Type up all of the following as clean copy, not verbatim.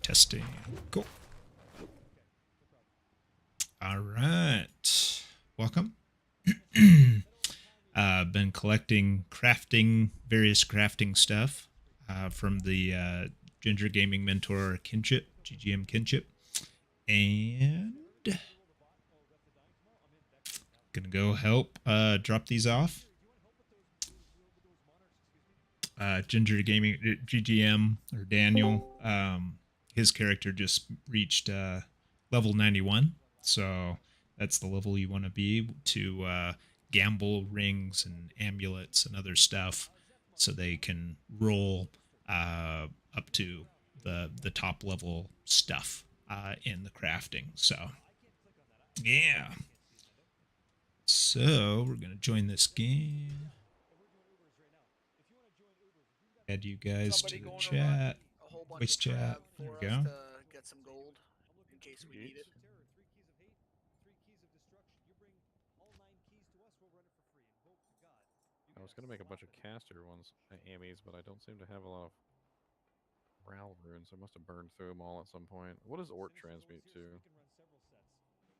Testing. Cool. All right. Welcome. Been collecting various crafting stuff from the Ginger Gaming Mentor Kinship, GGM Kinship. And gonna go help drop these off. Ginger Gaming GGM or Daniel, his character just reached level 91, so that's the level you want to be to gamble rings and amulets and other stuff, so they can roll up to the top level stuff in the crafting. So yeah, so we're gonna join this game. Add you guys to the chat. Voice chat. There we go. Get some gold in case we need it. I was gonna make a bunch of caster ones, Amies, but I don't seem to have a lot of Ral runes. I must have burned through them all at some point. What does Ort transmute to?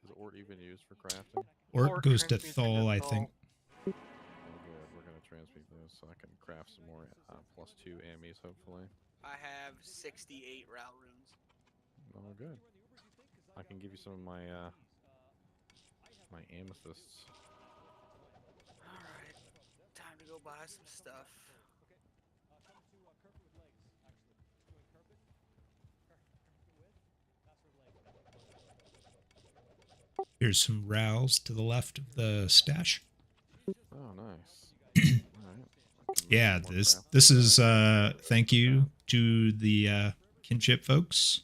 Is Ort even used for crafting? Ort goes to Thol, I think. Oh, good. We're gonna transmute those so I can craft some more +2 Amies, hopefully. I have 68 Ral runes. Oh, good. I can give you some of my my amethysts. Alright, time to go buy some stuff. Here's some Rals to the left of the stash. Oh, nice. Alright. Yeah, this is thank you to the Kinship folks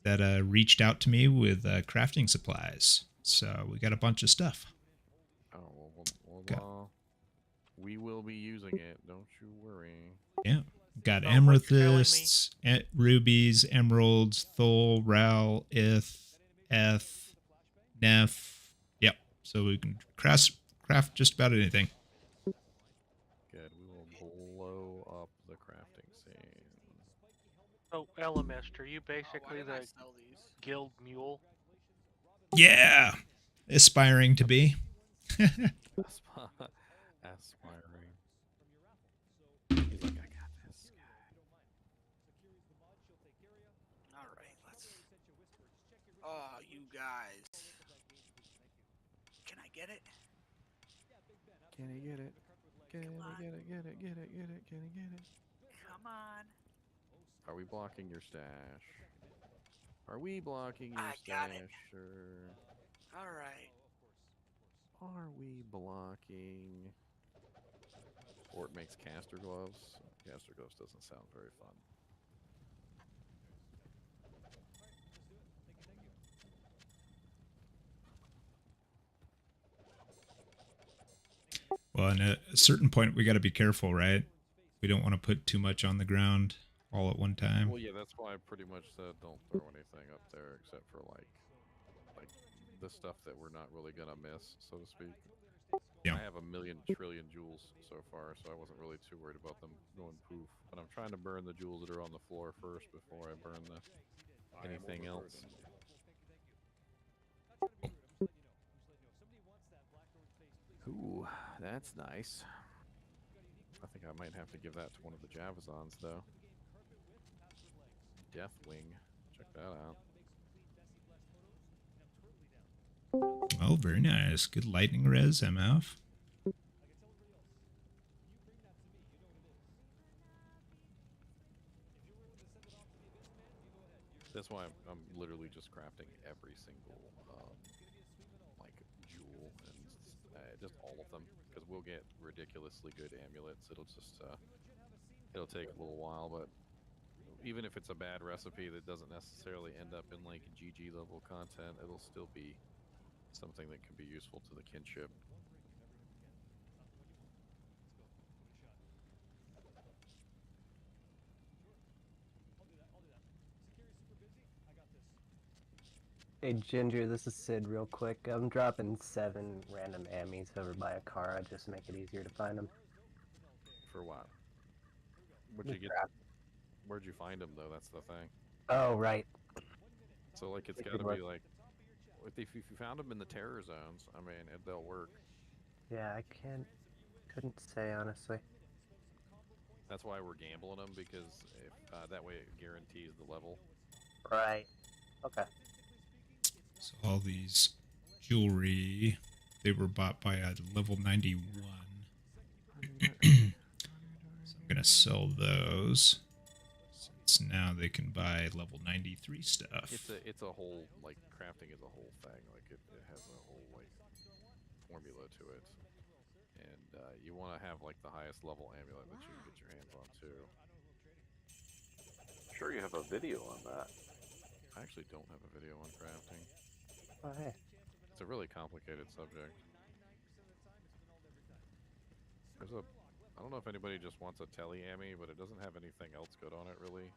that reached out to me with crafting supplies. So we got a bunch of stuff. Oh, well, we will be using it. Don't you worry. Yeah. Got amethysts, rubies, emeralds, thol, ral, eth, neph. Yep. So we can craft just about anything. Good. We will blow up the crafting scene. Oh, Elamist, are you basically the guild mule? Yeah. Aspiring to be. Aspiring. He's like, I got this guy. Alright, let's... Oh, you guys. Can I get it? Can he get it? Can he get it? Get it? Get it? Get it? Can he get it? Come on. Are we blocking your stash? Are we blocking your stash? Got it. Sure. Alright. Are we blocking? Ort makes caster gloves. Caster gloves doesn't sound very fun. Well, at a certain point, we got to be careful, right? We don't want to put too much on the ground all at one time. Well, yeah, that's why I pretty much said don't throw anything up there except for like the stuff that we're not really gonna miss, so to speak. Yeah. I have 1,000,000 trillion jewels so far, so I wasn't really too worried about them going poof. But I'm trying to burn the jewels that are on the floor first before I burn anything else. Ooh, that's nice. I think I might have to give that to one of the Javazons, though. Deathwing. Check that out. Oh, very nice. Good lightning res, MF. That's why I'm literally just crafting every single like jewel and just all of them, because we'll get ridiculously good amulets. It'll just it'll take a little while, but even if it's a bad recipe that doesn't necessarily end up in like GG level content, it'll still be something that can be useful to the kinship. Hey Ginger, this is Sid real quick. I'm dropping 7 random Amies over by a car just to make it easier to find them. For what? Where'd you find them though? That's the thing. Oh, right. So like it's It got could to work. be like, if you found them in the terror zones, I mean, they'll work. Yeah, I couldn't say honestly. That's why we're gambling them, because if that way it guarantees the level. Right. Okay. So all these jewelry, they were bought by a level 91. So I'm gonna sell those, since now they can buy level 93 stuff. It's a whole, like, crafting is a whole thing. Like it has a whole like formula to it, and you want to have like the highest level amulet that you can get your hands on too. Sure, you have a video on that. I actually don't have a video on crafting. Oh, hey. It's a really complicated subject. There's a, I don't know if anybody just wants a telly ammy, but it doesn't have anything else good on it really.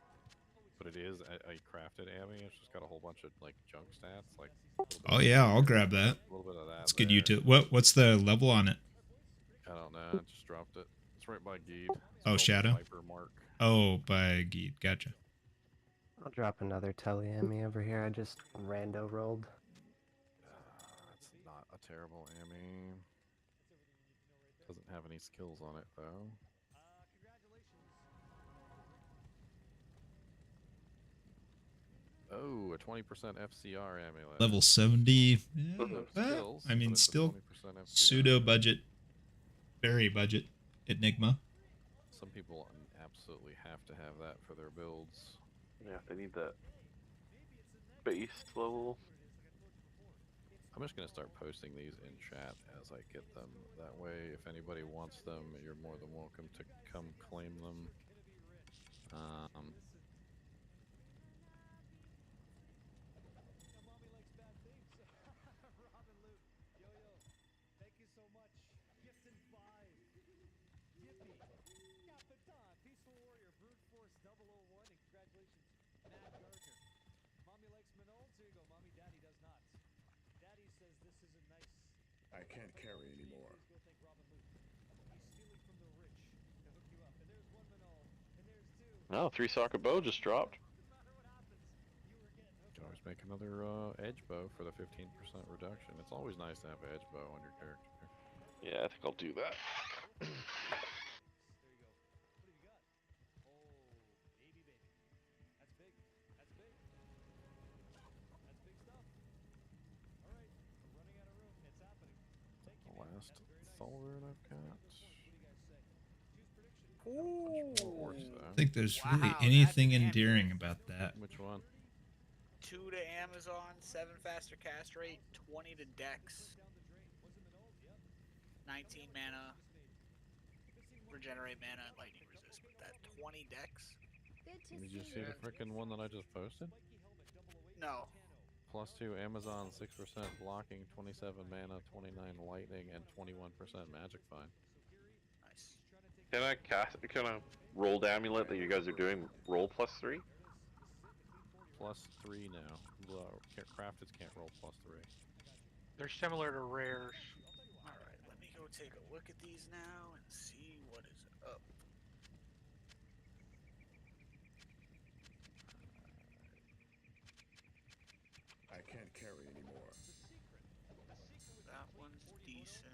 But it is a crafted ammy. It's just got a whole bunch of like junk stats, like. Oh yeah, I'll grab that. A little bit of that. That's good there. utility. What's the level on it? I don't know. I just dropped it. It's right by Geed. It's Oh, called Shadow? Viper Mark. Oh, by Geed. Gotcha. I'll drop another telly-ammy over here. I just rando rolled. It's not a terrible ammy. Doesn't have any skills on it though. Oh, a 20% FCR amulet. Level 70. Yeah, Doesn't not have bad. skills, I mean, but it's a still 20% FCR. pseudo budget, very budget Enigma. Some people absolutely have to have that for their builds. Yeah, they need that base level. I'm just gonna start posting these in chat as I get them. That way, if anybody wants them, you're more than welcome to come claim them. I can't carry anymore. No, 3-socket bow just dropped. You can always make another edge bow for the 15% reduction. It's always nice to have an edge bow on your character. Yeah, I think I'll do that. The last Thorn I've got. Ooh. More horse, I though. think there's really Wow, anything that's an endearing about that. Which one? 2 to Amazon, 7 faster cast rate, 20 to Dex, 19 mana, regenerate mana, and lightning resist. But that 20 Dex? Did you see the frickin' one that I just posted? No. +2 Amazon, 6% blocking, 27 mana, 29 lightning, and 21% magic find. Nice. Can I roll the amulet that you guys are doing? Roll +3? +3 now. Crafteds can't roll +3. They're similar to rares. Alright, let me go take a look at these now and see what is up. I can't carry anymore. That one's decent.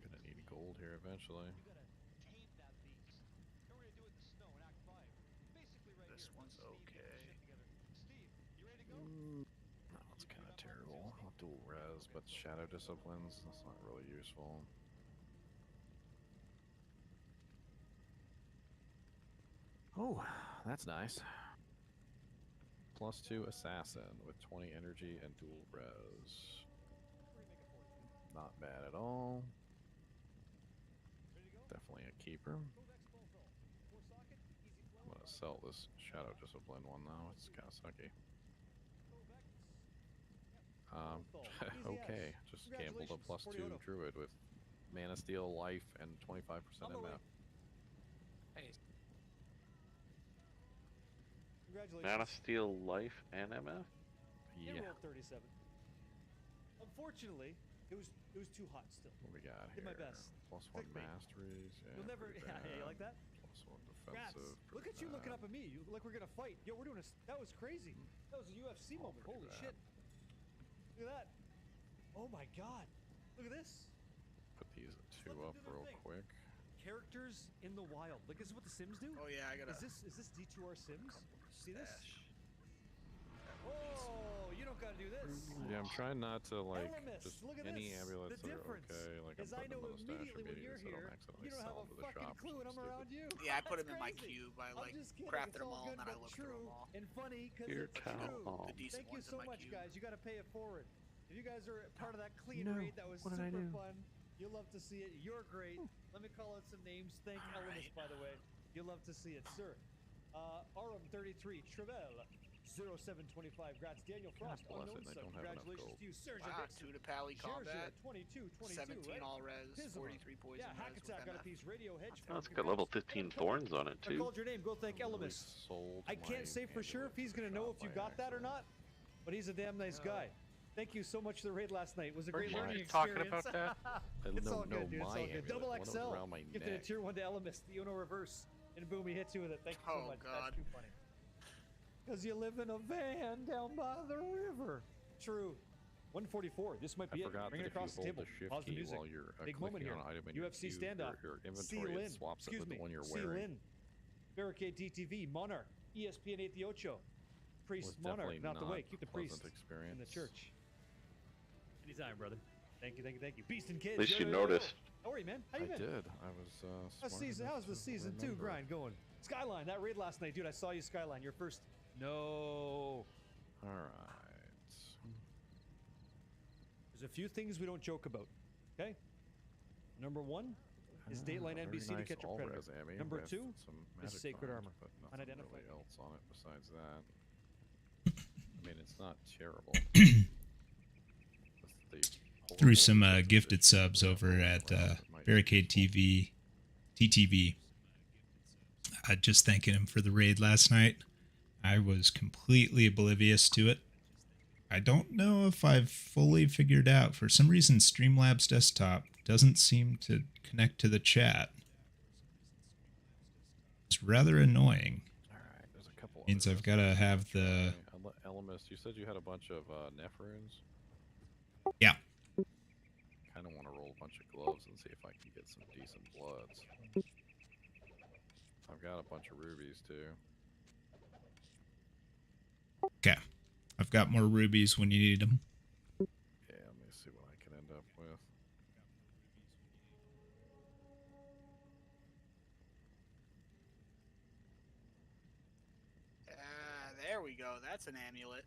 Gonna need gold here eventually. This one's okay. That one's kind of terrible. I'll dual res, but shadow disciplines, that's not really useful. Oh, that's nice. +2 assassin with 20 energy and dual res. Not bad at all. Definitely a keeper. I'm gonna sell this shadow discipline one though. It's kind of sucky. Okay, just gambled a +2 druid with mana steal, life, and 25% MF. Hey, Mana Steel, Life, and MF? Yeah. Roll 37. Unfortunately, It was too hot still. What we got Did here? my best. +1 Clickbait. masteries. Yeah, You'll never. pretty Yeah, you bad. like that? +1 Rats, defensive. look at you looking up at me. You look like we're gonna fight. Yo, we're doing a. That was crazy. That was a UFC Oh, moment. pretty Holy bad. shit! Look at that. Oh my god. Look at this. Put these two Let them up do their real thing. quick. Characters in the wild. Like, this is what the Sims do. Oh yeah, I gotta. Is this D2R Sims? See this? stash. Oh, you don't gotta do this. Yeah, I'm trying not to like Elements, just look at any this. amulets The that are difference okay. Like I'm is I putting know them in the stash immediately when you're immediately so I don't here, accidentally you don't sell have them to a the fucking shop. clue when I'm Stupid. around you. Yeah, I put That's them in my crazy. cube. I I'm like just kidding. crafted It's them all all good, and then I but looked through true them all. and funny because Here, it's cow. true. Oh. The decent Thank you ones so in my much, cube. guys. You got to pay it forward. If you guys are part of that clean No, raid, that was what did I super do? fun. You'll love to see it. You're great. Let me call out some names. Thank All Elemis, right. by the way. You'll love to see it, sir. Arum33, Trevelle, 0725, Grats, Daniel Frost, bless Unknown it, they Sub, don't have enough congratulations gold. to you, Serge Wow, Dixon, 2 to Pally Combat, 22, 17 right? all res, Pisma. 43 poison Yeah, Hack res Attack with got a MF. piece, Radio Hedge. Oh, it's got level 15 thorns on it I too. called your name, go thank I really Elemis. sold I my can't say for sure if amulet he's to the going to know shop if you by got that or accident. not, but he's a damn nice guy. Thank you so much for the raid last night. It was a great We're learning just talking experience. about I It's don't all know good, dude. It's my all good. amulet. Double One was XL. around my Gifted a neck. tier 1 to Elemis, the Uno reverse. And boom, he hits you with it. Thank you so Oh, much. God. That's too funny. Because you live in a van down by the river. True. 144. This might I be it. forgot Bring that it if you across the hold table. the shift Pause the key music. while you're Big moment clicking here. on an item in your UFC cube, stand-up. your C. inventory Lin. it swaps it Excuse with me. the one you're C. wearing. Lin. Barricade DTV. Monarch. ESPN 88. Priest Was Monarch. definitely Not the way. not Keep the a pleasant priest experience. in the church. Anytime, brother. Thank you, thank you, thank you. Beast and Kids. At least yo, you yo, yo, yo. noticed. How are you, man? How you I been? did. I was How's smart season? enough How's the to season 2 remember. grind going? Skyline, that raid last night, dude. I saw you, Skyline. Your first. No. All right. There's a few things we don't joke about. Okay. Number 1 is Dateline A very NBC to nice catch a all-res predator. Ami Number with 2 some is magic Sacred bombs, Armor. but nothing Unidentified. really else on it besides that. I mean, it's not terrible. Threw some gifted subs over at Barricade TV, TTV. Just thanking him for the raid last night. I was completely oblivious to it. I don't know if I've fully figured out. For some reason, Streamlabs Desktop doesn't seem to connect to the chat. It's rather annoying. All right, there's a couple. Means other I've got to messages have to the... try. Elemis, you said you had a bunch of Nephrons? Yeah. Kind of want to roll a bunch of gloves and see if I can get some decent bloods. I've got a bunch of rubies too. Okay. I've got more rubies when you need them. Yeah, let me see what I can end up with. There we go. That's an amulet.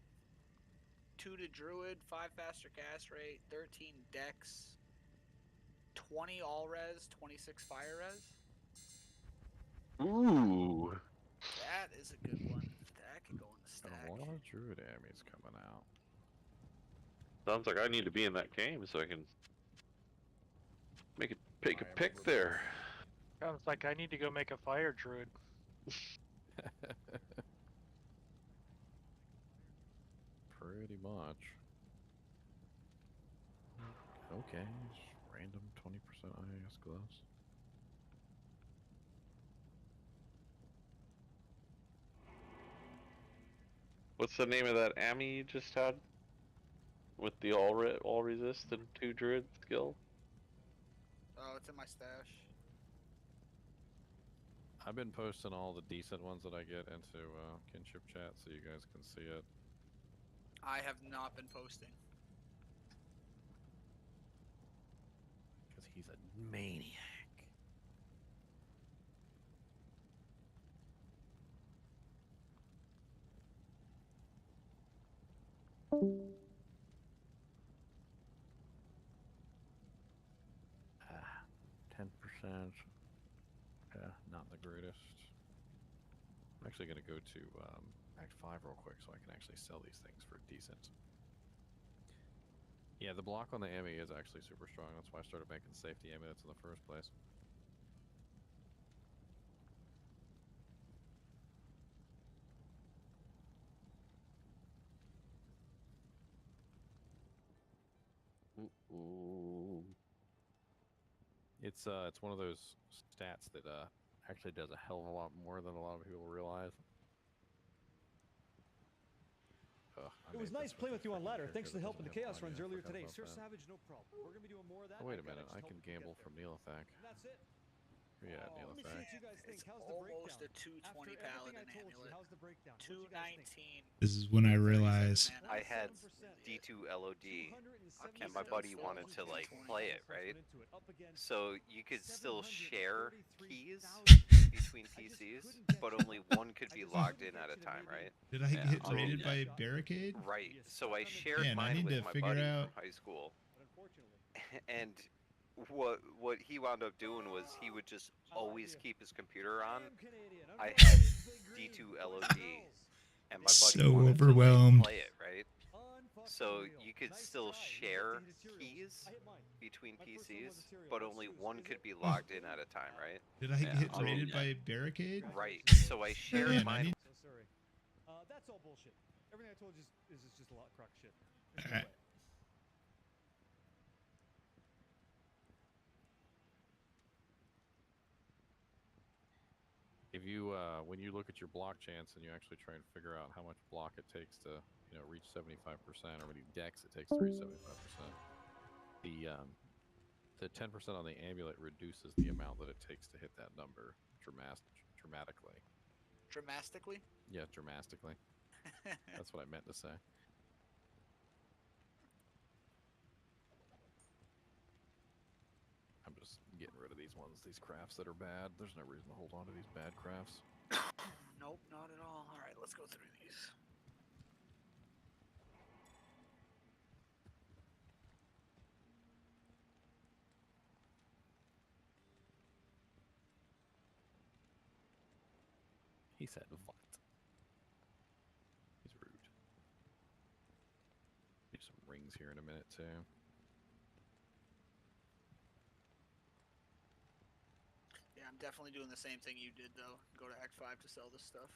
2 to Druid, 5 faster cast rate, 13 dex, 20 all res, 26 fire res. Ooh. That is a good one. That could go in the Got stack. a lot of druid amies coming out. Sounds like I need to be in that game so I can make it pick a pick there. Sounds like I need to go make a fire druid. Pretty much. Okay, just random 20% IAS gloves. What's the name of that Ami you just had? With the all resist and 2 druid skill? Oh, it's in my stash. I've been posting all the decent ones that I get into Kinship chat so you guys can see it. I have not been posting. Because he's a maniac. Ah, 10%. Yeah, not the greatest. I'm actually going to go to Act 5 real quick so I can actually sell these things for decent. Yeah, the block on the Ami is actually super strong. That's why I started making safety amulets in the first place. Ooh. It's one of those stats that actually does a hell of a lot more than a lot of people realize. It was nice playing with you on ladder. Thanks for the help in the chaos runs earlier today. Sir Savage, no problem. We're gonna be doing more of that. Oh, wait a Again, minute. just I hope can we get gamble there. from Neelithak. And that's it. Yeah, Let me see Neelithak. what you guys think. It's How's the almost breakdown? a 220 After everything paladin I told you, amulet. how's the breakdown? What you guys think? 219. This is when I realize. I had 27%. D2 LOD, 270 and my buddy cells wanted to like went play it, into right? up against So you could still share keys 733,000. between PCs, but only one could be logged in at a time, right? Did I Yeah, get so- raided by Barricade? Right. So I shared Man, I mine need with to my figure buddy out- from high school, But unfortunately, and what he wound up doing was he would just always keep his computer on. am Canadian. I Unfortunately, had Big Green, D2 White LOD, Girls. and my buddy So wanted overwhelmed. to like, play it, right? Unfucking So real. you could Nice still try. share Hit materials. keys I hit mine. between My first one was PCs, material. but That's only Zeus. one Is could it? be logged in at a time, right? Did I Yeah, get so- raided by Barricade? Right. So I shared Man, I mine. need- So sorry. That's all bullshit. Everything I told you is just a lot of crock shit. Alright. If you, when you look at your block chance and you actually try and figure out how much block it takes to, reach 75%, or how many decks it takes to reach 75%, the 10% on the amulet reduces the amount that it takes to hit that number dramatically. Dramatically? Yeah, dramatically. That's what I meant to say. I'm just getting rid of these crafts that are bad. There's no reason to hold on to these bad crafts. Nope, not at all. Alright, let's go through these. He said what? He's rude. Do some rings here in a minute too. Yeah, I'm definitely doing the same thing you did, though. Go to Act 5 to sell this stuff.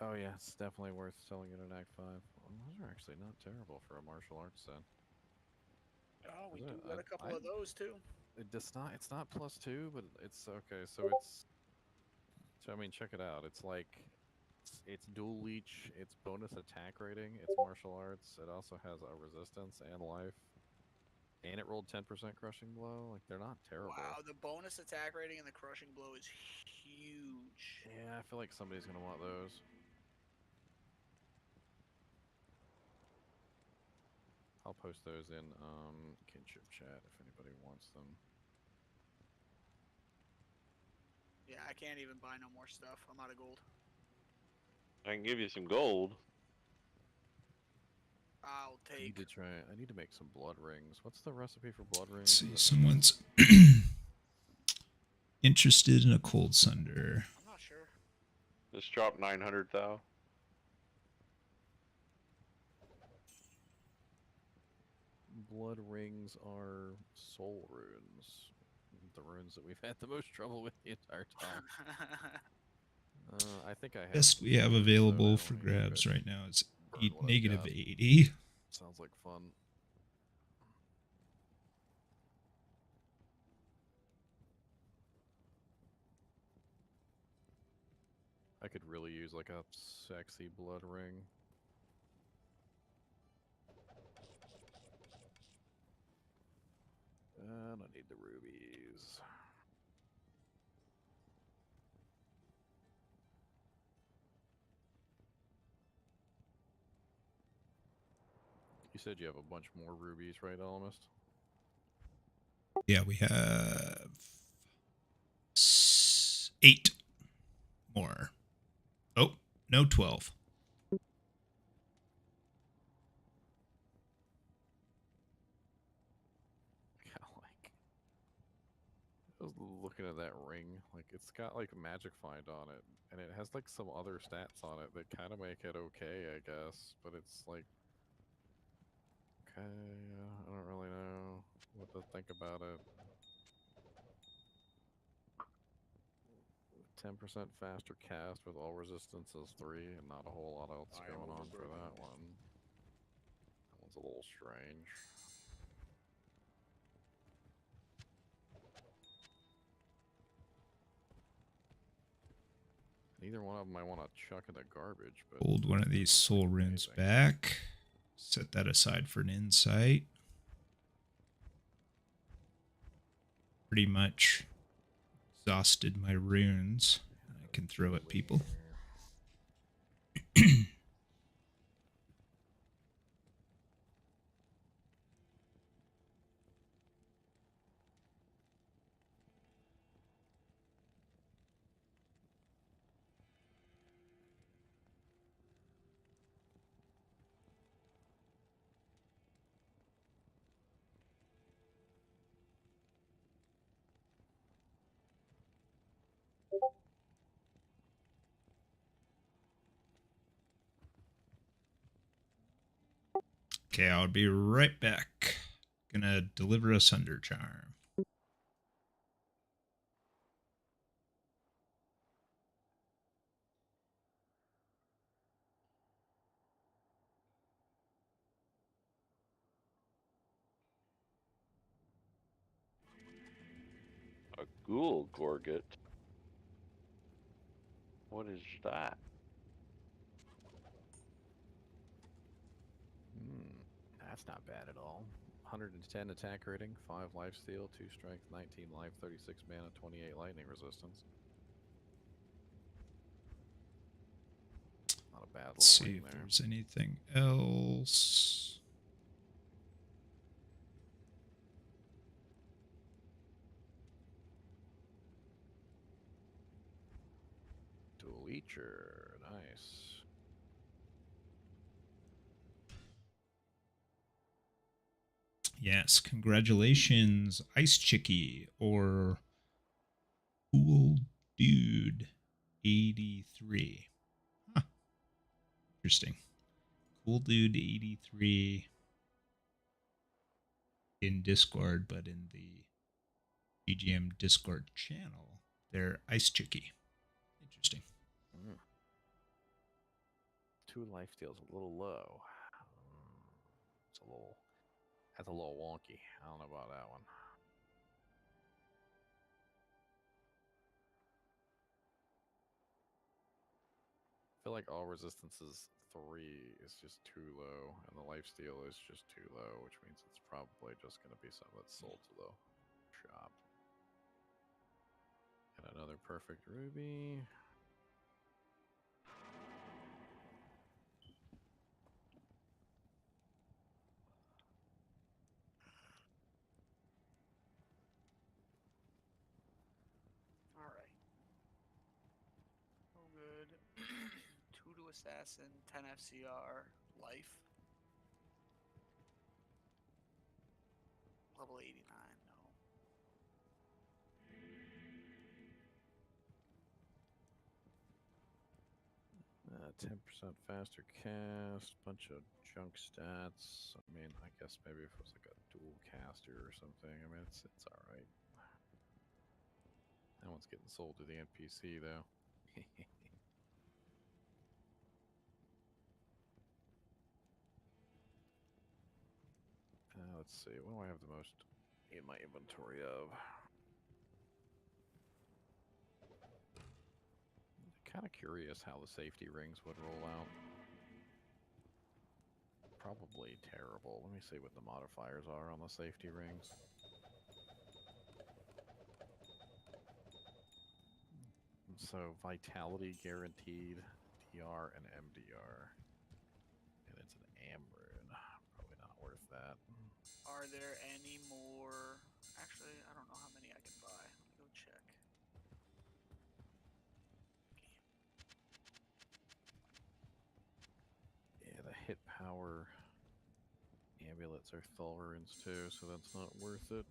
Oh yeah, it's definitely worth selling it in Act 5. Well, those are actually not terrible for a martial arts set. Oh, we Yeah, do got a couple of those, too. It's not +2, but it's okay. So it's. So I mean, check it out. It's like, it's dual leech. It's bonus attack rating. It's martial arts. It also has a resistance and life, and it rolled 10% crushing blow. Like, they're not terrible. Wow, the bonus attack rating and the crushing blow is huge. Yeah, I feel like somebody's gonna want those. I'll post those in Kinship chat if anybody wants them. Yeah, I can't even buy no more stuff. I'm out of gold. I can give you some gold. I'll I need take. to try. I need to make some blood rings. What's the recipe for blood Let's rings? see, someone's interested in a cold sunder. I'm not sure. Just drop 900 thou. Blood rings are soul runes. The runes that we've had the most trouble with the entire time. I think I have. Best we have so I available don't for need to grabs go right now is burn what I've negative got. 80. Sounds like fun. I could really use like a sexy blood ring. And I need the rubies. You said you have a bunch more rubies, right, Almost? Yeah, we have 8 more. Oh, no, 12. Like, I was looking at that ring. Like, it's got like magic find on it, and it has like some other stats on it that kind of make it okay, I guess. But it's like, okay, I don't really know what to think about it. 10% faster cast with all resistances 3, and not a whole lot else I am going on for that overburdened. one. That one's a little strange. Either one of them I want to chuck in the garbage. But Hold one of these soul runes back. Set that aside for an insight. Pretty much exhausted my runes. I can throw at people. Okay, I'll be right back. Gonna deliver a Sunder Charm. A ghoul gorget. What is that? That's not bad at all. 110 attack rating, 5 lifesteal, 2 strength, 19 life, 36 mana, 28 lightning resistance. Not a bad little Let's see ring if there. there's anything else. Dual Leecher, nice. Yes, congratulations, Ice Chickie or Cool Dude 83. Huh. Interesting. Cool Dude 83 in Discord, but in the GGM Discord channel, they're Ice Chickie. Interesting. 2 lifesteal's a little low. That's a little wonky. I don't know about that one. I feel like all resistances 3 is just too low, and the lifesteal is just too low, which means it's probably just going to be something that's sold to the shop. And another perfect ruby. Alright. Oh, good. 2 to Assassin, 10 FCR, life. Level 89, no. 10% faster cast, bunch of junk stats. I mean, I guess maybe if it was like a dual caster or something. I mean, it's alright. That one's getting sold to the NPC though. Let's see, what do I have the most in my inventory of? Kind of curious how the safety rings would roll out. Probably terrible. Let me see what the modifiers are on the safety rings. So vitality guaranteed, DR and MDR. And it's an Amrune. Probably not worth that. Are there any more? Actually, I don't know how many I can buy. Let me go check. Yeah, the hit power amulets are Thulrunes too, so that's not worth it.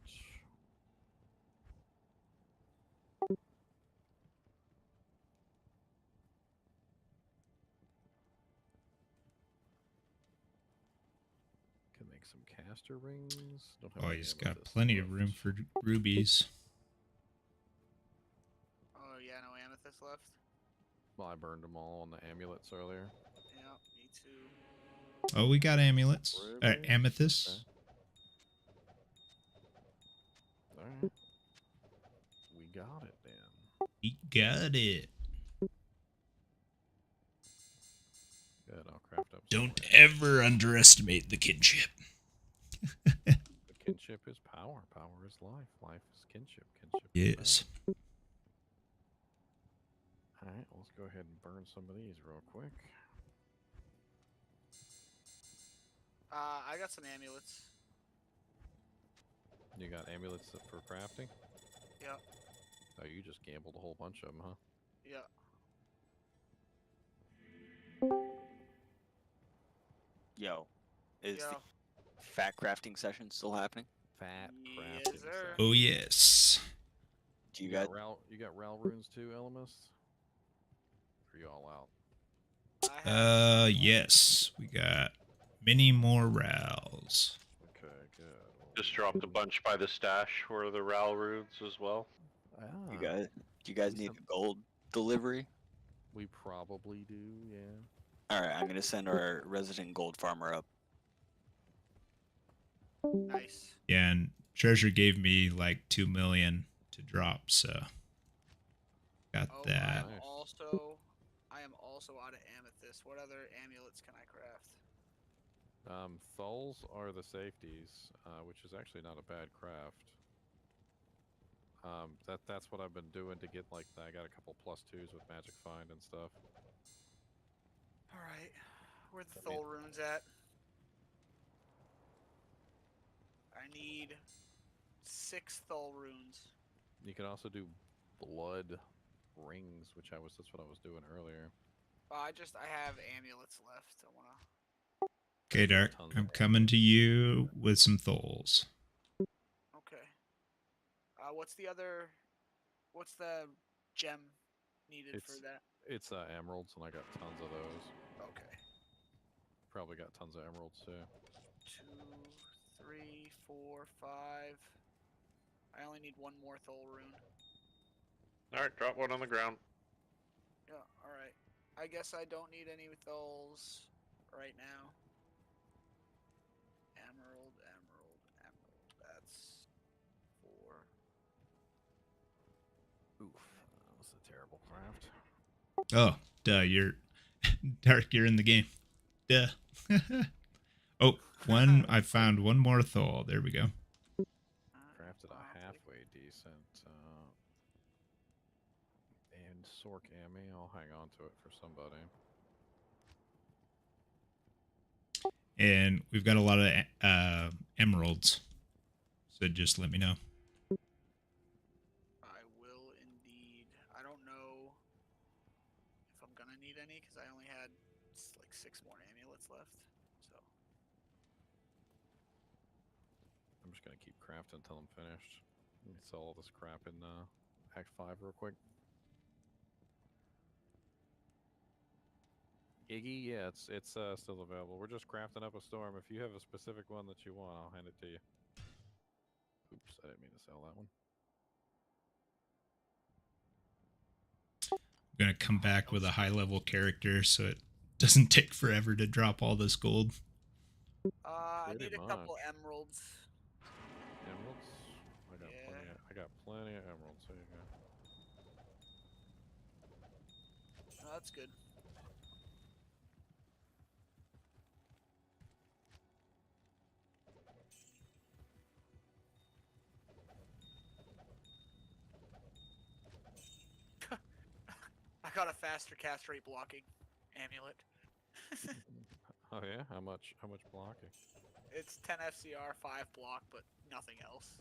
Can make some caster rings. Don't have Oh, any he's got amethysts plenty of left. room for rubies. Oh, yeah, no amethyst left? Well, I burned them all on the amulets earlier. Yeah, me too. Oh, we got amulets. Rubies? Amethysts. Okay. Alright. We got it then. We got it. Don't ever underestimate the kinship. The kinship is power. Power is life. Life is kinship. Kinship Yes. is power. Alright, let's go ahead and burn some of these real quick. I got some amulets. You got amulets for crafting? Yep. Oh, you just gambled a whole bunch of them, huh? Yep. Yo, is Yo. the fat crafting session still happening? Fat Yes, crafting sir. set. Oh yes. Do you guys? You got Ral runes too, Elemis? Or are you all out? I have Yes. We got many more rows. Okay, good. Well, Just dropped a bunch by the stash for the RAL runes as well. You guys? Do you guys need a gold delivery? We probably do, yeah. All right, I'm gonna send our resident gold farmer up. Nice. Yeah, and Treasure gave me like 2 million to drop, so got Oh, that. I am also out of amethyst. What other amulets can I craft? Thulls are the safeties, which is actually not a bad craft. That's what I've been doing to get like I got a couple +2s with Magic Find and stuff. All right, where the Thul runes at? I need 6 Thul runes. You can also do blood rings, that's what I was doing earlier. I have amulets left. I wanna. Okay, Dark. I'm coming to you with some Thuls. Okay. What's the gem needed for that? It's emeralds, and I got tons of those. Okay. Probably got tons of emeralds too. 2, 3, 4, 5. I only need 1 more Thul rune. Alright, drop one on the ground. Yeah, alright. I guess I don't need any Thuls right now. Emerald. That's 4. Oof, that was a terrible craft. Oh, duh, you're Dark, you're in the game. Duh. Oh, I found one more Thul. There we go. Crafted a halfway decent. And Sork Ammy, I'll hang on to it for somebody. And we've got a lot of emeralds. So just let me know. I will indeed. I don't know if I'm gonna need any because I only had like 6 more amulets left. So I'm just gonna keep crafting until I'm finished. Let me sell all this crap in Act 5 real quick. Iggy, yeah, it's still available. We're just crafting up a storm. If you have a specific one that you want, I'll hand it to you. Oops, I didn't mean to sell that one. I'm going to come back with a high-level character so it doesn't take forever to drop all this gold. I need a couple emeralds. Emeralds? I got plenty of emeralds. There you go. Oh, that's good. I got a faster cast rate blocking amulet. Oh yeah? How much blocking? It's 10 FCR, 5 block, but nothing else.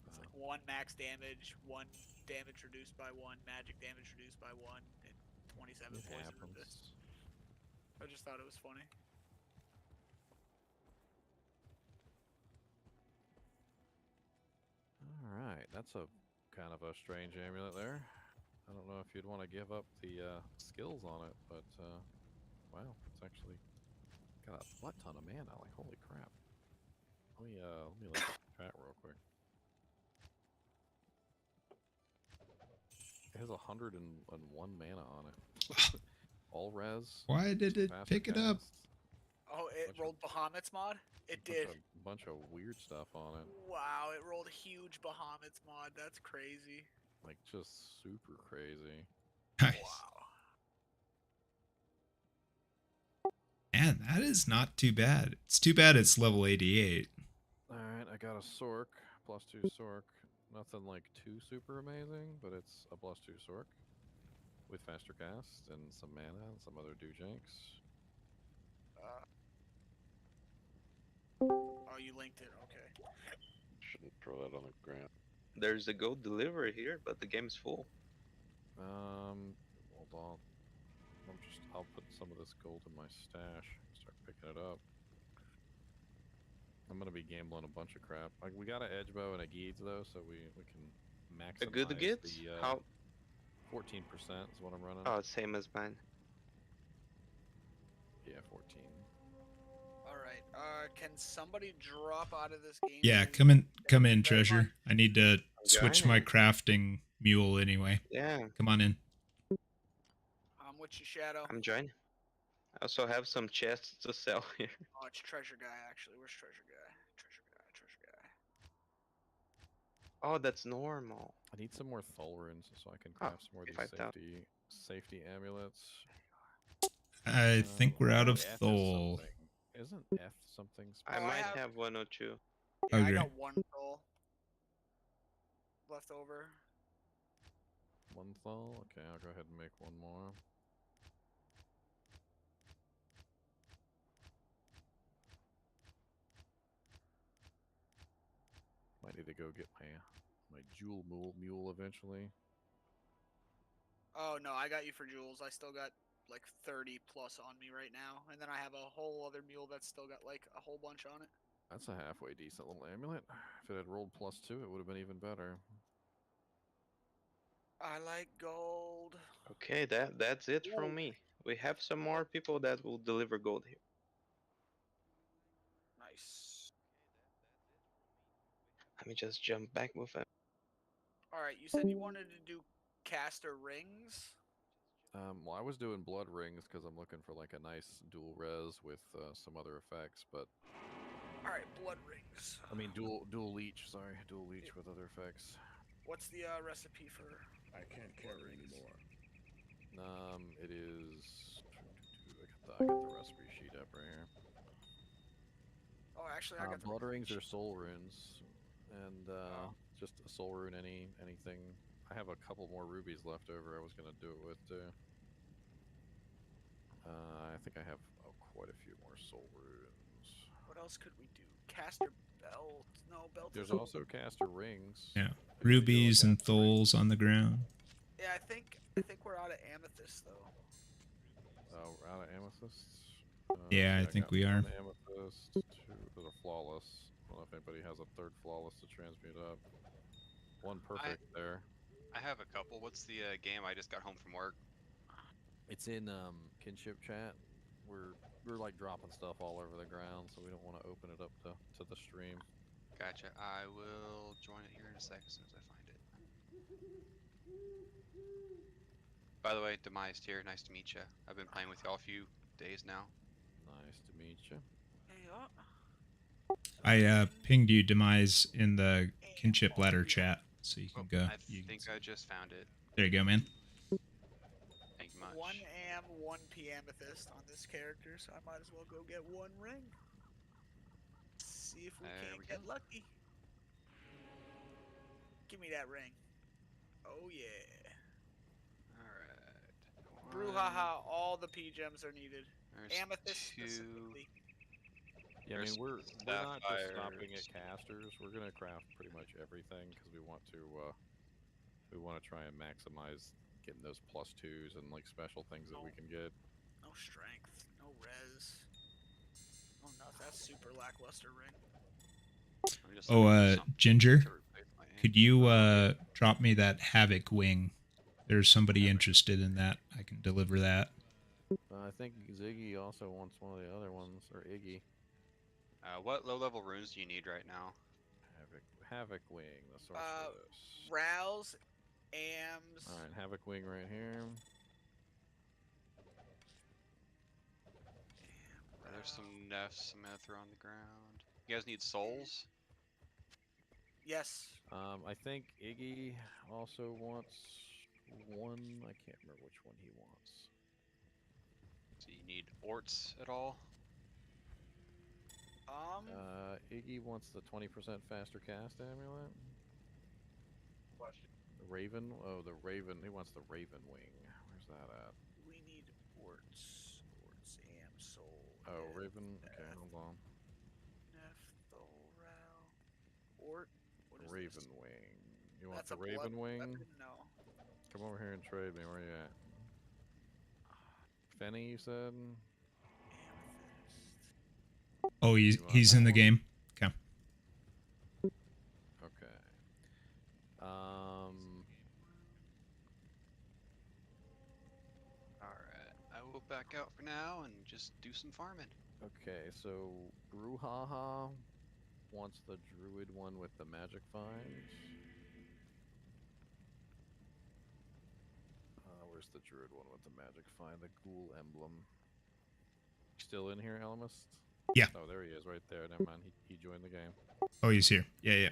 It's like 1 max damage, 1 damage reduced by 1, magic damage reduced by 1, and 27 poison resist. I just thought it was funny. Alright, that's a kind of a strange amulet there. I don't know if you'd want to give up the skills on it, but wow, it's actually got a butt ton of mana. Like, holy crap! Let me look at the chat real quick. It has 101 mana on it. All res. Why did it pick it up? Oh, it rolled Bahamut's mod? It did. A bunch of weird stuff on it. Wow, it rolled huge Bahamut's mod. That's crazy. Like, just super crazy. Nice. Wow. Man, That is not too bad. It's too bad it's level 88. Alright, I got a Sork, +2 Sork. Nothing like too super amazing, but it's a +2 Sork. With faster cast and some mana and some other dojanks. Oh, you linked it. Okay. Shouldn't throw that on the ground. There's a gold delivery here, but the game's full. Hold on. I'll put some of this gold in my stash. Start picking it up. I'm gonna be gambling a bunch of crap. Like, we got an edge bow and a Geeds though, so we can maximize A good gets? the How? 14% is what I'm running. Oh, same as mine. Yeah, 14. All right. Can somebody drop out of this game? Yeah, and come in, very treasure. much? I need to switch my joining. crafting mule anyway. Yeah, Come on in. I'm with you, Shadow. I'm joining. I also have some chests to sell here. Oh, it's Treasure Guy, actually. Where's Treasure Guy? Treasure Guy, Treasure Guy. Oh, that's normal. I need some more Thul runes so I can craft some more of these 55,000. safety amulets. I think we're out of F is Thol. something. Isn't F something I special? might have one or two. Yeah, I Okay. got one soul left over. One Thul? Okay, I'll go ahead and make one more. Might need to go get my jewel mule eventually. Oh, no, I got you for jewels. I still got like 30 plus on me right now. And then I have a whole other mule that's still got like a whole bunch on it. That's a halfway decent little amulet. If it had rolled +2, it would have been even better. I like gold. Okay, that's it from me. We have some more people that will deliver gold here. Nice. Let me just jump back with it. All right, you said you wanted to do caster rings. Well, I was doing blood rings because I'm looking for like a nice dual res with some other effects, but All right, blood rings. I mean dual leech. Sorry, dual leech with other effects. What's the recipe for? I can't carry anymore. It is. I got the recipe sheet up right here. Oh, actually, I got the Blood rings are soul runes, and just a soul rune, anything. I have a couple more rubies left over. I was gonna do it with too. I think I have quite a few more soul runes. What else could we do? Caster belt? No, belt. There's isn't- also caster rings. Yeah. If you go Rubies with and caster rings. Thols on the ground. Yeah, I think we're out of amethyst though. Oh, we're out of amethysts. Yeah, I got think we are. one amethyst, two. Those are flawless. I don't know if anybody has a third flawless to transmute up. One perfect there. I have a couple. What's the game? I just got home from work. It's in Kinship chat. We're like dropping stuff all over the ground, so we don't want to open it up to the stream. Gotcha. I will join it here in a sec as soon as I find it. By the way, Demised here. Nice to meet you. I've been playing with y'all a few days now. Nice to meet you. Yeah. I pinged you, Demise, in the Kinship Ladder chat, so you can go. I think I just found it. There you go, man. Thank you much. 1 AM, 1 P amethyst on this character, so I might as well go get one ring. See if we There can't we get go. lucky. Give me that ring. Oh yeah. Alright. Brouhaha, all the P gems are needed. There's Amethyst two. specifically. Yeah, I mean There's we're not just stopping at sapphires. casters. We're gonna craft pretty much everything because we want to try and maximize getting those +2s and like special things that we can get. No strength, no res. Oh no, that's super lackluster ring. I'm just looking for something Ginger, to replace my aim. could you drop me that Havoc wing? There's somebody interested in that. I can deliver that. I think Ziggy also wants one of the other ones, or Iggy. What low-level runes do you need right now? Havoc Wing, the sorceress. Rouse, Ams. Alright, Havoc Wing right here. There's some nefts I'm gonna throw on the ground. You guys need souls? Yes. I think Iggy also wants one. I can't remember which one he wants. So you need orts at all? Iggy wants the 20% faster cast amulet. The Raven. Oh, the Raven. He wants the Raven Wing. Where's that at? We need Orts. Orts, Am, Soul. Oh, Raven. Okay, hold on. Nephthorel. Ort. What is Raven this? Wing. You want That's the a blood Raven Wing? weapon? No. Come over here and trade me. Where you at? Fenny, you said? Amethyst. Oh, You want he's that in the one? game. Okay. Okay. Alright, I will back out for now and just do some farming. Okay, so Brouhaha wants the druid one with the magic vines. Where's the druid one with the magic vine? The ghoul emblem. Still in here, Elmist? Yeah. Oh, there he is, right there. Never mind, he joined the game. Oh, he's here. Yeah.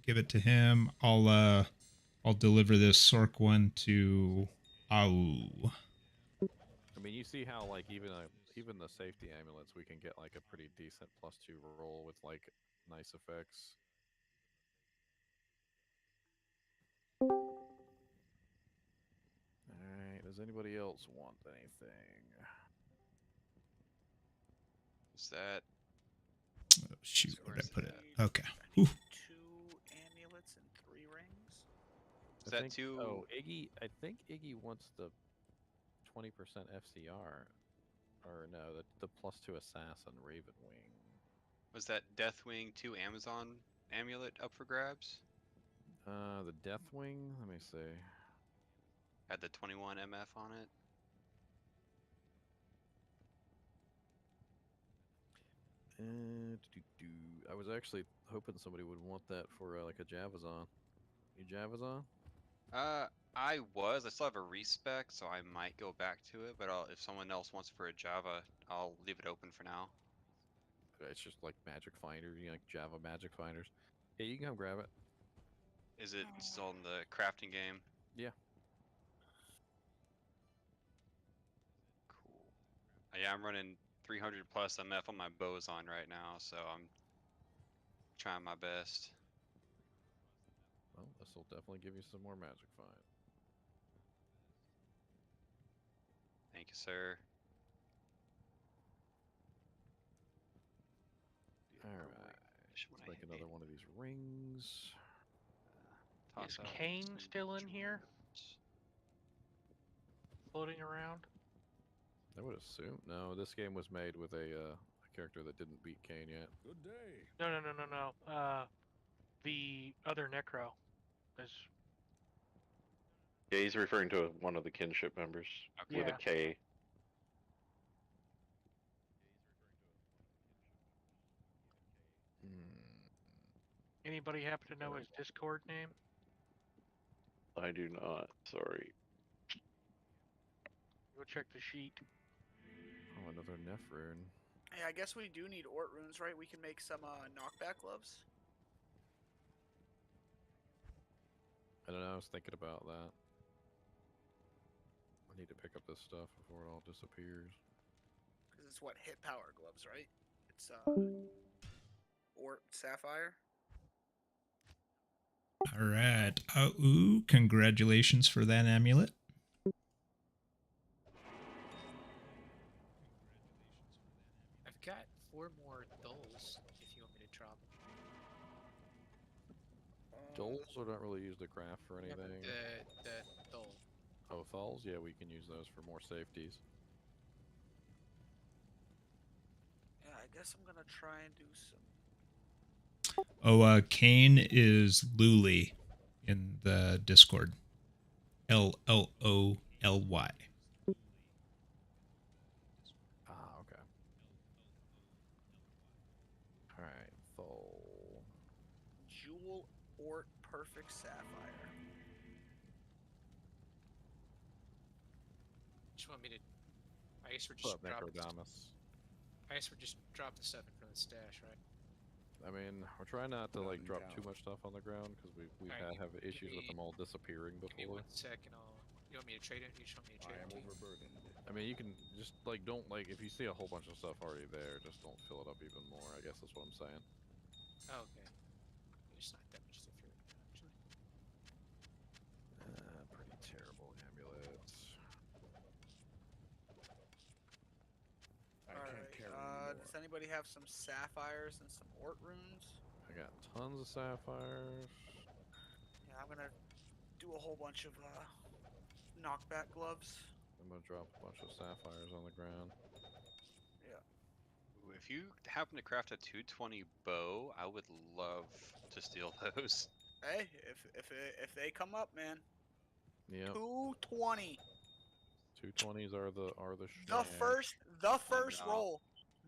Give it to him. I'll deliver this Sork one to Au. I mean, you see how like even the safety amulets, we can get like a pretty decent +2 roll with like nice effects. Alright, does anybody else want anything? Is that Oh, shoot, So where where's did I put it? that? Okay. I Whew. need 2 amulets and 3 rings. is I that think, two? Oh, Iggy. I think Iggy wants the 20% FCR, or no, the +2 assassin Raven Wing. Was that Deathwing 2 Amazon amulet up for grabs? The Deathwing. Let me see. Had the 21 MF on it. I was actually hoping somebody would want that for like a Javazon. You Javazon? I was. I still have a respec, so I might go back to it. But if someone else wants for a Java, I'll leave it open for now. It's just like Magic Finder, you know, like Java Magic Finders. Yeah, you can come grab it. Is it still in the crafting game? Yeah. Cool. Yeah, I'm running 300 plus MF on my Bozon right now, so I'm trying my best. Well, this will definitely give you some more Magic Find. Thank you, sir. Alright. Let's make another one of these rings. Is Kane still in here? Floating around? I would assume. No, this game was made with a character that didn't beat Kane yet. Good day. No. The other Necro is. Yeah, he's referring to one of the kinship members with a K. Anybody happen to know his Discord name? I do not. Sorry. Go check the sheet. Oh, another Neph rune. Hey, I guess we do need Ort runes, right? We can make some knockback gloves. I don't know, I was thinking about that. I need to pick up this stuff before it all disappears. Because it's what, hit power gloves, right? It's Ort Sapphire. All right. Au, congratulations for that amulet. I've got 4 more dulls if you want me to drop. Doles are not really used to craft for anything. The dull. Oh, Thalls? Yeah, we can use those for more safeties. Yeah, I guess I'm gonna try and do some. Oh, Kane is Luli in the Discord. LLOLY. Ah, okay. Alright, Thal. Jewel Ort Perfect Sapphire. Just want me to. I guess we're just dropping. I guess we're just dropping stuff in front of the stash, right? I mean, we're trying not to like drop too much stuff on the ground because we Alright, have give issues with me- them all disappearing Give me before. 1 second. You want me to trade it? You just want me to trade I am it? To you? overburdened. I mean, you can just like don't like if you see a whole bunch of stuff already there, just don't fill it up even more. I guess that's what I'm saying. Oh, okay. It's not that much different, actually. Pretty terrible amulets. I can't Alright, carry anymore. does anybody have some sapphires and some ort runes? I got tons of sapphires. Yeah, I'm gonna do a whole bunch of knockback gloves. I'm gonna drop a bunch of sapphires on the ground. Yeah. Ooh, if you happen to craft a 220 bow, I would love to steal those. Hey, if they come up, man. Yep. 220. 220s are the The first no. roll.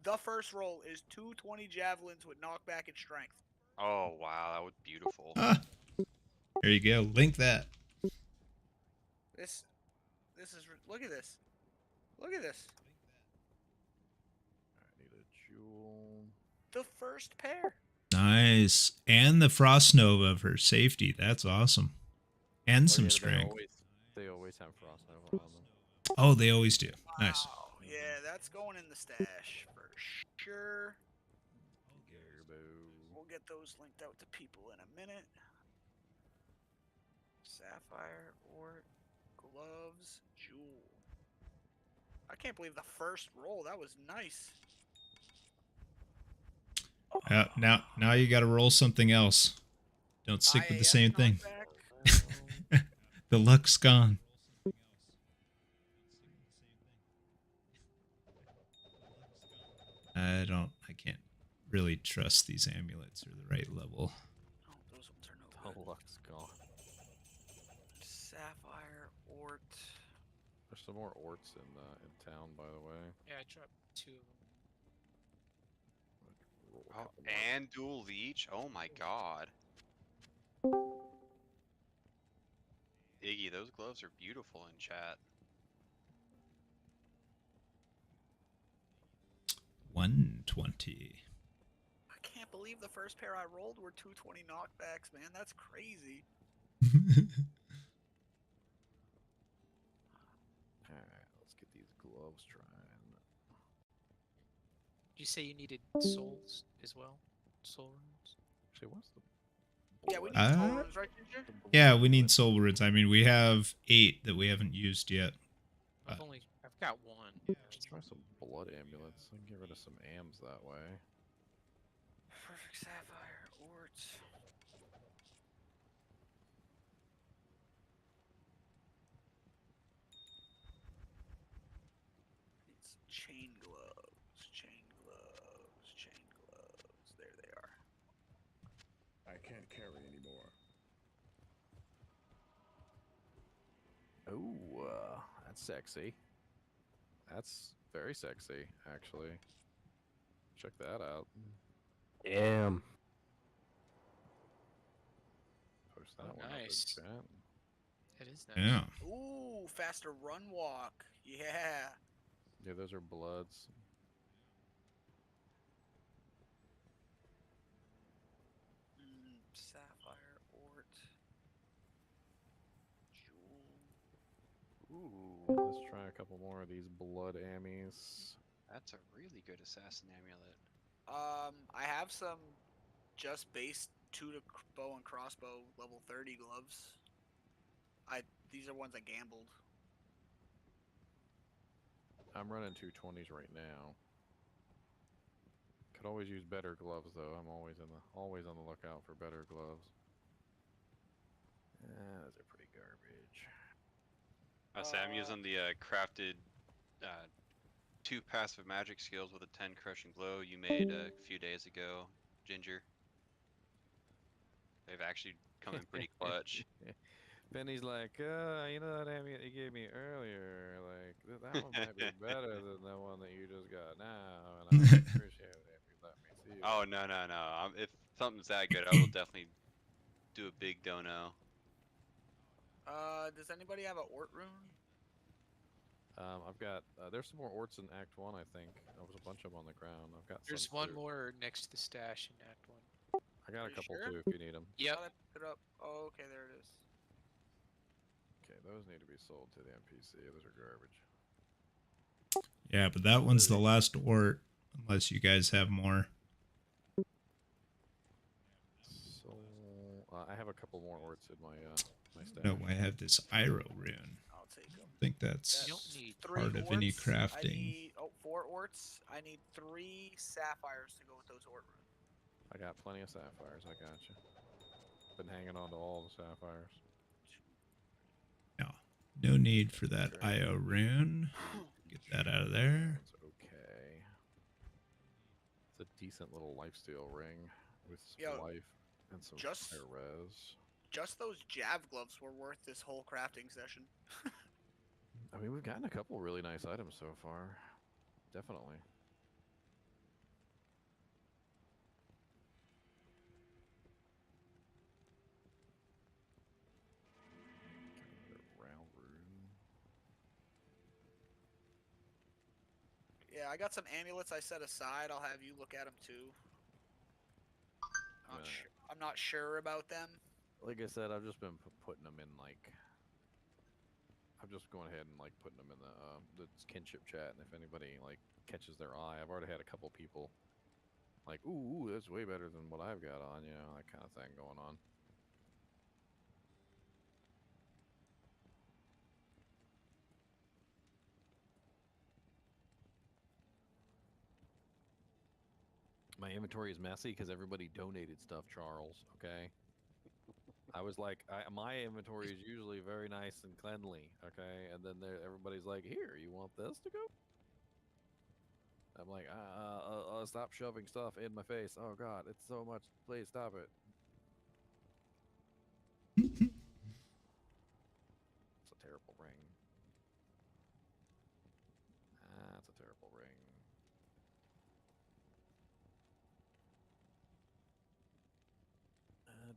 The first roll is 220 javelins with knockback and strength. Oh wow, that would be beautiful. Ah, there you go. Link that. This is look at this. Look at this. I need a jewel. The first pair. Nice. And the Frost Nova for safety. That's awesome. And some strength. They always have Frost Nova on them. Oh, they always do. Nice. Wow. Yeah, that's going in the stash for sure. We'll get those linked out to people in a minute. Sapphire, ort, gloves, jewel. I can't believe the first roll. That was nice. Now you got to roll something else. Don't stick with the same thing. The luck's gone. I can't really trust these amulets are the right level. Oh, those ones are no The luck's gone. Sapphire, ort. There's some more orts in town, by the way. Yeah, I dropped 2 of them. Oh, and dual leech. Oh my god. Iggy, those gloves are beautiful in chat. 120. I can't believe the first pair I rolled were 220 knockbacks, man. That's crazy. Alright, let's get these gloves trying. Did you say you needed souls as well? Soul runes? Actually, what's the... Yeah, we need soul runes, right, Ginger? Yeah, we need soul runes. I mean, we have 8 that we haven't used yet. I've got 1. Let's try some blood amulets. I can get rid of some AMs that way. Perfect sapphire, ort. It's chain gloves, chain gloves, chain gloves. There they are. I can't carry anymore. Oh, that's sexy. That's very sexy, actually. Check that out. Damn. Post that one nice. up in chat. It is nice. Yeah. Ooh, faster run walk. Yeah. Yeah, those are bloods. Sapphire, ort, jewel. Ooh, let's try a couple more of these blood ammies. That's a really good assassin amulet. I have some just base 2 to bow and crossbow level 30 gloves. These are ones I gambled. I'm running 220s right now. Could always use better gloves though. I'm always on the lookout for better gloves. Those are pretty garbage. I'm using the crafted 2 passive magic skills with a 10 crushing blow you made a few days ago, Ginger. They've actually come in pretty clutch. Benny's like, you know that amulet you gave me earlier, like that one might be better than the one that you just got now, and I would appreciate it if you let me see it. Oh no. If something's that good, I will definitely do a big dono. Does anybody have a ort rune? I've got there's some more orts in Act 1, I think. There was a bunch of them on the ground. I've got There's some one too. more next to the stash in Act 1. I got a couple sure? too if you need them. Yep. I picked it up. Oh, okay, there it is. Okay, those need to be sold to the NPC. Those are garbage. Yeah, but that one's the last ort, unless you guys have more. So I have a couple more orts in my stash. No, I have this Iro rune. I'll take them. I think that's part of any crafting. 4 orts. I need 3 sapphires to go with those ort runes. I got plenty of sapphires. I got you. Been hanging on to all the sapphires. No need for that IO rune. Get that out of there. It's okay. It's a decent little lifesteal ring with some Yo, life and some high res. Just those jav gloves were worth this whole crafting session. I mean, we've gotten a couple really nice items so far. Definitely. Round rune. Yeah, I got some amulets I set aside. I'll have you look at them too. I'm not sure about them. Like I said, I've just been putting them in like. I'm just going ahead and like putting them in the kinship chat, and if anybody like catches their eye, I've already had a couple people like, ooh, that's way better than what I've got on, you know, that kind of thing going on. My inventory is messy because everybody donated stuff, Charles. Okay. I was like, my inventory is usually very nice and cleanly. Okay, and then everybody's like, here, you want this to go? I'm like, stop shoving stuff in my face. Oh God, it's so much. Please stop it. It's a terrible ring. That's a terrible ring.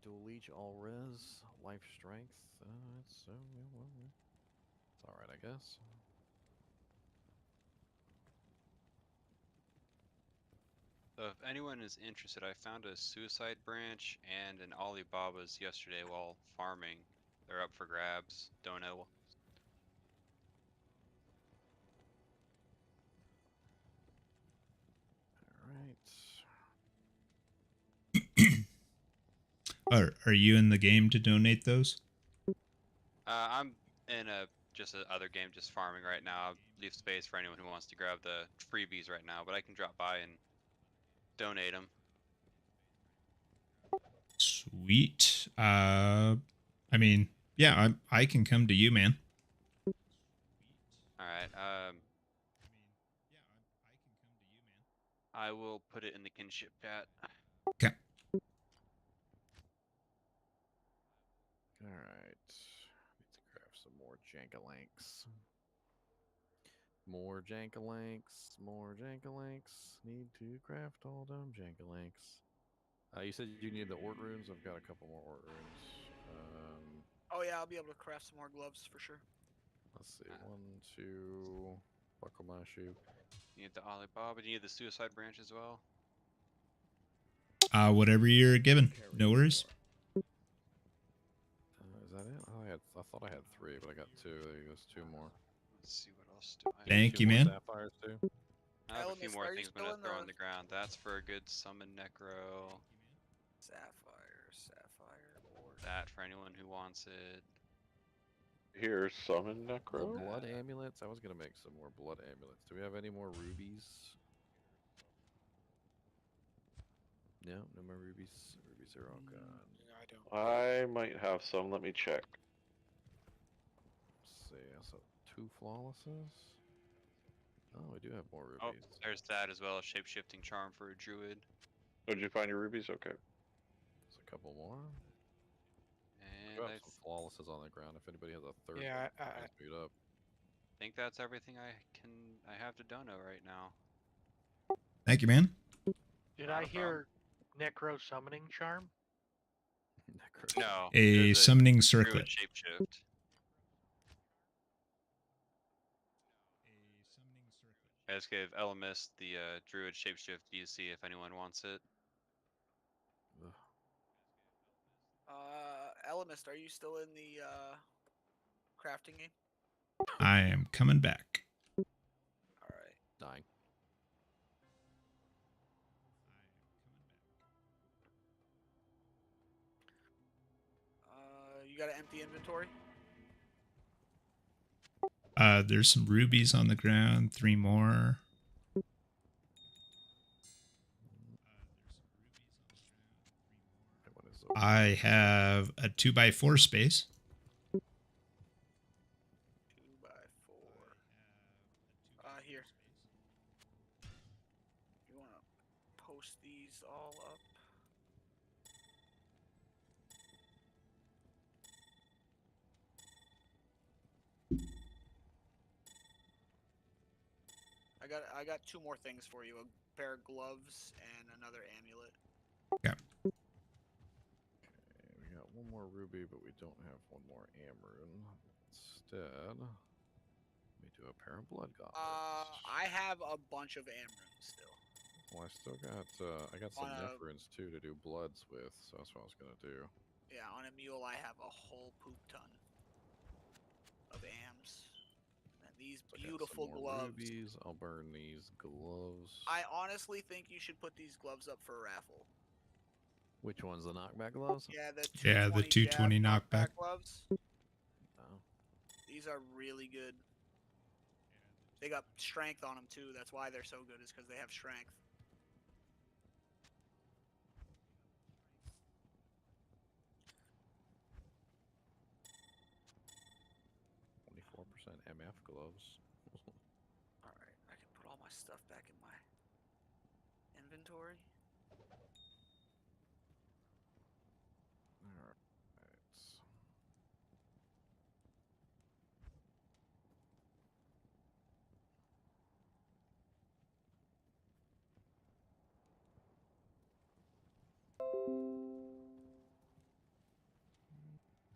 Dual leech, all res, life strength. It's all right, I guess. So if anyone is interested, I found a suicide branch and an Alibaba's yesterday while farming. They're up for grabs. Don't know. All right. Are you in the game to donate those? I'm in just a other game, just farming right now. I'll leave space for anyone who wants to grab the freebies right now, but I can drop by and donate them. Sweet. I mean, yeah, I can come to you, man. All right. I will put it in the kinship chat. Okay. All right. Need to craft some more jankalinks. More jankalinks. More jankalinks. Need to craft all them jankalinks. You said you need the ort runes. I've got a couple more ort runes. Oh yeah, I'll be able to craft some more gloves for sure. Let's see. 1, 2. Buckle my shoe. You need the Alibaba. Do you need the suicide branch as well? Whatever you're given. No worries. Is that it? I thought I had 3, but I got 2. There goes 2 more. Let's see what else do I Thank Two you, more man. sapphires too. I have a few Elemis, more are you things I'm still gonna in throw the- on the ground. That's for a good summon necro. Sapphire, ort. That for anyone who wants it. Here, summon The necro. blood amulets. I was gonna make some more blood amulets. Do we have any more rubies? No, no more rubies. Rubies are all gone. Yeah, I don't. I might have some. Let me check. Let's see. So 2 flawlesses. Oh, we do have more Oh, rubies. there's that as well. A shape-shifting charm for a druid. Oh, did you find your rubies? Okay. There's a couple more. And We I have some flawlesses on the ground. If anybody has a third Yeah, one, please boot up. think that's everything I have to dono right now. Thank you, man. Did I hear necro summoning charm? Necro. No. A there's summoning druid circlet. shapeshift. I just gave Elemis the druid shapeshift DC if anyone wants it. Elemist, are you still in the crafting game? I am coming back. Alright. Dying. You got an empty inventory? There's some rubies on the ground. 3 more. I have a 2x4 space. 2x4. Here. You want to post these all up? I got 2 more things for you. A pair of gloves and another amulet. Yeah. Okay, we got 1 more ruby, but we don't have 1 more amrune. Instead, let me do a pair of blood goblets. I have a bunch of amrunes still. Well, I still got I got some nephrons too to do bloods with, so that's what I was gonna do. Yeah, on a mule I have a whole poop ton of ams. And these So beautiful I got some more gloves. rubies. I'll burn these gloves. I honestly think you should put these gloves up for a raffle. Which one's the knockback gloves? Yeah, the 220, Yeah, the 220 knockback. gloves. Oh. These are really good. They got strength on them too. That's why they're so good, is because they have strength. %, MF gloves. Alright, I can put all my stuff back in my inventory. Alright.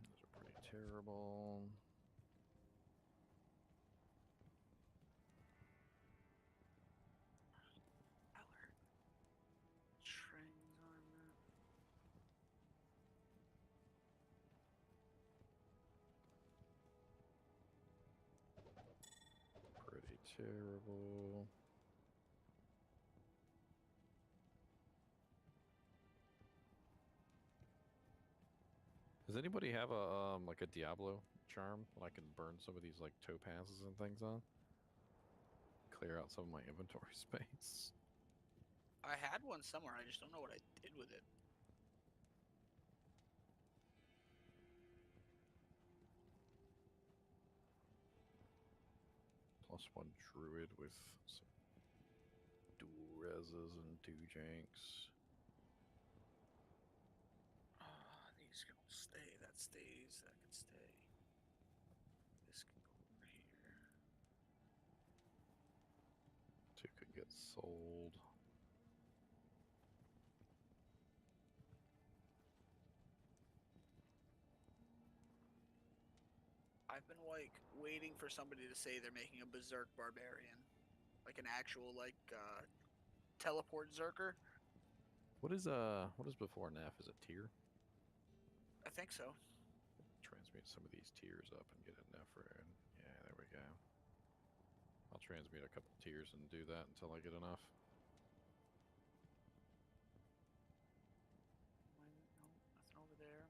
Those are pretty terrible. Trains on that. Pretty terrible. Does anybody have a like a Diablo charm that I can burn some of these like topazes and things on? Clear out some of my inventory space. I had one somewhere, I just don't know what I did with it. +1 druid with some dual reses and 2 janks. These can stay, that stays, that can stay. This can go over here. 2 could get sold. I've been like waiting for somebody to say they're making a berserk barbarian, like an actual like teleport zerker. What is before Nef? Is it tier? I think so. Transmute some of these tiers up and get a Nephrin. Yeah, there we go. I'll transmute a couple tiers and do that until I get enough. No, nothing over there.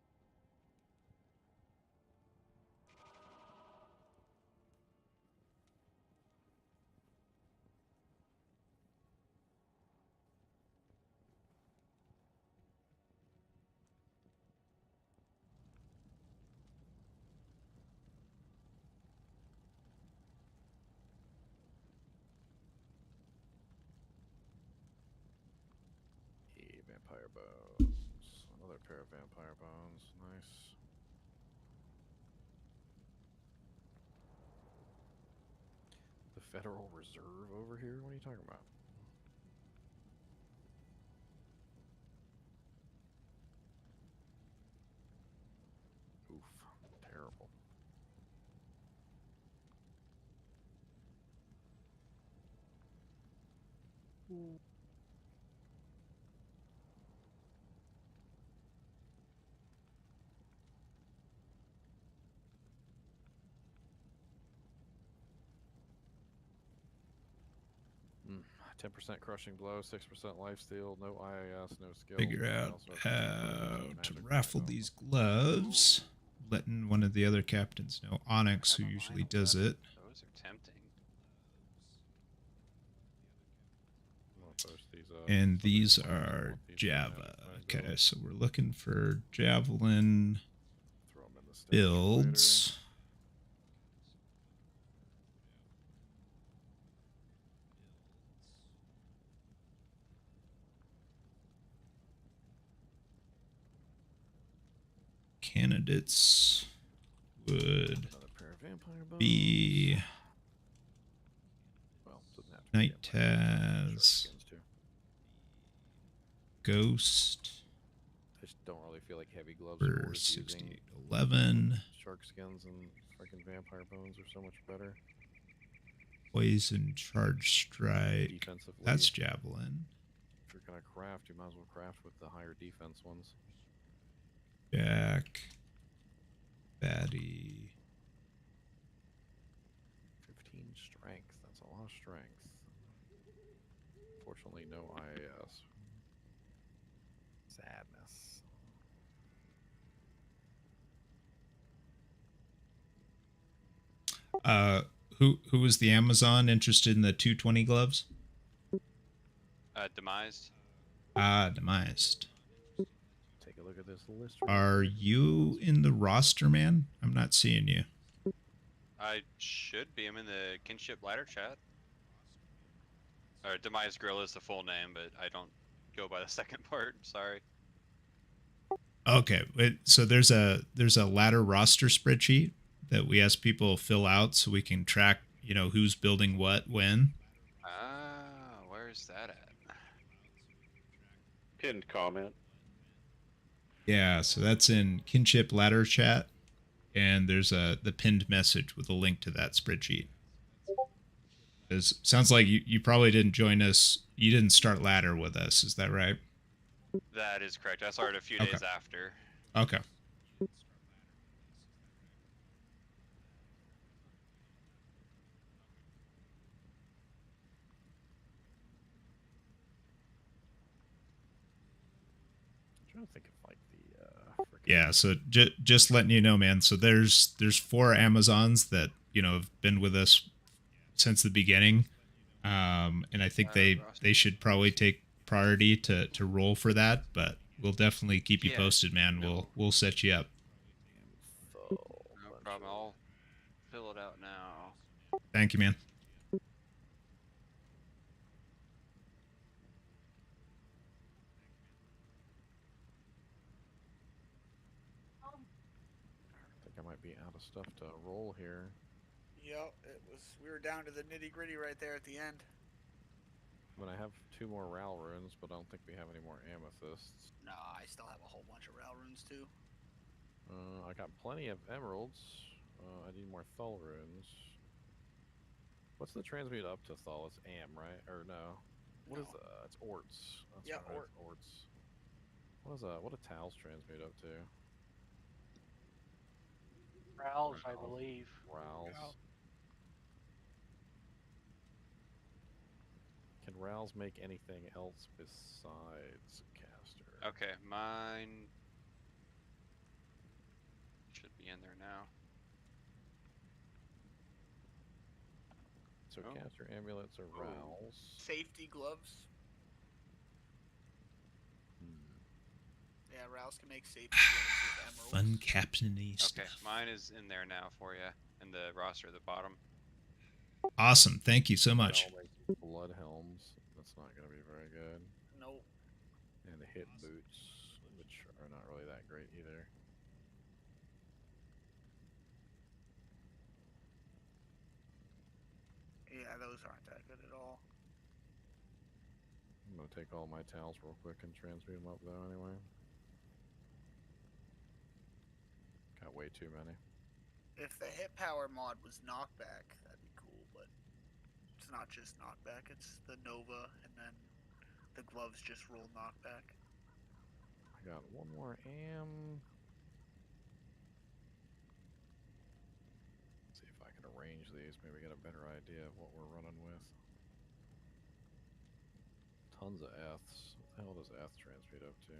Hey, vampire bones. Another pair of vampire bones. Nice. The Federal Reserve over here? What are you talking about? Oof. Terrible. 10% crushing blow, 6% lifesteal, no IAS, no skill. Figure out Also has how 10% to magic raffle value. these gloves. Letting one of the other captains know. Onyx, who Have a usually line does 11. it. Those are tempting. I'm gonna post these, And somebody these in my chat are want these for Java. magic Okay, builds. so we're looking for Javelin Throw 'em in the stage builds. Candidates would Another pair of vampire bones. be Well, doesn't have to be Night vampire bones, shark Taz, skins too. Ghost, I just don't really feel like heavy gloves for are worth using. 6811, Shark skins and freaking vampire bones are so much better. Poison Charge Strike. Defensively, That's Javelin. if you're gonna craft, you might as well craft with the higher defense ones. Jack. Batty. 15 strength. That's a lot of strength. Fortunately, no IAS. Sadness. Who was the Amazon interested in the 220 gloves? Demised. Demised. Take a look at this list. Are you in the roster, man? I'm not seeing you. I should be. I'm in the Kinship ladder chat. Or Demised Grill is the full name, but I don't go by the second part. Sorry. Okay, so there's a ladder roster spreadsheet that we ask people to fill out so we can track, who's building what when. Ah, where's that at? Pinned comment. Yeah, so that's in Kinship ladder chat, and there's the pinned message with a link to that spreadsheet. Sounds like you probably didn't join us. You didn't start ladder with us, is that right? That is correct. I started a few Okay. days after. Okay. I'm trying to think of like the Yeah, so just letting you know, man. So there's 4 Amazons that have been with us since the beginning, and I think they should probably take priority to roll for that. But we'll definitely keep you posted, man. We'll set you up. No problem. I'll fill it out now. Thank you, man. I think I might be out of stuff to roll here. Yep, we were down to the nitty gritty right there at the end. I mean, I have 2 more Ral runes, but I don't think we have any more amethysts. No, I still have a whole bunch of Ral runes too. I got plenty of emeralds. I need more Thul runes. What's the transmute up to Thul? It's Am, right? Or no? What is it's Orts. That's yeah, right, Orts. What do Tals transmute up to? Rals, I believe. Rals. Can Rals make anything else besides caster? Okay, mine should be in there now. So caster amulets are Rals. Safety gloves. Yeah, Rouse can make safety gloves with emeralds. Fun captain-y stuff. Okay, mine is in there now for you in the roster at the bottom. Awesome. Thank you so much. Blood helms. That's not going to be very good. Nope. And the hit boots, which are not really that great either. Yeah, those aren't that good at all. I'm going to take all my towels real quick and transmute them up though anyway. Got way too many. If the hit power mod was knockback, that'd be cool, but it's not just knockback, it's the Nova, and then the gloves just roll knockback. I got 1 more Am. See if I can arrange these, maybe get a better idea of what we're running with. tons of F's. What the hell does F transmute up to?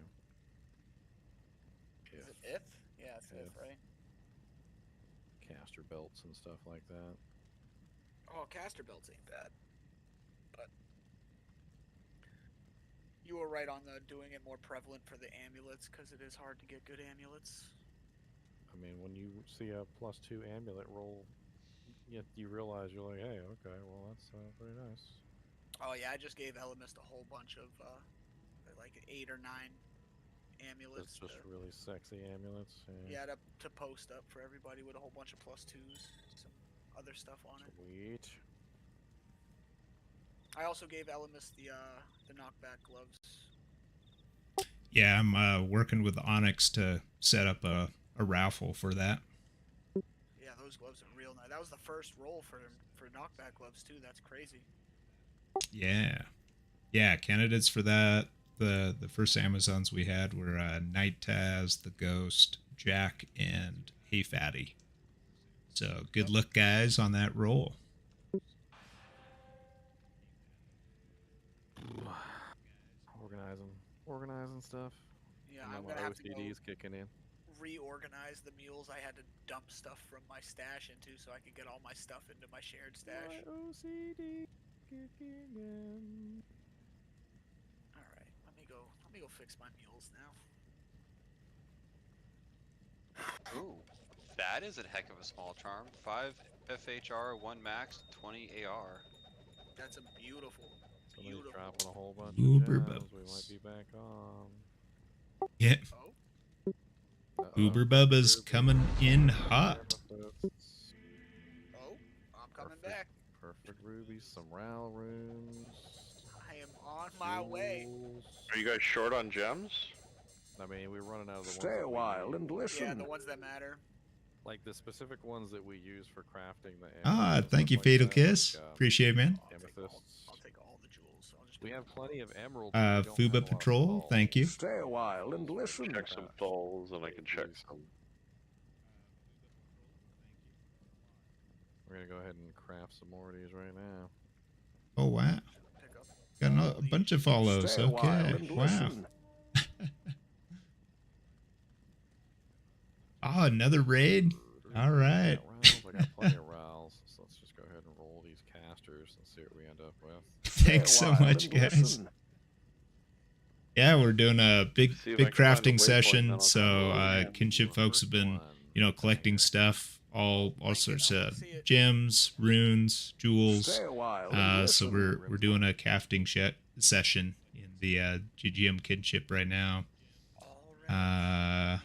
Is it if? Yeah, it's if, right? Caster belts and stuff like that. Oh, caster belts ain't bad. But you were right on the doing it more prevalent for the amulets, because it is hard to get good amulets. I mean, when you see a +2 amulet roll, you realize you're like, hey, okay, well that's pretty nice. Oh yeah, I just gave Elemist a whole bunch of like 8 or 9 amulets. Just really sexy amulets. Yeah, to post up for everybody with a whole bunch of +2s, some other stuff on it. Sweet. I also gave Elemist the knockback gloves. Yeah, I'm working with Onyx to set up a raffle for that. Yeah, those gloves are real nice. That was the first roll for knockback gloves too. That's crazy. Yeah, candidates for that. The first Amazons we had were Night Taz, the Ghost, Jack, and Hey Fatty. So good luck, guys, on that roll. Organizing stuff. Yeah, I'm gonna have to go kicking in. reorganize the mules. I had to dump stuff from my stash into so I could get all my stuff into my shared stash. OCD kicking in. All right, let me go fix my mules now. Ooh, that is a heck of a small charm. 5 FHR, 1 max, 20 AR. That's a beautiful. Somebody's dropping a whole bunch Uber of gems. Bubbles. We might be back on. Yeah. Oh. Uber Bubba's coming in hot. Oh, I'm coming back. Perfect rubies, some RAL runes. I am on my way. Are you guys short on gems? I mean, we're running out of the ones. Stay a while and listen. Yeah, the ones that matter. Like the specific ones that we use for crafting the. Thank you, Fatal Kiss. Appreciate it, man. Amethysts. I'll take all the jewels. I'll just We have plenty of emeralds. Fuba Patrol, thank you. Stay a while and listen. Check some dolls and I can check some. We're gonna go ahead and craft some more of these right now. Oh, wow. Got a bunch of follows. Stay a while Okay. and Wow. listen. Oh, another raid? All right. I got plenty of RALs, so let's just go ahead and roll these casters and see what we end up with. Thanks so much, guys. Yeah, we're doing a big crafting session. So Kinship folks have been, collecting stuff, all sorts of gems, runes, jewels. So we're doing a crafting session in the GGM Kinship right now. Not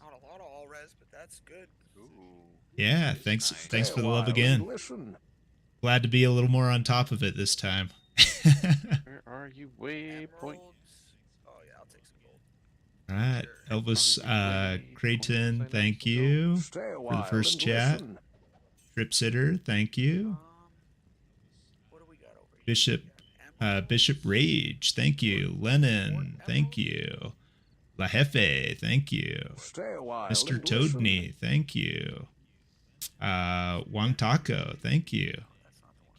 a lot of all res, but that's good. Yeah, thanks for the love again. Glad to be a little more on top of it this time. Where are you? Waypoint. Oh yeah, I'll take some gold. All right, Elvis Creighton, thank you for the first chat. Trip Sitter, thank you. What do we got over here? Bishop Rage, thank you. Lennon, thank you. La Jefe, thank you. Mr. Toadney, thank you. Wang Taco, thank you.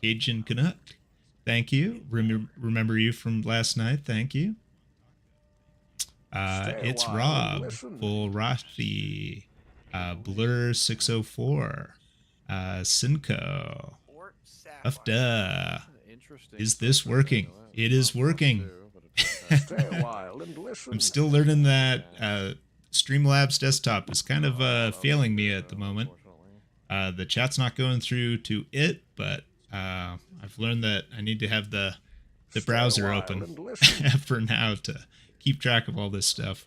Cajun Canuck, thank you. Remember you from last night, thank you. It's Rob, Full Rothi, Blur 604, Cinco, Ufda. Is this working? It is working. I'm still learning that Streamlabs desktop is kind of failing me at the moment. The chat's not going through to it, but I've learned that I need to have the browser open for now to keep track of all this stuff.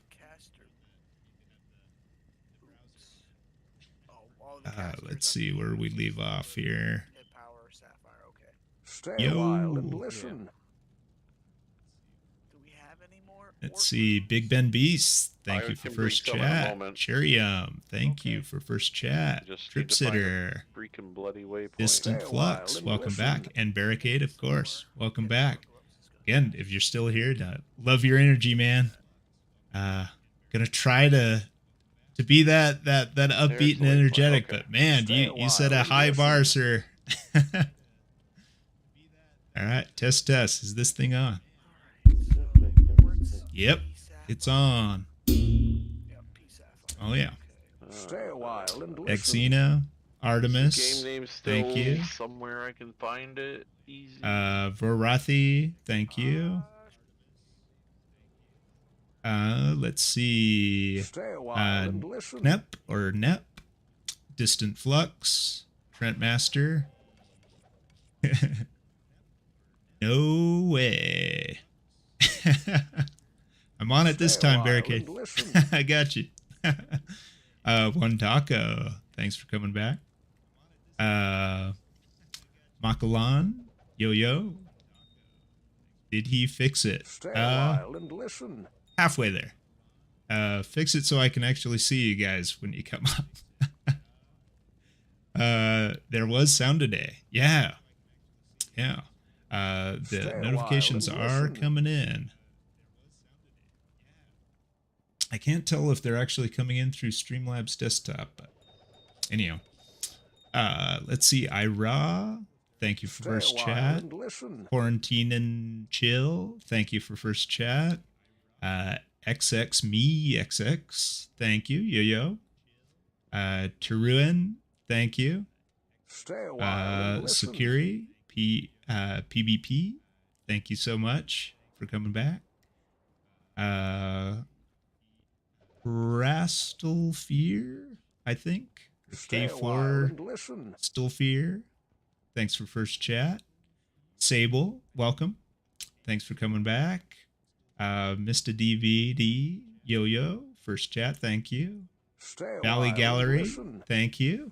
Let's see where we leave off here. Yo. Let's see, Big Ben Beast, thank you for first chat. Cherium, thank you for first chat. Trip Sitter, Freaking bloody waypoint. Distant Flux, welcome back. And Barricade, of course, welcome back. Again, if you're still here, love your energy, man. Gonna try to be that upbeat and energetic, but man, you set a high bar, sir. All right, test. Is this thing on? Yep, it's on. Yep, P Sapphire. Oh yeah. Stay a while and listen. Exena, Artemis. Game name still Thank you. somewhere I can find it easy. Vorathi, thank you. Let's see. Stay a while and listen. Knep or Nep. Distant Flux. Trent Master. No way. I'm on it this time, Barricade. I got you. One Taco. Thanks for coming back. Makalan. Yo. Did he fix it? Stay a while and listen. Halfway there. Fix it so I can actually see you guys when you come up. There was sound today. Yeah. The notifications are coming in. I can't tell if they're actually coming in through Streamlabs desktop, but anyhow. Let's see. Ira, thank you for first chat. Quarantine and Chill, thank you for first chat. XX me XX, thank you. Yo. Teruin, thank you. Sakuri, PBP, thank you so much for coming back. Rastelfear, I think. K4 Stillfear, thanks for first chat. Sable, welcome. Thanks for coming back. Mr. DVD, Yo, first chat, thank you. Valley Gallery, thank you.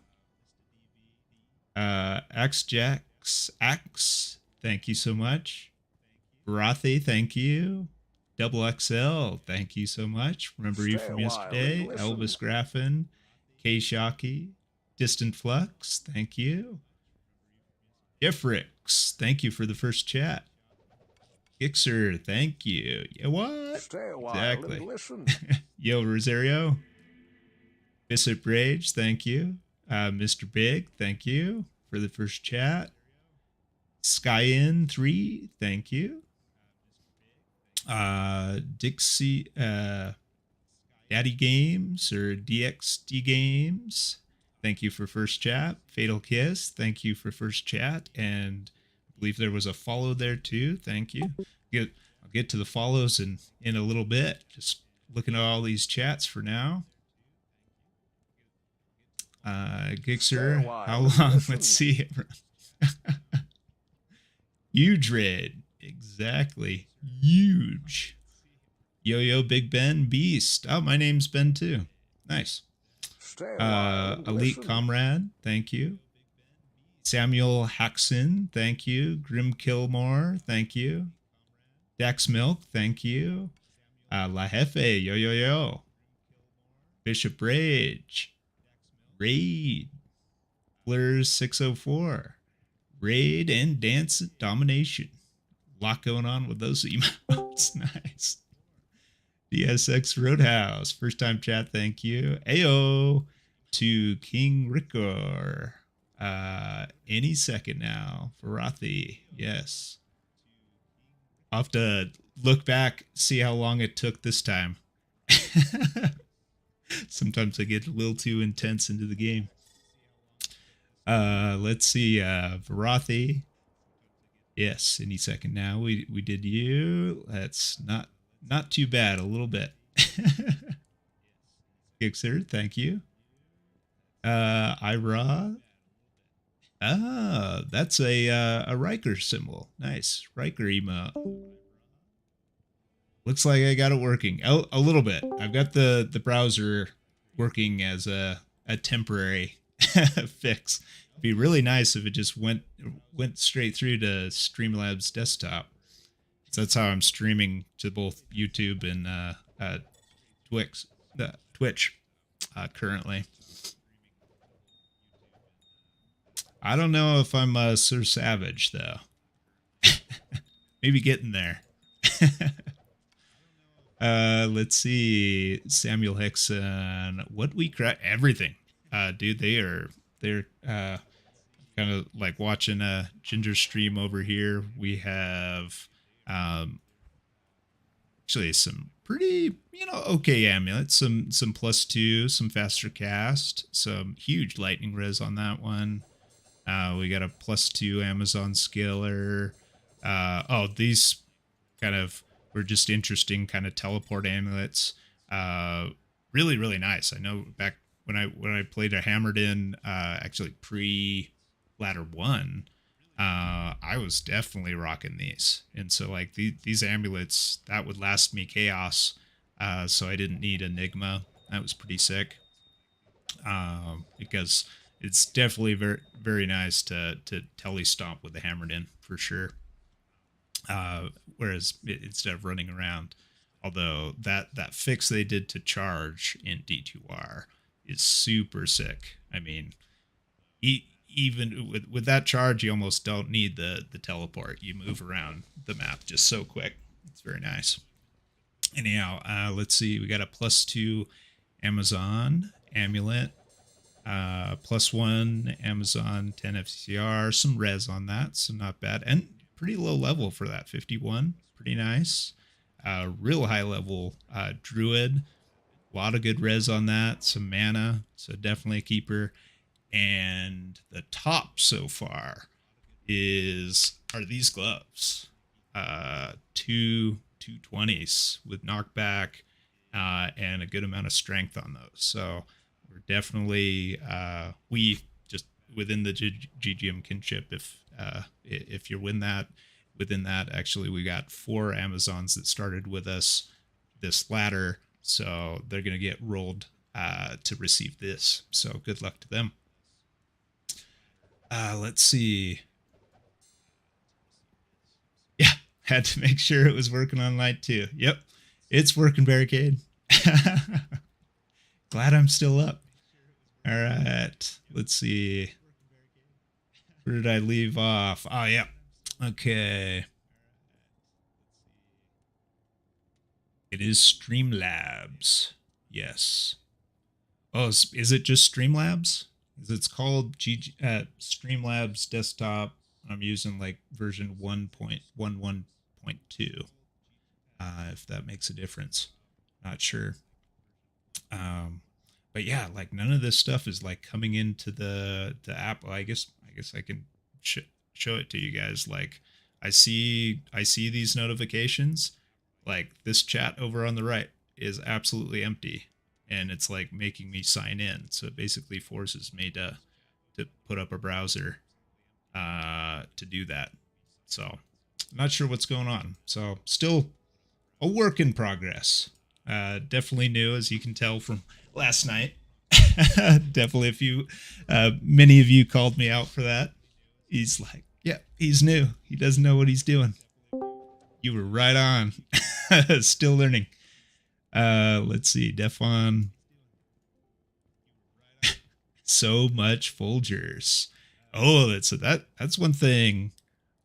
XJax X, thank you so much. Barathi, thank you. Double XL, thank you so much. Remember you from yesterday. Elvis Graffin, K Shocky, Distant Flux, thank you. Ifrix, thank you for the first chat. Gixer, thank you. Yeah, what? Exactly. Yo, Rosario. Bishop Rage, thank you. Mr. Big, thank you for the first chat. Skyin3, thank you. Dixie, Daddy Games or DXD Games, thank you for first chat. Fatal Kiss, thank you for first chat. And I believe there was a follow there too. Thank you. I'll get to the follows in a little bit. Just looking at all these chats for now. Gixer, how long? Let's see it. Huge raid. Exactly. Huge. Yo, Big Ben, Beast. Oh, my name's Ben too. Nice. Elite Comrade, thank you. Samuel Haxon, thank you. Grim Killmore, thank you. Dax Milk, thank you. La Jefe, yo. Bishop Rage. Raid. Blurs 604. Raid and Dance Domination. A lot going on with those emotes. Nice. DSX Roadhouse. First time chat, thank you. Ayo to King Rickor. Any second now. Varathi. Yes. I'll have to look back, see how long it took this time. Sometimes I get a little too intense into the game. Let's see. Varathi. Yes, any second now. We did you. That's not too bad. A little bit. Gixer, thank you. Ira. That's a Riker symbol. Nice. Riker emote. Looks like I got it working. A little bit. I've got the browser working as a temporary fix. It'd be really nice if it just went straight through to Streamlabs desktop. So that's how I'm streaming to both YouTube and Twitch currently. I don't know if I'm Sir Savage though. Maybe getting there. Let's see. Samuel Hickson. What we crack everything. Dude, they're kind of like watching a Ginger stream over here. We have actually some pretty, okay amulets. Some +2, some faster cast, some huge lightning res on that one. We got a +2 Amazon scaler. These kind of were just interesting kind of teleport amulets. Really, really nice. I know back when I played a hammered in, actually pre ladder 1, I was definitely rocking these. And so like these amulets, that would last me chaos. So I didn't need Enigma. That was pretty sick. Because it's definitely very, very nice to tele stomp with the hammered in for sure. Whereas instead of running around, although that fix they did to charge in D2R is super sick. I mean, even with that charge, you almost don't need the teleport. You move around the map just so quick. It's very nice. Anyhow, let's see. We got a +2 Amazon amulet. +1 Amazon 10 FCR, some res on that, so not bad, and pretty low level for that 51, pretty nice. Real high level druid, a lot of good res on that, some mana, so definitely a keeper. And the top so far are these gloves, 220s with knockback and a good amount of strength on those. So we're definitely we just within the GGM Kinship. If you win that, within that, actually we got 4 Amazons that started with us this ladder, so they're gonna get rolled to receive this. So good luck to them. Let's see. Yeah, had to make sure it was working on light too. Yep, it's working, Barricade. Glad I'm still up. All right, let's see. Where did I leave off? Oh, yeah. Okay. It is Streamlabs. Yes. Oh, is it just Streamlabs? It's called Streamlabs Desktop. I'm using like version 1.11.2. If that makes a difference. Not sure. But yeah, like none of this stuff is like coming into the app. Well, I guess I can show it to you guys. Like I see these notifications. Like this chat over on the right is absolutely empty, and it's like making me sign in. So it basically forces me to put up a browser to do that. So I'm not sure what's going on. So still a work in progress. Definitely new, as you can tell from last night. Definitely many of you called me out for that. He's like, yeah, he's new. He doesn't know what he's doing. You were right on. Still learning. Let's see. Defon. So much Folgers. Oh, that's one thing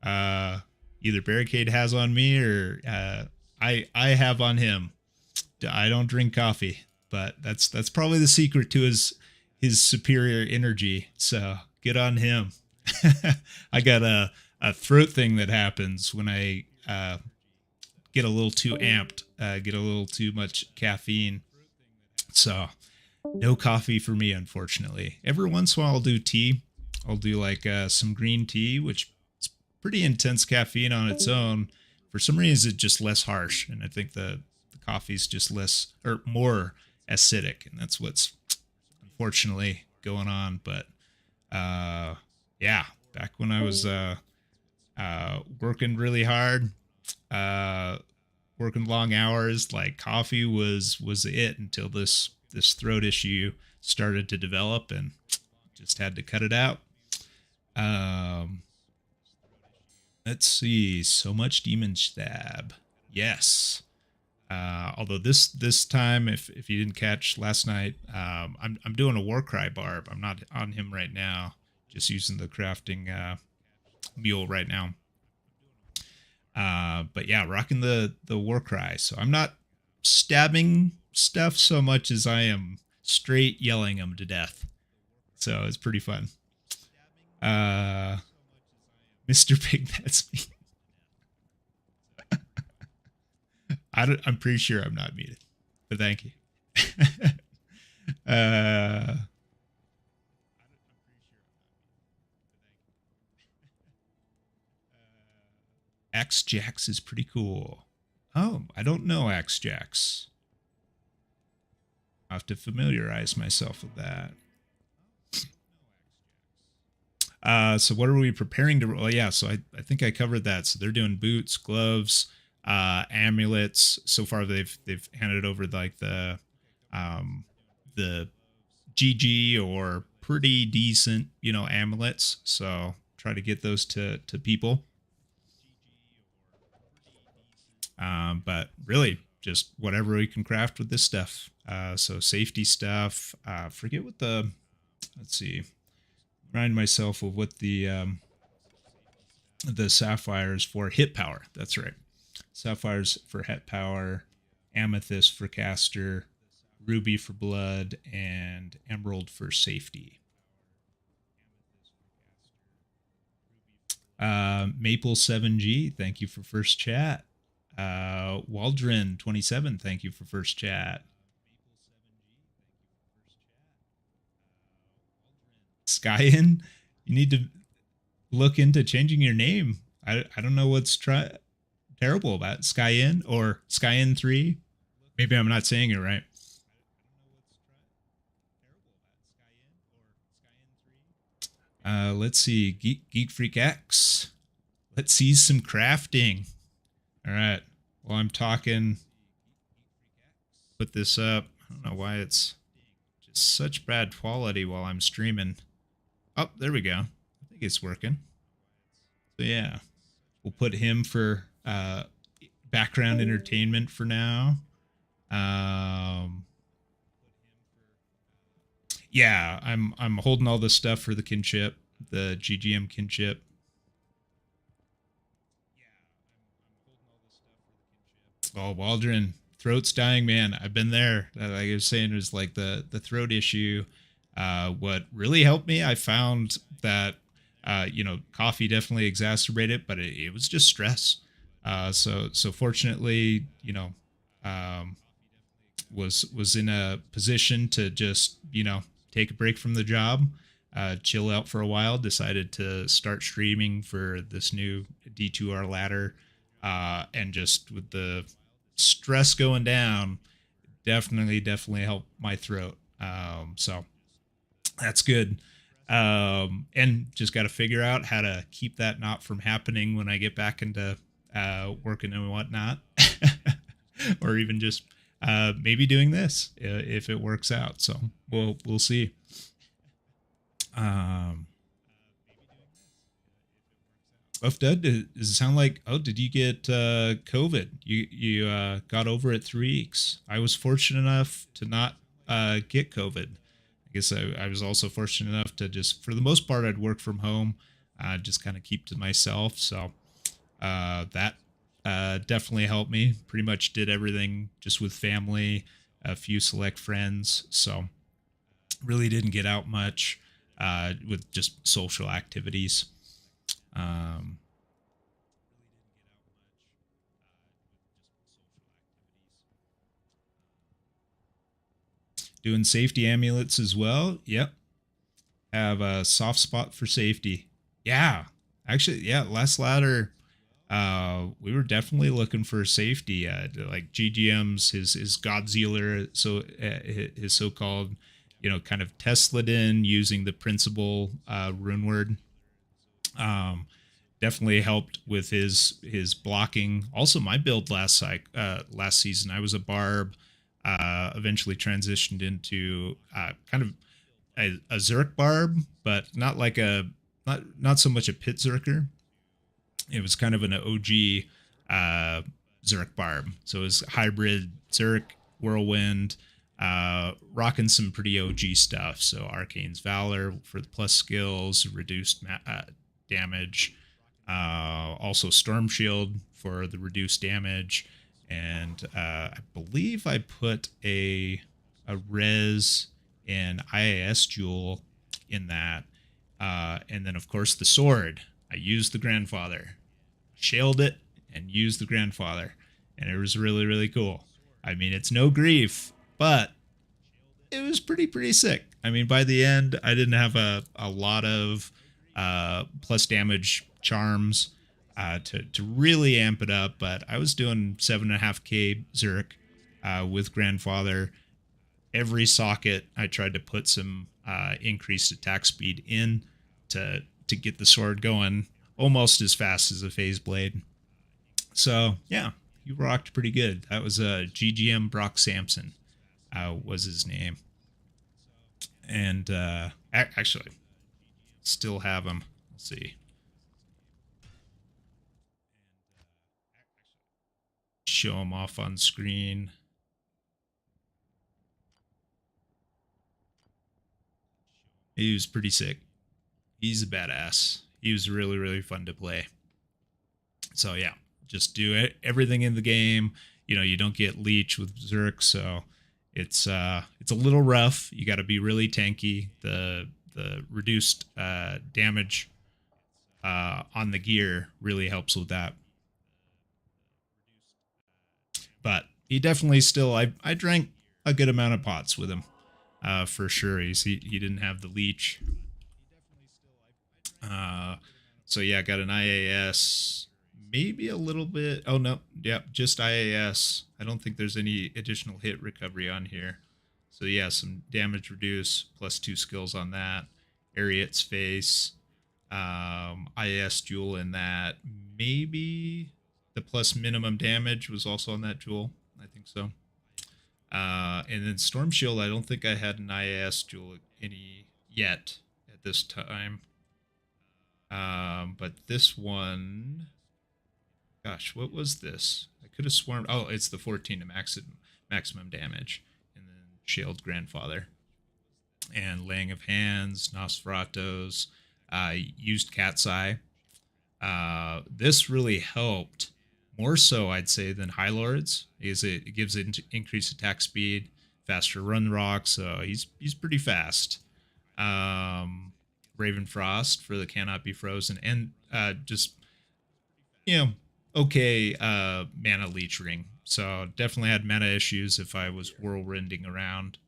either Barricade has on me or I have on him. I don't drink coffee, but that's probably the secret to his superior energy. So get on him. I got a throat thing that happens when I get a little too amped, get a little too much caffeine. So no coffee for me, unfortunately. Every once in a while I'll do tea. I'll do like some green tea, which is pretty intense caffeine on its own. For some reason, it's just less harsh, and I think the coffee's just less or more acidic, and that's what's unfortunately going on. But yeah, back when I was working really hard, working long hours, like coffee was it until this throat issue started to develop, and just had to cut it out. Let's see. So much Demon Stab. Yes. Although this time, if you didn't catch last night, I'm doing a Warcry barb. I'm not on him right now. Just using the crafting mule right now. But yeah, rocking the Warcry. So I'm not stabbing stuff so much as I am straight yelling them to death. So it's pretty fun. Mr. Big, that's me. I'm pretty sure I'm not muted, but thank you. X-Jax is pretty cool. Oh, I don't know X-Jax. I have to familiarize myself with that. So what are we preparing to roll? Oh, yeah, so I think I covered that. So they're doing boots, gloves, amulets. So far they've handed over like the GG or pretty decent, amulets. So try to get those to people. But really just whatever we can craft with this stuff. So safety stuff, forget what let's see, remind myself of what the sapphires for hit power. That's right. Sapphires for hit power, amethyst for caster, ruby for blood, and emerald for safety. Maple 7G, thank you for first chat. Waldron 27, thank you for first chat. Skyin, you need to look into changing your name. I don't know what's terrible about Skyin or Skyin 3. Maybe I'm not saying it right. Let's see, Geek Freak X. Let's see some crafting. All right. Well, I'm talking. Put this up. I don't know why it's just such bad quality while I'm streaming. Oh, there we go. I think it's working. So yeah, we'll put him for background entertainment for now. Yeah, I'm holding all the stuff for the kinship, the GGM kinship. Oh, Waldron, throat's dying, man. I've been there. Like I was saying, it was like the throat issue. What really helped me, I found that coffee definitely exacerbated, but it was just stress. So fortunately, was in a position to just take a break from the job, chill out for a while. Decided to start streaming for this new D2R Ladder, and just with the stress going down, definitely helped my throat. So that's good. And just got to figure out how to keep that not from happening when I get back into working and whatnot, or even just maybe doing this if it works out. So we'll see. Dud, does it sound like, did you get COVID? You got over it 3 weeks. I was fortunate enough to not get COVID. I guess I was also fortunate enough to just, for the most part, I'd work from home, just kind of keep to myself. So that definitely helped me. Pretty much did everything just with family, a few select friends. So really didn't get out much with just social activities. Doing safety amulets as well. Yep. Have a soft spot for safety. Yeah. Actually, yeah, last ladder, we were definitely looking for safety. Like GGM's his Godzilla, so his so-called, kind of Tesla'd in using the principal rune word. Definitely helped with his blocking. Also, my build last season, I was a barb. Eventually transitioned into kind of a Zerk barb, but not like not so much a pit Zerker. It was kind of an OG Zerk barb. So it was hybrid Zerk, Whirlwind, rocking some pretty OG stuff. So Arcane's Valor for the plus skills, reduced damage. Also Storm Shield for the reduced damage. And I believe I put a res and IAS jewel in that. And then, of course, the sword. I used the grandfather. Shelled it and used the grandfather. and it was really, really cool. I mean, it's no grief, but it was pretty sick. I mean, by the end, I didn't have a lot of plus damage charms to really amp it up, but I was doing 7.5k Zerk with Grandfather. Every socket, I tried to put some increased attack speed in to get the sword going almost as fast as a phase blade. So yeah, he rocked pretty good. That was GGM Brock Sampson was his name. And actually, still have him. Let's see. Show him off on screen. He was pretty sick. He's a badass. He was really, really fun to play. So yeah, just do it. Everything in the game. You know, you don't get leech with Zerk, so it's a little rough. You got to be really tanky. The reduced damage on the gear really helps with that. But he definitely still, I drank a good amount of pots with him for sure. He didn't have the leech. So yeah, got an IAS, maybe a little bit. Oh no, yeah, just IAS. I don't think there's any additional hit recovery on here. So yeah, some damage reduce plus 2 skills on that. Ariat's face, IAS jewel in that. Maybe the plus minimum damage was also on that jewel. I think so. And then Storm Shield, I don't think I had an IAS jewel any yet at this time. But this one, gosh, what was this? I could have sworn, oh, it's the 14 to maximum damage. And then Shield Grandfather. And Laying of Hands, Nosferatos, used Cat's Eye. This really helped, more so I'd say than High Lords, because it gives it increased attack speed, faster run rock, so he's pretty fast. Raven Frost for the Cannot Be Frozen, and just, you know, okay mana leech ring. So definitely had mana issues if I was whirlwinding around.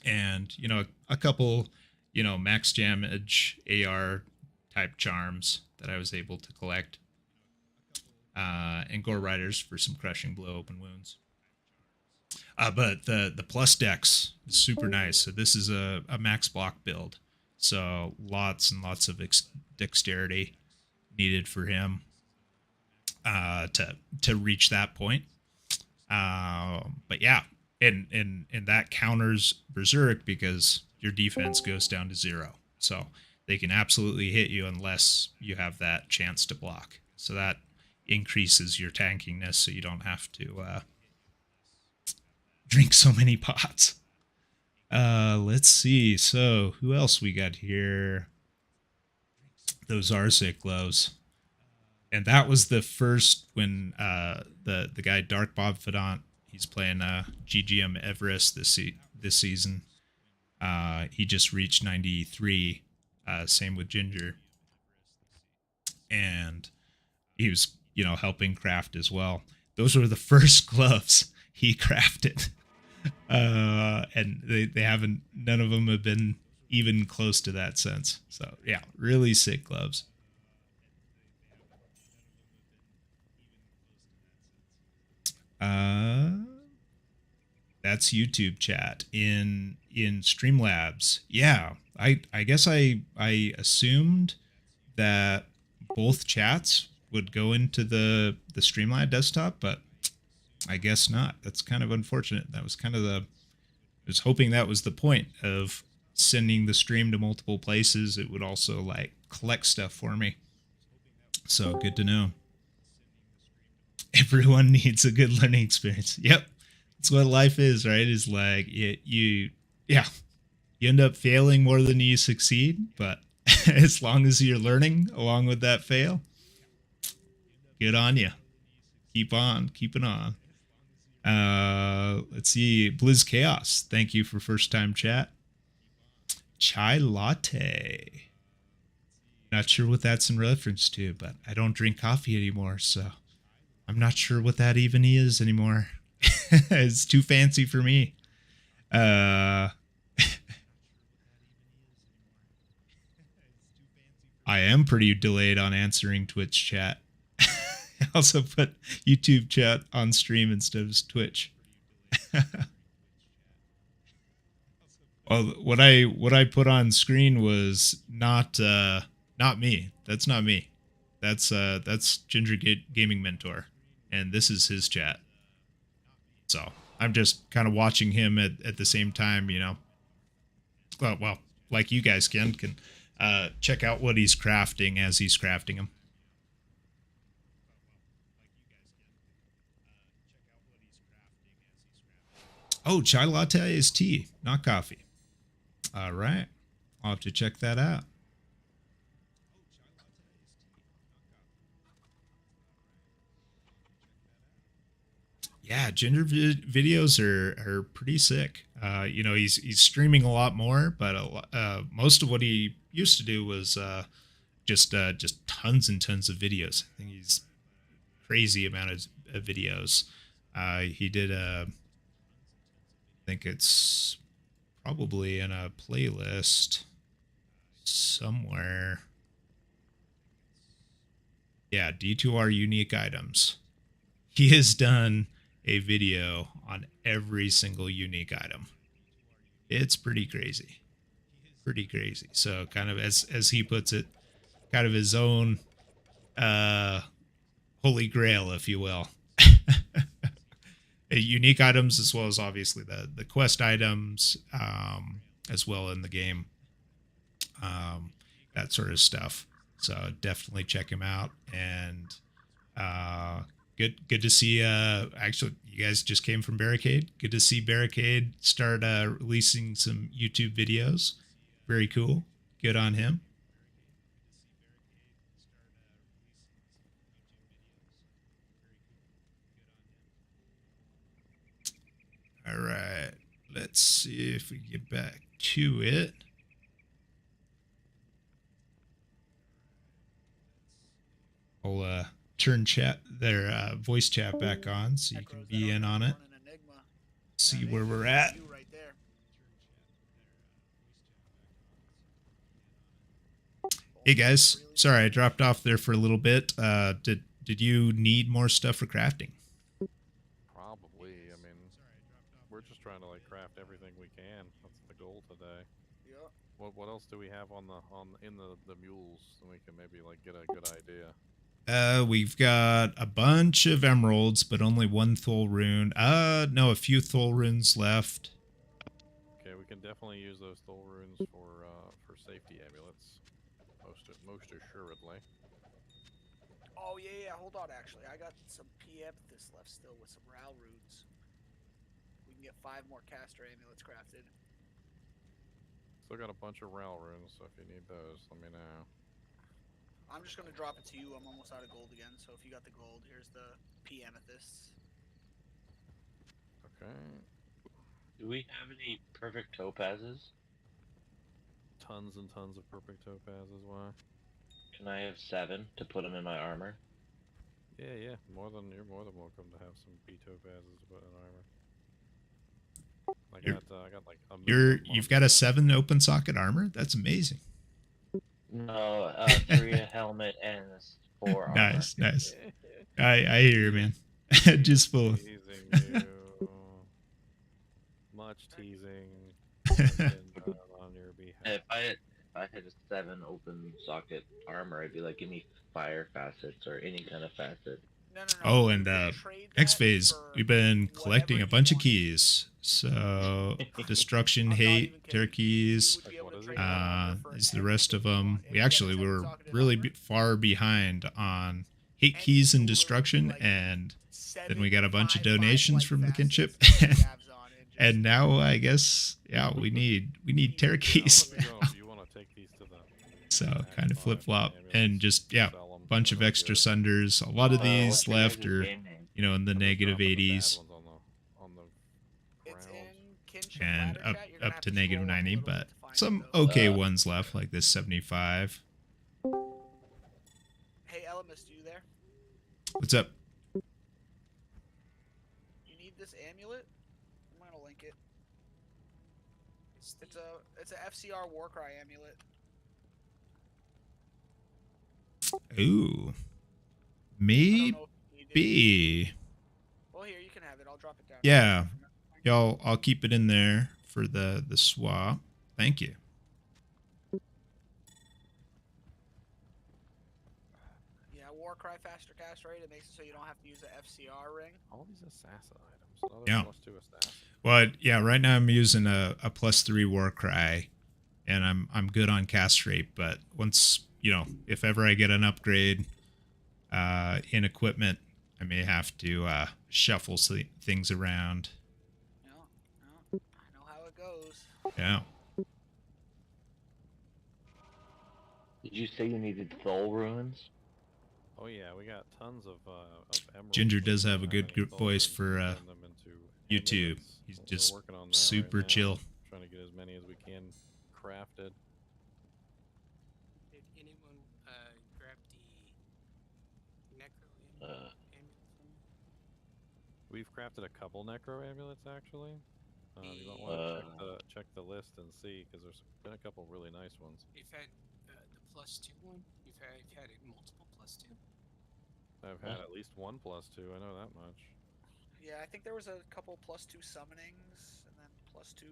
And, you know, a couple, you know, max damage AR type charms that I was able to collect. And Gore Riders for some crushing blow open wounds. But the plus dex is super nice. So this is a max block build. So lots and lots of dexterity needed for him to reach that point. But yeah, and that counters Berserk because your defense goes down to 0. So they can absolutely hit you unless you have that chance to block. So that increases your tankiness so you don't have to drink so many pots. Let's see. So who else we got here? Those Arctic gloves. And that was the first when the guy Dark Bob Fadant, he's playing GGM Everest this season. He just reached 93. Same with Ginger. And he was, you know, helping craft as well. Those were the first gloves he crafted. And they haven't, none of them have been even close to that since. So yeah, really sick gloves. That's YouTube chat in Streamlabs. Yeah, I guess I assumed that both chats would go into the Streamlabs desktop, but I guess not. That's kind of unfortunate. That was kind of I was hoping that was the point of sending the stream to multiple places. It would also like collect stuff for me. So good to know. Everyone needs a good learning experience. Yep. That's what life is, right? Is like you end up failing more than you succeed, but as long as you're learning along with that fail, good on you. Keep on keeping on. Let's see. Blizz Chaos, thank you for first time chat. Chai latte. Not sure what that's in reference to, but I don't drink coffee anymore, so I'm not sure what that even is anymore. It's too fancy for me. I am pretty delayed on answering Twitch chat. I also put YouTube chat on stream instead of Twitch. Well, what I put on screen was not me. That's not me. That's Ginger Gaming Mentor, and this is his chat. So I'm just kind of watching him at the same time, you know. Well, like you guys can check out what he's crafting as he's crafting them. Oh, chai latte is tea, not coffee. All right. I'll have to check that out. Yeah, Ginger videos are pretty sick. You know, he's streaming a lot more, but most of what he used to do was just tons and tons of videos. I think he's crazy amount of videos. He did I think it's probably in a playlist somewhere. Yeah, D2R unique items. He has done a video on every single unique item. It's pretty crazy. Pretty crazy. So kind of as he puts it, kind of his own holy grail, if you will. Unique items as well as obviously the quest items as well in the game. That sort of stuff. So definitely check him out. And good to see actually you guys just came from Barricade. Good to see Barricade start releasing some YouTube videos. Very cool. Good on him. All right, let's see if we get back to it. I'll turn their voice chat back on so you can be in on it. See where we're at. Hey guys, sorry I dropped off there for a little bit. Did you need more stuff for crafting? Probably. I mean, we're just trying to like craft everything we can. That's the goal today. Yeah. What else do we have in the mules? So we can maybe like get a good idea. We've got a bunch of emeralds, but only one Thul rune. No, a few Thul runes left. Okay, we can definitely use those Thul runes for safety amulets. Most assuredly. Oh yeah, hold on. Actually, I got some P-Amethyst left still with some Ral runes. We can get 5 more caster amulets crafted. Still got a bunch of Ral runes, so if you need those, let me know. I'm just gonna drop it to you. I'm almost out of gold again, so if you got the gold, here's the P-Amethysts. Okay. Do we have any perfect topazes? Tons and tons of perfect topazes, why? Can I have 7 to put them in my armor? Yeah, you're more than welcome to have some B topazes to put in armor. I got like you've got a 7 open socket armor? That's amazing. No, 3 a helmet and 4 armor. Nice. I hear you, man. Just full. Much teasing. On your behalf. If I had a 7 open socket armor, I'd be like, give me fire facets or any kind of facet. No. Oh, and next phase, we've been collecting a bunch of keys. So destruction, hate, tear keys, is the rest of them. We were really far behind on hate keys and destruction, and then we got a bunch of donations from the kinship. And now I guess, yeah, we need tear keys. So kind of flip flop and just, yeah, bunch of extra sunders. A lot of these left are, you know, in the negative 80s and up to negative 90, but some okay ones left like this 75. Hey, Elemis, you there? What's up? this amulet. I'm gonna link it. It's a FCR Warcry amulet. Ooh. Maybe. Well, here you can have it. I'll drop it down. Yeah. Y'all, I'll keep it in there for the swap. Thank you. Yeah, Warcry faster cast rate. It makes it so you don't have to use the FCR ring. All these assassin items. Yeah. +2 assassin. Well, yeah. Right now I'm using a +3 Warcry, and I'm good on cast rate. But once if ever I get an upgrade in equipment, I may have to shuffle things around. I know how it goes. Yeah. Did you say you needed soul ruins? Oh yeah, we got tons of emeralds. Ginger does have a good voice for YouTube. He's just super right now, chill. Trying to get as many as we can crafted. Did anyone grab the necro amulet from me? We've crafted a couple necro amulets actually. You might want to check the list and see, because there's been a couple really nice ones. You've had the +2 one. You've had multiple +2. I've had at least one +2. I know that much. Yeah, I think there was a couple +2 summonings, and then +2,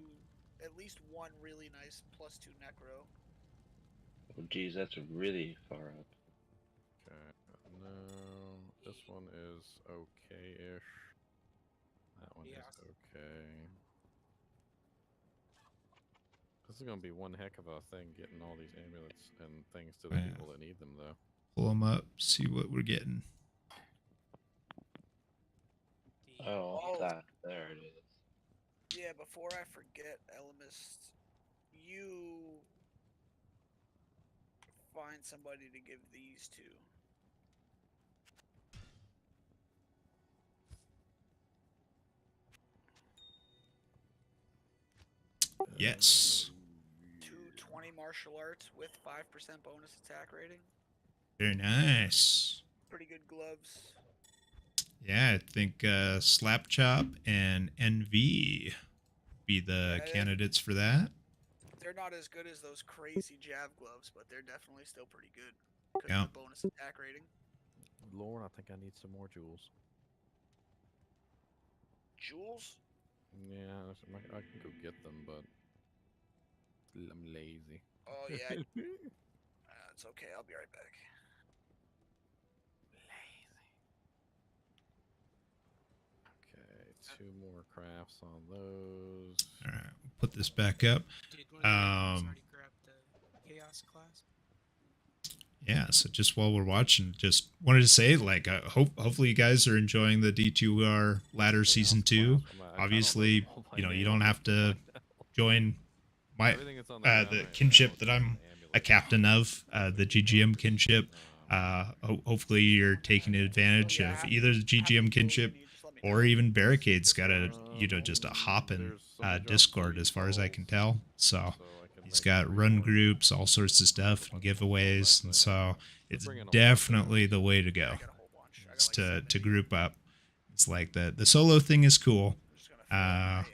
at least one really nice +2 necro. Oh, geez, that's really far up. Okay, no, this one is okay-ish. That one is okay. This is gonna be one heck of a thing, getting all these amulets and things to the people that need them, though. Pull them up, see what we're getting. Oh, there it is. Yeah, before I forget, Elemist, you find somebody to give these to. Yes. 220 martial arts with 5% bonus attack rating. Very nice. Pretty good gloves. Yeah, I think Slap Chop and NV be the candidates for that. They're not as good as those crazy jab gloves, but they're definitely still pretty good because Yeah. of the bonus attack rating. Lord, I think I need some more jewels. Jewels? Yeah, I can go get them, but I'm lazy. Oh yeah. It's okay. I'll be right back. Okay, 2 more crafts on those. All right, we'll put this back up. Did one of you guys already grab the chaos class? Yeah, so just while we're watching, just wanted to say, like, hopefully you guys are enjoying the D2R Ladder Season 2. Obviously, you don't have to join my the kinship that I'm a captain of, the GGM Kinship. Hopefully you're taking advantage of either the GGM Kinship or even Barricade's got a just a hopping Discord as far as I can tell. So he's got run groups, all sorts of stuff, and giveaways, and so it's definitely the way to go. Is to group up. It's like the solo thing is cool, and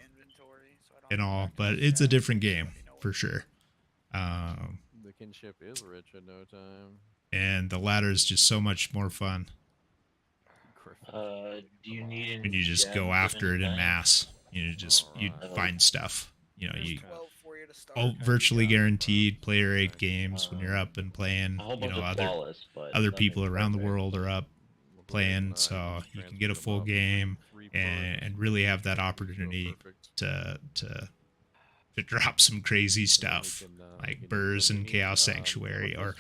all, but it's a different game for sure. The kinship is rich in no time. And the ladder is just so much more fun. Do you need any when you just go after it in mass? You find stuff. You virtually guaranteed player rate games when you're up and playing. Other people around the world are up playing, so you can get a full game and really have that opportunity to drop some crazy stuff like Burrs and Chaos Sanctuary, or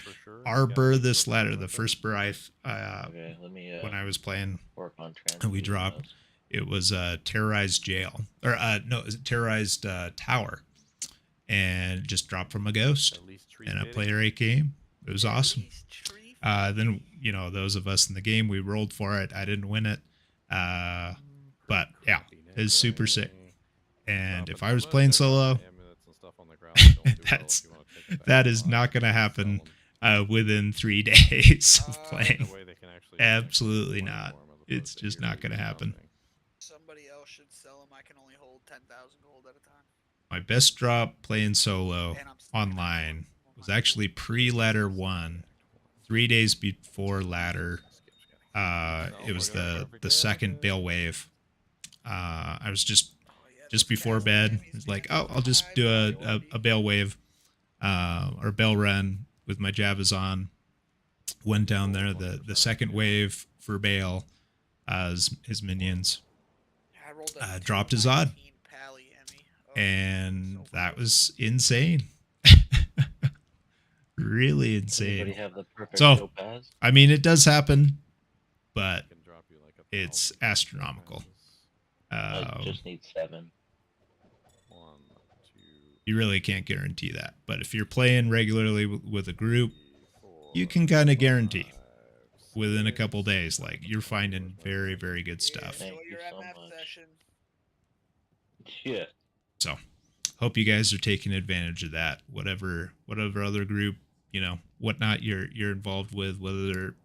our Burr this ladder. The first Burr when I was playing and we dropped, it was a terrorized jail, or no, it was a terrorized tower, and just dropped from a ghost in a player 8 game. It was awesome. Then those of us in the game, we rolled for it. I didn't win it, but yeah, it's super sick. And if I was playing solo, that is not going to happen within 3 days of playing. Absolutely not. It's just not going to happen. Somebody else should 10,000 gold at a time. My best drop playing solo online was actually pre-ladder 1, 3 days before ladder. It was the second Bale Wave. I was just before bed. It was like, oh, I'll just do a Bale Wave or Bale Run with my Javas on. Went down there, the second wave for Bale, his minions. Dropped his odd. And that was insane. Really insane. Anybody have the perfect So, topaz? I mean, it does happen, but it's astronomical. I just need 7. You really can't guarantee that. But if you're playing regularly with a group, you can kind of guarantee within a couple days, like, you're finding very, very good stuff. Thank you so much. Yeah. So, hope you guys are taking advantage of that. Whatever other group, whatnot you're involved with, whether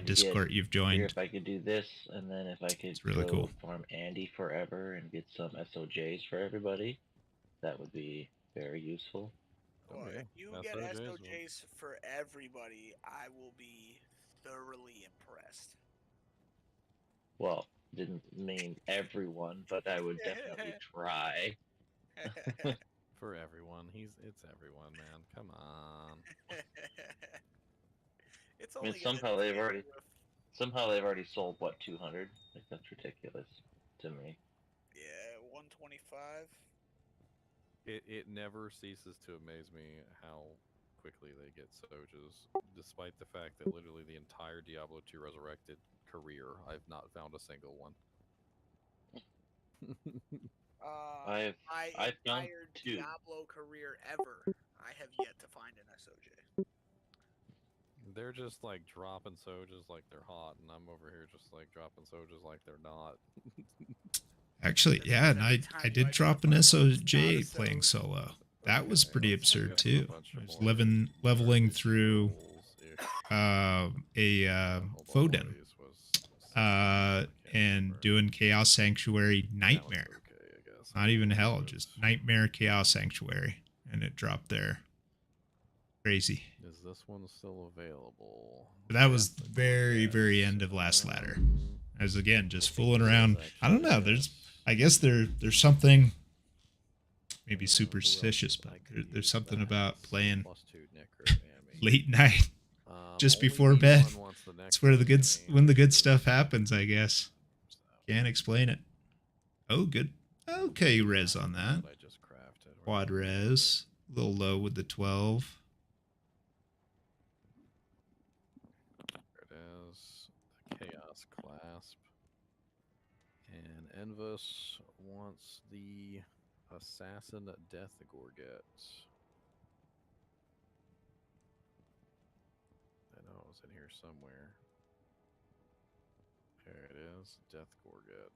Discord you've joined. If I could do this, and then if I could really go cool. farm Andy forever and get some SOJs for everybody, that would be very useful. Well, if you get SOJs for everybody, I will be thoroughly impressed. Well, didn't mean everyone, but I would definitely try. For everyone, it's everyone, man. Come on. It's I mean, only somehow they've already sold what, 200? Like, that's ridiculous to me. Yeah, 125. It never ceases to amaze me how quickly they get Sojas, despite the fact that literally the entire Diablo 2 Resurrected career, I've not found a single one. I've found entire 2. Diablo career ever, I have yet to find an SOJ. They're just like dropping Sojas like they're hot, and I'm over here just like dropping Sojas like they're not. Actually, yeah, and I did drop an SOJ playing solo. That was pretty absurd too. I was leveling through a Foden and doing Chaos Sanctuary Nightmare. Not even hell, just Nightmare Chaos Sanctuary, and it dropped there. Crazy. Is this one still available? But that was very, very end of last ladder. I was again just fooling around. I don't know. I guess there's something maybe superstitious, but there's something about playing late night, just before bed. It's where when the good stuff happens, I guess. Can't explain it. Oh, good. Okay, res on that. Quad res. A little low with the 12. There it is. The Chaos Clasp. And Envus wants the Assassin Death Gorget. I know it was in here somewhere. There it is. Death Gorget.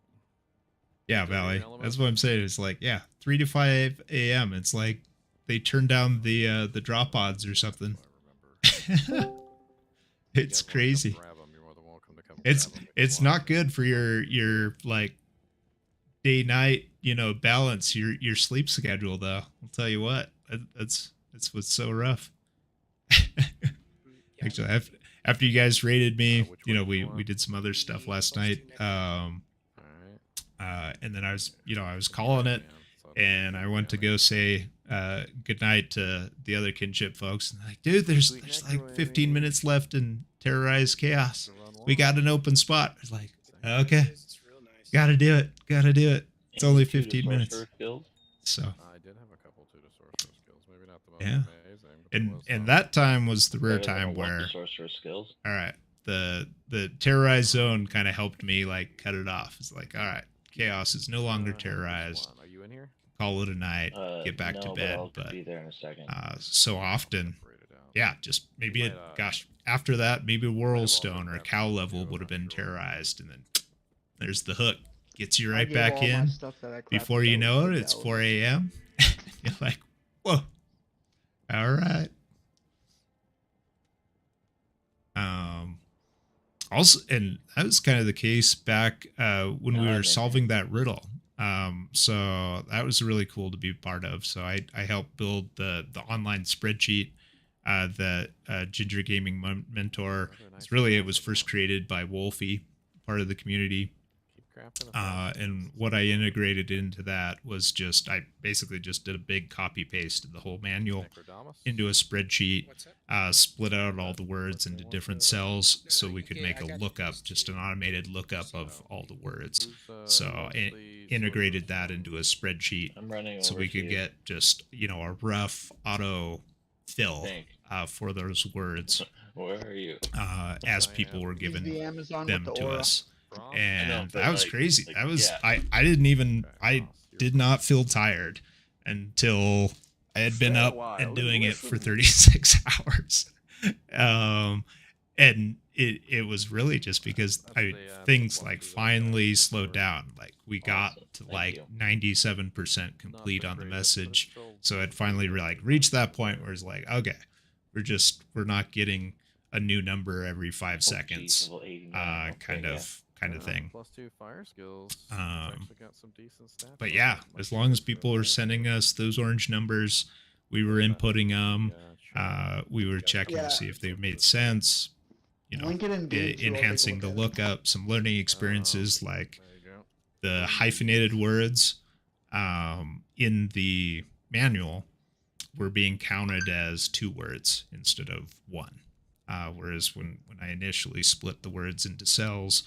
Yeah, Valley. That's what I'm saying. It's like, yeah, 3 to 5 a.m. It's like they turn down the drop odds or something. It's crazy. It's not good for your like day night, balance, your sleep schedule though. I'll tell you what. That's what's so rough. Actually, after you guys raided me, we did some other stuff last night. And then I was calling it, and I went to go say goodnight to the other kinship folks. And like, dude, there's like 15 minutes left in Terrorize Chaos. We got an open spot. I was like, okay, gotta do it. It's only 15 minutes. So I did have a couple 2 to sorcerer skills. Maybe not the most amazing. And that time was the rare time where sorcerer skills. All right, the terrorized zone kind of helped me like cut it off. It's like, all right, Chaos is no longer terrorized. Are you in here? Call it a night. Get back to bed. But I'll be there in a second. So often, yeah, just maybe after that, maybe Whirlstone or Cow level would have been terrorized, and then there's the hook. Gets you right back in. Before you know it, it's 4 a.m. You're like, whoa. All right. Also, and that was kind of the case back when we were solving that riddle. So that was really cool to be part of. So I helped build the online spreadsheet that Ginger Gaming Mentor. It was first created by Wolfie, part of the community. And what I integrated into that was just, I basically just did a big copy paste of the whole manual into a spreadsheet, split out all the words into different cells so we could make a lookup, just an automated lookup of all the words. So I integrated that into a spreadsheet so we could get just, a rough auto fill for those words. Where are you? As people were given the Amazon them with the to aura. us. I And know, but that was like- crazy. like, That was yeah. I did not feel tired until I had been Stay a up while and and doing it for listen. 36 hours. And it was really just because things like finally slowed down. Like we got Awesome. to Thank like you. 97% complete on the message. So it finally reached that point where it's like, okay, we're not getting a new number every 5 seconds, level 89. kind of thing. +2 fire skills. Um, Got some decent stats. But yeah, as long as people are sending us those orange numbers, we were inputting them. We were checking to see if they made sense. Link it in game too, I'll take a Enhancing the look at it. lookup, some learning experiences like There you go. the hyphenated words in the manual were being counted as 2 words instead of 1. Whereas when I initially split the words into cells,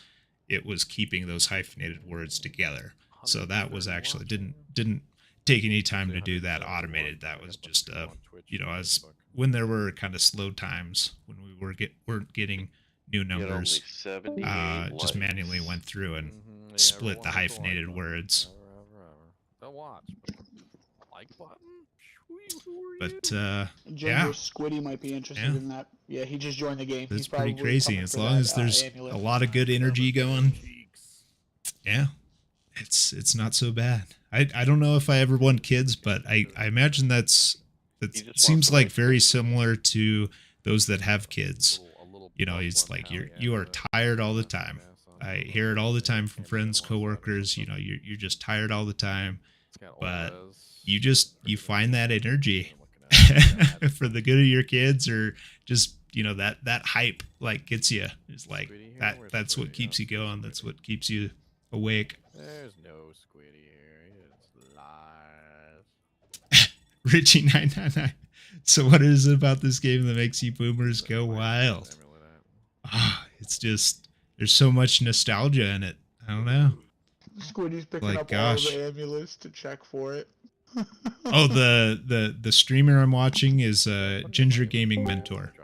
it was keeping those hyphenated words together. So that was actually didn't take any time to do that automated. That was just as when there were kind of slow times when we weren't getting new You had only numbers, 78 just likes. manually went through and Yeah, split the everyone has a like hyphenated button. words. Don't watch, but like button. Who are But Ginger yeah. Squiddy might be interested Yeah. in that. Yeah, he just joined the game. That's He's pretty probably crazy. coming As for long that, as there's amulet. a lot of good energy going, yeah, it's not so bad. I don't know if I ever want kids, but I imagine that just seems want like the very similar to those that have kids. It's like you are tired all the time. I hear it all the time from friends, coworkers. You're just tired all the time, but you find that energy for the good of your kids, or just that hype like gets you. It's like that's what keeps you going. That's what keeps you awake. There's no Squiddy here. It's lies. Richie 999. So what is it about this game that makes you boomers go wild? It's just there's so much nostalgia in it. I don't know. Squiddy's picking Like, up gosh. all the amulets to check for it. Oh, the streamer I'm watching is Ginger Gaming Mentor.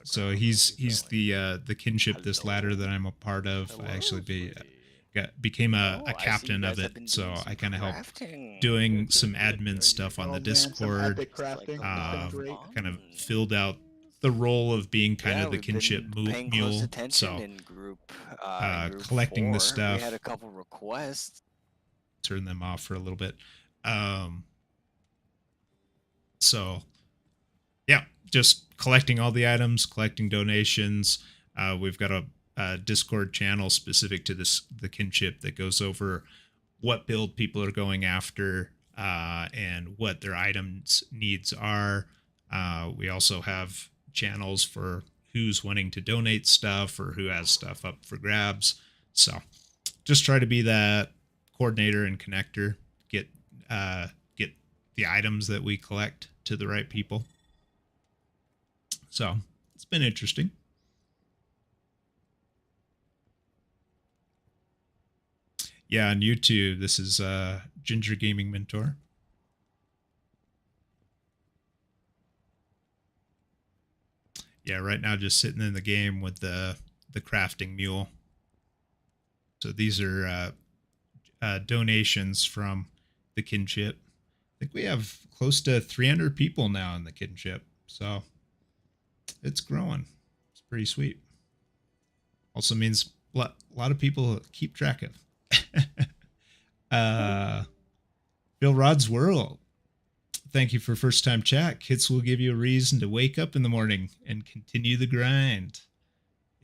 So he's the kinship this ladder that I'm a part of. I actually became a captain of it, so I kind of helped doing some admin stuff on the Oh, man, some Discord. epic crafting. That's been great. Kind of filled out the role of being kind Yeah, of the we've been kinship paying close mule. attention So in group collecting the 4. stuff. We had a couple requests. Turn them off for a little bit. So yeah, just collecting all the items, collecting donations. We've got a Discord channel specific to the kinship that goes over what build people are going after and what their items needs are. We also have channels for who's wanting to donate stuff or who has stuff up for grabs. So just try to be that coordinator and connector, get the items that we collect to the right people. So it's been interesting. Yeah, on YouTube, this is Ginger Gaming Mentor. Yeah, right now just sitting in the game with the crafting mule. So these are donations from the kinship. I think we have close to 300 people now in the kinship, so it's growing. It's pretty sweet. Also means a lot of people keep track of. Bill Rod's World. Thank you for first time chat. Kits will give you a reason to wake up in the morning and continue the grind.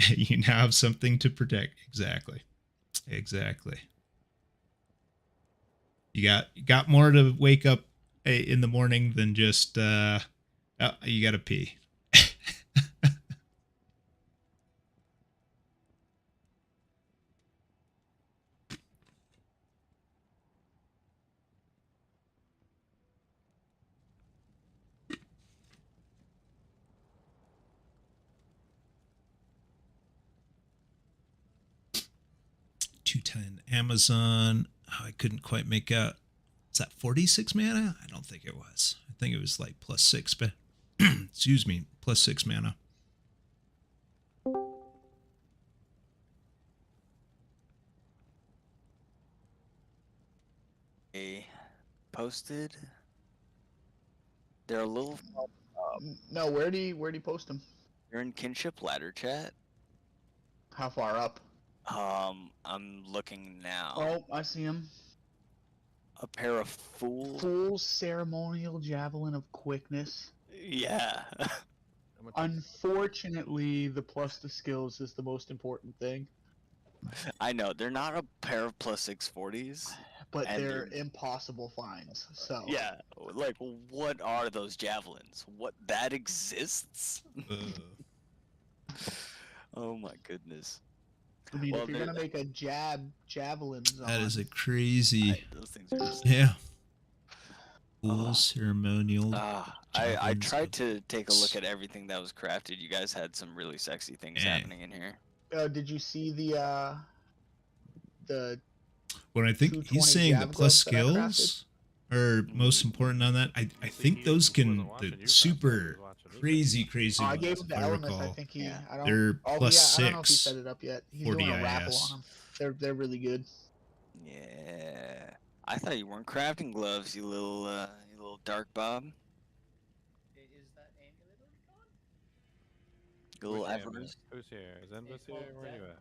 You now have something to protect. Exactly. You got more to wake up in the morning than just you got to pee. 210 Amazon. Oh, I couldn't quite make out. Is that 46 mana? I don't think it was. I think it was like +6, but excuse me, +6 mana. Posted. They're a little. No, where'd he post them? You're in Kinship ladder chat. How far up? I'm looking now. Oh, I see him. A pair of fools. Fool's ceremonial javelin of quickness. Yeah. Unfortunately, the plus to skills is the most important thing. I know they're not a pair of +640s, but they're impossible finds. So yeah, like what are those javelins? What that exists? Oh my goodness. I mean, if you're gonna make a javelin zone, that is a crazy. Those things are just... Yeah. Full ceremonial. I tried to take a look at everything that was crafted. You guys had some really sexy things happening in here. Did you see the When I think he's saying the plus skills are most important on that, I think those can the super crazy I gave ones, him if the I elements. recall. I think he. They're +6. I don't know if he set it up yet. He's 40 doing a raffle IS. on them. They're really good. Yeah, I thought you weren't crafting gloves, you little dark Bob. Is that amulet You little Everest. Who's here? Is Envis here? Where are you at?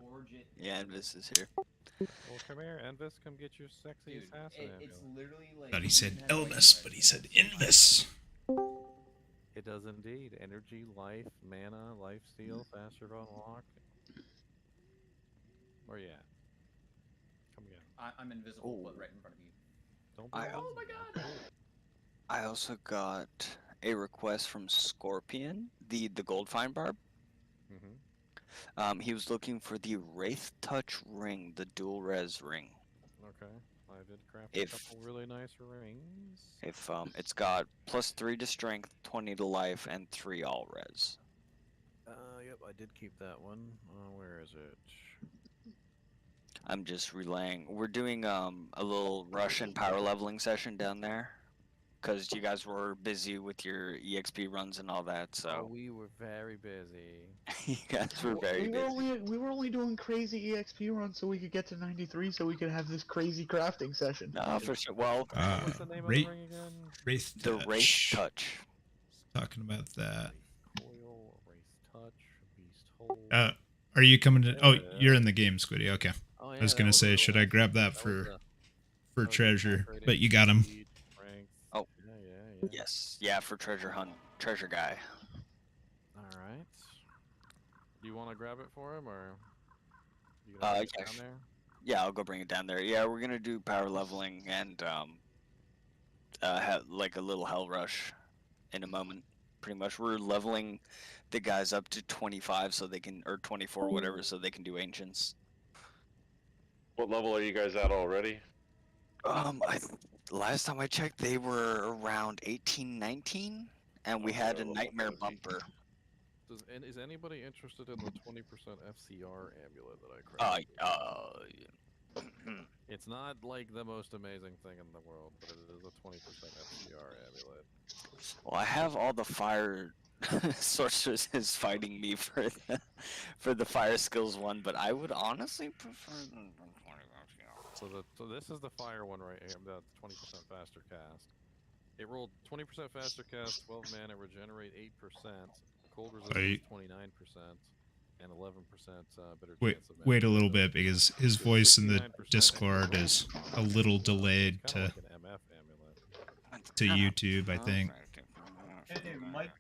Yeah, Envis is here. Well, come here, Envis. Come get your sexy assassin. It's literally like. Thought he said Elvis, but he said Invis. It does indeed. Energy, life, mana, life steal, faster to unlock. Where you at? Come again. I'm invisible, but right in front of you. Don't be Oh my god! I also got a request from Scorpion, the gold fine barb. He was looking for the Wraith Touch ring, the dual res ring. Okay, I did craft a couple really nice rings. If it's got +3 to strength, 20 to life, and 3 all res. Yep, I did keep that one. Where is it? I'm just relaying. We're doing a little Russian power leveling session down there, because you guys were busy with your EXP runs and all that. So we were very busy. You guys were very busy. We were only doing crazy EXP runs so we could get to 93, so we could have this crazy crafting session. No, for sure. Well, what's the name of the ring again? Wraith the Wraith Touch. Talking about that. Coil, Wraith Touch, Beast Hold. Are you coming to? Oh, you're in the game, Squiddy. Okay. Oh, yeah, I was gonna say, should I grab that for treasure? But you got him. Oh, yes, yeah, for treasure guy. All right. Do you want to grab it for him, or you gonna bring it down there? Yeah, I'll go bring it down there. Yeah, we're gonna do power leveling and have like a little hell rush in a moment. Pretty much, we're leveling the guys up to 25 so they can, or 24, whatever, so they can do ancients. What level are you guys at already? Last time I checked, they were around 18, 19, and we had a nightmare bumper. Is anybody interested in the 20% FCR amulet that I crafted? It's not like the most amazing thing in the world, but it is a 20% FCR amulet. Well, I have all the fire sorceresses fighting me for the fire skills one, but I would honestly prefer the 20. So this is the fire one right here. The 20% faster cast. It rolled 20% faster cast, 12 mana, regenerate 8%, cold resistance 29%, and 11% better chance of Wait a little bit, because his voice in the Discord is a little delayed to YouTube, I think. Hey,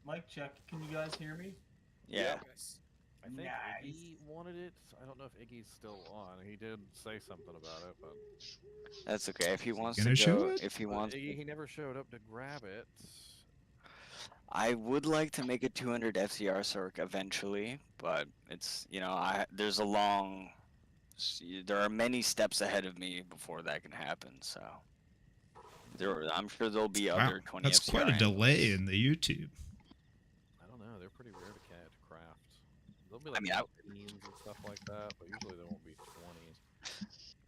Mike check. Can you guys hear me? Yeah. think Iggy wanted it. I don't know if Iggy's still on. He did say something about it, but That's okay. If he wants gonna to show go, it? if he wants, he never showed up to grab it. I would like to make a 200 FCR circ eventually, but it's there's a long, there are many steps ahead of me before that can happen. So I'm sure there'll be Wow, other 20 that's FCR quite a delay amulets. in the YouTube. I don't know. They're pretty rare to craft. They'll be I like mean, 15s and stuff like that, but usually there won't be 20s.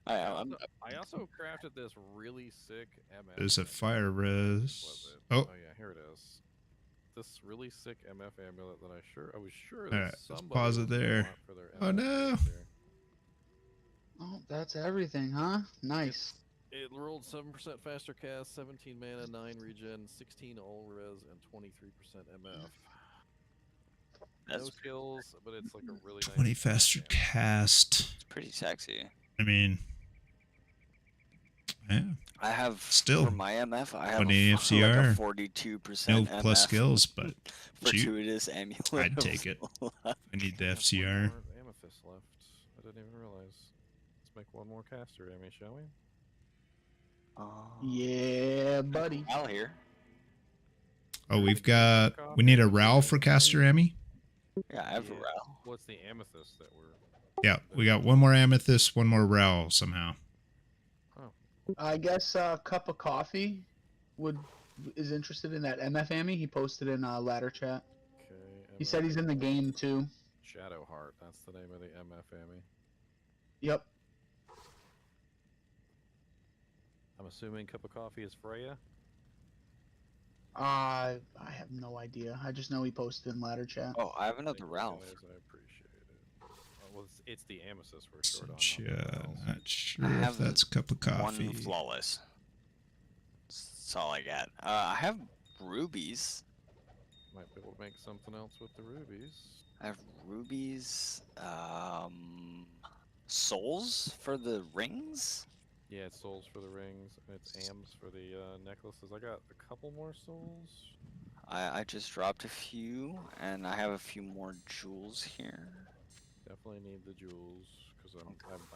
I also crafted this really sick MF. There's a fire res. Oh Oh, yeah, here it is. This really sick MF amulet that I was sure all that right, let's somebody pause was it gonna there. want for their Oh MF no! character. Oh, that's everything, huh? Nice. It rolled 7% faster cast, 17 mana, 9 regen, 16 all res, and 23% MF. That's no skills, but it's like a really 20 nice faster cast. It's pretty sexy. I mean, yeah. I have Still for my MF. I have 20 like FCR. a 42% No MF plus skills, but shoot, fortuitous amulet. I'd take it. I need the FCR. Amethyst left. I didn't even realize. Let's make one more caster, Amy, shall we? Yeah, buddy. Al here. Oh, we need a RAL for caster, Emmy? Yeah, I have a RAL. What's the amethyst that we're... Yeah, we got one more amethyst, one more RAL somehow. I guess Cup of Coffee is interested in that MF Amy. He posted in ladder chat. Okay. He said he's in the game too. Shadowheart, that's the name of the MF Amy. Yep. I'm assuming Cup of Coffee is Freya? I have no idea. I just know he posted in ladder chat. Oh, I have another Ralph. Guys, I appreciate it. Well, it's the amethyst we're short on. Not sure if that's a cup of coffee. One flawless. That's all I got. I have rubies. Might be able to make something else with the rubies. I have rubies. Souls for the rings? Yeah, it's souls for the rings, and it's AMs for the necklaces. I got a couple more souls. I just dropped a few, and I have a few more jewels here. Definitely need the jewels, because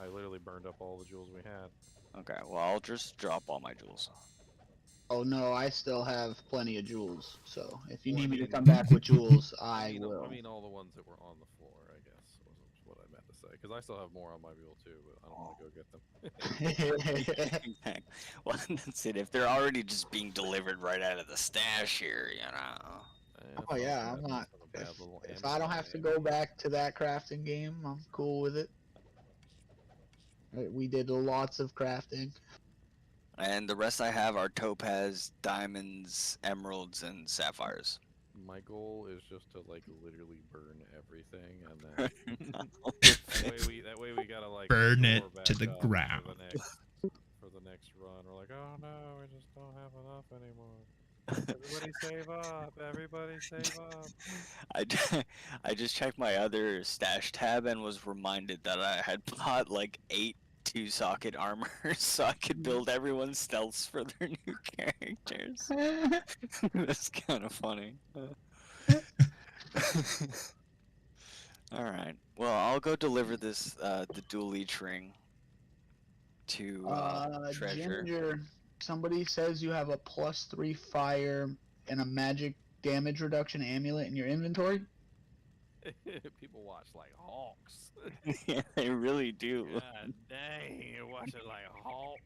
I literally burned up all the jewels we had. Okay, well, I'll just drop all my jewels. Oh no, I still have plenty of jewels. So if you need me to come back with jewels, I will. I mean all the ones that were on the floor, I guess, was what I meant to say. Because I still have more on my mule too, but I don't want to go get them. Well, that's it. If they're already just being delivered right out of the stash here, you know. Oh yeah, I'm not. If I don't have to go back to that crafting game, I'm cool with it. We did lots of crafting. And the rest I have are topaz, diamonds, emeralds, and sapphires. My goal is just to like literally burn everything, and then that way we gotta like burn it store to back the up ground. For the next run, we're like, oh no, we just don't have enough anymore. Everybody save up! Everybody save up! I just checked my other stash tab and was reminded that I had bought like 8 2-socket armor so I could build everyone's stealths for their new characters. That's kind of funny. Alright, well, I'll go deliver this, the dual leech ring to Treasure. Ginger, somebody says you have a +3 fire and a magic damage reduction amulet in your inventory. People watch like hawks. Yeah, they really do. God dang, you watch it like hawks.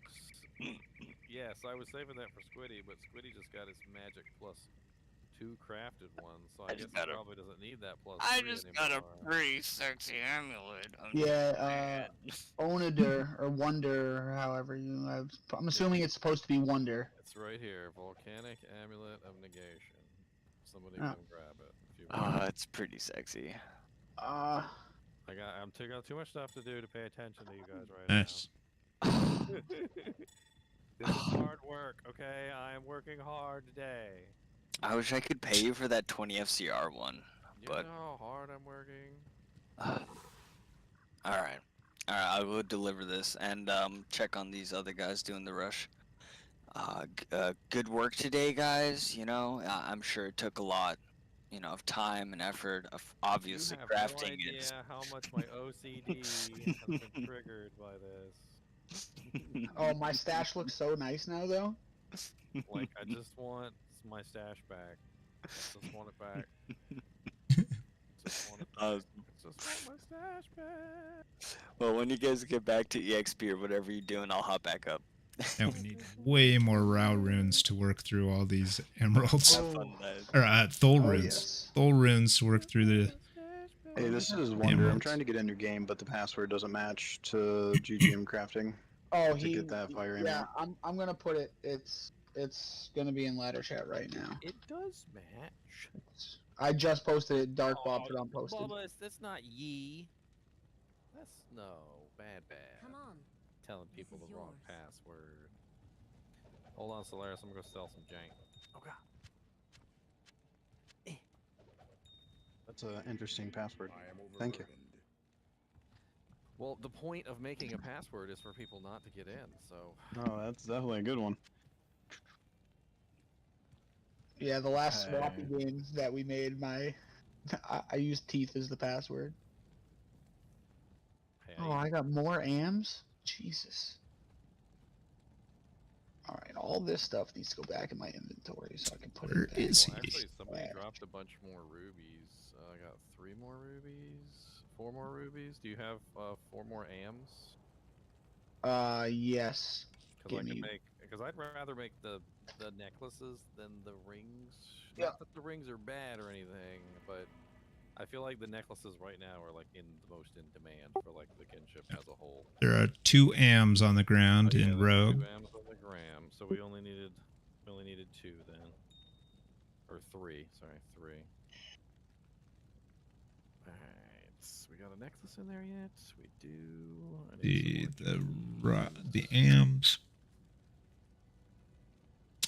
Yes, I was saving that for Squiddy, but Squiddy just got his magic +2 crafted one, so I guess he probably doesn't need that +3 I just anymore. got a pretty sexy amulet. Yeah, Onader or Wonder, or however you. I'm assuming it's supposed to be Wonder. It's right here, Volcanic Amulet of Negation. Somebody come grab it. If you Oh, it's pretty sexy. I got too much stuff to do to pay attention to you guys right Nice. now. This is hard work, okay? I am working hard today. I wish I could pay you for that 20 FCR one, but You know how hard I'm working. Alright, I will deliver this and check on these other guys doing the rush. Good work today, guys. You know, I'm sure it took a lot of time and effort of obviously you have crafting no idea is. how much my OCD has been triggered by this. Oh, my stash looks so nice now, though. Like, I just want my stash back. Just want it back. Just want it back. Just want my stash back. Well, when you guys get back to EXP or whatever you're doing, I'll hop back up. And we need way more Rao runes to work through all these emeralds. Have fun, guys. Or Thol Oh, runes. yes. Thol runes to work through the... Hey, this is Wonder. I'm emeralds. trying to get into game, but the password doesn't match to GGM crafting. Oh, to get that fire yeah, emerald. I'm gonna put it. It's gonna be in ladder chat right now. It does match. I just posted it. Dark Bob put on posted. Bubba, that's not ye. That's no bad. Come on. Telling people the wrong password. Hold on, Solaris. I'm gonna go sell some jank. Oh god. That's an interesting password. Thank you. Well, the point of making a password is for people not to get in, so... Oh, that's definitely a good one. Yeah, the last swappy game that we made, I used teeth as the password. Hey, Oh, I got more AMs? Jesus. Alright, all this stuff needs to go back in my inventory so I can put Where it back. is well, he? actually, somebody Back. dropped a bunch more rubies. I got 3 more rubies, 4 more rubies. Do you have 4 more AMs? Yes. Because I can make, because I'd rather make the necklaces than the rings. Yeah. Not that the rings are bad or anything, but I feel like the necklaces right now are like in the most in demand for like the kinship as a whole. There are 2 AMs on the ground in there's Rogue. 2 AMs on the gram, so we only needed 2 then, or 3. Sorry, 3. Alright, we got a necklace in there yet? We do. I need some The AMs.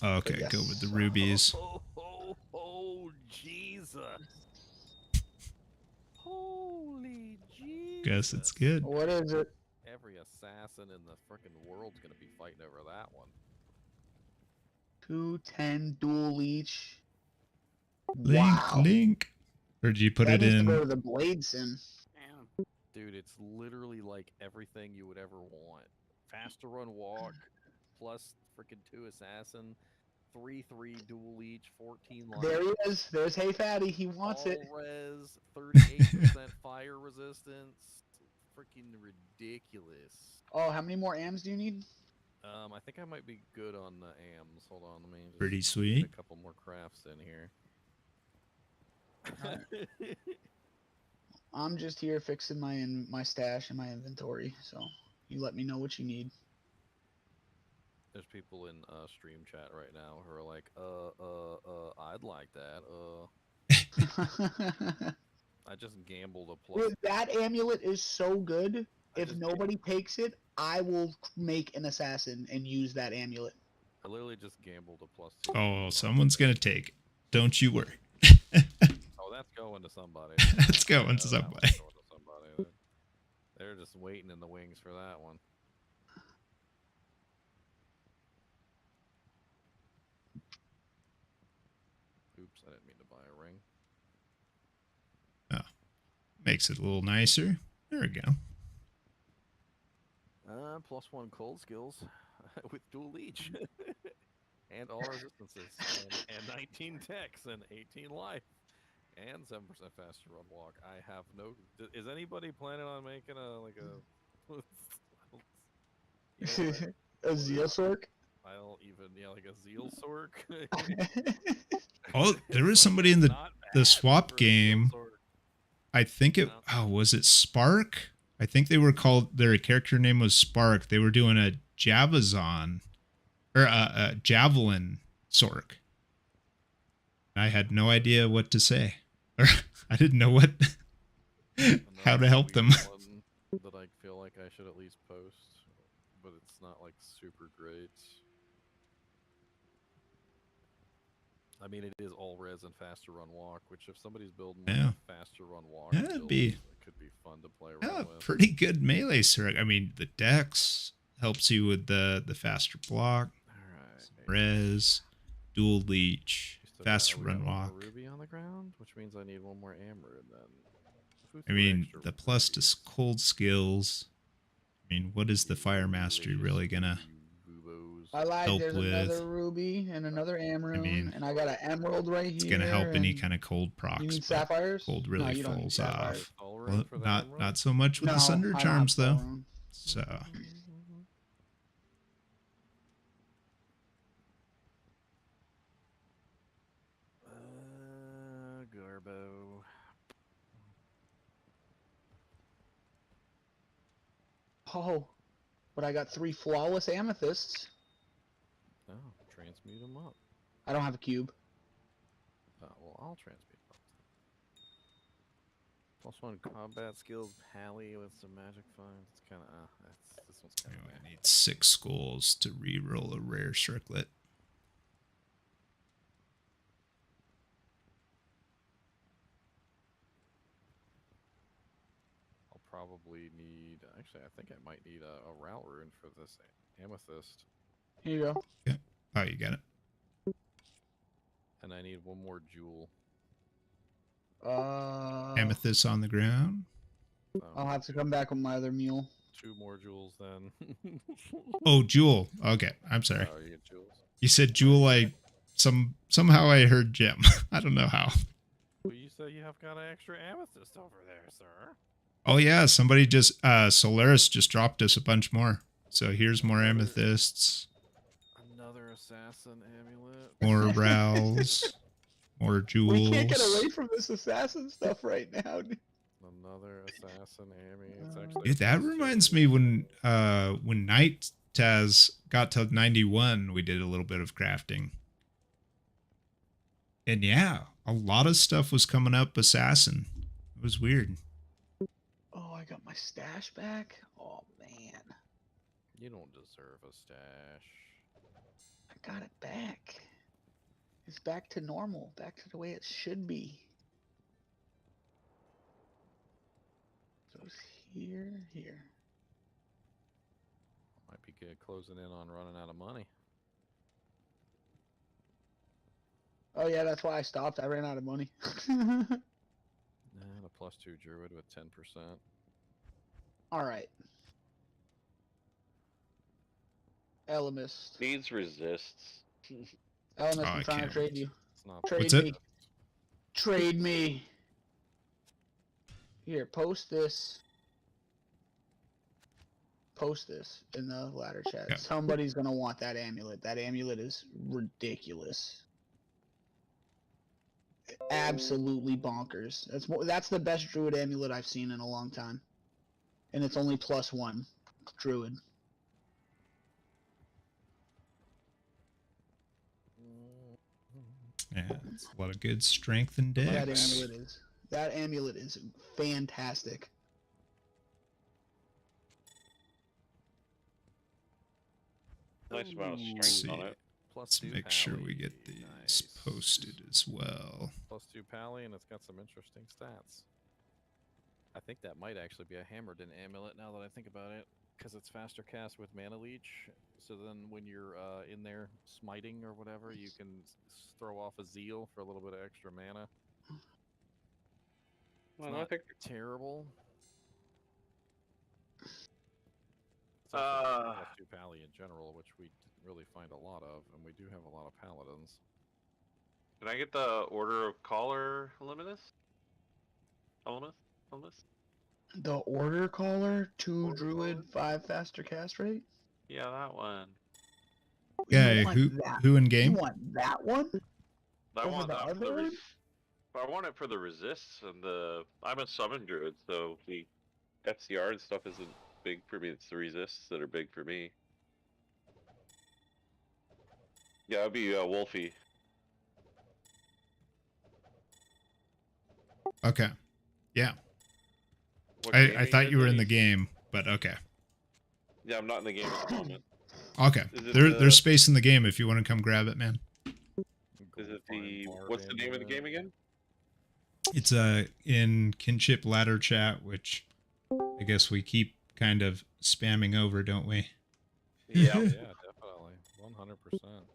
Okay, Yes. go with the rubies. Oh, Jesus. Holy Jesus. Guess it's good. What is it? Every assassin in the frickin' world's gonna be fighting over that one. 210 dual leech. Link, link. Or did you put that it needs in? to go to the blade sim. Dude, it's literally like everything you would ever want. Faster run walk, plus frickin' 2 assassin, 3/3 dual leech, 14 life. There he is. There's Hey Fatty. He wants it. All res, 38% fire resistance. Freaking ridiculous. Oh, how many more AMs do you need? I think I might be good on the AMs. Hold on, let me just Pretty get sweet. a couple more crafts in here. I'm just here fixing my stash and my inventory. So you let me know what you need. There's people in stream chat right now who are like, I'd like that. I just gambled a plus. Dude, that amulet is so good. If nobody takes it, I will make an assassin and use that amulet. I literally just gambled a +2. Oh, someone's gonna take it. Don't you worry. Oh, that's going to somebody. That's going to somebody. That one's going to somebody. They're just waiting in the wings for that one. Oops, I didn't mean to buy a ring. Oh, makes it a little nicer. There we go. +1 cold skills with dual leech. And all resistances. And 19 techs and 18 life. And 7% faster run walk. I have no... Is anybody planning on making a Zeal Sork? I don't even... Yeah, like a Zeal Sork? Oh, there was somebody in the swap game. I think it... Oh, was it Spark? I think they were called... Their character name was Spark. They were doing a Javazon. Or a Javelin Sork. I had no idea what to say. Or I didn't know what... how to help them. That I feel like I should at least post. But it's not like super great. I mean, it is all res and faster run walk, which if somebody's building Yeah. a faster run walk, That'd build, be- it could be fun to play around Yeah, with. pretty good melee Sork. I mean, the Dex helps you with the faster block. Alright. Res, dual leech, fast we run got one more walk. ruby on the ground, which means I need one more amaranth then. Who I threw mean, extra the plus to cold skills. I mean, what is the fire mastery really gonna I lied. help There's with? another ruby and another amaranth, and I got an emerald right It's here. gonna help any and kind of cold procs. You need but sapphires? Cold No, really you don't need falls sapphires. off. Well, not so much with No, the Sunder I don't Charms have though. Soul So. Garbo. Oh, but I got 3 flawless amethysts. Oh, transmute them up. I don't have a cube. Well, I'll transmute them up. Plus 1 combat skills, pally with some magic finds. It's kind of this one's kind of. I need 6 skulls to re-roll a rare circlet. I'll probably need. Actually, I think I might need a route rune for this amethyst. Here you go. Yeah. Oh, you got it. And I need one more jewel. Amethyst on the ground. I'll have to come back with my other mule. 2 more jewels then. Oh, jewel. Okay, I'm sorry. Oh, you get jewels. You said jewel. Somehow I heard gem. I don't know how. Well, you said you have got an extra amethyst over there, sir. Oh yeah, somebody just Solaris just dropped us a bunch more. So here's more amethysts. Another assassin amulet. More brows. More jewels. We can't get away from this assassin stuff right now. Dude. Another assassin ammy. It's actually. Dude, that reminds me when Night Taz got to 91, we did a little bit of crafting. And yeah, a lot of stuff was coming up assassin. It was weird. Oh, I got my stash back? Oh, man. You don't deserve a stash. I got it back. It's back to normal. Back to the way it should be. So it's here. Might be good closing in on running out of money. Oh, yeah, that's why I stopped. I ran out of money. And a +2 druid with 10%. Alright. Elemist. Needs resists. Elemist, Oh, I'm I trying to can't trade wait. you. It's not Trade What's me. it? Trade me. Here, post this. Post this in the ladder chat. Yeah. Somebody's gonna want that amulet. That amulet is ridiculous. Absolutely bonkers. That's the best druid amulet I've seen in a long time. And it's only +1 druid. Yeah, it's a lot of good strength and dex. That amulet is fantastic. Nice amount of Let's strength see. on it. Let's make sure we get these posted as well. +2 pally, and it's got some interesting stats. I think that might actually be a Hammerden amulet now that I think about it, because it's faster cast with mana leech. So then when you're in there smiting or whatever, you can throw off a zeal for a little bit of extra mana. It's not terrible. It's also +2 pally in general, which we didn't really find a lot of, and we do have a lot of paladins. Can I get the Order of Caller Eliminus? Eliminus? The Order Caller, 2 druid, 5 faster cast rate? Yeah, that one. Yeah, who in game? You want that one? I Over want the that for other the one? I want it for the resists and the. I'm a summon druid, so the FCR and stuff isn't big for me. It's the resists that are big for me. Yeah, it'd be Wolfie. Okay. Yeah. What I gaming thought you were in the is- game, but okay. Yeah, I'm not in the game at the moment. Okay. Is it There's space in the game if you want to come grab it, man. Is it the what's the name of the game again? It's in Kinship Ladder chat, which I guess we keep kind of spamming over, don't we? Yeah, yeah, definitely, 100%.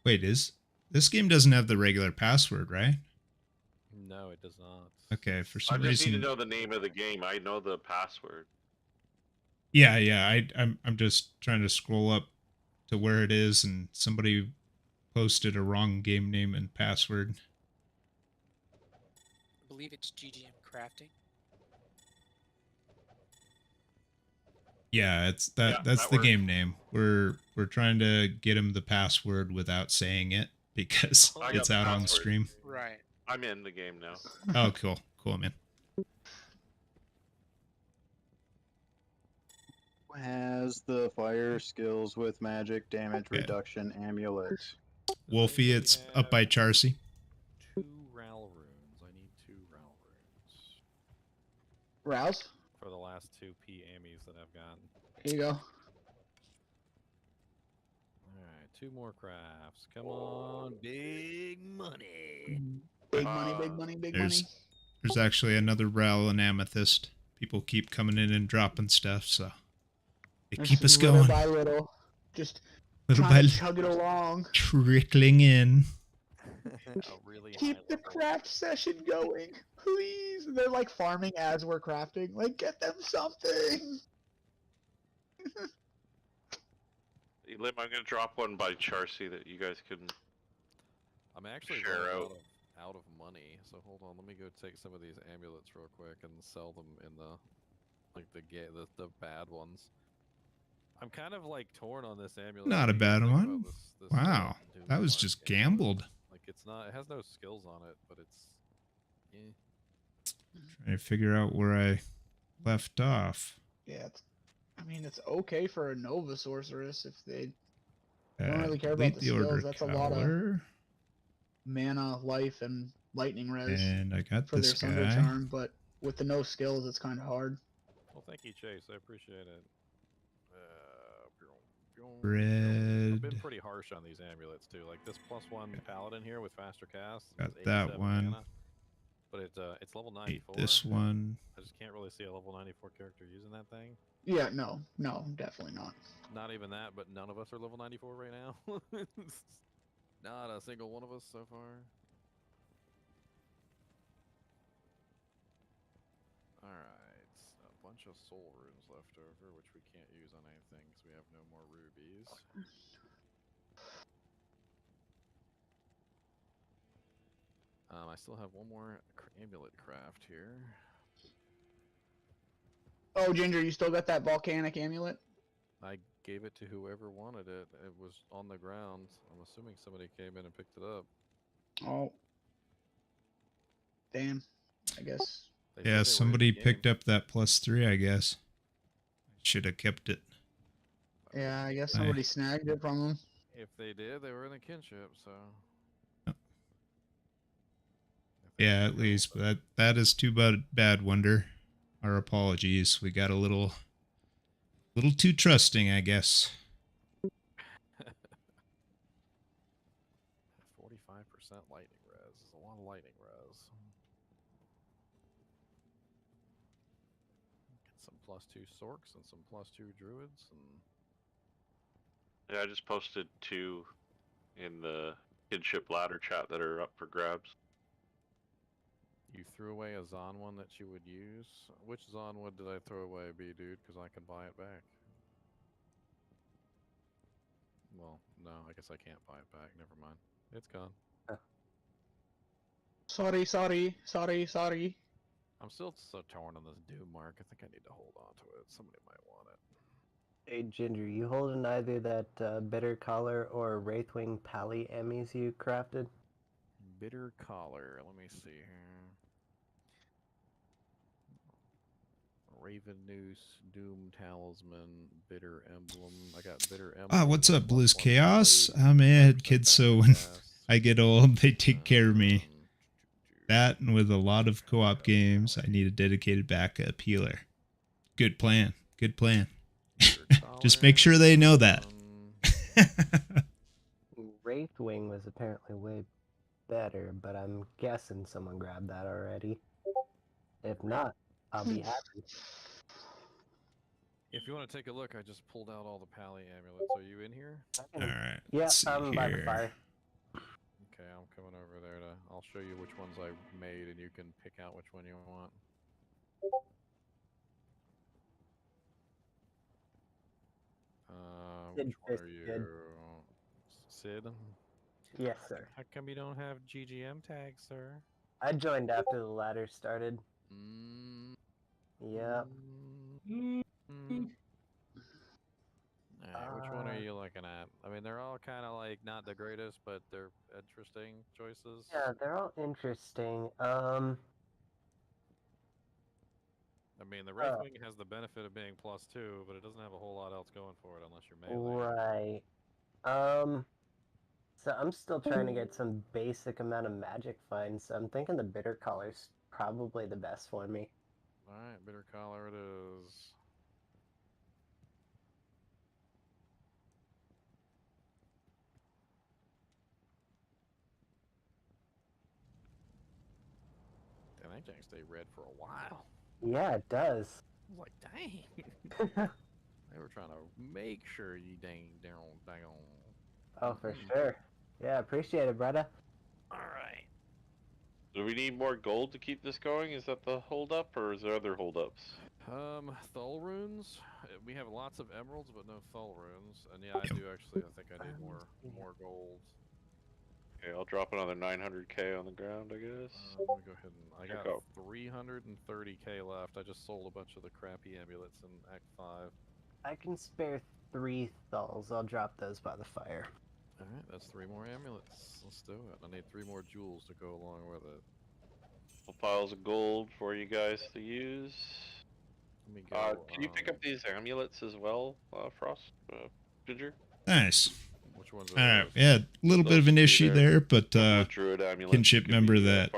Wait, this game doesn't have the regular password, right? No, it does not. Okay, for I some just need reason. to know the name of the game. I know the password. Yeah, I'm just trying to scroll up to where it is, and somebody posted a wrong game name and password. I believe it's GGM Crafting. Yeah, it's Yeah, that's that the works. game name. We're trying to get him the password without saying it because I got it's the out on password. stream. Right. I'm in the game now. Oh, cool, man. Who has the fire skills with magic damage Okay. reduction amulet? Wolfie, it's up by Charcy. 2 Ral runes. I need 2 Ral runes. Rouse? For the last 2 P Amies that I've gotten. Here you go. Alright, 2 more crafts. Come on, big money. Big money, big money, big money. There's actually another Ral and Amethyst. People keep coming in and dropping stuff, so they keep us Little going. by little. Just Little trying by to chug it along. trickling in. Really Keep the craft session going, please. They're like farming as we're crafting. Like, get them something. Lim, I'm gonna drop one by Charcy that you guys can. I'm actually share running out. out of money, so hold on. Let me go take some of these amulets real quick and sell them in the bad ones. I'm kind of like torn on this amulet. Not a bad one. Wow, that was just gambled. Like it has no skills on it, but it's. Trying to figure out where I left off. Yeah, it's okay for a Nova Sorceress if they don't really care about the skills. That's a lot of mana, life, and lightning res. And I got for this their Sunder guy. Charm, but with the no skills, it's kind of hard. Well, thank you, Chase. I appreciate it. Red. I've been pretty harsh on these amulets too. Like this +1 paladin here with faster cast. Got is that 87 one. mana, but it's level 94. This one. I just can't really see a level 94 character using that thing. Yeah, no, definitely not. Not even that, but none of us are level 94 right now. Not a single one of us so far. Alright, a bunch of soul runes left over, which we can't use on anything because we have no more rubies. I still have one more amulet craft here. Oh, Ginger, you still got that volcanic amulet? I gave it to whoever wanted it. It was on the ground. I'm assuming somebody came in and picked it up. Oh. Damn. I guess. Yeah, somebody picked up that +3, I guess. Should have kept it. Yeah, I guess somebody snagged it from them. If they did, they were in a kinship, so. Yeah, at least, but that is too bad, Wonder. Our apologies. We got a little too trusting, I guess. 45% lightning res is a lot of lightning res. Get some +2 sorks and some +2 druids and. Yeah, I just posted 2 in the Kinship ladder chat that are up for grabs. You threw away a Zon one that you would use? Which Zon one did I throw away, B-Dude? Because I can buy it back. Well, no, I guess I can't buy it back. Never mind. It's gone. Sorry. I'm still so torn on this Doom mark. I think I need to hold on to it. Somebody might want it. Hey, Ginger, you holding either that Bitter Collar or Wraithwing Pally Emmys you crafted? Bitter Collar. Let me see here. Raven Noose, Doom Talisman, Bitter Emblem. I got Bitter Emblem. Ah, what's up, Blues Chaos? I'm Ed, kid, so when I get old, they take care of me. That, and with a lot of co-op games, I need a dedicated backup healer. Good plan. Good plan. Just make sure they know that. Wraithwing was apparently way better, but I'm guessing someone grabbed that already. If not, I'll be happy. If you want to take a look, I just pulled out all the Pally amulets. Are you in here? All right. Yeah, let's see I'm by the here. fire. I'm coming over there to. I'll show you which ones I made, and you can pick out which one you want. Which one are you? Good. Sid? Yes, sir. How come you don't have GGM tags, sir? I joined after the ladder started. Yep. Alright, which one are you looking at? I mean, they're all kind of like not the greatest, but they're interesting choices. Yeah, they're all interesting. I mean, the Wraithwing has the benefit of being +2, but it doesn't have a whole lot else going for it unless you're melee. Right. So I'm still trying to get some basic amount of magic finds, so I'm thinking the Bitter Collar's probably the best for me. Alright, Bitter Collar it is. Damn, that jank stay red for a while. Yeah, it does. I was like, dang. They were trying to make sure you dang. Oh, for sure. Yeah, appreciate it, brother. Alright. Do we need more gold to keep this going? Is that the holdup, or is there other holdups? Thul runes. We have lots of emeralds, but no Thul runes. And yeah, I do actually. I think I need more gold. Okay, I'll drop another 900k on the ground, I guess. Let me go ahead and I got 330k left. I just sold a bunch of the crappy amulets in Act 5. I can spare 3 Thulls. I'll drop those by the fire. Alright, that's 3 more amulets. Let's do it. I need 3 more jewels to go along with it. Piles of gold for you guys to use. Let me go, can you pick up these amulets as well, Frost? Ginger? Nice. Which ones Alright, yeah, a little bit of an issue there, but Druid amulet Kinship member that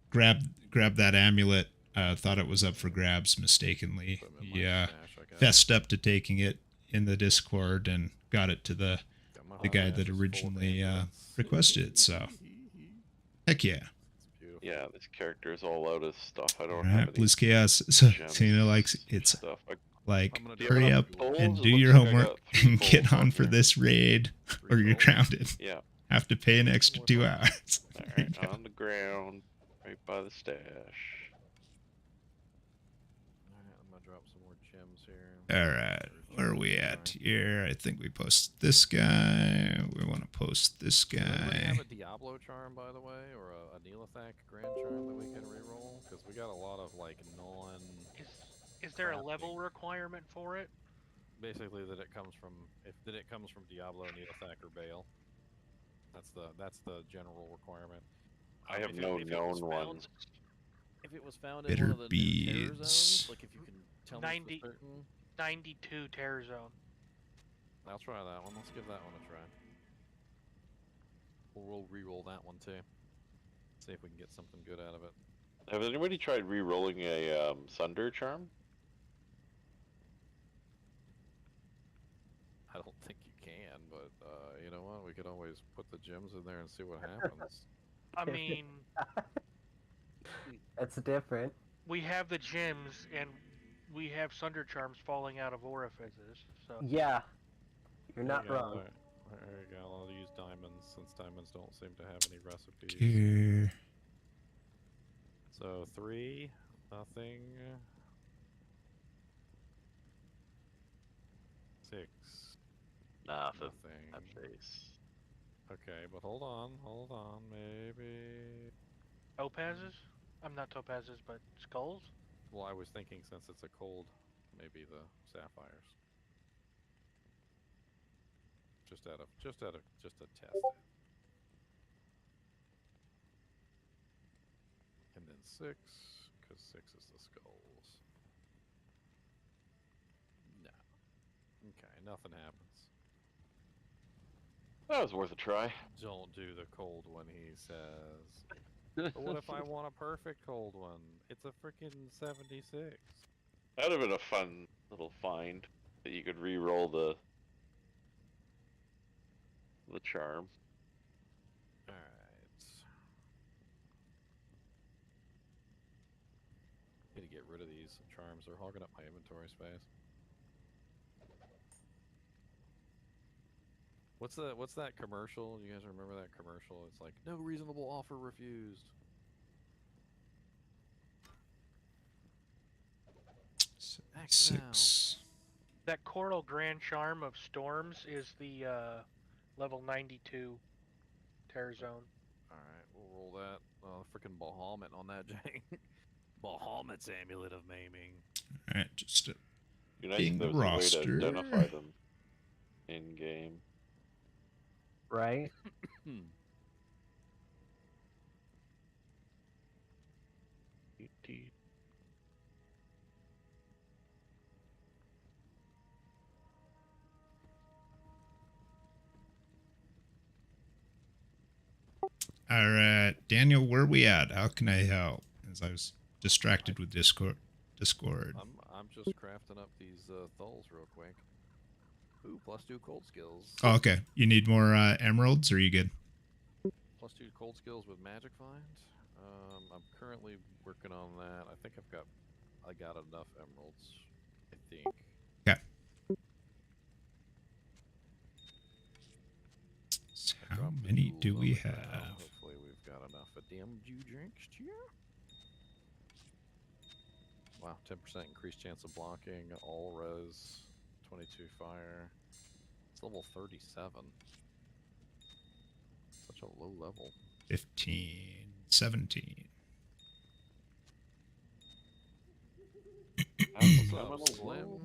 grabbed that amulet thought it was up for grabs mistakenly. Yeah, fessed up to taking it in the Discord and got it to the guy that originally requested it, so heck yeah. Yeah, this character is all out of stuff. I don't have any Blizz Chaos, so Tina likes it's stuff. like hurry up and do your homework and get on for this raid or you're grounded. Yeah. Have to pay an extra 2 hours. Alright, on the ground, right by the stash. Alright, I'm gonna drop some more gems here. Alright, where are we at here? I think we post this guy. We want to post this Does anybody guy. have a Diablo charm, by the way, or a Neelathak grand charm that we can reroll? Because we got a lot of like non. Is there a level requirement for it? Basically, that it comes from Diablo, Neelathak, or Bale. That's the general requirement. I have no known ones. If it was found in Bitter one of the new terror beads. zones, like if you can tell me 90, for certain. 92 Terror Zone. I'll try that one. Let's give that one a try. We'll re-roll that one too. See if we can get something good out of it. Have anybody tried re-rolling a Sunder charm? I don't think you can, but you know what? We could always put the gems in there and see what happens. I mean, That's different. we have the gems and we have Sunder Charms falling out of orifices, so... Yeah, you're not There you go, wrong. There you go. I'll use diamonds since diamonds don't seem to have any recipes. Here. So 3, nothing. 6. Nothing. Nothing. That face. Okay, but hold on, maybe. Topazes? I'm not topazes, but skulls? Well, I was thinking since it's a cold, maybe the sapphires. Just to test it. And then 6, because 6 is the skulls. No. Okay, nothing happens. That was worth a try. Don't do the cold one, he says. But what if I want a perfect cold one? It's a freaking 76. That would have been a fun little find that you could re-roll the charm. Alright. Need to get rid of these charms. They're hogging up my inventory space. What's that commercial? You guys remember that commercial? It's like, no reasonable offer refused. Six. That Coral Grand Charm of Storms is the level 92 Terror Zone. Alright, we'll roll that. Freaking Bahamut on that, Jay. Bahamut's Amulet of Maiming. Alright, just Be nice being if the there was a way roster. to identify them in game. Right? All right, Daniel, where are we at? How can I help? As I was distracted with Discord. I'm just crafting up these thulls real quick. Ooh, +2 cold skills. Oh, okay. You need more emeralds, or are you good? +2 cold skills with magic find. I'm currently working on that. I think I got enough emeralds. I think. Okay. So how many do we have? Hopefully we've got enough of them drinks here. Wow, 10% increased chance of blocking, all res, 22 fire. It's level 37. Such a low level. 15, 17.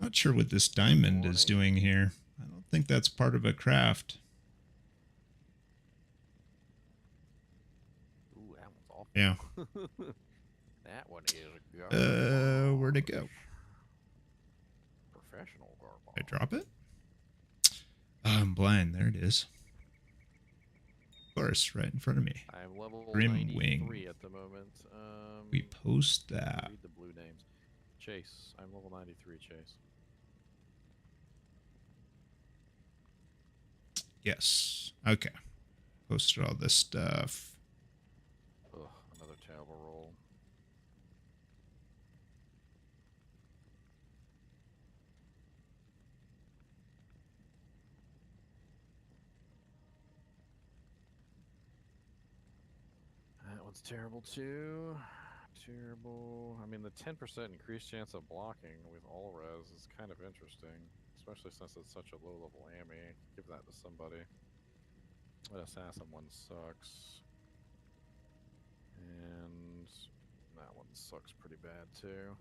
Not sure what this diamond is doing here. I don't think that's part of a craft. Ooh, that one's awful. Yeah. That one is where'd it go? Professional garbage. Did I drop it? I'm blind. There it is. Of course, right in front of me. I'm level Grim 93 Wing. at the moment. We post that. Read the blue names. Chase. I'm level 93, Chase. Yes. Okay. Posted all this stuff. Ugh, another terrible roll. That one's terrible too. Terrible. I mean, the 10% increased chance of blocking with all res is kind of interesting, especially since it's such a low level ammy. Give that to somebody. That assassin one sucks. And that one sucks pretty bad too.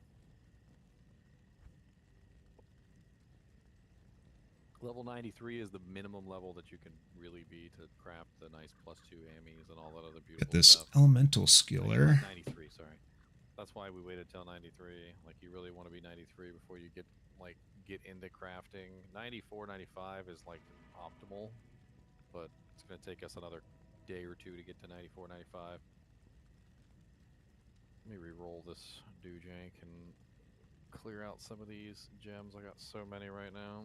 Level 93 is the minimum level that you can really be to craft the nice +2 ammies and all that other beautiful Get this stuff. elemental skiller. 93, sorry. That's why we waited till 93. Like, you really want to be 93 before you get into crafting. 94, 95 is like optimal, but it's going to take us another day or two to get to 94, 95. Let me re-roll this Doojank and clear out some of these gems. I got so many right now.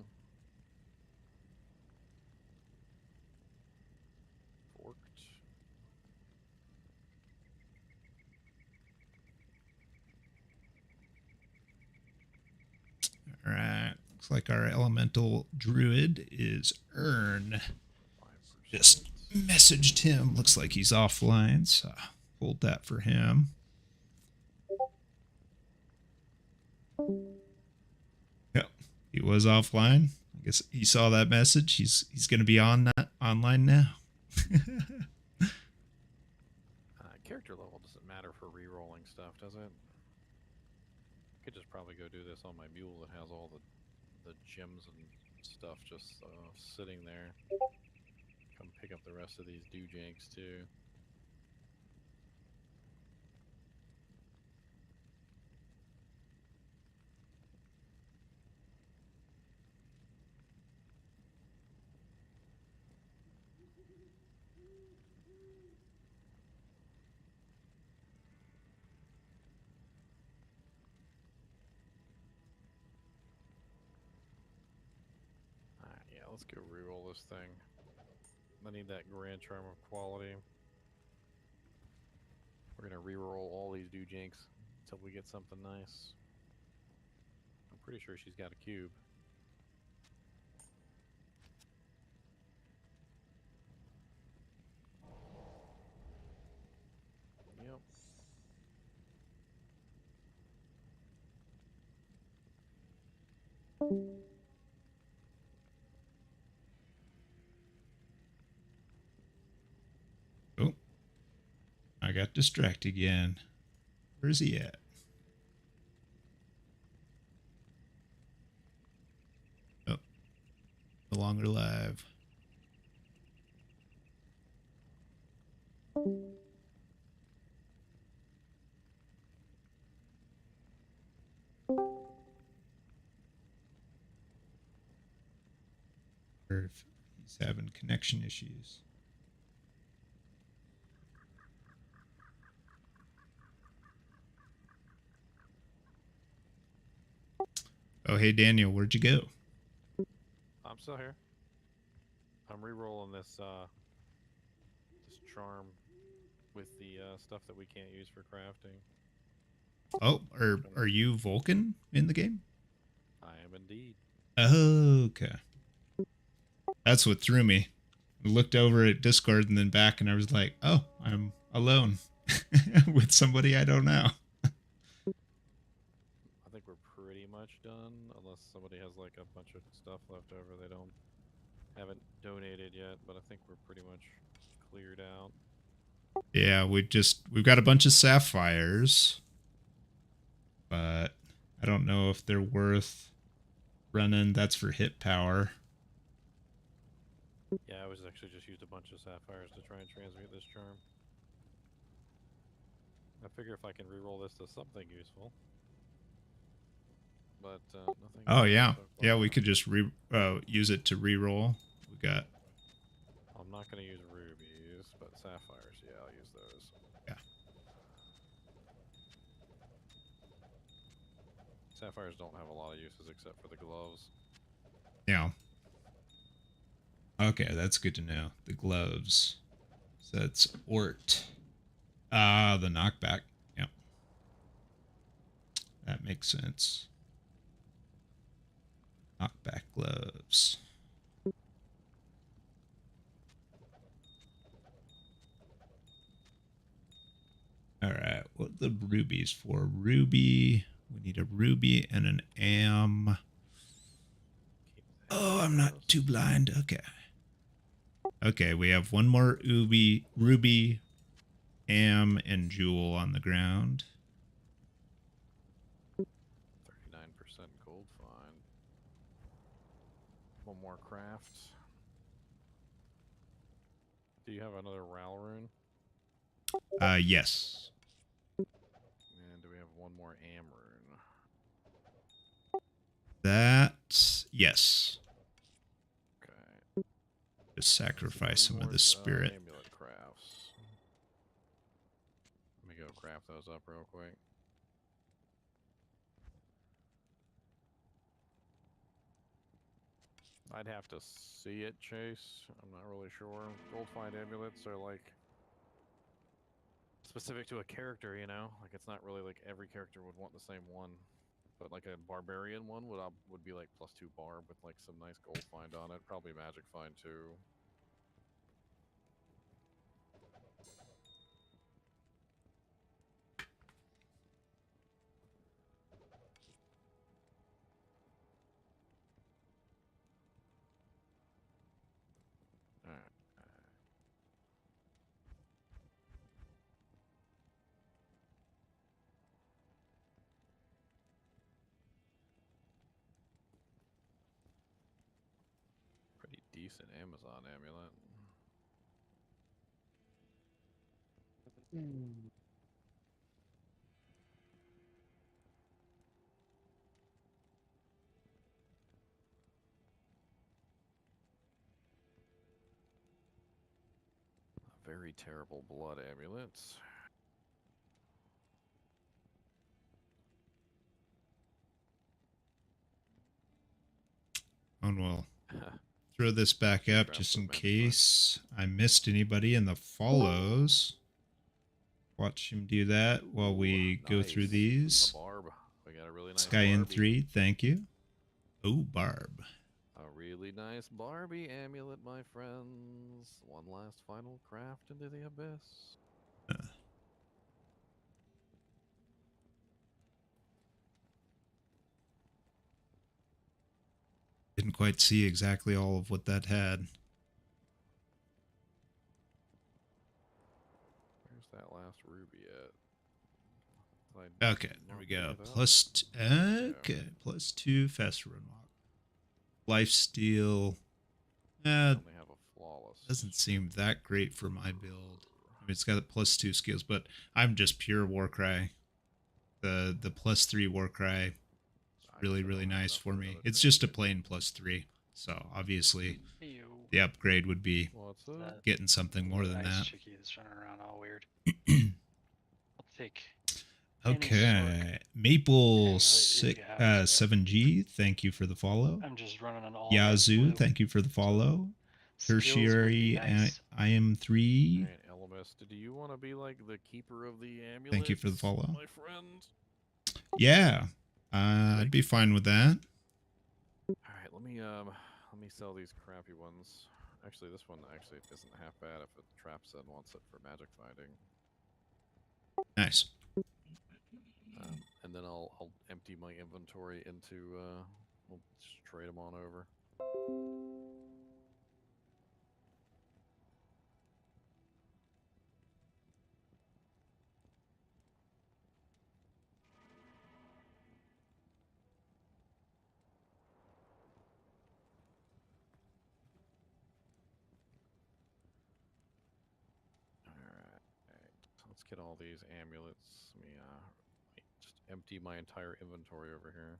Forked. All right. Looks like our elemental druid is Earn. Just messaged him. Looks like he's offline, so hold that for him. Yep, he was offline. I guess he saw that message. He's going to be online now. Character level doesn't matter for re-rolling stuff, does it? I could just probably go do this on my mule that has all the gems and stuff just sitting there. Come pick up the rest of these Doojanks too. Alright, yeah, let's go re-roll this thing. I need that Grand Charm of Quality. We're gonna re-roll all these Doojanks until we get something nice. I'm pretty sure she's got a cube. Oh, I got distracted again. Where's he at? Oh, no longer live. Or if he's having connection issues. Oh, hey, Daniel, where'd you go? I'm still here. I'm re-rolling this charm with the stuff that we can't use for crafting. Oh, are you Vulcan in the game? I am indeed. Okay. That's what threw me. I looked over at Discord and then back, and I was like, oh, I'm alone with somebody I don't know. I think we're pretty much done, unless somebody has like a bunch of stuff left over they haven't donated yet, but I think we're pretty much cleared out. Yeah, we've got a bunch of sapphires, but I don't know if they're worth running. That's for hit power. Yeah, I was actually just used a bunch of sapphires to try and transmute this charm. I figure if I can re-roll this to something useful. But nothing. Oh yeah, yeah. We could just use it to re-roll. We got. I'm not gonna use rubies, but sapphires. Yeah, I'll use those. Yeah. Sapphires don't have a lot of uses except for the gloves. Yeah. Okay, that's good to know. The gloves. So that's Ort. Ah, the knockback. Yep. That makes sense. Knockback gloves. Alright, what are the rubies for? Ruby. We need a ruby and an am. Oh, I'm not too blind. Okay. Okay, we have one more ruby, am, and jewel on the ground. 39% gold find. One more craft. Do you have another Ral rune? Yes. And do we have one more am rune? That, yes. Okay. Just sacrifice some of the spirit. Amulet crafts. Let me go craft those up real quick. I'd have to see it, Chase. I'm not really sure. Gold find amulets are like specific to a character, you know? Like it's not really like every character would want the same one. But like a barbarian one would be like +2 barb with like some nice gold find on it. Probably magic find too. Pretty decent Amazon amulet. Very terrible blood amulets. And we'll throw this back up just in case I missed anybody in the follows. Watch him do that while we go through these. Barb. We got a really nice Sky in Barbie. 3, thank you. Oh, Barb. A really nice Barbie amulet, my friends. One last final craft into the abyss. quite see exactly all of what that had. Where's that last ruby at? Okay, there we go. Okay, +2 faster run walk. Lifesteal. Only have a flawless. Doesn't seem that great for my build. I mean, it's got +2 skills, but I'm just pure Warcry. The +3 Warcry is really nice for me. It's just a plain +3, so obviously the upgrade would be getting something more than that. Chickie that's running around all weird. I'll take. Okay, Maple 7G, thank you for the follow. I'm just running an all. Yazoo, thank you for the follow. Tertiary, I am 3. Alright, Elmas, do you want to be like the keeper of the amulet? Thank you for the follow. My friend. Yeah, I'd be fine with that. Alright, let me sell these crappy ones. Actually, this one actually isn't half bad if it traps and wants it for magic finding. Nice. And then I'll empty my inventory into we'll just trade them on over. Let's get all these amulets. Let me just empty my entire inventory over here.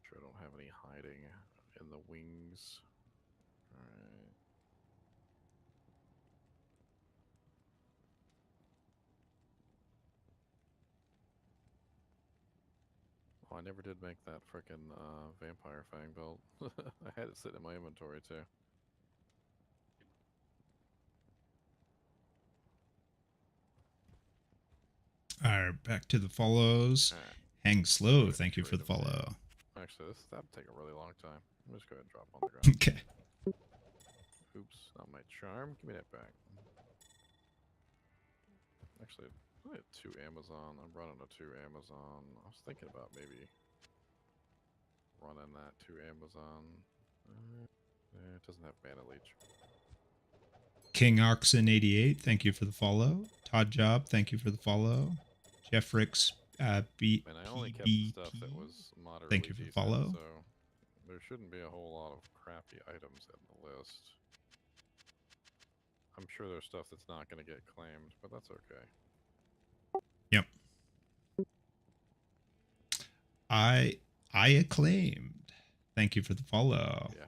Sure, I don't have any hiding in the wings. All right. Oh, I never did make that frickin' Vampire Fang belt. I had it sitting in my inventory too. Alright, back to the follows. Hang slow, thank you for the follow. Actually, that'd take a really long time. I'm just go ahead and drop on the ground. Okay. Oops, not my charm. Give me that back. Actually, I had 2 Amazon. I'm running a 2 Amazon. I was thinking about maybe running that 2 Amazon. It doesn't have mana leech. King Oxen 88, thank you for the follow. Todd Job, thank you for the follow. Jeff Ricks, B. And I only kept the stuff that was moderately Thank you for the follow. So there shouldn't be a whole lot of crappy items in the list. I'm sure there's stuff that's not going to get claimed, but that's okay. Yep. I acclaimed. Thank you for the follow. Yeah,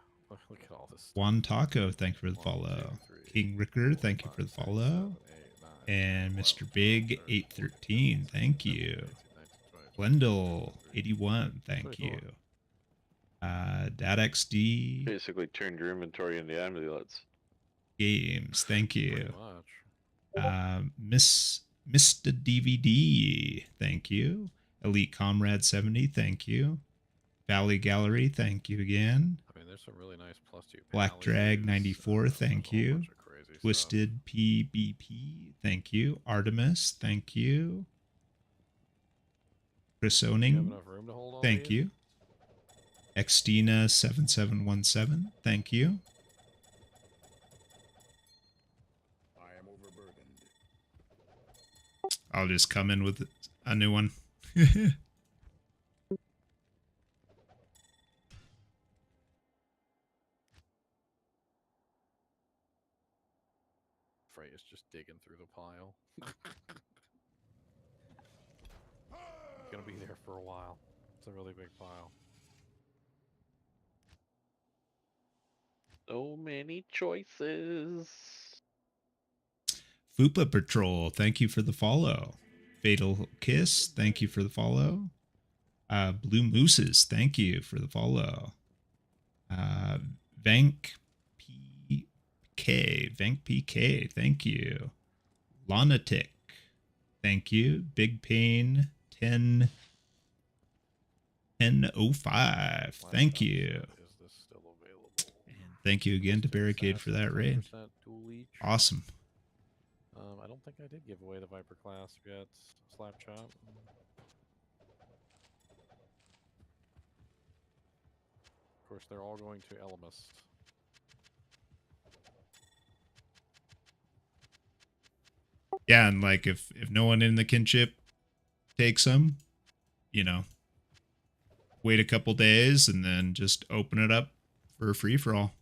look at all this. Juan Taco, thank you for the follow. King Ricker, thank you for the follow. And Mr. Big 813, thank you. Glendale 81, thank you. DadXD. Basically turned your inventory into amulets. Games, thank you. Mr. DVD, thank you. Elite Comrade 70, thank you. Valley Gallery, thank you again. I mean, there's some really nice +2. Black Drag 94, thank you. Twisted PBP, thank you. Artemis, thank you. Chris Owning, thank you. Xtina 7717, thank you. I am overburdened. I'll just come in with a new one. Frey is just digging through the pile. Gonna be there for a while. It's a really big pile. So many choices. Fupa Patrol, thank you for the follow. Fatal Kiss, thank you for the follow. Blue Mooses, thank you for the follow. Vank PK, thank you. Lunatic, thank you. Big Pain 10 1005. Thank you. Is this still available? And thank you again to Barricade for that raid. Awesome. I don't think I did give away the Viper class yet. Slap chop. Of course, they're all going to Elemist. Yeah, and like if no one in the kinship takes them, you know, wait a couple days and then just open it up for a free for all.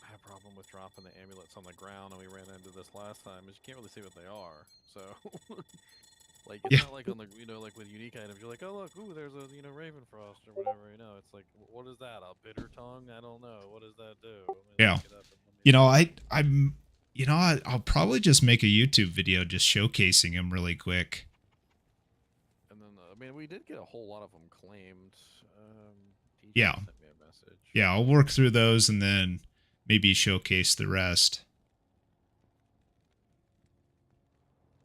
I have a problem with dropping the amulets on the ground, and we ran into this last time. Is you can't really see what they are, so like it's not like on the like with unique items. You're like, oh look, ooh, there's a Ravenfrost or whatever. It's like, what is that? A bitter tongue? I don't know. What does that do? Yeah. I'll probably just make a YouTube video just showcasing them really quick. And then we did get a whole lot of them claimed. Yeah. Sent me a message. Yeah, I'll work through those and then maybe showcase the rest.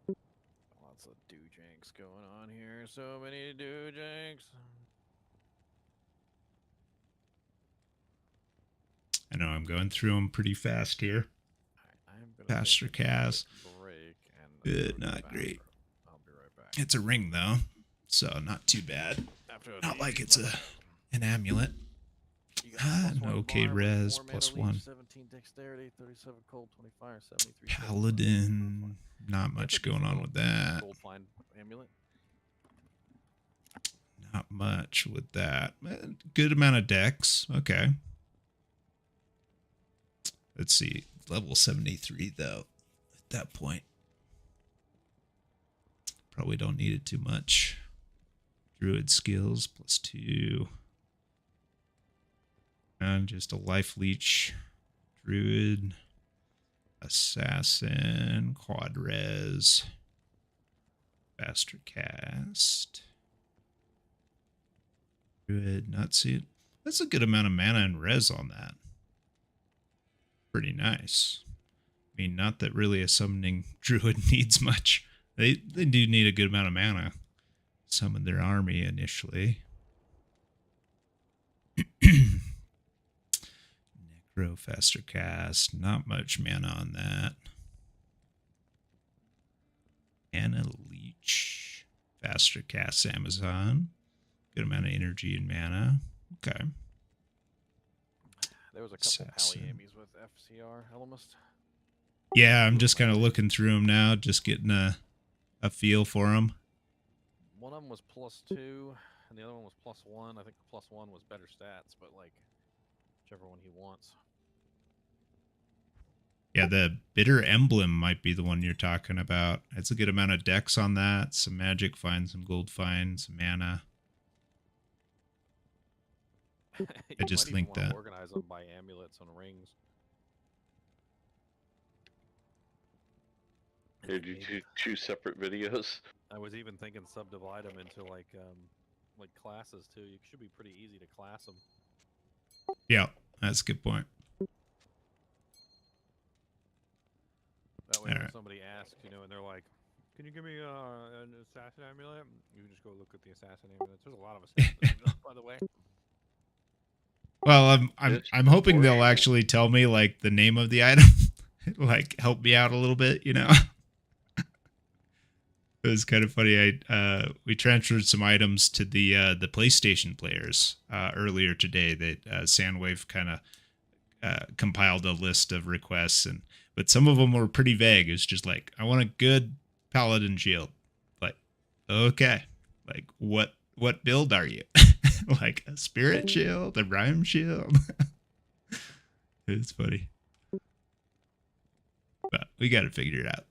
Lots of doojanks going on here. So many doojanks. I know I'm going through them pretty fast here. Pastor Cass. Good, not great. I'll be right back. It's a ring though, so not too bad. Not like it's an amulet. An okay res, +1. 17 dexterity, 37 cold, 20 fire, 73 Paladin. Not much going on with that. Gold fine amulet. Not much with that. Good amount of dex. Okay. Let's see. Level 73 though. At that point. Probably don't need it too much. Druid skills +2. And just a life leech. Druid. Assassin. Quad res. Faster cast. Druid. Not see it. That's a good amount of mana and res on that. Pretty nice. I mean, not that really a summoning druid needs much. They do need a good amount of mana. Summon their army initially. Necro, faster cast. Not much mana on that. Mana leech. Faster cast Amazon. Good amount of energy and mana. Okay. There was a couple Palyamies with FCR Elemist. Yeah, I'm just kind of looking through them now, just getting a feel for them. One of them was +2, and the other one was +1. I think the +1 was better stats, but like whichever one he wants. Yeah, the Bitter Emblem might be the one you're talking about. It's a good amount of dex on that. Some magic fine, some gold fine, some mana. I just linked that. Organize them by amulets and rings. Did you do 2 separate videos? I was even thinking subdivide them into like classes too. You should be pretty easy to class them. Yeah, that's a good point. That way, when somebody asks, and they're like, "Can you give me an assassin amulet?" You can just go look at the assassin amulets. There's a lot of assassin amulets, by the way. Well, I'm hoping they'll actually tell me like the name of the item, like help me out a little bit, It was kind of funny. We transferred some items to the PlayStation players earlier today. That Sandwave kind of compiled a list of requests, but some of them were pretty vague. It was just like, I want a good paladin shield. Like, okay, like what build are you? Like a spirit shield, a rhyme shield. It's funny, but we got to figure it out.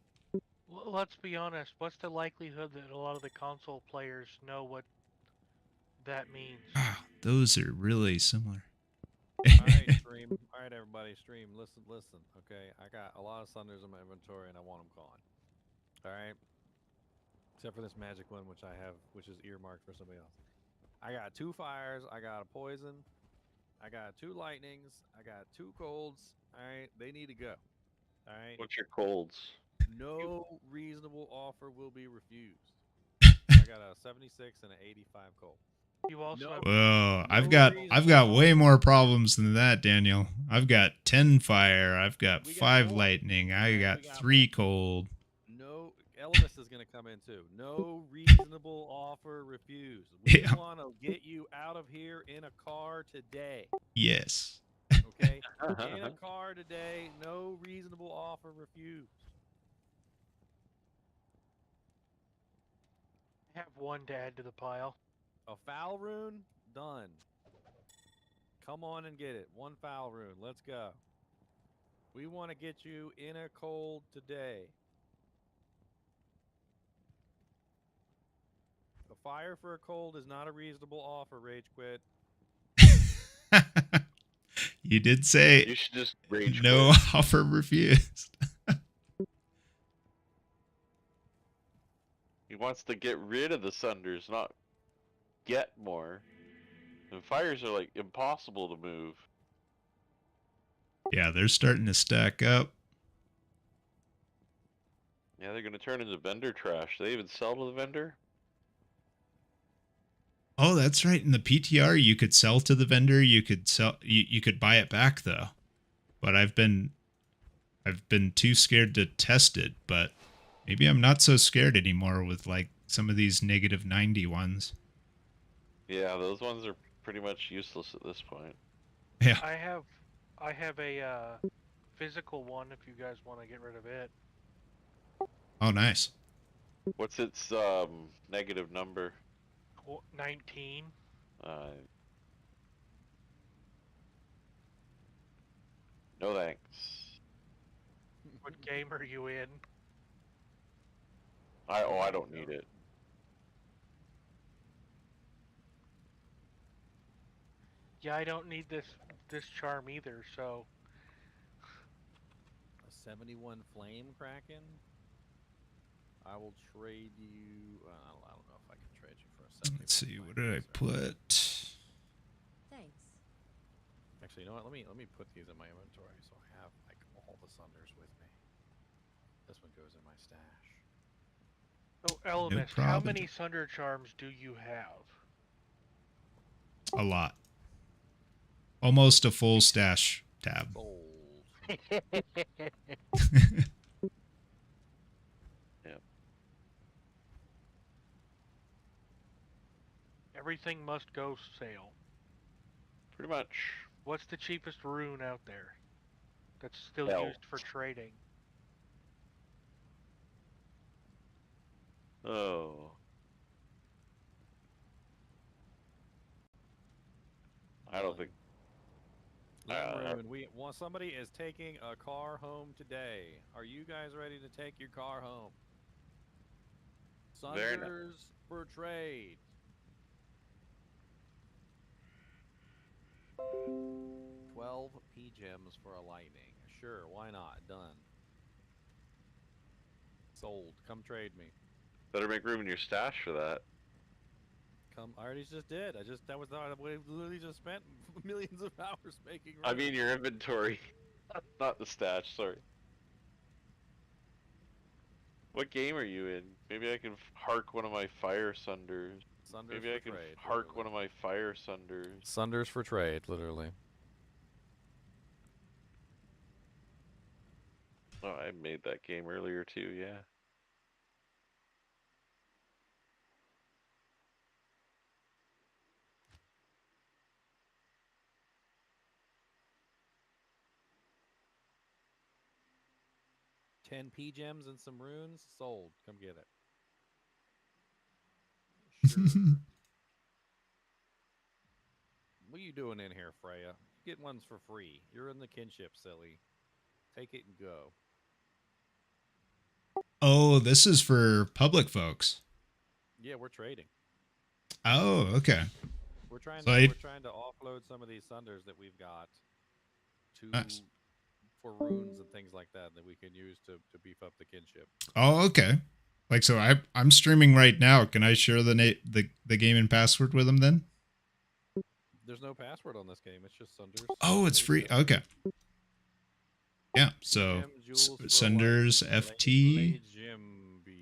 Well, let's be honest. What's the likelihood that a lot of the console players know what that means? Those are really similar. Alright, stream. Alright, everybody, stream. Listen. Okay, I got a lot of Sunders in my inventory, and I want them gone. Alright? Except for this magic one, which is earmarked for somebody else. I got 2 fires, I got a poison, I got 2 lightnings, I got 2 colds. Alright, they need to go. Alright? What's your colds? No reasonable offer will be refused. I got a 76 and an 85 coal. You also have Whoa, I've got way more problems than that, Daniel. I've got 10 fire. I've got 5 lightning. I got 3 cold. No, Elvis is going to come in too. No reasonable offer refused. We want to get you out of here in a car today. Yes. Okay? In a car today, no reasonable offer refused. I have one to add to the pile. A foul rune? Done. Come on and get it. 1 foul rune. Let's go. We want to get you in a cold today. A fire for a cold is not a reasonable offer, Rage Quit. You did say you should just rage no quit. offer refused. He wants to get rid of the Sunders, not get more. And fires are like impossible to move. Yeah, they're starting to stack up. Yeah, they're going to turn into vendor trash. They even sell to the vendor? Oh, that's right. In the PTR, you could sell to the vendor. You could sell. You could buy it back though. But I've been too scared to test it. But maybe I'm not so scared anymore with like some of these negative 90 ones. Yeah, those ones are pretty much useless at this point. Yeah. I have a physical one if you guys want to get rid of it. Oh, nice. What's its negative number? 19. No thanks. What game are you in? I don't need it. Yeah, I don't need this charm either, so. A 71 flame kraken? I will trade you. I don't know if I can trade you for a 71. Let's see, what did I put? Thanks. Actually, you know what? Let me put these in my inventory so I have like all the Sunders with me. This one goes in my stash. So, Elvis, how many Sunder charms do you have? A lot. Almost a full stash tab. Everything must go sale. Pretty much. What's the cheapest rune out there that's still Hell. used for trading? Oh. I don't think. We want somebody is taking a car home today. Are you guys ready to take your car home? Sunders for trade. 12 P gems for a lightning. Sure, why not? Done. Sold. Come trade me. Better make room in your stash for that. Come. I already just did. I literally just spent millions of hours making room. I mean your inventory, not the stash. Sorry. What game are you in? Maybe I can hark one of my fire Sunders. Maybe I can hark one of my fire Sunders. Sunders for trade, literally. Oh, I made that game earlier too, yeah. Ten P gems and some runes sold. Come get it. Sure. What are you doing in here, Freya? Get ones for free. You're in the kinship, silly. Take it and go. Oh, this is for public folks. Yeah, we're trading. Oh, okay. We're trying So we're trying to offload some of these Sunders that we've got to Nice. for runes and things like that we can use to beef up the kinship. Oh, okay. Like, so I'm streaming right now. Can I share the game and password with them then? There's no password on this game. It's just Sunders. Oh, it's free. Okay. Yeah. So Gems jewels for Sunders lightning. FT. Jim B.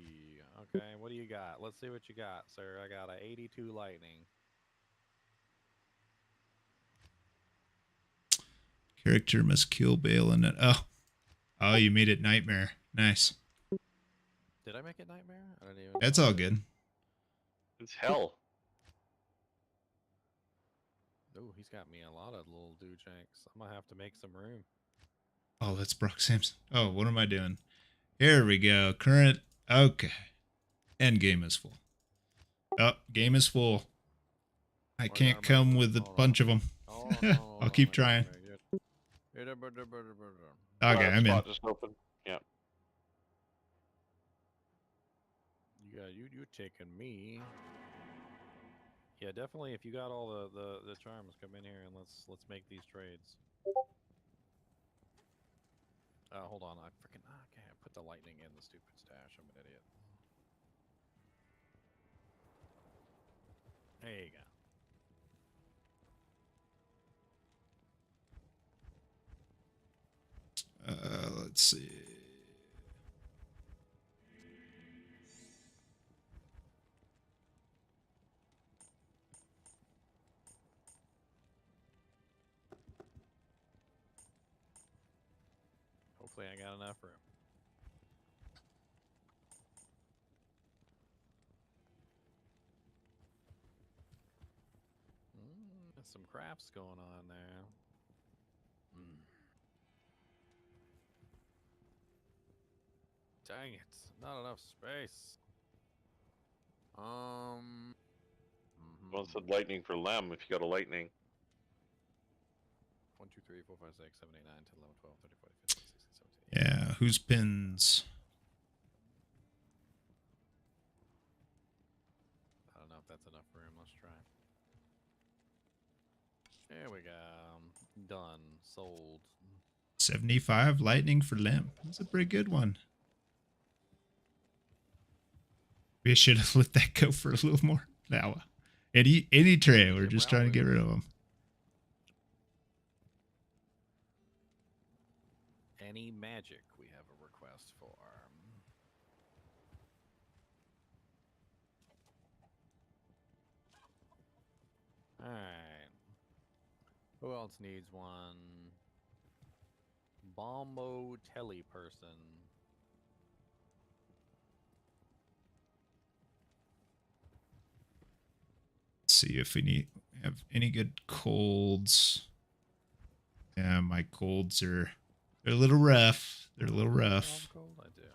Okay, what do you got? Let's see what you got, sir. I got a 82 lightning. Character must kill Bale in it. Oh, you made it nightmare. Nice. Did I make it nightmare? I don't even. That's all good. It's hell. Oh, he's got me a lot of little doojanks. I'm gonna have to make some room. Oh, that's Brock Sampson. Oh, what am I doing? Here we go. Current. Okay. End game is full. Oh, game is full. I can't come with a bunch of them. I'll keep trying. Okay, I'm in. Just open. Yeah. You taking me? Yeah, definitely. If you got all the charms, come in here and let's make these trades. Hold on. I can't put the lightning in the stupid stash. I'm an idiot. There you go. Let's see. Hopefully I got enough room. There's some crafts going on there. Dang it, not enough space. Well, it said lightning for Lem if you got a lightning. 1, 2, 3, 4, 5, 6, 7, 8, 9, 10, 11, 12, 13, 14, 15, 16, 17. Yeah, whose pins? I don't know if that's enough room. Let's try. There we go. Done. Sold. 75 lightning for Limp. That's a pretty good one. We should have let that go for a little more. Now, any tray. We're just trying to get rid of them. Any magic we have a request for. Alright. Who else needs one? Bombo Telly person. See if we have any good colds. Yeah, my colds they're a little rough. They're a little rough. Cold, I do.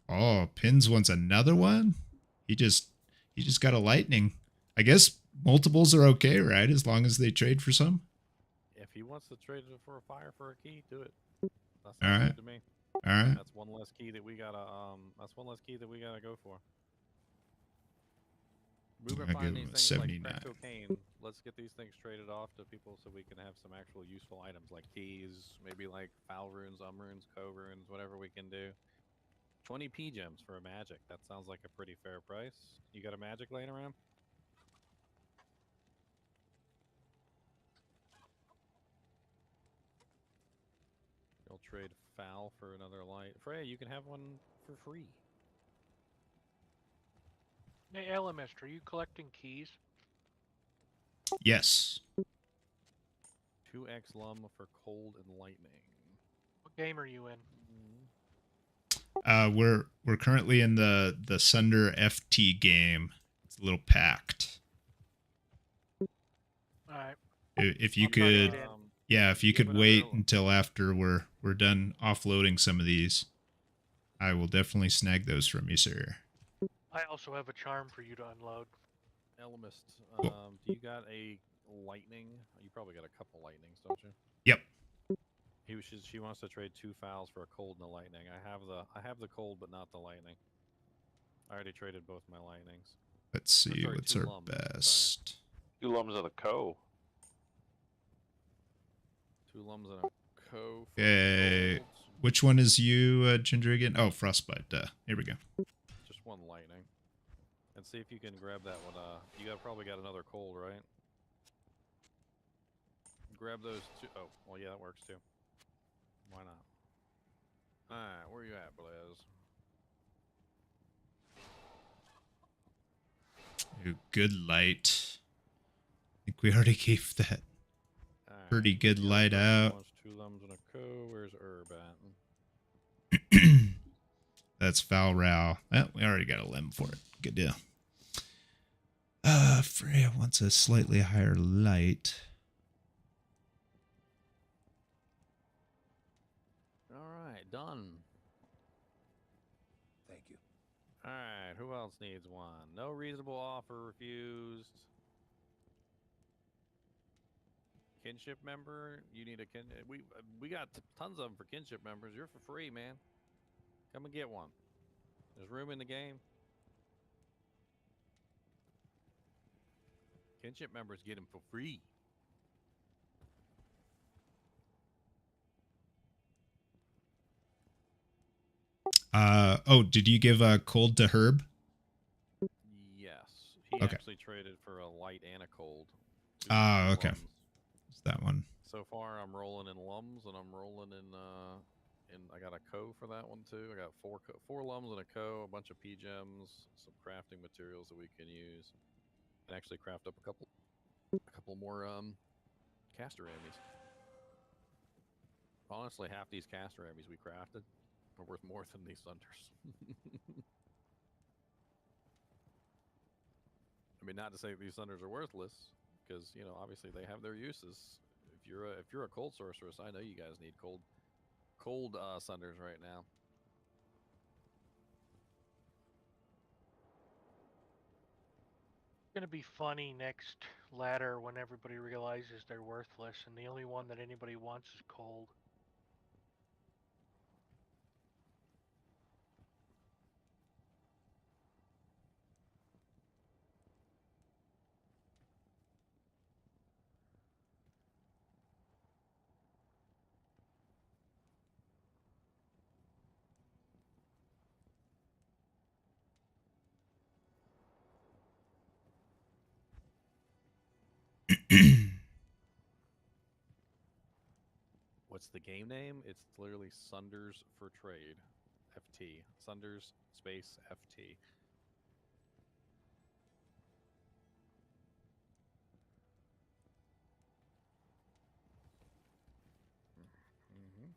Oh, Pins wants another one? He just got a lightning. I guess multiples are okay, right? As long as they trade for some. If he wants to trade it for a fire for a key, do it. That sounds All right. good to me. All right. That's one less key that we gotta go for. We've been I'll finding give him these a things like 79. crack cocaine. Let's get these things traded off to people so we can have some actual useful items like keys, maybe like foul runes, runes, co-runes, whatever we can do. 20 P gems for a magic. That sounds like a pretty fair price. You got a magic laying around? You'll trade foul for another light. Freya, you can have one for free. Hey, Elemist, are you collecting keys? Yes. 2x lum for cold and lightning. What game are you in? We're currently in the Sunder FT game. It's a little packed. Alright. If you I'll try to could, get in. yeah, if you could wait until after we're done offloading some of these, I will definitely snag those from you, sir. I also have a charm for you to unload. Elemist, do you got a lightning? You probably got a couple lightnings, don't you? Yep. She wants to trade 2 fouls for a cold and a lightning. I have the cold, but not the lightning. I already traded both my lightnings. Let's see sorry, what's 2 our lums, best. 2 lums and a co. 2 lums and a co. For Okay. cold. Which one is you, Ginger, again? Oh, Frostbite. Here we go. Just 1 lightning. And see if you can grab that one. You probably got another cold, right? grab those two. Oh, well, yeah, that works too. Why not? Alright, where you at, Blaze? Ooh, good light. I think we already gave that pretty good light out. Wants 2 lums and a co. Where's Herb at? That's Foul Row. Well, we already got a limb for it. Good deal. Freya wants a slightly higher light. Alright, done. Thank you. Alright, who else needs one? No reasonable offer refused. Kinship member? You need a we got tons of them for kinship members. You're for free, man. Come and get one. There's room in the game. Kinship members get them for free. Oh, did you give a cold to Herb? Yes. He Okay. actually traded for a light and a cold. Ah, okay. Lums. It's that one. So far, I'm rolling in lums, and I'm rolling in I got a co for that one too. I got four lums and a co, a bunch of P gems, some crafting materials that we can use, and actually craft up a couple more caster ammies. Honestly, half these caster ammies we crafted are worth more than these thunders. I mean, not to say these thunders are worthless, because you know obviously they have their uses. If you're a cold sorceress, I know you guys need cold thunders right now. It's gonna be funny next ladder when everybody realizes they're worthless and the only one that anybody wants is cold. What's the game name? It's literally Sunders for Trade. FT. Sunders space FT. Mm-hmm.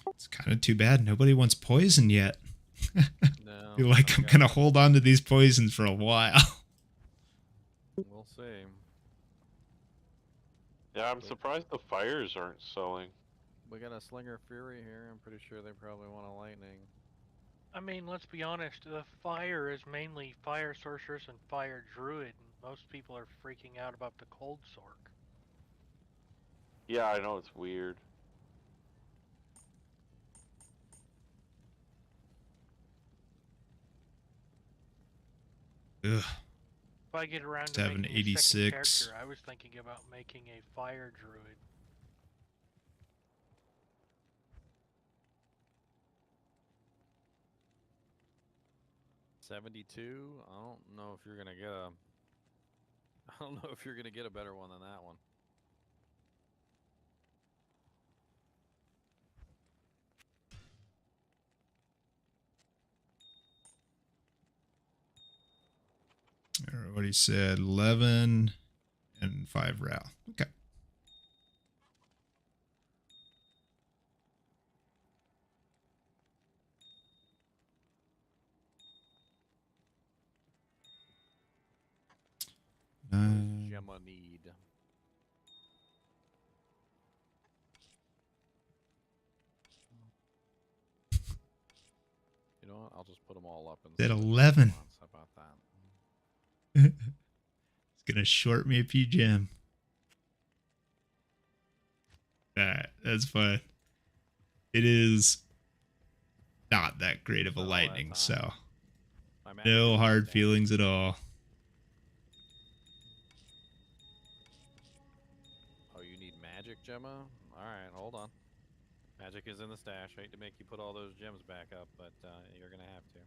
It's kind of too bad nobody wants poison yet. No, I feel like I'm gonna hold on to these poisons for a while. We'll see. Yeah, I'm surprised the fires aren't selling. We got a Slinger Fury here. I'm pretty sure they probably want a lightning. I mean, let's be honest, the fire is mainly fire sorceress and fire druid, and most people are freaking out about the cold sork. Yeah, I know, it's weird. Ugh. If I get around to making a second character, I was thinking about making a fire druid. $72. I don't know if you're gonna get a. I don't know if you're gonna get a better one than that one. What he said, 11 and 5 row. Okay. Gemma need. You know what? I'll just put them all up and. At 11. How about that? It's gonna short me a PGM. That's fine. It is not that great of a lightning, so no hard feelings at all. Oh, you need magic, Gemma? Alright, hold on. Magic is in the stash. I hate to make you put all those gems back up, but you're gonna have to.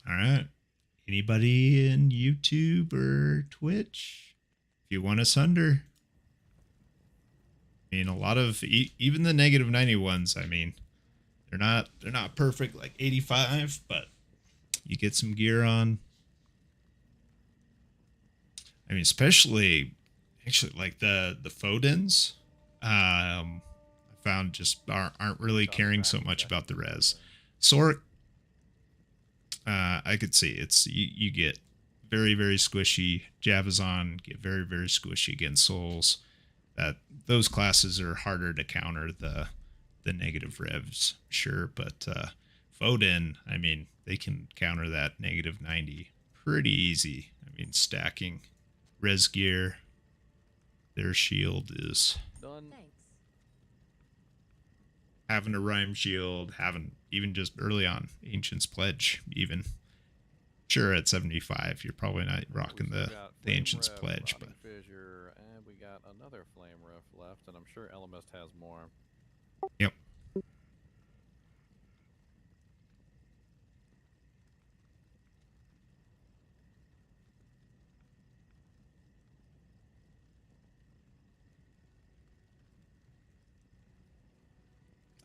All right. Anybody in YouTube or Twitch? If you want us under. I mean, a lot of even the negative 91s. I mean, they're not perfect like 85, but you get some gear on. I mean, especially actually like the Fodens. I found just aren't really caring so much about the res. Sork, I could see you get very squishy. Javazon get very squishy against souls. Those classes are harder to counter the negative revs, sure, but Foden, I mean, they can counter that negative 90 pretty easy. I mean, stacking res gear, their shield is done. Having a rhyme shield, having even just early on Ancient's Pledge, even. Sure, at 75, you're probably not rocking the Ancient's Pledge, but Fissure, and we got another Flame Rift left, and I'm sure Elemist has more. Yep.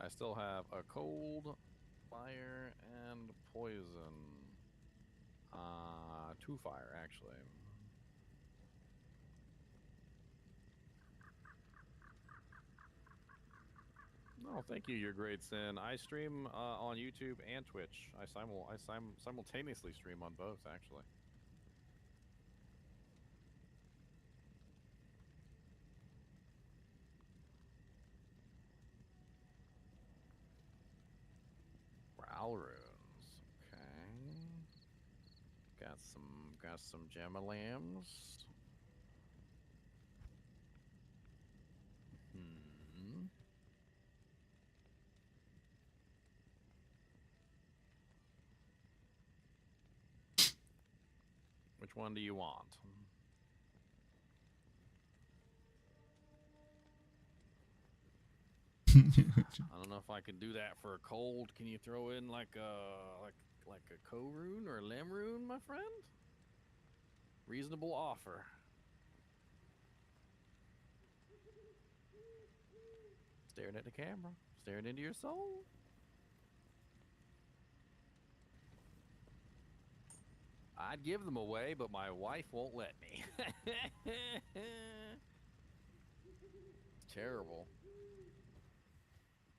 I still have a cold, fire, and poison. 2 fire, actually. Oh, thank you, your great sin. I stream on YouTube and Twitch. I simultaneously stream on both, actually. Growl runes. Okay. Got some Gemalams. Which one do you want? I don't know if I can do that for a cold. Can you throw in like a Ko rune or a Lem rune, my friend? Reasonable offer. Staring at the camera, staring into your soul. I'd give them away, but my wife won't let me. It's terrible.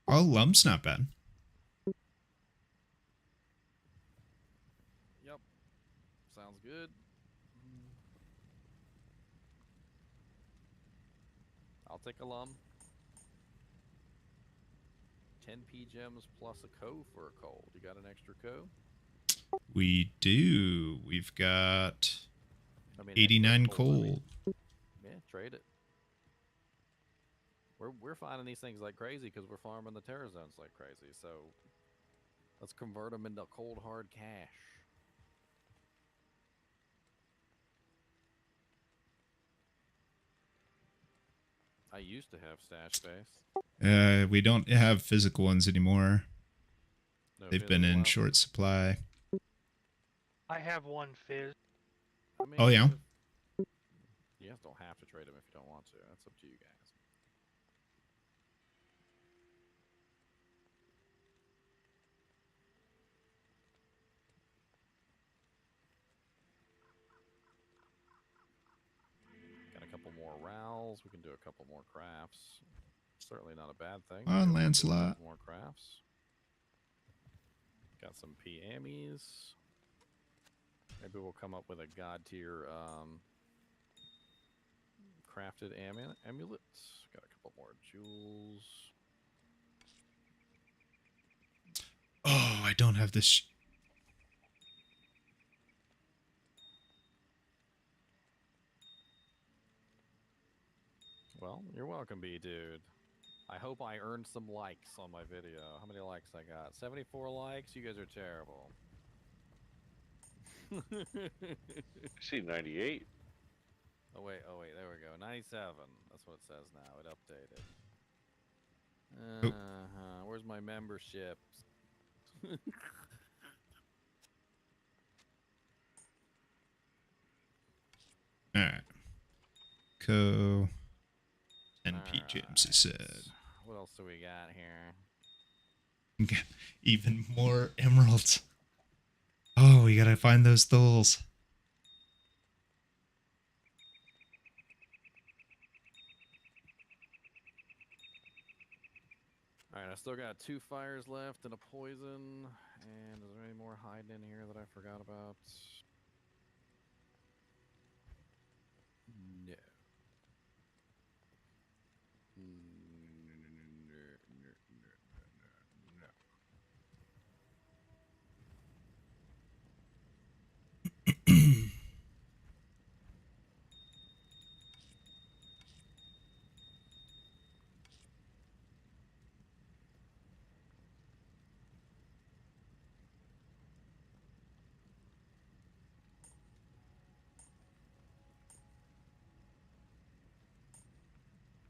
Oh, Lump's not bad. Yep. Sounds good. I'll take a Lum. 10 P gems plus a Ko for a cold. You got an extra Ko? We do. We've got 89 cold. Yeah, trade it. We're finding these things like crazy because we're farming the Terra zones like crazy. So let's convert them into cold hard cash. I used to have stash space. We don't have physical ones anymore. No They've been in short supply. I have 1 fizz. I mean, oh yeah. You guys don't have to trade them if you don't want to. That's up to you guys. Got a couple more Rowls. We can do a couple more crafts. Certainly not a bad thing. On Lancelot. More crafts. Got some P-Amies. Maybe we'll come up with a god tier crafted amulet. Got a couple more jewels. Oh, I don't have this. Well, you're welcome, B-Dude. I hope I earned some likes on my video. How many likes I got? 74 likes? You guys are terrible. I see 98. Oh wait, there we go. 97. That's what it says now. It updated. Where's my memberships? All right. Co. 10 PGMs, he said. What else do we got here? Get even more emeralds. Oh, we gotta find those thulls. Alright, I still got 2 fires left and a poison. And is there any more hiding in here that I forgot about? No.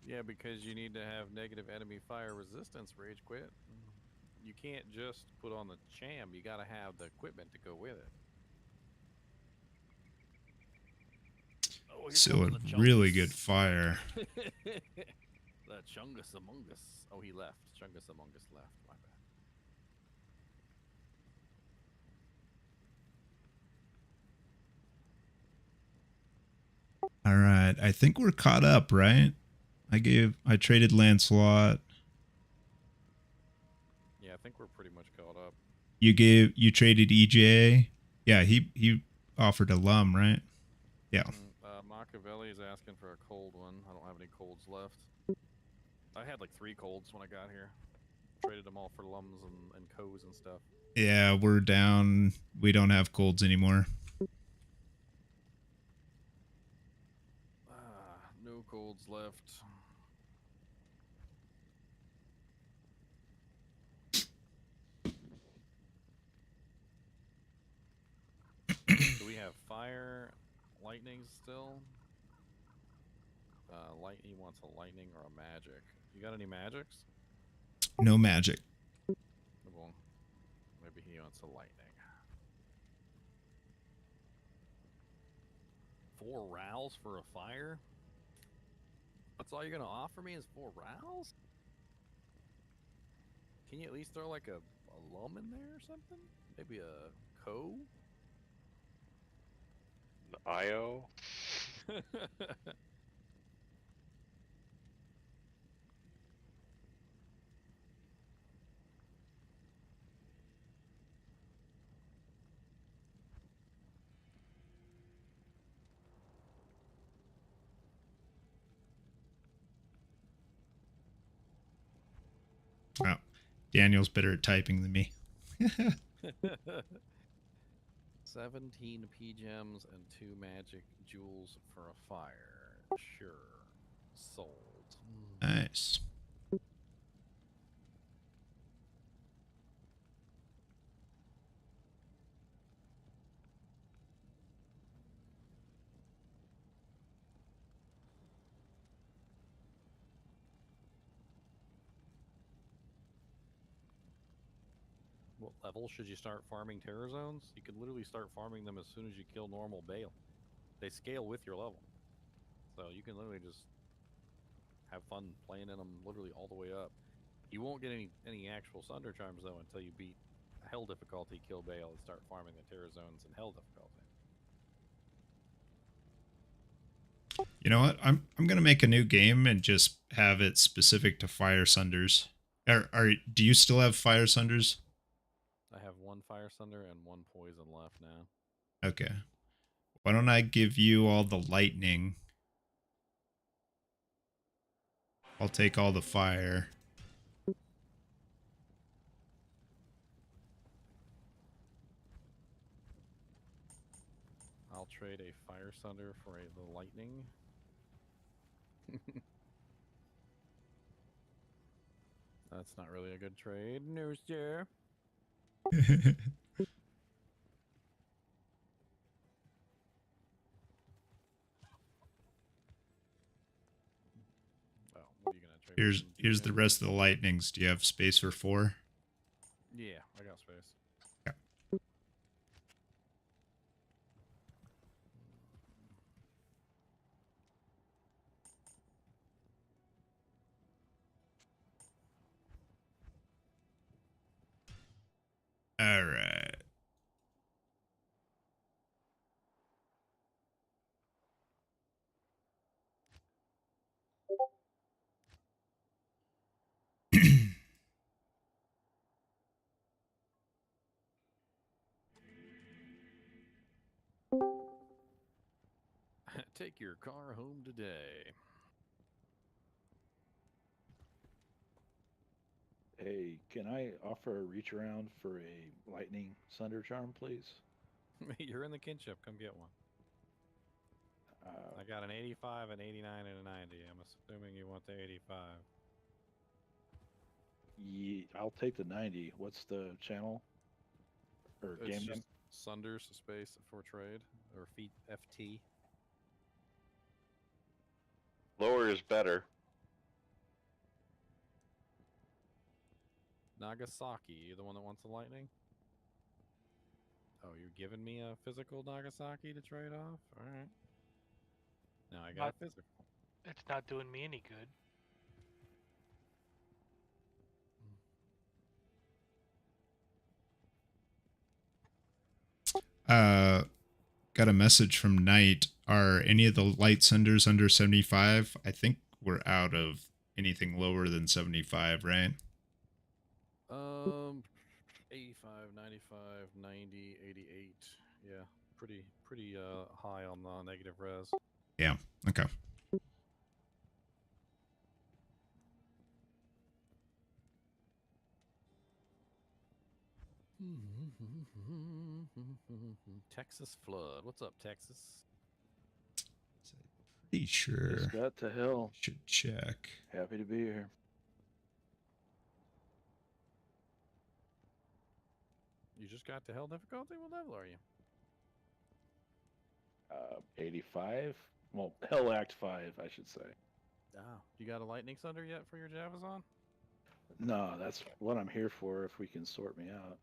Yeah, because you need to have negative enemy fire resistance, Rage Quit. You can't just put on the sham, you gotta have the equipment to go with it. Oh, So a really good fire. The Chungus Among Us. Oh, he left. Chungus Among Us left. My bad. All right, I think we're caught up, right? I traded Lancelot. Yeah, I think we're pretty much caught up. You traded EJ. Yeah, he offered a lum, right? Yeah. Machiavelli is asking for a cold one. I don't have any colds left. I had like 3 colds when I got here. Traded them all for lums and co's and stuff. Yeah, we're down. We don't have colds anymore. No colds left. Do we have fire, lightning still? He wants a lightning or a magic. You got any magics? No magic. Well, maybe he wants a lightning. 4 rows for a fire? That's all you're gonna offer me is 4 rows? Can you at least throw like a lum in there or something? Maybe a co? An IO? Oh, Daniel's better at typing than me. 17 P-gems and 2 magic jewels for a fire. Sure. Sold. Nice. What level should you start farming terror zones? You can literally start farming them as soon as you kill normal Bale. They scale with your level. So you can literally just have fun playing in them literally all the way up. You won't get any actual Sunder Charms though until you beat Hell difficulty, kill Bale, and start farming the terror zones in Hell difficulty. You know what? I'm gonna make a new game and just have it specific to Fire Sunders. Do you still have Fire Sunders? I have 1 Fire Sunder and 1 Poison left now. Okay. Why don't I give you all the lightning? I'll take all the fire. I'll trade a Fire Sunder for the lightning. That's not really a good trade. No, sir. What are you gonna trade? Here's the rest of the lightnings. Do you have space for 4? Yeah, I got space. Yeah. All right. Take your car home today. Hey, can I offer a reach around for a lightning sunder charm, please? You're in the kinship. Come get one. I got an 85, an 89, and a 90. I'm assuming you want the 85. Yeah, I'll take the 90. What's the channel or It's game just name? Sunders space for trade or feet FT. Lower is better. Nagasaki, you the one that wants the lightning? Oh, you're giving me a physical Nagasaki to trade off? Alright. Now I got a physical. It's not doing me any good. Got a message from Knight. Are any of the light senders under 75? I think we're out of anything lower than 75, right? 85, 95, 90, 88. Yeah, pretty high on the negative res. Yeah, okay. Texas flood. What's up, Texas? Pretty sure. Just got to hell. Should check. Happy to be here. 'Got to hell difficulty? What level are you? 85? Well, Hell Act 5, I should say. Oh, you got a lightning thunder yet for your Javazon? No, that's what I'm here for if we can sort me out.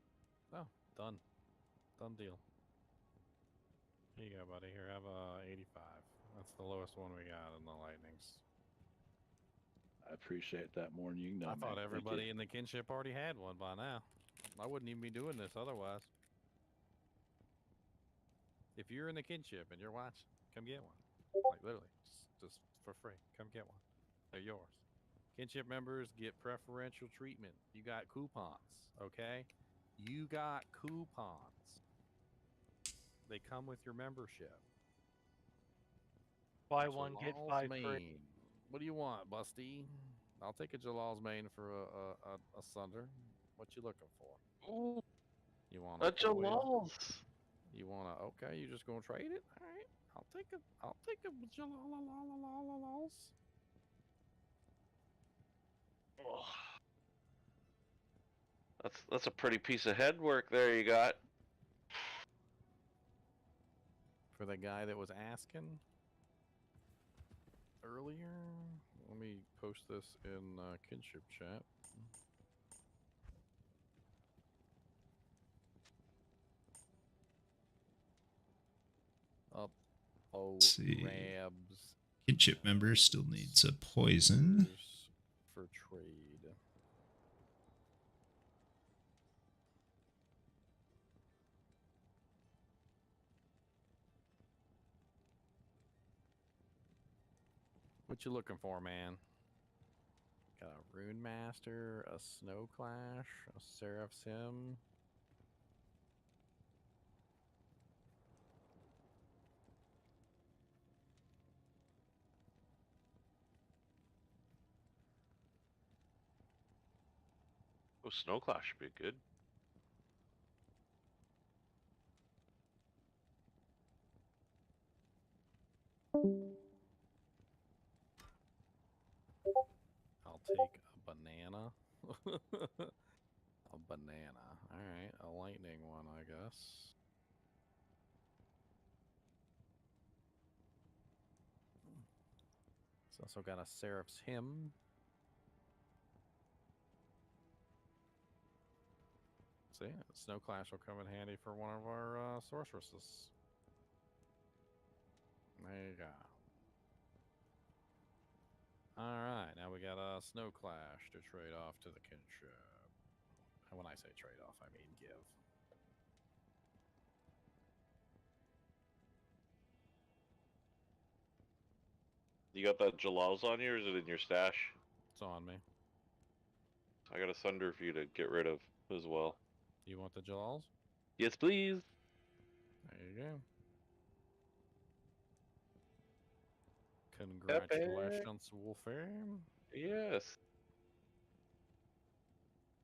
Oh, done. Done deal. Here you go, buddy. Here, have a 85. That's the lowest one we got in the lightnings. I appreciate that more than you know. I thought everybody in the kinship already had one by now. I wouldn't even be doing this otherwise. If you're in the kinship and you're watching, come get one. Like literally, just for free. Come get one. They're yours. Kinship members get preferential treatment. You got coupons, okay? You got coupons. They come with your membership. Buy one, get 5 free. What do you want, Busty? I'll take a Jalal's Mane for a Sunder. What you looking for? Ooh, you want a Jalal's? You want to? Okay, you just gonna trade it? All right, I'll take a Jalal's. Oh. That's a pretty piece of head work there you got. For the guy that was asking earlier, let me post this in kinship chat. Up, oh, Let's see. Rabs. Kinship member still needs a poison. For trade. What you looking for, man? Got a Rune Master, a Snow Clash, a Seraph Sim. Oh, Snow Clash should be good. I'll take a banana. A banana. Alright, a lightning one, I guess. It's also got a Seraph's Hymn. See, Snow Clash will come in handy for one of our sorceresses. There you go. Alright, now we got a Snow Clash to trade off to the kinship. And when I say trade off, I mean give. You got that Jalal's on you, or is it in your stash? It's on me. I got a Sunder for you to get rid of as well. You want the Jalals? Yes, please. There you go. Congratulations, Wolfie. Yes.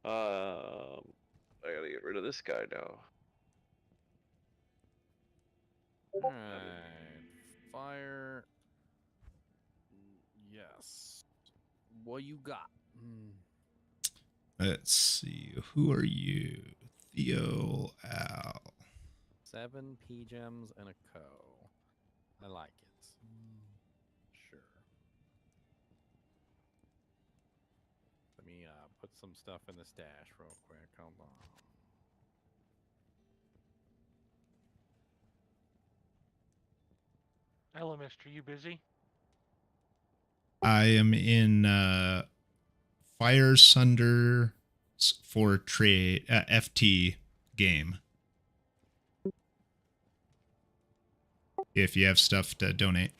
I gotta get rid of this guy now. Alright. Fire. Yes. What you got? Let's see. Who are you? Theo Al. 7 P-gems and a co. I like it. Sure. Let me put some stuff in the stash real quick. Hold on. Elemist, are you busy? I am in Fire Sunder for trade FT game. If you have stuff to donate.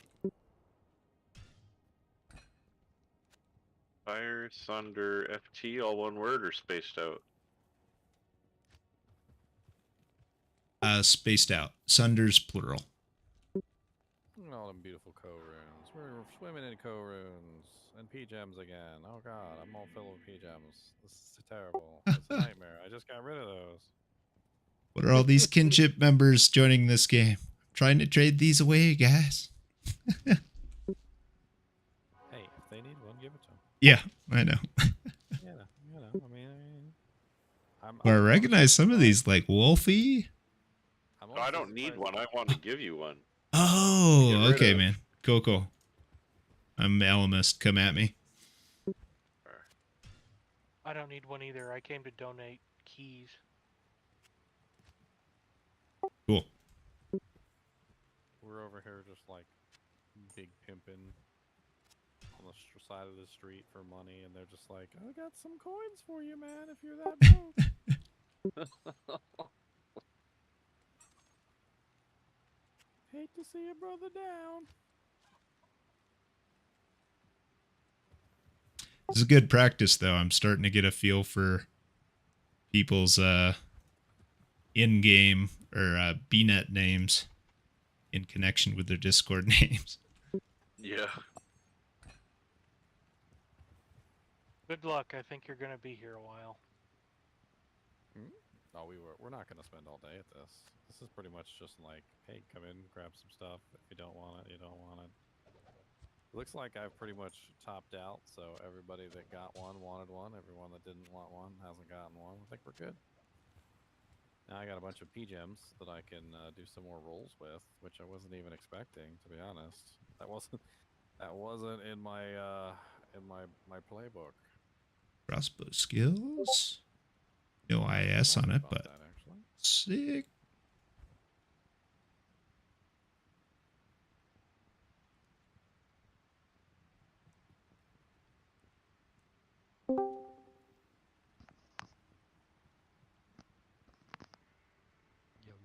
Fire, Sunder, FT, all one word or spaced out? Spaced out. Sunder's plural. All them beautiful co-runes. We're swimming in co-runes. And P-gems again. Oh god, I'm all filled with P-gems. This is terrible. It's a nightmare. I just got rid of those. What are all these kinship members joining this game? I'm trying to trade these away, guys. Hey, if they need one, give it to them. Yeah, I know. I mean, I recognize some of these, like Wolfie. No, I don't need one. I want to give you one. Oh, okay, man. Cool. I'm Elemist. Come at me. I don't need one either. I came to donate keys. Cool. We're over here just like big pimping on the side of the street for money, and they're just like, I got some coins for you, man, if you're that broke. Hate to see a brother down. This is good practice, though. I'm starting to get a feel for people's in-game or BNet names in connection with their Discord names. Yeah. Good luck. I think you're gonna be here a while. No, we're not gonna spend all day at this. This is pretty much just like, hey, come in, grab some stuff. If you don't want it, you don't want it. It looks like I've pretty much topped out, so everybody that got one wanted one. Everyone that didn't want one hasn't gotten one. I think we're good. Now I got a bunch of P-gems that I can do some more rolls with, which I wasn't even expecting, to be honest. That wasn't in my my playbook. Crossbow skills. No IS on it, but sick.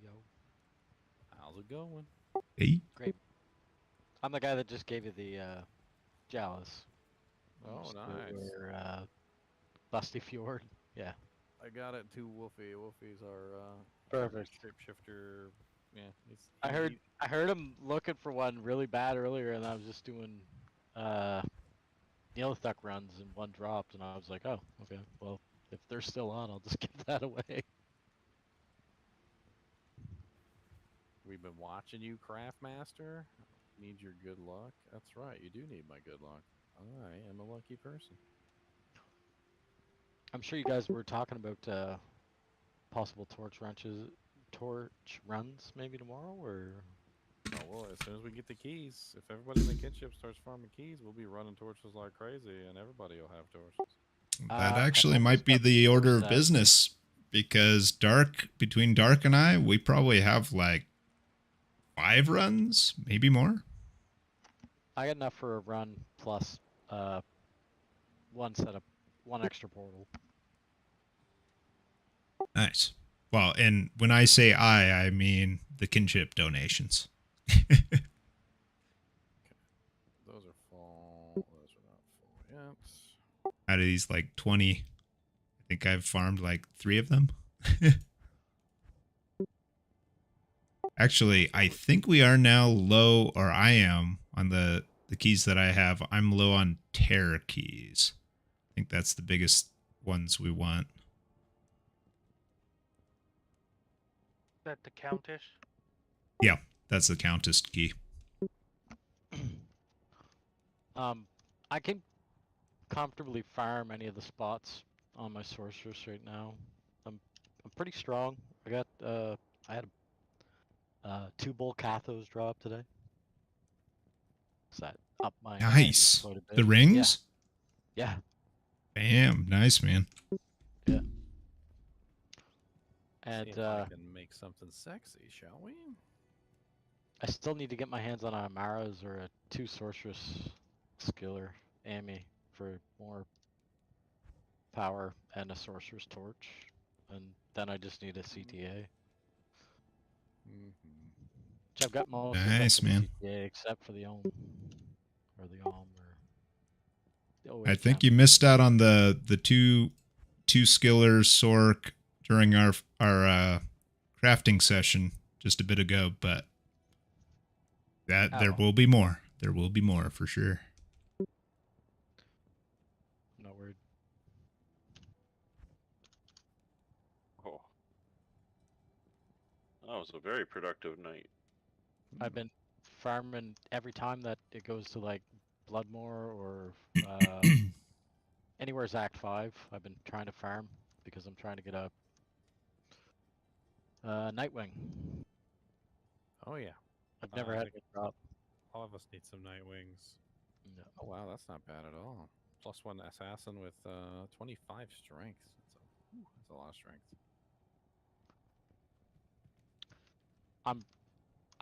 Yo. How's it going? Hey. Great. I'm the guy that just gave you the Chalice. Oh, nice. Or, Lusty Fjord. Yeah. I got it to Wolfie. Wolfie's our Perfect shapeshifter. Yeah, I heard him looking for one really bad earlier, and I was just doing Neolithic runs, and one dropped, and I was like, oh, okay, well, if they're still on, I'll just give that away. We've been watching you, Craftmaster. Need your good luck. That's right, you do need my good luck. I am a lucky person. I'm sure you guys were talking about possible torch runs maybe tomorrow, or... Oh, well, as soon as we get the keys, if everybody in the kinship starts farming keys, we'll be running torches like crazy, and everybody will have torches. That actually might be the order of business, because between Dark and I, we probably have like 5 runs, maybe more. I got enough for a run plus one extra portal. Nice. Well, and when I say I mean the kinship donations. Those are out of these like 20, I think I've farmed like 3 of them. Actually, I think we are now low, or I am on the keys that I have. I'm low on terror keys. I think that's the biggest ones we want. Is that the Countess? Yeah, that's the Countess key. I can comfortably farm any of the spots on my sorceress right now. I'm pretty strong. I had 2 bull cathos drop today. So that up my Nice. quite a bit. The rings? Yeah. Bam, nice, man. Yeah. See And if I can make something sexy, shall we? I still need to get my hands on a Amara's or a 2 sorceress skiller Amy for more power and a sorcerer's torch, and then I just need a CTA. Which I've got most Nice, of the man. CTA except for the Ohm or the Ohm or the OH. I think you missed out on the two skillers Sork during our crafting session just a bit ago, but that there will be more. There will be more for sure. No word. Oh, that was a very productive night. I've been farming every time that it goes to like Bloodmore or anywhere's Act 5. I've been trying to farm because I'm trying to get a Nightwing. Oh yeah. I've never had it drop. All of us need some Nightwings. No. Oh wow, that's not bad at all. +1 assassin with 25 strength. That's a lot of strength.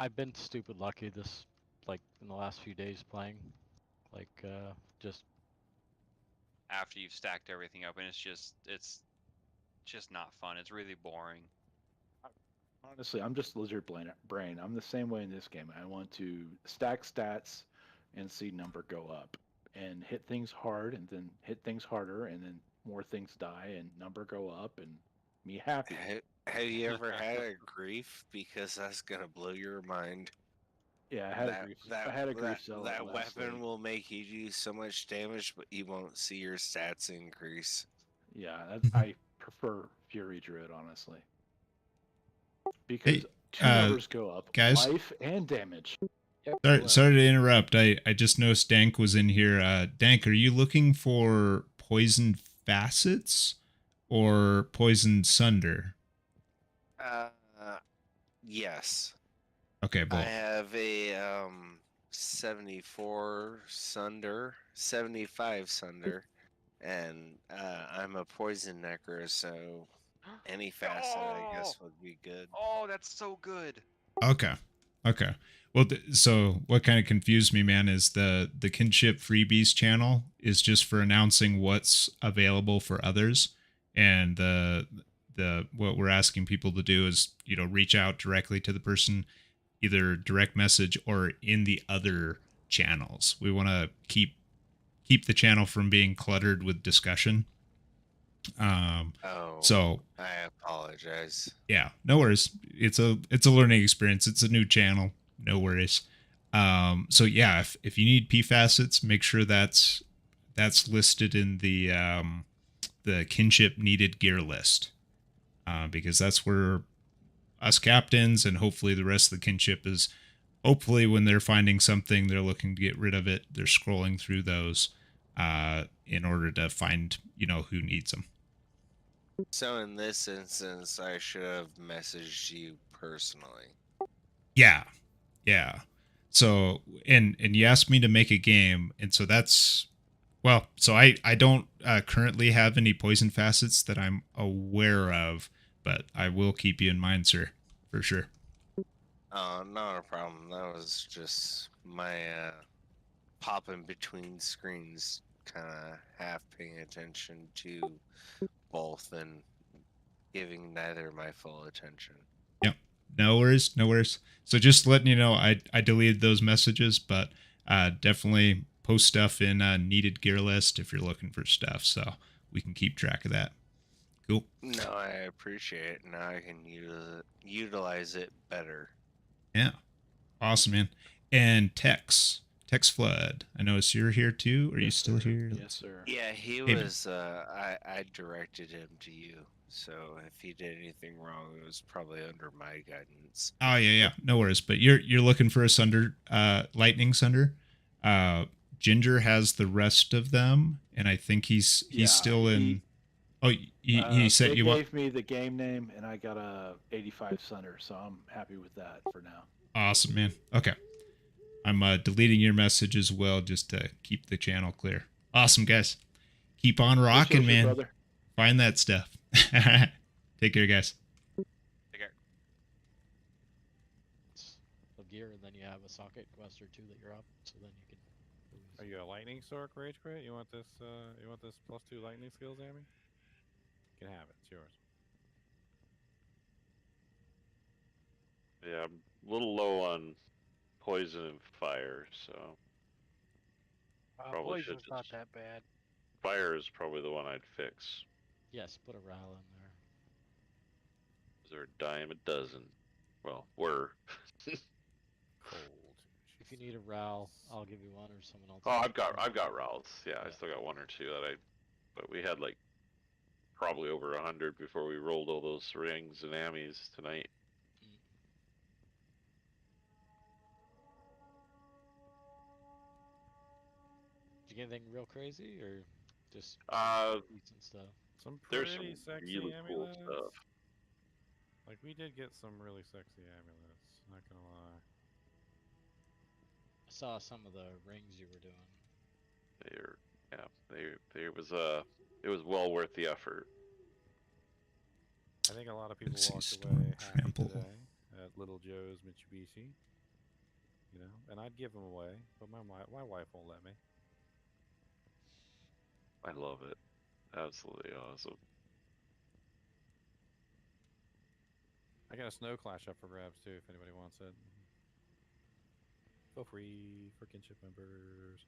I've been stupid lucky this, like, in the last few days playing. Like, just... After you've stacked everything up, and it's just not fun. It's really boring. Honestly, I'm just lizard brain. I'm the same way in this game. I want to stack stats and see number go up and hit things hard and then hit things harder and then more things die and number go up and me happy. Have you ever had a grief? Because that's gonna blow your mind. Yeah, I had a grief. I had a grief cell that last weapon week. will make you do so much damage, but you won't see your stats increase. Yeah, I prefer Fury Druid, honestly. Because 2 numbers go up, guys? life and damage. Sorry to interrupt. I just noticed Dank was in here. Dank, are you looking for poison facets or poison sunder? Yes. Okay, both. I have a 74 Sunder, 75 Sunder, and I'm a poison necker, so any facet I guess would be good. Oh, that's so good. Okay. Well, so what kind of confused me, man, is the Kinship Freebies channel is just for announcing what's available for others, and the what we're asking people to do is, you know, reach out directly to the person, either direct message or in the other channels. We want to keep the channel from being cluttered with discussion. So I apologize. Yeah, no worries. It's a learning experience. It's a new channel. No worries. So yeah, if you need P facets, make sure that's listed in the Kinship needed gear list, because that's where us captains and hopefully the rest of the Kinship is. Hopefully, when they're finding something, they're looking to get rid of it. They're scrolling through those in order to find, you know, who needs them. So in this instance, I should have messaged you personally. Yeah. So and you asked me to make a game, and so that's so I don't currently have any poison facets that I'm aware of, but I will keep you in mind, sir, for sure. Oh, not a problem. That was just my popping between screens, kind of half paying attention to both and giving neither my full attention. Yep. No worries. So just letting you know, I deleted those messages, but definitely post stuff in needed gear list if you're looking for stuff, so we can keep track of that. Cool. No, I appreciate it. Now I can utilize it better. Yeah. Awesome, man. And Tex Flood. I notice you're here too. Are you still here? Yes, sir. Yeah, he Hey, man. was. I directed him to you. So if he did anything wrong, it was probably under my guidance. Oh yeah. No worries. But you're looking for a Sunder, Lightning Sunder. Ginger has the rest of them, and I think he's still in. He said they you gave me the game name, and I got a 85 Sunder, so I'm happy with that for now. Awesome, man. Okay. I'm deleting your message as well just to keep the channel clear. Awesome, guys. Keep on rocking, man. Brother. Find that stuff. Take care, guys. Take care. The gear, and then you have a socket quest or two that you're up, so then you can. Are you a lightning sword, Rage Quit? You want this? You want this +2 lightning skills, Amy? You can have it. It's yours. Yeah, I'm a little low on poison and fire, so probably should Poison's not that bad. Fire is probably the one I'd fix. Yes, put a RAL in there. They're a dime a dozen. Well, were. Cold. If you need a RAL, I'll give you one, or someone else. Oh, I've got routes. Yeah, I still got 1 or 2 that but we had like probably over 100 before we rolled all those rings and ammies tonight. Did you get anything real crazy, or just decent stuff? There's Pretty some sexy really cool amulets. stuff. Like, we did get some really sexy amulets, not gonna lie. I saw some of the rings you were doing. It was well worth the effort. I think a lot of people see walked Storm away happy Trample. today at Little Joe's Mitsubishi. You know, and I'd give them away, but my wife won't let me. I love it. Absolutely awesome. I got a snow clash up for grabs too, if anybody wants it. Feel free for kinship members,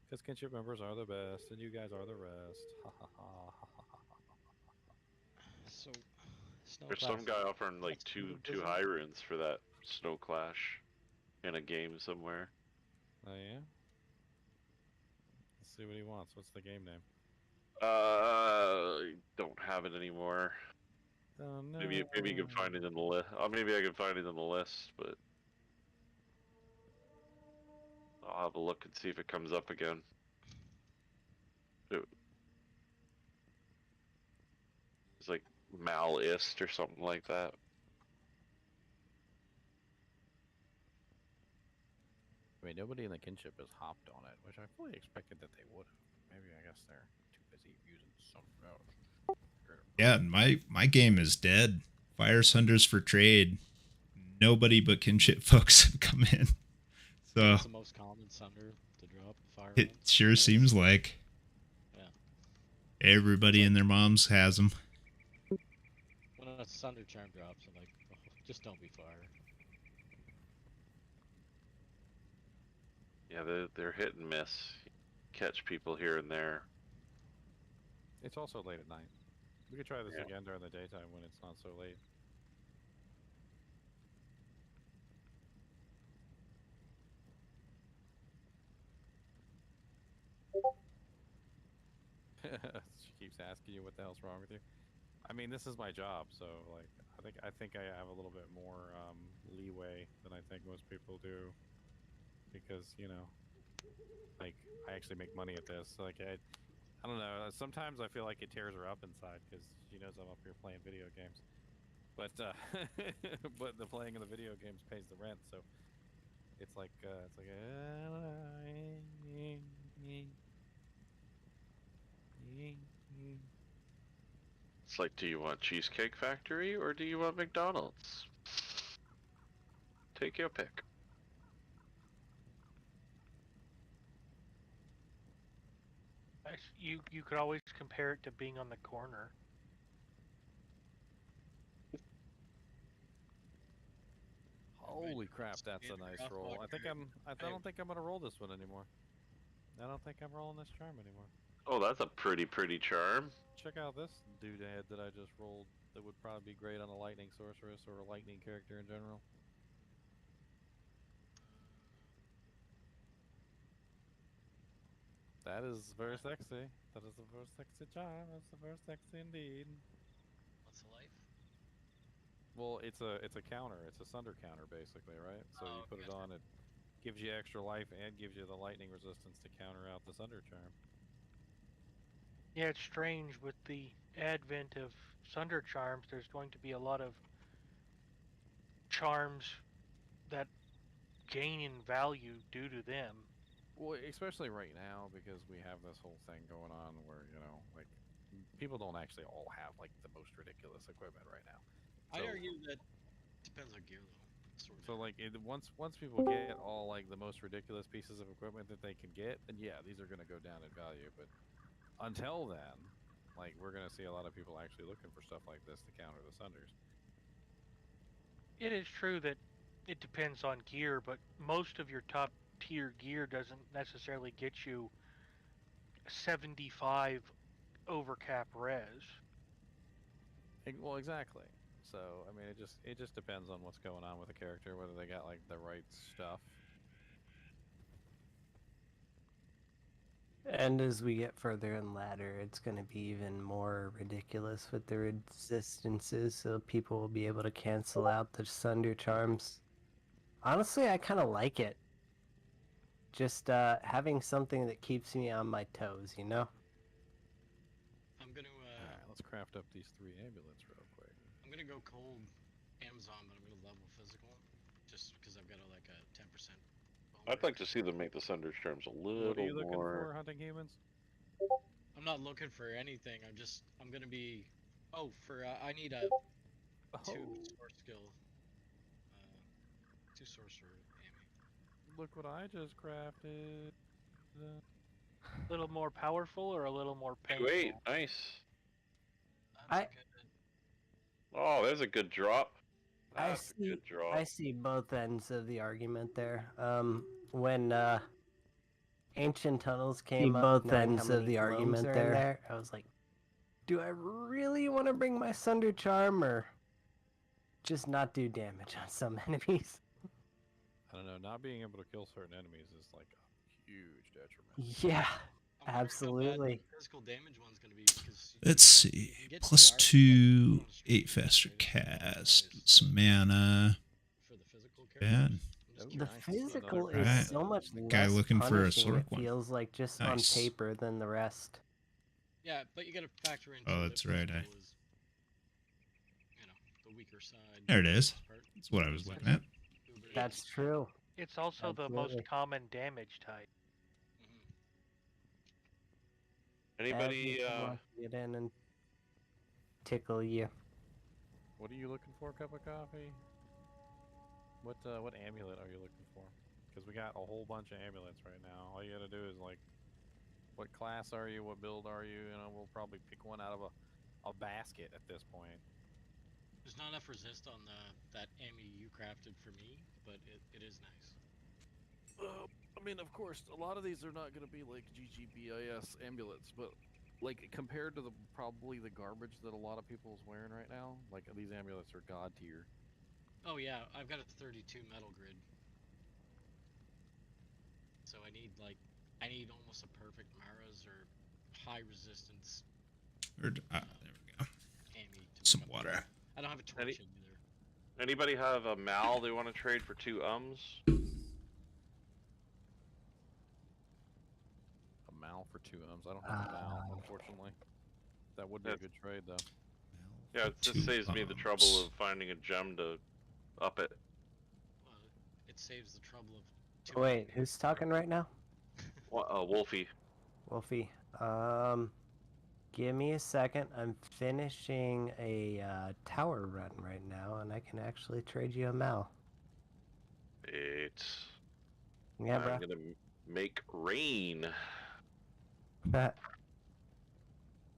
because kinship members are the best, and you guys are the rest. Ha ha ha ha ha ha. So, There's some guy offering like two high runes for that snow clash in a game somewhere. Oh yeah. Let's see what he wants. What's the game name? I don't have it anymore. Oh no. Maybe you can find it in the list. Maybe I can find it in the list, but I'll have a look and see if it comes up again. It's like Malist or something like that. I mean, nobody in the kinship has hopped on it, which I fully expected that they would have. Maybe I guess they're too busy using something else. Yeah, my game is dead. Fire Sunders for trade. Nobody but kinship folks have come in. So it's the most common Sunder to drop. Fire it ones. sure seems like. Yeah. Everybody and their moms has them. When a Sunder charm drops, I'm like, oh, just don't be fire. Yeah, they're hit and miss. Catch people here and there. It's also late at night. We could try this again during the daytime when it's not so late. She keeps asking you what the hell's wrong with you. I mean, this is my job, so like, I think I have a little bit more leeway than I think most people do, because you know, like I actually make money at this. Like I don't know. Sometimes I feel like it tears her up inside because she knows I'm up here playing video games, but but the playing of the video games pays the rent, so it's like It's like, do you want Cheesecake Factory or do you want McDonald's? Take your pick. You could always compare it to being on the corner. Holy crap, that's a nice roll. I don't think I'm gonna roll this one anymore. I don't think I'm rolling this charm anymore. Oh, that's a pretty charm. Check out this doodad that I just rolled. That would probably be great on a lightning sorceress or a lightning character in general. That is very sexy. That is a very sexy charm. That's a very sexy indeed. What's the life? Well, it's a counter. It's a sunder counter basically, right? So you put it on, it gives you extra life and gives you the lightning resistance to counter out the sunder charm. Yeah, it's strange with the advent of Sunder charms. There's going to be a lot of charms that gain in value due to them. Well, especially right now because we have this whole thing going on where like people don't actually all have like the most ridiculous equipment right now. So, I'd argue that depends on gear though. So like once people get all like the most ridiculous pieces of equipment that they can get, then yeah, these are gonna go down in value. But until then, like we're gonna see a lot of people actually looking for stuff like this to counter the Sunders. It is true that it depends on gear, but most of your top tier gear doesn't necessarily get you 75 overcap res. Well, exactly. So I mean, it just depends on what's going on with the character, whether they got like the right stuff. And as we get further in ladder, it's going to be even more ridiculous with the resistances, so people will be able to cancel out the Sunder charms. Honestly, I kind of like it. Just having something that keeps me on my toes, you know? I'm gonna Alright, let's craft up these 3 amulets real quick. I'm gonna go cold Amazon, but I'm gonna level physical, just because I've got like a 10%. I'd like to see them make the Sunder charms a little What are you looking more. for, hunting humans? I'm not looking for anything. I'm gonna be. Oh, I need a 2 source skill. 2 sorcerer Amy. Look what I just crafted. A little more powerful or a little more painful? Great, nice. I Oh, there's a good drop. That's a see, good drop. I see both ends of the argument there. When Ancient Tunnels came up, both ends of the argument there, I was like, do I really want to bring my Sunder Charm or just not do damage on some enemies? I don't know, not being able to kill certain enemies is like a huge detriment. Yeah, absolutely. Physical damage one's gonna be because Let's see. +2, 8 faster cast, some mana. Bad. The physical is Right. so much less Guy looking for a punishing, Sork it one. feels like just Nice. on paper than the rest. Yeah, but you gotta factor in. Oh, that's right. Is, the weaker side. There it is. That's what I was looking at. That's true. It's also the Absolutely. most common damage type. Anybody? Everything wants to get in and tickle you. What are you looking for, cup of coffee? What amulet are you looking for? Because we got a whole bunch of amulets right now. All you gotta do is like, what class are you? What build are you? You know, we'll probably pick one out of a basket at this point. There's not enough resist on that Amy you crafted for me, but it is nice. I mean, of course, a lot of these are not going to be like GGBIS amulets, but like compared to probably the garbage that a lot of people's wearing right now, like these amulets are god tier. Oh yeah, I've got a 32 metal grid, so I need almost a perfect Mara's or high resistance. There we go. Amy Some water. I don't have a torch in either. Anybody have a Mal they want to trade for 2 ums? A Mal for 2 ums. I don't have a Mal, unfortunately. That would be a good trade, though. Yeah, it just saves me the trouble of finding a gem to up it. Well, it saves the trouble of. Wait, who's talking right now? Wolfie. Wolfie. Give me a second. I'm finishing a tower run right now, and I can actually trade you a Mal. Yeah, bro. I'm gonna make rain.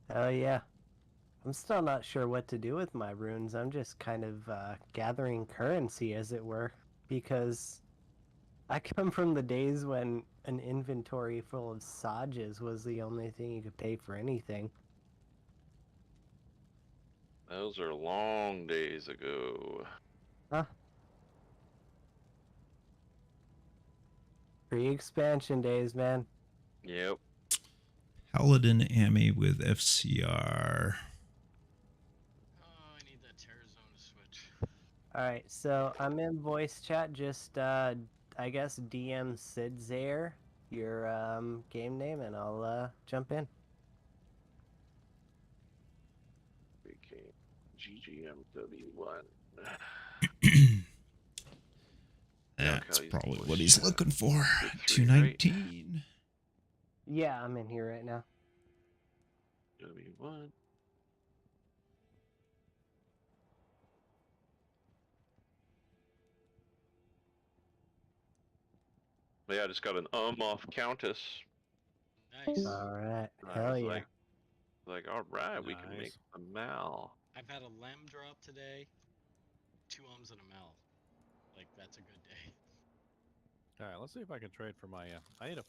Oh yeah. I'm still not sure what to do with my runes. I'm just kind of gathering currency, as it were, because I come from the days when an inventory full of Sages was the only thing you could pay for anything. Those are long days ago. Huh? Pre-expansion days, man. Yep. Paladin Ami with FCR. Oh, I need that Terrazone to switch. Alright, so I'm in voice chat. Just, I guess DM Sid Zaire, your game name, and I'll jump in. Okay. GGM W1. That's probably what he's looking for. 219. Yeah, I'm in here right now. W1. Yeah, I just got an off Countess. Nice. Alright, I hell was yeah. like, all right, we can make a Mal. I've had a Lem drop today, 2 ums and a Mal. Like, that's a good day. All right, let's see if I can trade for my. I need a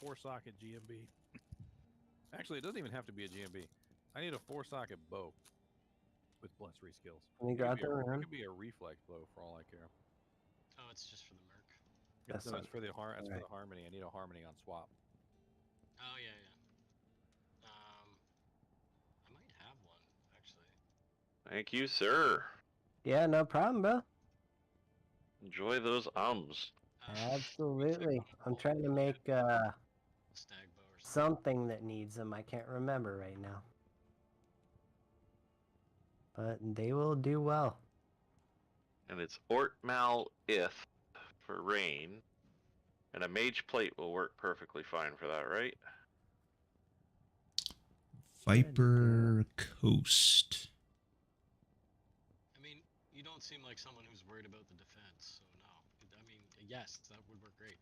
4-socket GMB. Actually, it doesn't even have to be a GMB. I need a 4-socket bow with +3 skills. Can you grab the It room? could be a reflex bow for all I care. Oh, it's just for the merc. That's No, it's for the Alright. for the harmony. I need a harmony on swap. Oh, yeah, yeah. I might have one, actually. Thank you, sir. Yeah, no problem, bro. Enjoy those ums. Absolutely. I'm trying to make something that needs them. I can't remember right now. But they will do well. And it's Ort Mal Ith for rain. And a mage plate will work perfectly fine for that, right? Viper Coast. I mean, you don't seem like someone who's worried about the defense, so no. I mean, yes, that would work great.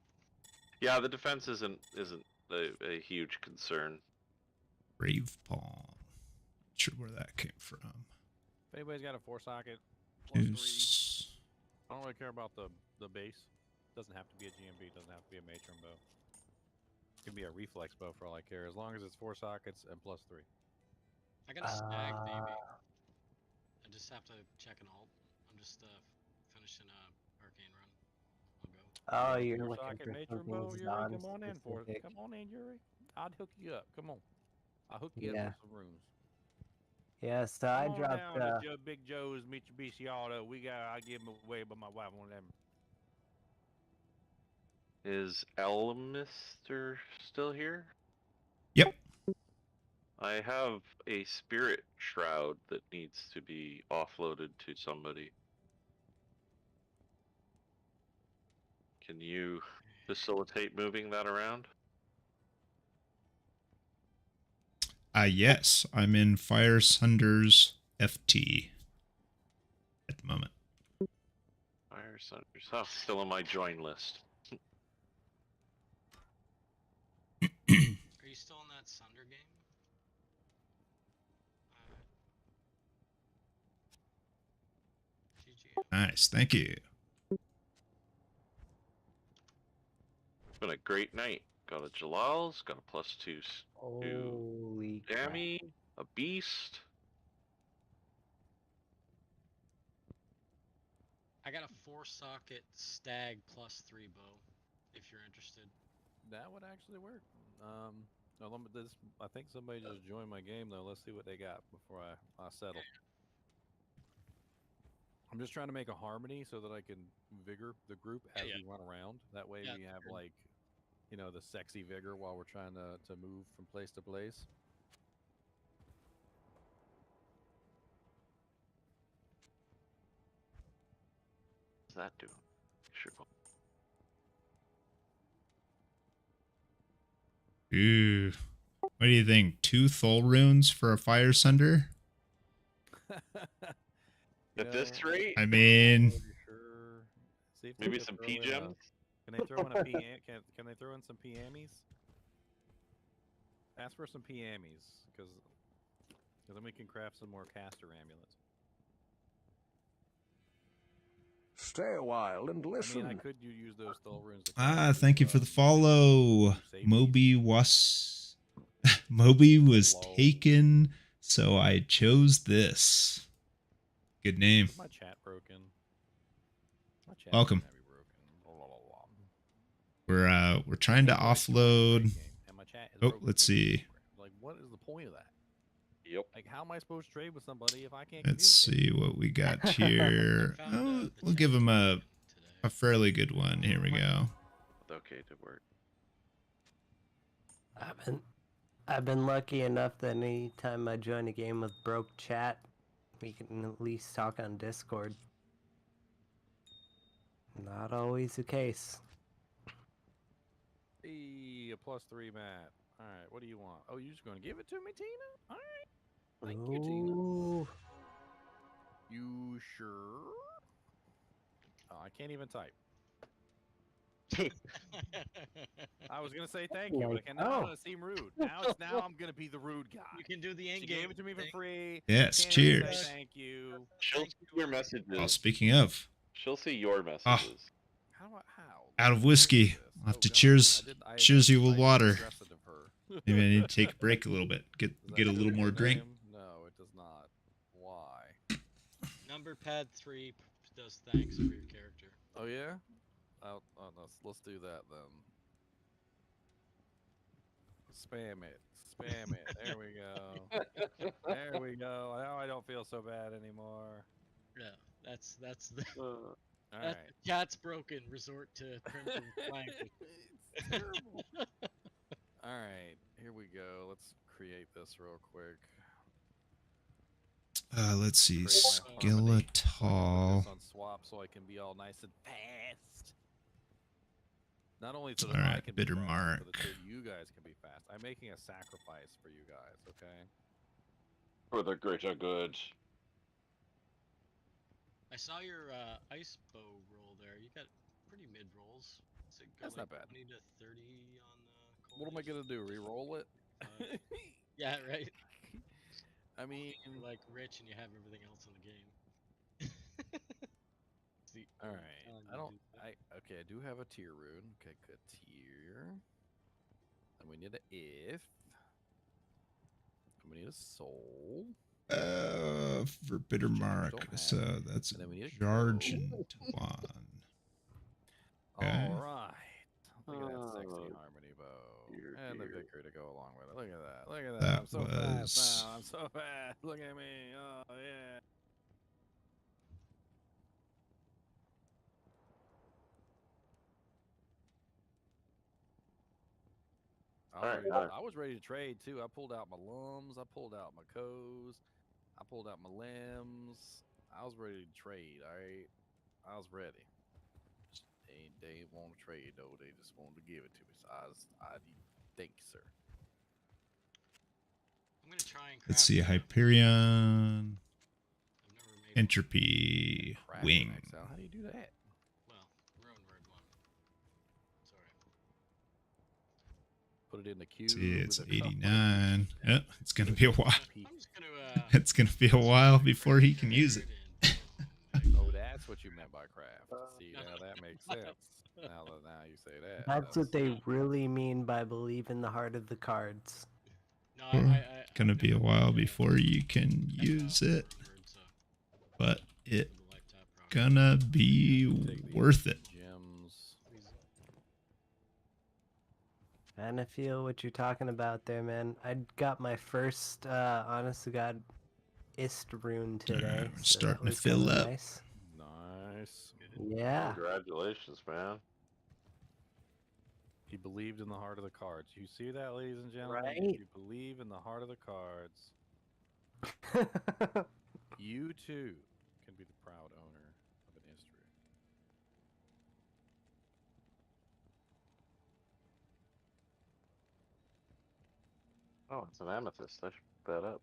Yeah, the defense isn't a huge concern. Brave Palm. Not sure where that came from. If anybody's got a 4-socket Goose. +3, I don't really care about the base. Doesn't have to be a GMB. Doesn't have to be a matron bow. It could be a reflex bow for all I care, as long as it's 4 sockets and +3. I got a stag, maybe. I just have to check an alt. I'm just finishing a arcane run. I'll go. Oh, you're looking 4-socket for matron something bow, Yuri? Come on in for it. specific. Come on in, Yuri. I'll hook you up. Come on. I'll hook you up Yeah. with some rooms. Yeah, so I Come on dropped down to Big Joe's Mitsubishi Auto. I give them away, but my wife won't let them. Is Elmister still here? Yep. I have a spirit shroud that needs to be offloaded to somebody. Can you facilitate moving that around? Yes, I'm in Fire Sunder's FT at the moment. Fire Sunders. Oh, still on my join list. Are you still in that Sunder game? GG. Nice, thank you. It's been a great night. Got a Jalal's, got a +2 Holy Dammy, a beast. I got a 4-socket stag +3 bow, if you're interested. That would actually work. I think somebody just joined my game though. Let's see what they got before I settle. I'm just trying to make a harmony so that I can vigor the group as we run around. That way we have like, the sexy vigor while we're trying to move from place to place. What's that do? Sure. Ooh. What do you think? 2 Thul runes for a Fire Sunder? At this rate? I mean, Sure. See if maybe can some throw P in gems. Can they throw in a PM? Can they throw in some PMs? Ask for some PMs, because then we can craft some more caster amulets. Stay a while and listen. I mean, I could use those spell runes. Thank you for the follow. Moby was Moby was taken, so I chose this. Good name. Is my chat broken? My chat Welcome. might be broken. Blah, blah, blah. We're trying to offload. And my chat is Oh, broken let's for the see. Like, what is the point of that? Yep. Like, how am I supposed to trade with somebody if I can't Let's see what we got here. Oh, we'll give him a fairly good one. Here we go. Okay, to work. I've been lucky enough that any time I join a game with broke chat, we can at least talk on Discord. Not always the case. Hey, a +3, Matt. All right, what do you want? Oh, you're just going to give it to me, Tina? All right. Thank you, Ooh. Tina. You sure? Oh, I can't even type. I was gonna say thank you, but now I'm gonna seem rude. Now I'm gonna be the rude guy. You can do the end She game. gave it to me for free. Yes, Can't even cheers. say thank you. She'll see your messages. Oh, speaking of, She'll see your messages. How? out of whiskey, I'll have to cheers you with water. Maybe I need to take a break a little bit. Get a little more drink. No, it does not. Why? Number pad 3 does thanks for your character. Oh yeah. Let's do that then. Spam it. Spam it. There we go. There we go. Now I don't feel so bad anymore. Yeah, that's the. All That's right. Cat's broken. Resort to crimson flank. It's terrible. All right, here we go. Let's create this real quick. Let's see. Create my harmony. Skeletal. Put this on swap so I can be all nice and fast. Not only so that All I right, can be bitter fast, mark. but that you guys can be fast. I'm making a sacrifice for you guys, okay? For the greater good. I saw your ice bow roll there. You got pretty mid rolls. Is it go That's like not bad. 20 to 30 on the. What am I gonna do? Re-roll it? Yeah, right. I mean, You're like rich and you have everything else in the game. all right. Okay, I do have a tier rune. Okay, good tier. And we need an if. And we need a soul. For bitter mark. So that's Jarjan one. Okay. All right. Look at that sexy harmony bow. And the victory to go along with it. Look at that. Look at that. I'm so fast now. I'm so fast. Look at me. Oh, yeah. I was ready to trade too. I pulled out my lums. I pulled out my coes. I pulled out my limbs. I was ready to trade. All right, I was ready. They didn't want to trade though. They just wanted to give it to me. So I thank you, sir. I'm gonna try and. Let's see. Hyperion. Entropy. Wing. How do you do that? Well, ruin word one. Sorry. Put it in the queue. See, it's 89. Yeah, it's gonna be a while. I'm just gonna. It's gonna be a while before he can use it. Oh, that's what you meant by craft. See, now that makes sense. Now you say that. That's what they really mean by believe in the heart of the cards. No, It's gonna be a while before you can use it, but it gonna be worth it. And I feel what you're talking about there, man. I got my first, honest to God, Ist rune today. We're starting to fill up. Nice. Nice. Yeah. Congratulations, man. He believed in the heart of the cards. You see that, ladies and gentlemen? Right? If you believe in the heart of the cards, you too can be the proud owner of an Ist rune. Oh, it's an amethyst. I should pick that up.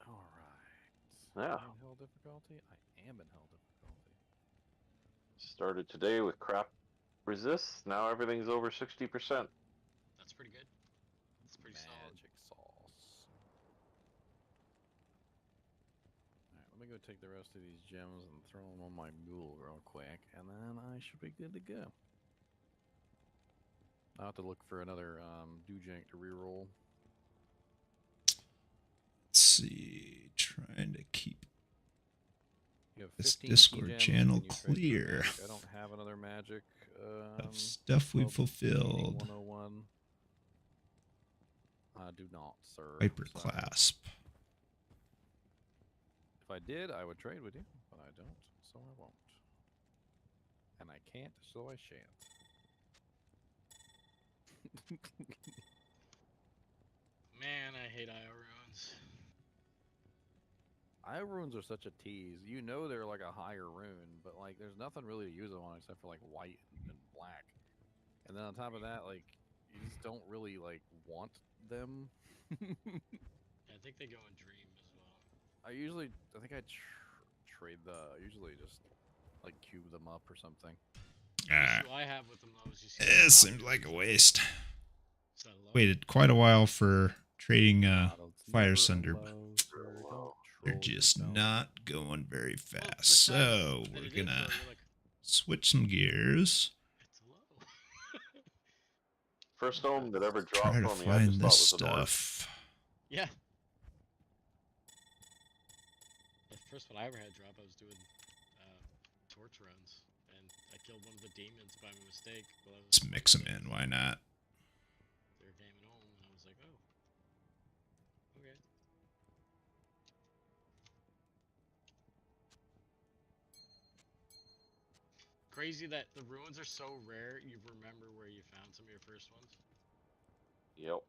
All right. Yeah. Am I in hell difficulty? I am in hell difficulty. Started today with crap resists. Now everything's over 60%. That's pretty good. That's pretty Magic sauce. Alright, let me go take the rest of these gems and throw them on my mule real quick, and then I should be good to go. I'll have to look for another Dujank to reroll. Let's see. Trying to keep this 15 Discord channel clear I don't have another magic. of stuff we've fulfilled. 101. I do not, sir. Viper Sorry. Clasp. If I did, I would trade with you, but I don't, so I won't. And I can't, so I shan't. Man, I hate IO runes. IO runes are such a tease. You know they're like a higher rune, but like there's nothing really to use them on except for like white and black. And then on top of that, like you just don't really like want them. I think they go in Dream as well. I think I trade usually just like cube them up or something. The issue I have with them though is you see It seems like a waste. Waited quite a while for trading Fire Sunder, but they're just not going very fast. So we're gonna switch some gears. First home that ever dropped Try to for me, I just find thought this was an orc. stuff. Yeah. The first one I ever had drop, I was doing torch runs, and I killed one of the demons by mistake. Let's mix them in. Why not? They were gaming home, and I was like, oh, okay. Crazy that the ruins are so rare, you remember where you found some of your first ones. Yep.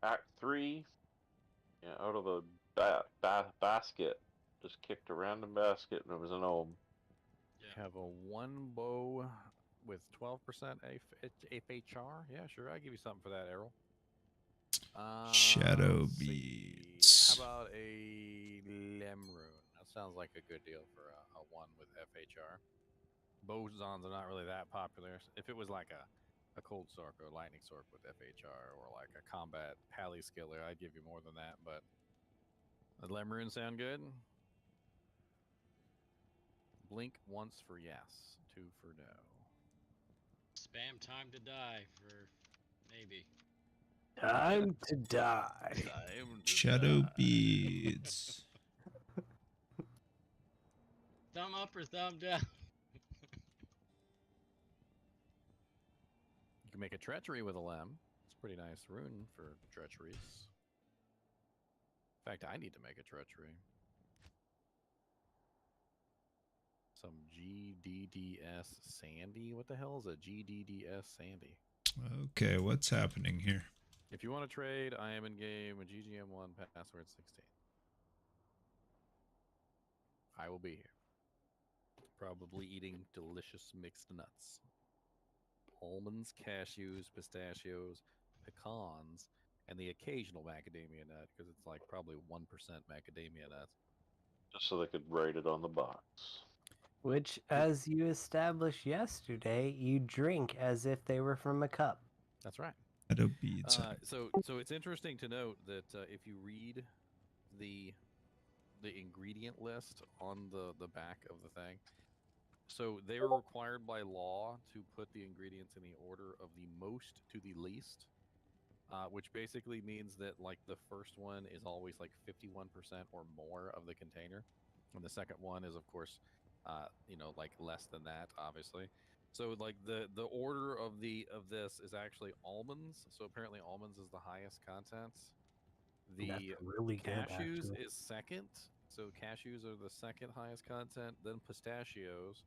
Act 3. Yeah, out of a basket. Just kicked a random basket and it was an ohm. Yeah. Have a 1 bow with 12% FHR. Yeah, sure. I'll give you something for that, Errol. Shadow beads. How about a Lemrune? That sounds like a good deal for a 1 with FHR. Bosons are not really that popular. If it was like a Cold Sork or a Lightning Sork with FHR or like a Combat Pally Skiller, I'd give you more than that, but the Lemrune sound good? Blink once for yes, 2 for no. Spam time to die for maybe. Time to die. Shadow beads. Thumb up or thumb down? You can make a treachery with a Lem. It's a pretty nice rune for treacheries. In fact, I need to make a treachery. Some GDDS Sandy? What the hell is a GDDS Sandy? Okay, what's happening here? If you want to trade, I am in game with GGM1 password 16. I will be here. Probably eating delicious mixed nuts. Almonds, cashews, pistachios, pecans, and the occasional macadamia nut, because it's like probably 1% macadamia nuts. Just so they could write it on the box. Which, as you established yesterday, you drink as if they were from a cup. That's right. Shadow beads. So it's interesting to note that if you read the ingredient list on the back of the thing, so they are required by law to put the ingredients in the order of the most to the least, which basically means that like the first one is always like 51% or more of the container, and the second one is of course, like less than that, obviously. So like the order of this is actually almonds. So apparently almonds is the highest content. The really good, cashews actually. is second. So cashews are the second highest content, then pistachios,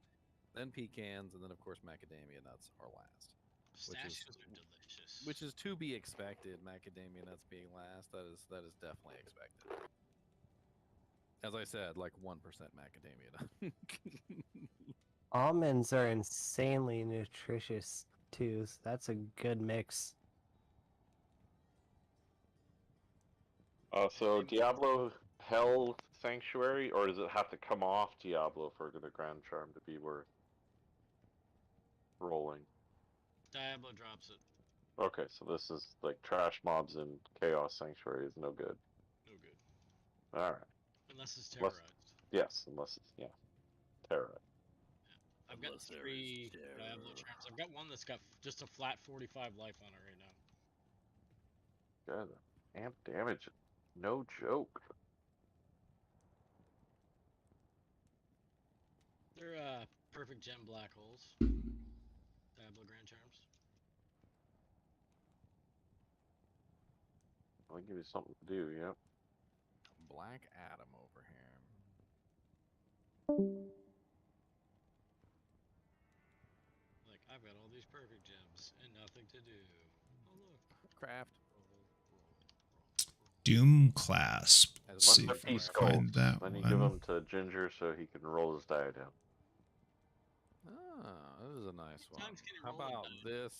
then pecans, and then of course macadamia nuts are last. Pistachios are delicious. Which is to be expected, macadamia nuts being last. That is definitely expected. As I said, like 1% macadamia nut. Almonds are insanely nutritious too, so that's a good mix. So Diablo Hell Sanctuary, or does it have to come off Diablo for the Grand Charm to be worth rolling? Diablo drops it. Okay, so this is like trash mobs in Chaos Sanctuary is no good. No good. Alright. Unless it's Unless- terrorized. Yes, unless it's terrorized. I've got 3 Diablo charms. I've got one that's got just a flat 45 life on it right now. God, amp damage, no joke. They're perfect gem black holes. Diablo Grand Charms. I'll give you something to do, yeah. Black Adam over here. Like, I've got all these perfect gems and nothing to do. Oh, look. Craft. Doom Clasp. Let's Once see the if I piece can find sculpts, that then you one. give them to Ginger so he can roll his die down. Ah, this is a nice one. Sometimes can you How roll it about down? this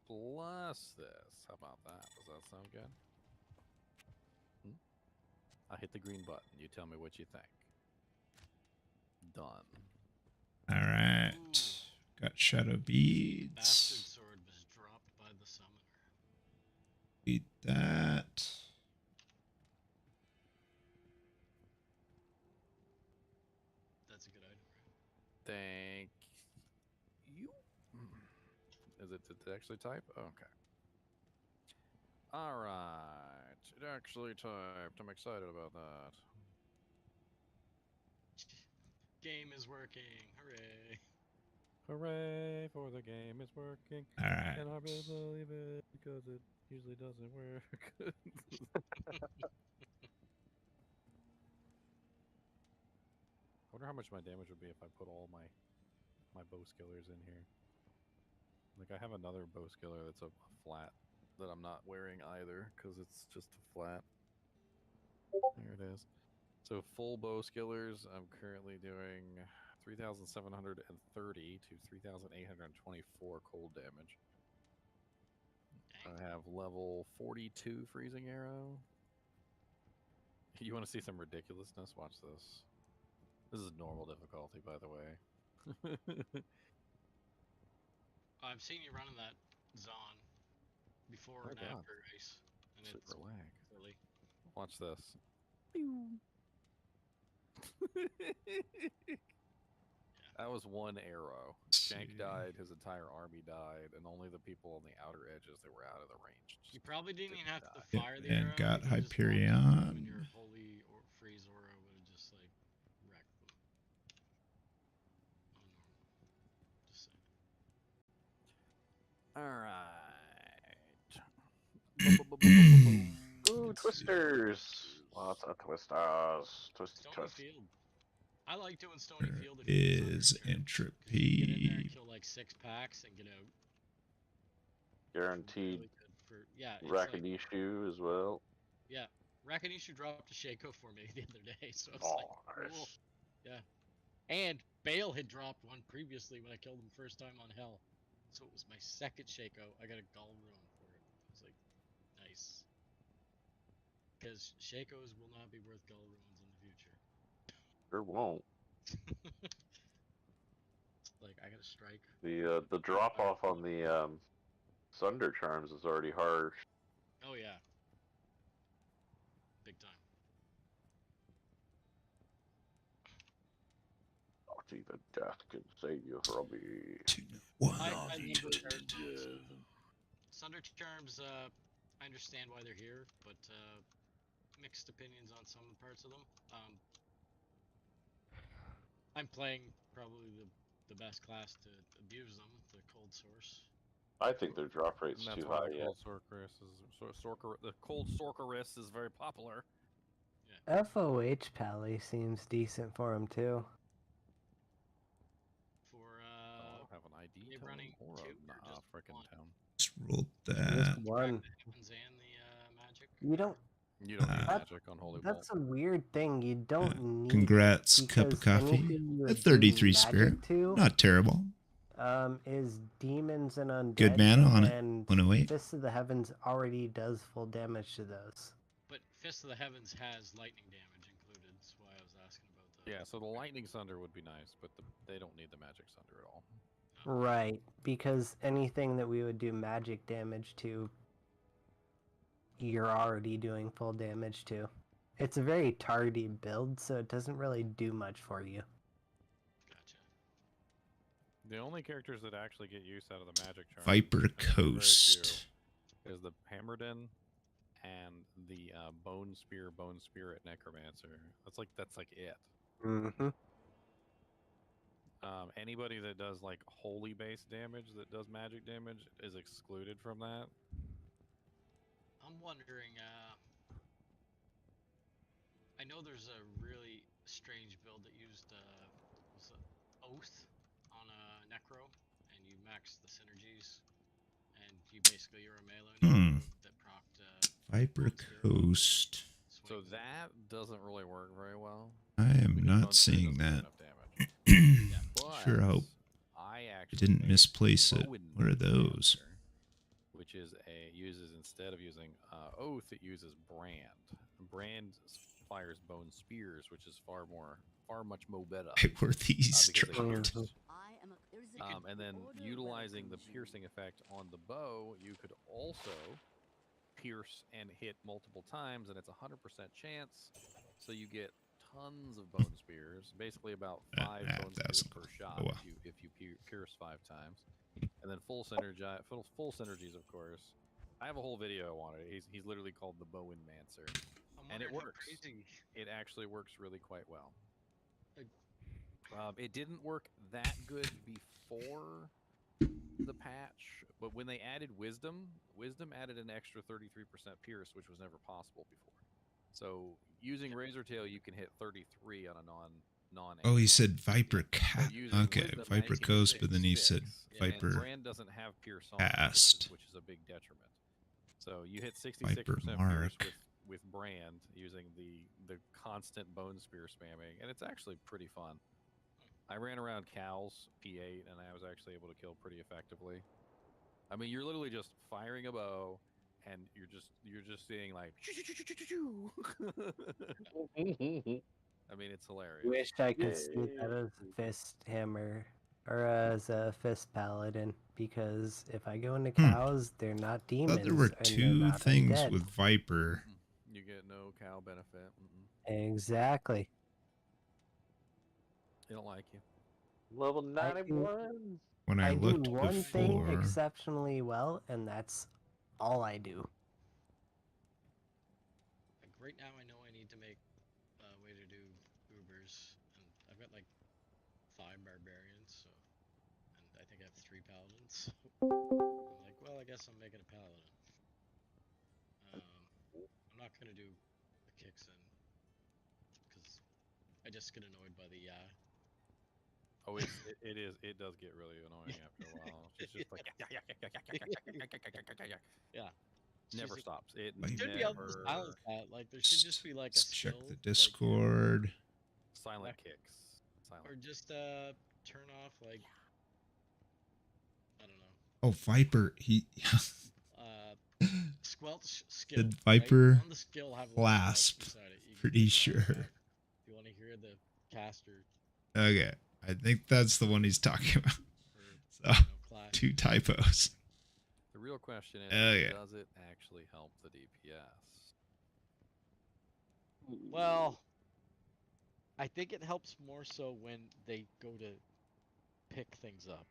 plus this? How about that? Does that sound good? I hit the green button. You tell me what you think. Done. All right. Got shadow beads. Bastard sword was dropped by the summoner. Beat that. That's a good item, right? Thank you. Is it actually type? Okay. All right. It actually typed. I'm excited about that. Game is working. Hooray. Hooray for the game is working. All right. And I really believe it because it usually doesn't work. I wonder how much my damage would be if I put all my bow skillers in here. Like, I have another bow skiller that's a flat that I'm not wearing either because it's just a flat. There it is. So full bow skillers, I'm currently doing 3,730 to 3,824 cold damage. I have level 42 freezing arrow. You want to see some ridiculousness? Watch this. This is normal difficulty, by the way. I've seen you running that Zon before Oh, and God. after race. And Super it's lag. silly. Watch this. That was one arrow. Shank died, his entire army died, and only the people on the outer edges that were out of the range. You probably didn't even have to Yeah, fire the and arrow. got You could've just walked up Hyperion. and your holy or freeze aura would have just like wrecked them. Oh, normal. Just saying. Alright. Ooh, twisters! Lots of twisters. Twisty Stony twist. Field. I like doing Stony There Field if you can is Get in there and entropy. kill like 6 packs and get out. Guaranteed Really good for it's like Rakadishu as well. yeah. Rakanishu dropped a Shaco for me the other day, so it's Oh, like cool. Yeah. And Bale had dropped one previously when I killed him first time on Hell. So it was my second Shaco. I got a Gull Rune for it. I was like, nice. Because Shakos will not be worth Gull Runes in the future. Sure won't. Like, I got a strike. The drop off on the Sunder Charms is already harsh. Oh, yeah. Big time. Not even death can save you from me. I Sunder Charms, I understand why they're here, but mixed opinions on some parts of them. I'm playing probably the best class to abuse them, the Cold Source. I think their drop rate's And that's too why high the yet. cold sorceress is the cold sorceress is very popular. FOH Pally seems decent for him too. For I'll have an ID they tone running or 2 a or just frickin' one? town. Just rolled Just that. one. The heavens and the magic. You don't. You don't need That- magic on Holy Bolt. That's a weird thing. You don't need. Congrats, it cup of because coffee. anything you A would 33 do spirit. magic to, Not terrible. is demons and undead. Good mana on it. And 108. Fist of the Heavens already does full damage to those. But Fist of the Heavens has lightning damage included. That's why I was asking about that. Yeah, so the lightning sunder would be nice, but they don't need the magic sunder at all. Right, because anything that we would do magic damage to, you're already doing full damage to. it's a very targety build, so it doesn't really do much for you. Gotcha. The only characters that actually get use out of the magic charm Viper Coast is the Hammerdin and the Bone Spirit Necromancer. That's like it. Mm-hmm. Anybody that does like holy based damage that does magic damage is excluded from that. I'm wondering, I know there's a really strange build that used, was it Oath on a Necro, and you max the synergies, and you're a melee Necro that procced, Viper Coast. So that doesn't really work very well. I am not seeing that. Sure hope I didn't misplace it. What are those? Which uses instead of using Oath, it uses Brand. Brand fires Bone Spears, which is far much more better. Were these dropped? And then utilizing the piercing effect on the bow, you could also pierce and hit multiple times, and it's 100% chance. So you get tons of bone spears, basically about 5 bone spears per shot if you pierce 5 times, and then full synergies, of course. I have a whole video on it. He's literally called the Bowen Mancer, and it works. It actually works really quite well. It didn't work that good before the patch, but when they added Wisdom added an extra 33% pierce, which was never possible before. So using Razortail, you can hit 33 on a non. Oh, he said Viper Cat. Okay, Viper Coast, but then he said Viper. And Brand doesn't have pierce on, which is a big detriment. So you hit 66% pierce with Brand using the constant bone spear spamming, and it's actually pretty fun. I ran around cows P8, and I was actually able to kill pretty effectively. I mean, you're literally just firing a bow, and you're just seeing like. I mean, it's hilarious. Wish I could see that as a fist hammer or as a fist paladin, because if I go into cows, they're not demons. But there were 2 things with Viper. You get no cow benefit. Exactly. They don't like you. Level 91. When I looked do one before, thing exceptionally well, and that's all I do. Like right now, I know I need to make a way to do Ubers, and I've got like 5 barbarians, so, and I think I have 3 paladins. I'm like, well, I guess I'm making a paladin. I'm not gonna do the kicks in because I just get annoyed by the Oh, it does get really annoying after a while. It's just like yeah. Never stops. It should be able to silence that. Like there should just be like a skill. Check the Discord. Silent kicks. Or just turn off like I don't know. Oh, Viper. He Squelch skill. did Viper right? On the skill have clasp. Pretty sure. If you want to hear the caster. Okay. I think that's the one he's talking about. So, 2 typos. The real question is, does it actually help the DPS? Well, I think it helps more so when they go to pick things up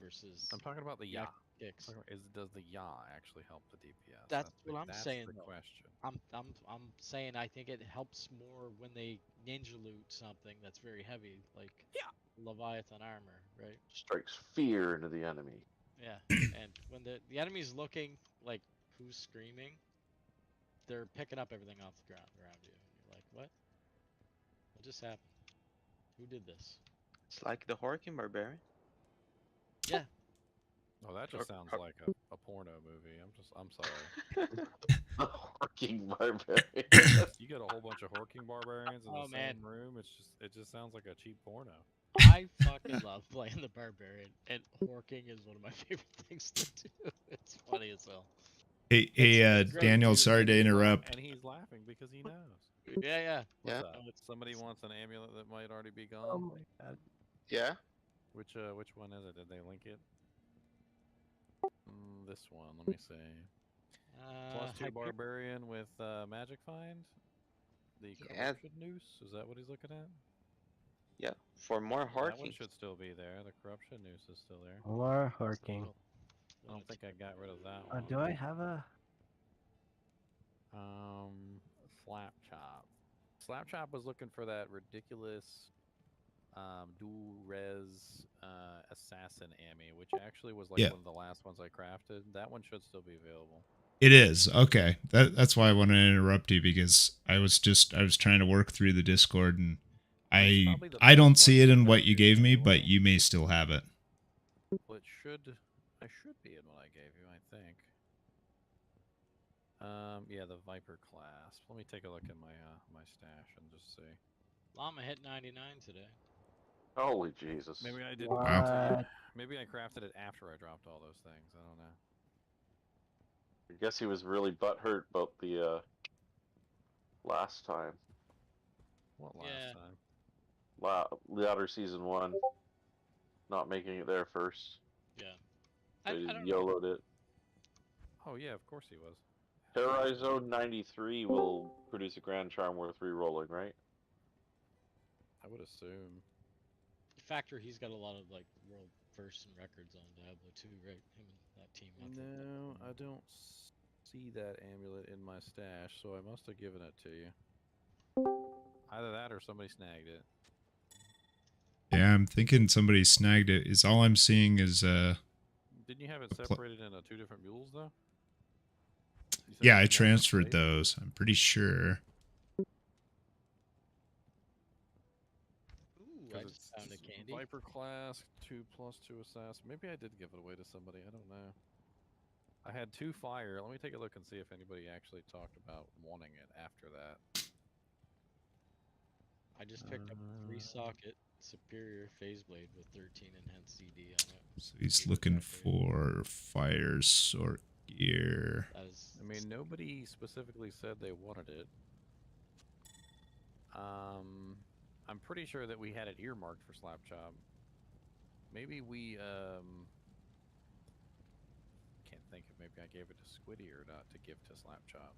versus. I'm talking about the yaw. Kicks. Does the yaw actually help the DPS? That's what I'm saying. That's the question. I'm saying I think it helps more when they ninja loot something that's very heavy, like Leviathan armor, right? Strikes fear into the enemy. Yeah, and when the enemy's looking like who's screaming, they're picking up everything off the ground around you. You're like, what? What just happened? Who did this? It's like the Horking Barbarian. Yeah. Oh, that just sounds like a porno movie. I'm sorry. Horking Barbarian. You get a whole bunch of Horking Barbarians in the same room. It just sounds like a cheap porno. I fucking love playing the Barbarian, and Horking is one of my favorite things to do. It's funny as hell. Hey, Daniel, sorry to interrupt. And he's laughing because he knows. Yeah. Somebody wants an amulet that might already be gone. Oh my god. Yeah. Which one is it? Did they link it? This one. Let me see. +2 barbarian with magic find. The Yeah. corruption noose? Is that what he's looking at? Yeah, for more That one harking. should still be there. The corruption noose is still there. More harking. I don't think I got rid of that one. Do I have a? Slap chop. Slap chop was looking for that ridiculous dual res assassin ammy, which actually was like one of the last ones I crafted. That one should still be available. It is. Okay. That's why I wanted to interrupt you, because I was trying to work through the Discord, and I don't see it in what you gave me, but you may still have it. Well, I should be in what I gave you, I think. Yeah, the Viper class. Let me take a look at my my stash and just see. Llama hit 99 today. Holy Jesus. Maybe I didn't. Maybe I crafted it after I dropped all those things. I don't know. I guess he was really butthurt about the last time. What last time? Ladder Season 1. Not making it there first. Yeah. So he YOLO'd it. Oh yeah, of course he was. Terrorizone 93 will produce a Grand Charm worth re-rolling, right? I would assume. Factor, he's got a lot of like world firsts and records on Diablo 2, right? Him and that team. No, I don't see that amulet in my stash, so I must have given it to you. Either that or somebody snagged it. Yeah, I'm thinking somebody snagged it. Is all I'm seeing is Didn't you have it separated into 2 different mules though? Yeah, I transferred those. I'm pretty sure. Ooh, I just found a candy. Viper class, 2+2 assassin. Maybe I did give it away to somebody. I don't know. I had 2 fire. Let me take a look and see if anybody actually talked about wanting it after that. I just picked up 3 socket superior phase blade with 13 enhanced CD on it. So he's looking for fire sword gear. I mean, nobody specifically said they wanted it. I'm pretty sure that we had it earmarked for Slap Chop. Maybe we can't think if maybe I gave it to Squiddy or not to give to Slap Chop.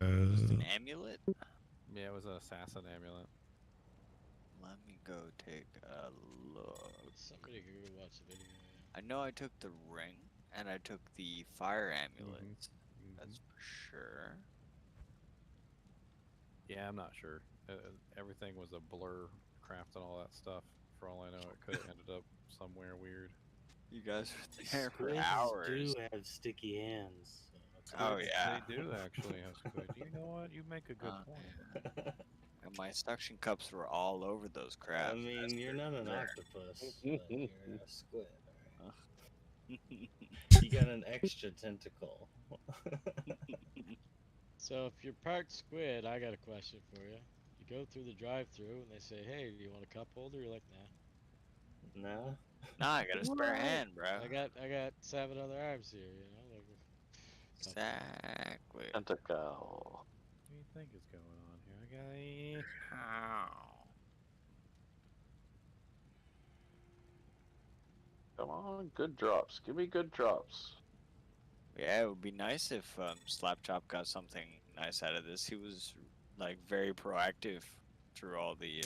Was it an amulet? Yeah, it was an assassin amulet. Let me go take a look. Somebody go watch the video. I know I took the ring and I took the fire amulet. That's for sure. Yeah, I'm not sure. Everything was a blur, craft and all that stuff. For all I know, it could have ended up somewhere weird. You guys were there for Squids hours. do have sticky hands. So Oh yeah, they do actually have squid. You know what? You make a good point. And my suction cups were all over those crabs. I mean, you're not an octopus, but you're a squid. Right? You got an extra tentacle. So if you're part squid, I got a question for you. You go through the drive-through and they say, "Hey, do you want a cup holder?" You're like, "Nah." Nah. Nah, I got a spare hand, bro. I got 7 other arms here, you know. Like, exactly. Tentacle. What do you think is going on here, guy? Come on, good drops. Give me good drops. Yeah, it would be nice if Slapchop got something nice out of this. He was like very proactive through all the.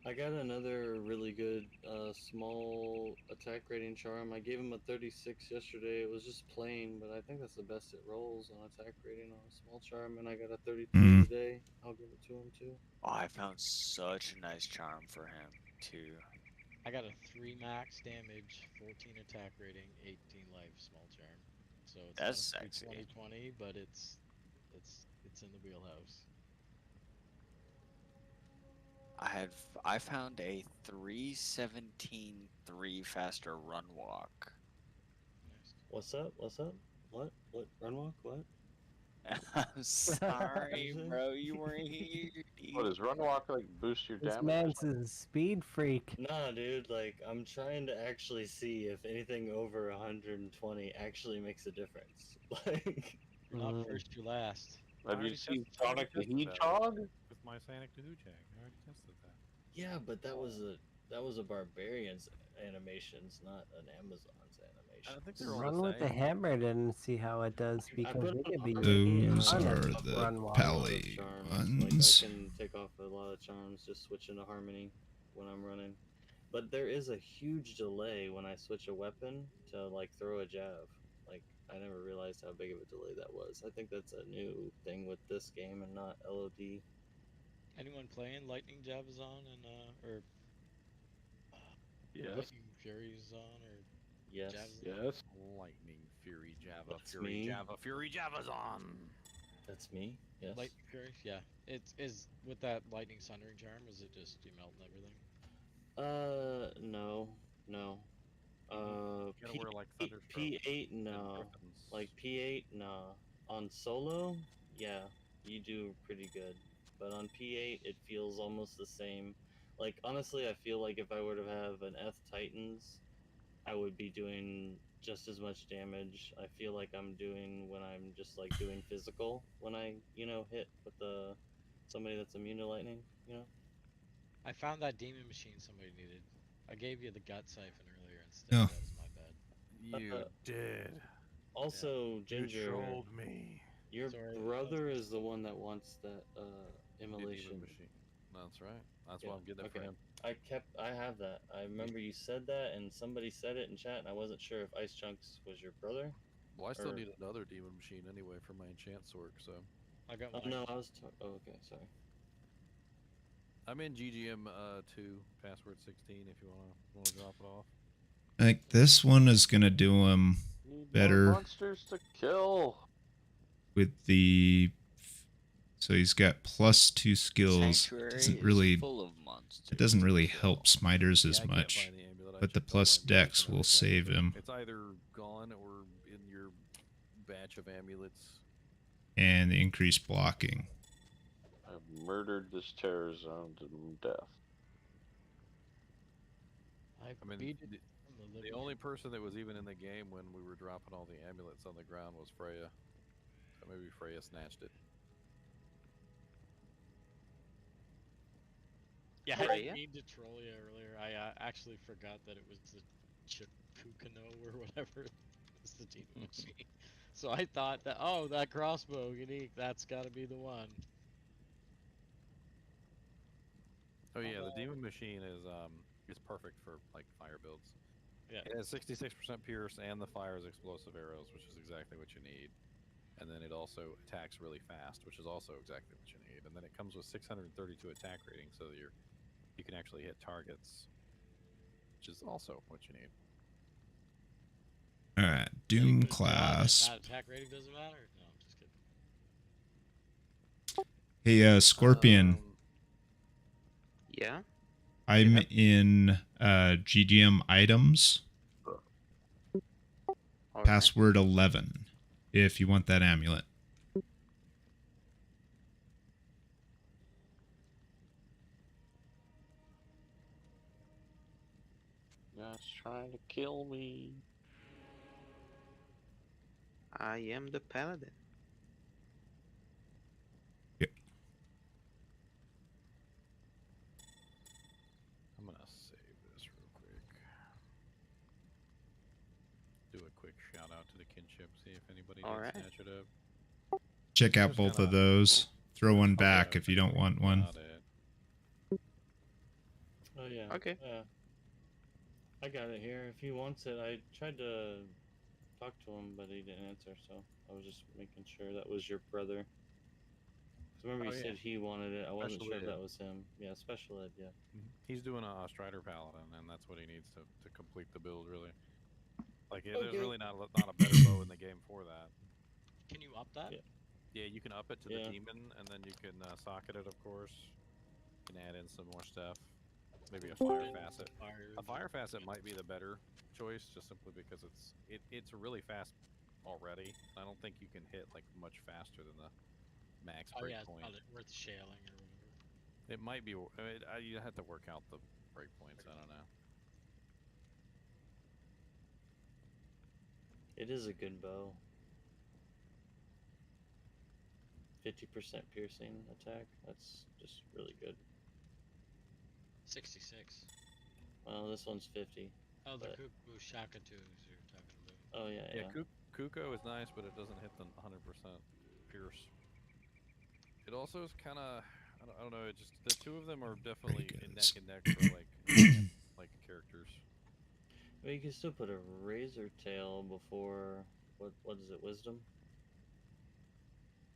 I got another really good small attack rating charm. I gave him a 36 yesterday. It was just plain, but I think that's the best it rolls on attack rating on a small charm. And I got a 33 today. I'll give it to him too. Oh, I found such a nice charm for him too. I got a 3 max damage, 14 attack rating, 18 life small charm. So it's That's not sexy. 2020, but it's in the wheelhouse. I found a 317 faster run walk. What's up? What's up? What? What? Run walk? What? I'm sorry, bro. You weren't here. What does run walk like boost your This damage? man's a speed freak. Nah, dude. Like, I'm trying to actually see if anything over 120 actually makes a difference. Like, You're not first, you're last. Have you seen Sonic the Hedgehog? With my Sonic the Hedgehog, I already tested that. yeah, but that was a That was a barbarian's animations, not an Amazon's animation. I think they're all Run the with the same. hammer and see how it does, because put it on could be Those fun are to the run wild. pally Like ones. I can take off a lot of charms, just switch into harmony when I'm running. But there is a huge delay when I switch a weapon to like throw a jab. Like I never realized how big of a delay that was. I think that's a new thing with this game and not LOD. Anyone playing Lightning Jabazon and or Yes. Lightning Fury Zon or Yes. Jabazon? Yes. Lightning, Fury, Java, That's Fury, me. Java, Fury, Java's on. That's me. Yes. Lightning Fury, yeah. It's is with that Lightning Sundering Charm. Is it just you melt and everything? No, no. You gotta wear like Thunderstrokes P8, and no. Griffins. Like P8, no. On solo, yeah, you do pretty good. But on P8, it feels almost the same. Like honestly, I feel like if I were to have an F Titans, I would be doing just as much damage. I feel like I'm doing when I'm just like doing physical when I hit with the somebody that's immune to lightning. I found that demon machine somebody needed. I gave you the gut siphon earlier instead. Oh. That was my bad. You did. Also, Ginger, You trolled me. your Sorry, brother is the one that wants that The immolation. demon machine. That's right. That's Yeah, why I'm getting it for okay. him. I have that. I remember you said that, and somebody said it in chat, and I wasn't sure if Ice Chunks was your brother. Well, I still or- need another demon machine anyway for my enchant sork, so. I got Oh one. no, I was. Oh, okay, sorry. I'm in GGM 2, password 16. If you wanna drop it off. I think this one is gonna do him better Monsters to kill. with the. So he's got +2 skills. Sanctuary Doesn't is really. full of monsters. It doesn't really help Smiters as I can't much, find the amulet. I but the checked all my plus amulets dex and will everything, save so him, It's either gone or in your batch of amulets. and the increased blocking. I've murdered this terror zone to death. I mean, the only person that was even in the game when we were dropping all the amulets on the ground was Freya. So maybe Freya snatched it. Yeah, I didn't mean to troll you earlier. I actually forgot that it was the Chikukano or whatever. It's the demon machine. So I thought that, oh, that crossbow, unique, that's gotta be the one. Oh yeah, the demon machine is perfect for like fire builds. Yeah. It has 66% pierce and the fires explosive arrows, which is exactly what you need. And then it also attacks really fast, which is also exactly what you need. And then it comes with 632 attack rating, so that you can actually hit targets, which is also what you need. All right, Doom class. That attack rating doesn't matter? No, I'm just kidding. Hey, Scorpion. Yeah. I'm in GGM items. Password 11. If you want that amulet. Guys trying to kill me. I am the paladin. I'm gonna save this real quick. Do a quick shout out to the kinship, see if anybody Alright. did snatch it up. Check out both of those. Throw one back if you don't want one. Oh yeah. Okay. I got it here. If he wants it, I tried to talk to him, but he didn't answer. So I was just making sure that was your brother. 'Cause remember you said he wanted it. I wasn't Special sure if ed. that was him. Yeah, special ed. Yeah. He's doing a Strider Paladin, and that's what he needs to complete the build, really. Like, there's Okay. really not a better bow in the game for that. Can you up that? Yeah, you can up it to the demon, and then you can socket it, of course. You can add in some more stuff. Maybe a fire facet. A fire facet might be the better choice, just simply because it's really fast already. I don't think you can hit like much faster than the max Oh yeah, breakpoint. it's not worth shaling or whatever. It might be. You have to work out the breakpoints. I don't know. It is a good bow. 50% piercing attack. That's just really good. 66. Well, this one's 50. Oh, the but- Kuku Shakatus you're talking about. Oh yeah, yeah. Kuko is nice, but it doesn't hit the 100% pierce. It also is kind of, I don't know. It just the two of them are definitely neck and neck for like like characters. Well, you can still put a razor tail before what is it? Wisdom.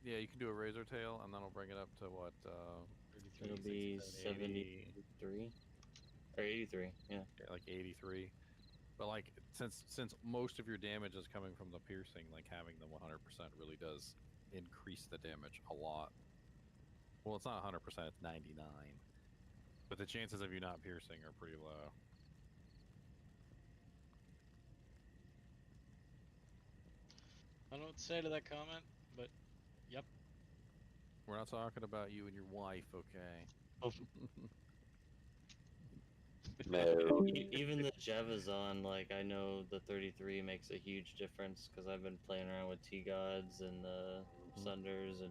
Yeah, you can do a razor tail, and that'll bring it up to what? It'll be 73 or 83. Yeah. Like 83. But like since most of your damage is coming from the piercing, like having the 100% really does increase the damage a lot. Well, it's not 100%; it's 99. But the chances of you not piercing are pretty low. I don't know what to say to that comment, but yep. We're not talking about you and your wife, okay? No. Even the Javazon, like I know the 33 makes a huge difference because I've been playing around with T-Gods and the Sunders and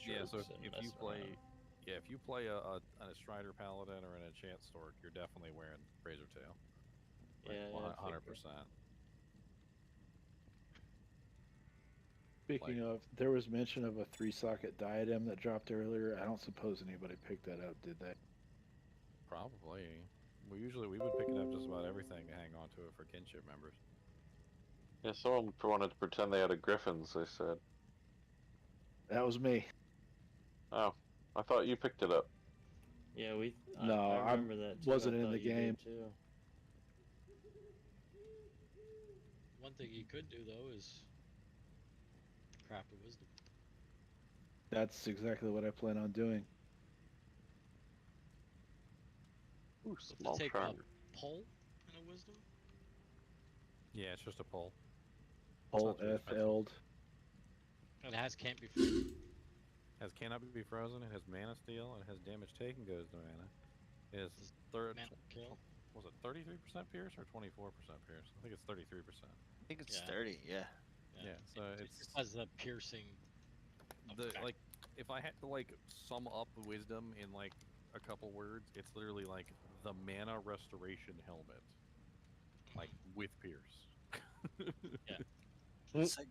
Yeah, T-Strokes. so and if you messing play, around. if you play a Strider Paladin or an Enchant Stork, you're definitely wearing Razor Tail. Like Yeah, 100%. Speaking of, there was mention of a 3-socket diadem that dropped earlier. I don't suppose anybody picked that up, did they? Probably. We've been picking up just about everything to hang on to it for kinship members. Yeah, someone wanted to pretend they had a Griffins, they said. That was me. Oh, I thought you picked it up. Yeah, No, I remember that too. wasn't I in the thought you did game. too. One thing you could do though is craft a wisdom. That's exactly what I plan on doing. Ooh, To small take charm. a pull in a wisdom. Yeah, it's just a pull. Pull F-Eld. And it can't be free. Has cannot be frozen. It has mana steal. And it has damage taken goes to mana. It has third. Kill. Was it 33% pierce or 24% pierce? I think it's 33%. I think it's 30. Yeah. Yeah. So it just has the piercing. Like if I had to like sum up wisdom in like a couple words, it's literally like the mana restoration helmet, like with pierce. Yeah. It's like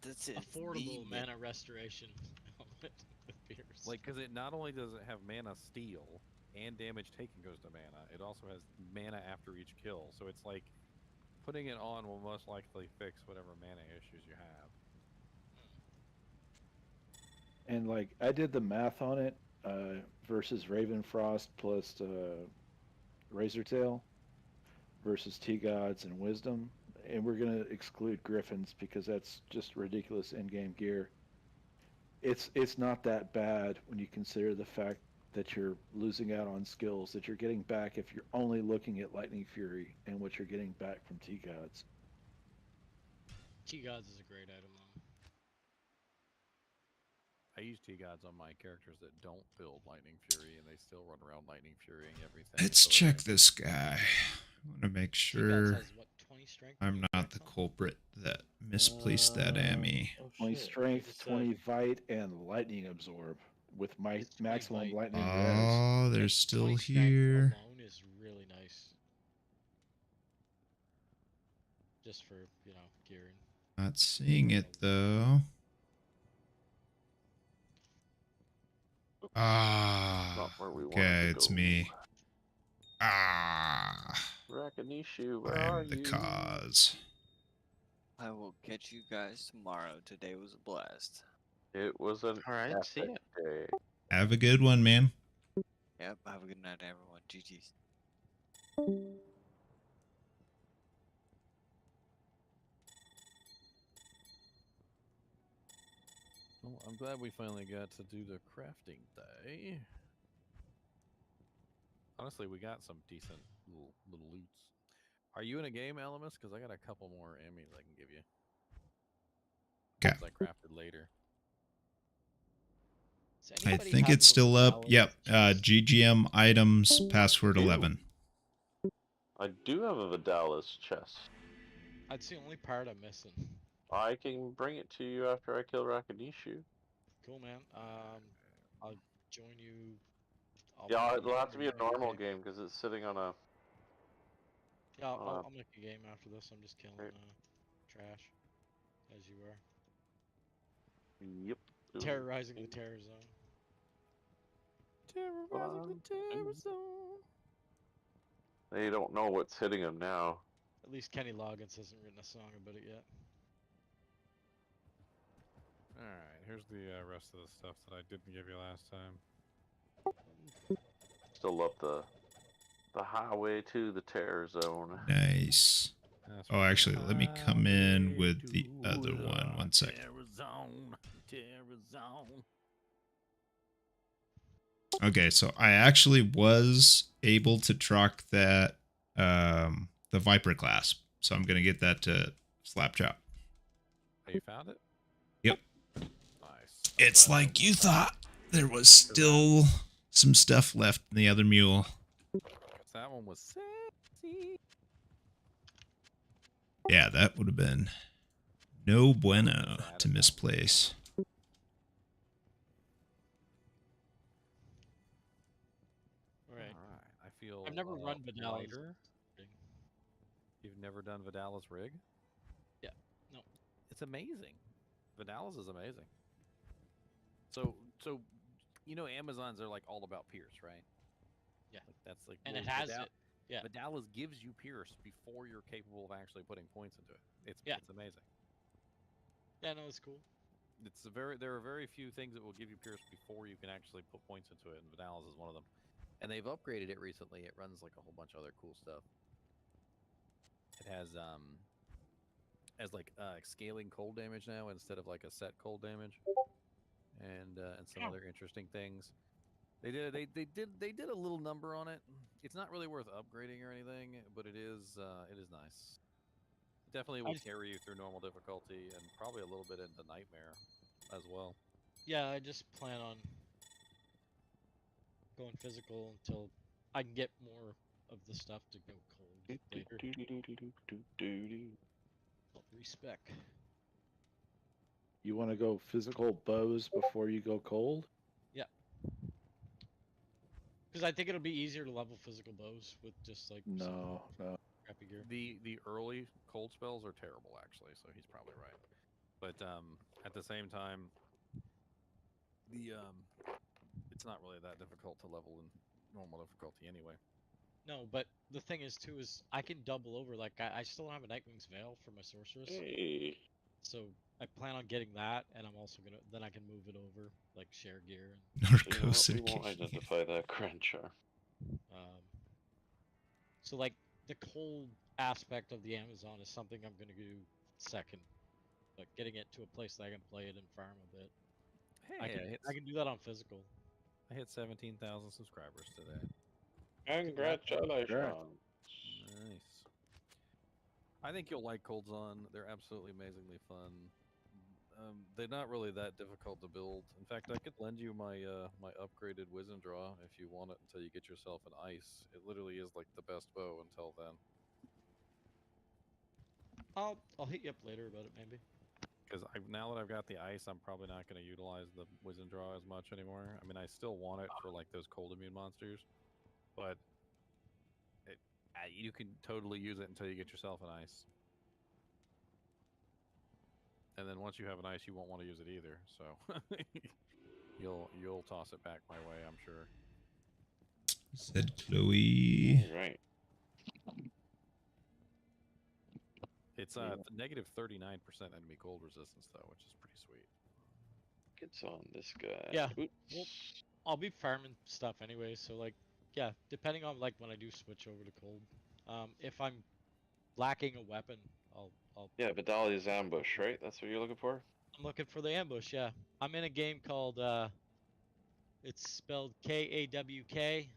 that's it. Affordable mana restoration helmet with pierce. Like, because it not only does it have mana steal and damage taken goes to mana, it also has mana after each kill. So it's like putting it on will most likely fix whatever mana issues you have. And like I did the math on it versus Ravenfrost plus Razortail versus T-Gods and Wisdom, and we're gonna exclude Griffins because that's just ridiculous in-game gear. It's not that bad when you consider the fact that you're losing out on skills that you're getting back if you're only looking at Lightning Fury and what you're getting back from T-Gods. T-Gods is a great item though. I use T-Gods on my characters that don't build Lightning Fury, and they still run around Lightning Fury and everything. Let's check this guy. I want to make sure has, what, 20 strength, I'm not the culprit that misplaced that Ami. 20 strength, 20 Vite, and Lightning Absorb with my maximum Lightning res. Oh, they're still 20 strength here. alone is really nice. Just for, you know, gearing. Not seeing it though. Ah, okay, it's me. Ah, Rakanishu, where I are am the you? cause. I will catch you guys tomorrow. Today was a blast. It was an Alright, see ya. epic day. Have a good one, man. Yep. Have a good night, everyone. GG's. Well, I'm glad we finally got to do the crafting day. Honestly, we got some decent little loots. Are you in a game, Alamus? Because I got a couple more Emmys I can give you. Okay. I crafted later. I think it's still up. Yep. GGM items, password 11. I do have a Vidalis chest. That's the only part I'm missing. I can bring it to you after I kill Rakanishu. Cool, man. I'll join you. Yeah, it'll have to be a normal game because it's sitting on a Yeah, I'll make a game after this. I'm just killing trash, as you are. Yep. Terrorizing the terror zone. Terrorizing the terror zone. They don't know what's hitting them now. At least Kenny Loggins hasn't written a song about it yet. Alright, here's the rest of the stuff that I didn't give you last time. Still up the highway to the terror zone. Nice. Oh, actually, let me come in with the other one. 1 second. Terror zone. Terror zone. Okay, so I actually was able to truck that the Viper class. So I'm gonna get that to Slapchop. Oh, you found it? Yep. Nice. It's like you thought. There was still some stuff left in the other mule. That one was sexy. Yeah, that would have been no bueno to misplace. Right. I feel I've never run Vidal's lighter. You've never done Vidal's rig? Yeah. No. It's amazing. Vidal's is amazing. So you know Amazons are like all about Pierce, right? Yeah. Like, that's like And it has it. Yeah. Vidal's gives you Pierce before you're capable of actually putting points into it. It's amazing. Yeah, no, it's cool. There are very few things that will give you Pierce before you can actually put points into it, and Vidal's is one of them. And they've upgraded it recently. It runs like a whole bunch of other cool stuff. It has like scaling cold damage now instead of like a set cold damage, and some other interesting things. They did a little number on it. It's not really worth upgrading or anything, but it is nice. It definitely will carry you through normal difficulty and probably a little bit into nightmare as well. Yeah, I just plan on going physical until I can get more of the stuff to go cold later. Respec. You want to go physical bows before you go cold? Yeah. Because I think it'll be easier to level physical bows with just like no. crappy gear. The early cold spells are terrible, actually. So he's probably right. But at the same time, it's not really that difficult to level in normal difficulty anyway. No, but the thing is too is I can double over. Like I still don't have a Nightwing's Veil for my sorceress. Hey. So I plan on getting that, and I'm also gonna then I can move it over like share gear. We won't identify that Crenshaw. So like the cold aspect of the Amazon is something I'm gonna do second, like getting it to a place that I can play it and farm a bit. Hey, I can do that on physical. I hit 17,000 subscribers today. Congratulations. Nice. I think you'll like Cold Zone. They're absolutely amazingly fun. They're not really that difficult to build. In fact, I could lend you my my upgraded Wisdom Draw if you want it until you get yourself an ice. It literally is like the best bow until then. I'll hit you up later about it maybe. Because now that I've got the ice, I'm probably not going to utilize the Wisdom Draw as much anymore. I mean, I still want it for like those cold immune monsters, but you can totally use it until you get yourself an ice. And then once you have an ice, you won't want to use it either. So you'll toss it back my way, I'm sure. Said Chloe. All right. It's negative 39% enemy cold resistance though, which is pretty sweet. Gets on this guy. Yeah. Oops. Well, I'll be farming stuff anyway, so like yeah, depending on like when I do switch over to cold. If I'm lacking a weapon, I'll Yeah, Vidali's ambush, right? That's what you're looking for? I'm looking for the ambush, yeah. I'm in a game called it's spelled Kawk EYE.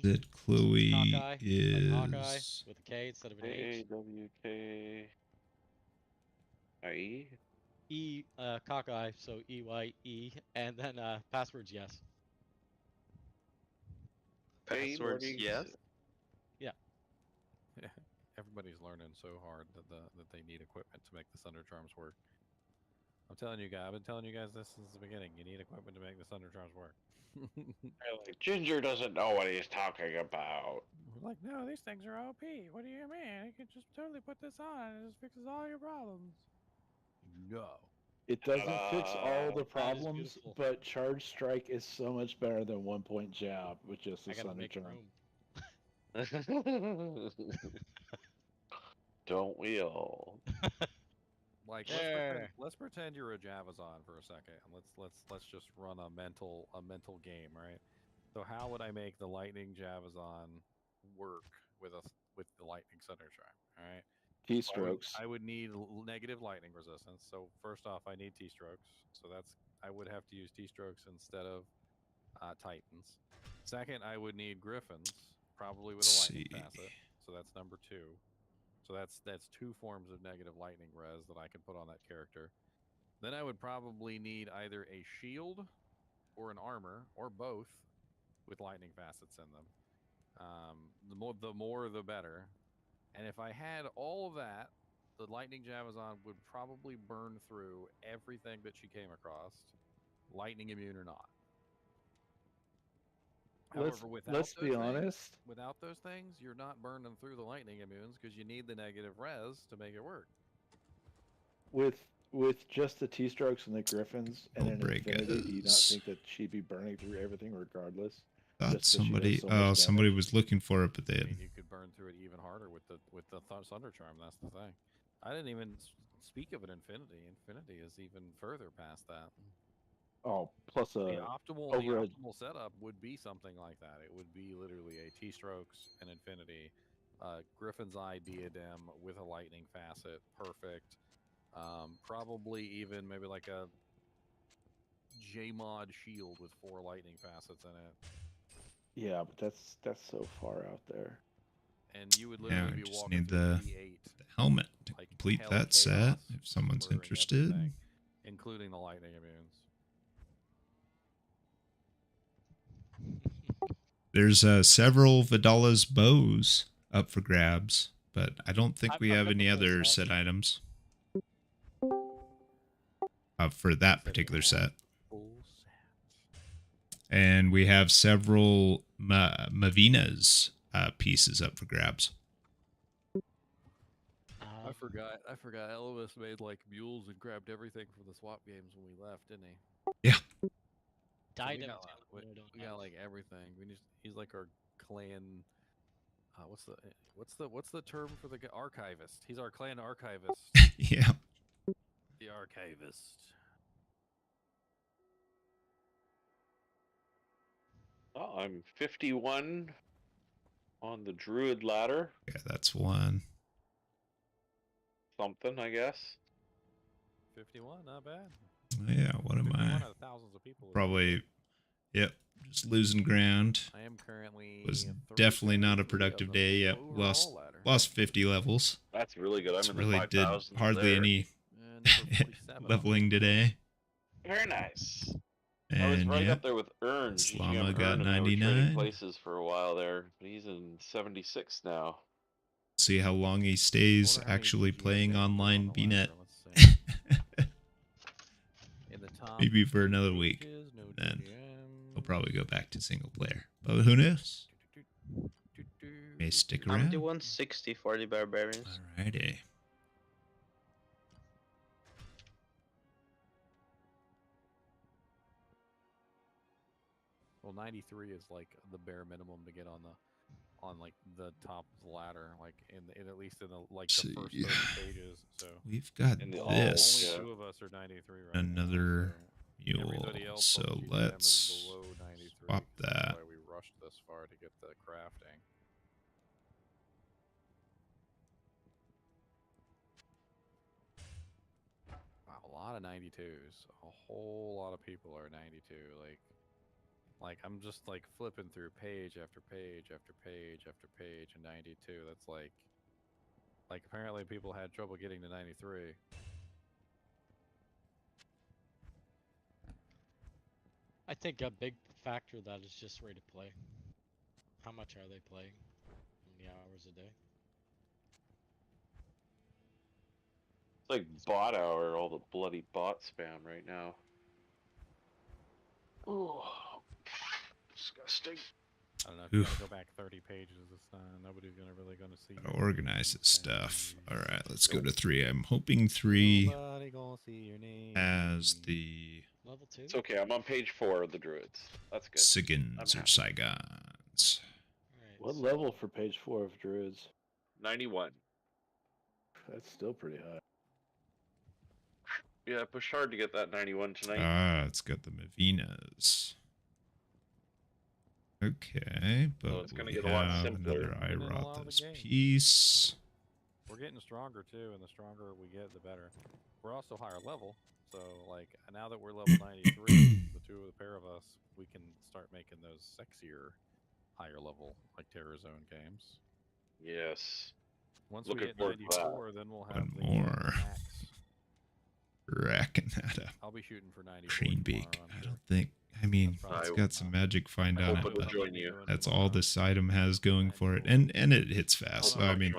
That Chloe Hawkeye, is like Hawkeye with a K instead of an H. AWKIE? Cockeye, so EYE, and then passwords yes. Passwords yes. Yeah. Everybody's learning so hard that they need equipment to make the Thunder Charms work. I'm telling you guys. I've been telling you guys this since the beginning. You need equipment to make the Thunder Charms work. Like, Ginger doesn't know what he's talking about. Like, no, these things are OP. What do you mean? You can just totally put this on and it just fixes all your problems. No. It doesn't fix all the That is problems, beautiful. but Charge Strike is so much better than 1-point jab with just a I gotta Thunder make Charm. room. Don't we all? Like, let's pretend you're a Javazon for a second, and let's just run a mental game, right? So how would I make the Lightning Javazon work with the Lightning Thunder Charm? All right. T-strokes. I would need negative lightning resistance. So first off, I need T-strokes. So I would have to use T-strokes instead of Titans. Second, I would need Griffins, probably with a lightning facet. So that's number 2. So that's 2 forms of negative lightning res that I could put on that character. Then I would probably need either a shield or an armor or both with lightning facets in them. The more the better. And if I had all of that, the Lightning Javazon would probably burn through everything that she came across, lightning immune or not. However, let's be honest. Without those things, you're not burning through the lightning immunes because you need the negative res to make it work. With just the T-strokes and the Griffins and an Infinity, do you not think that she'd be burning through everything regardless? Thought somebody, somebody was looking for it, but they had... you could burn through it even harder with the Thunder Charm. That's the thing. I didn't even speak of an Infinity. Infinity is even further past that. Oh, plus the optimal setup would be something like that. It would be literally a T-strokes, an Infinity, Griffin's Eye Diadem with a lightning facet, perfect. Probably even maybe like a J-mod shield with 4 lightning facets in it. Yeah, but that's so far out there. And you would literally be just walking need through the helmet to complete that set if someone's interested. Including the lightning immunes. There's several Vidala's bows up for grabs, but I don't think we have any other set items for that particular set. And we have several Mavina's pieces up for grabs. I forgot. Elvis made like mules and grabbed everything from the swap games when we left, didn't he? Yeah. We got like everything. He's like our clan. What's the term for the archivist? He's our clan archivist. Yeah. The archivist. Oh, I'm 51 on the Druid ladder. Yeah, that's one. Something, I guess. 51, not bad. Yeah, what am I? Probably, yep, just losing ground. I am currently was definitely not a productive day. Yep, lost 50 levels. That's really good. I'm in really the did 5,000s hardly there. any leveling today. Very nice. And I was right up there with Ern. Slama GGM got Ern, and we were 99. trading places for a while there. But he's in 76 now. See how long he stays actually playing online BNet. Maybe for another week. Then he'll probably go back to single player. But who knows? May stick around. I'm the 160 for the barbarians. Alrighty. Well, 93 is like the bare minimum to get on like the top of the ladder, like in at least in the like the first 30 pages. So we've got this. Only 2 of us are 93 right Another now, mule. So let's swap that. That's why we rushed this far to get the crafting. Wow, a lot of 92s. A whole lot of people are 92. Like I'm just like flipping through page after page after page after page in 92. That's like apparently people had trouble getting to 93. I think a big factor of that is just rate of play. How much are they playing? How many hours a day? It's like bot hour, all the bloody bot spam right now. Oh, disgusting. I don't know if you Oof. gotta go back 30 pages. It's nobody's really gonna see. Gotta organize this stuff. All right, let's go to 3. I'm hoping 3 Nobody gonna see your name. has the Level 2? It's okay. I'm on page 4 of the druids. That's good. Sigans I'm or happy. Saigons. What level for page 4 of druids? 91. That's still pretty high. Yeah, I pushed hard to get that 91 tonight. Ah, it's got the Mavinas. Okay, but So it's gonna we get a lot have simpler. another Getting in a lot of the Irathas game. piece. We're getting stronger too, and the stronger we get, the better. We're also higher level, so like now that we're level 93, the pair of us, we can start making those sexier, higher level like Terror Zone games. Yes. Once Looking we hit forward to that. 94, then we'll have One the more. max. Racking that up. I'll be shooting for 94 Green tomorrow, beak. I'm I sure. don't think. I mean, probably it's what got some magic find I on hope it, it'll but join you. that's all this item has going for it, and it hits fast. So I mean,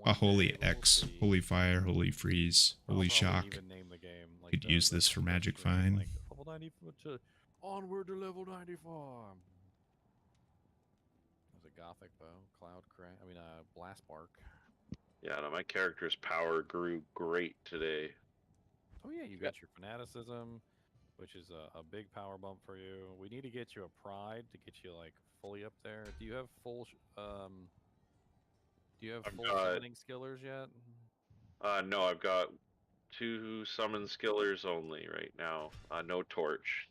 a holy X, holy fire, holy freeze, holy shock. Even name the game. Like Could use this for magic find. Like level 94 to onward to level 94. There's a gothic bow, cloud crack. I mean, blast bark. Yeah, no, my character's power grew great today. Oh yeah, you got your fanaticism, which is a big power bump for you. We need to get you a pride to get you like fully up there. Do you have full summoning skillers yet? No, I've got 2 summon skillers only right now. No torch.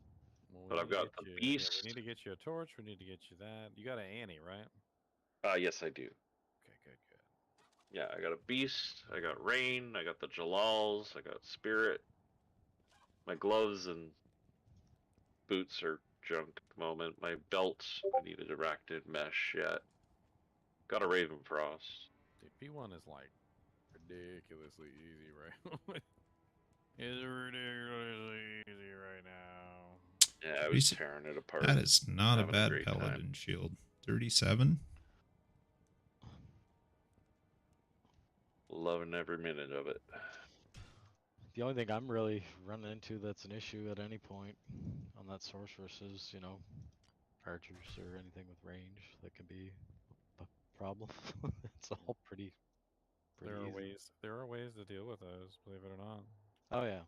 Well, But I've got the beast. Yeah, we need to get you a torch. We need to get you that. You got an Annie, right? Yes, I do. Okay, good. Yeah, I got a beast. I got rain. I got the Jalals. I got spirit. My gloves and boots are junk at the moment. My belts, I needed arachnid mesh yet. Got a Raven Frost. Dude, P1 is like ridiculously easy, right? It's ridiculously easy right now. Yeah, I was tearing it apart. That is not a Having bad great time. paladin shield. 37. Loving every minute of it. The only thing I'm really running into that's an issue at any point on that sorceress is, archers or anything with range that can be a problem. It's all pretty There are easy. ways to deal with those, believe it or not. Oh yeah.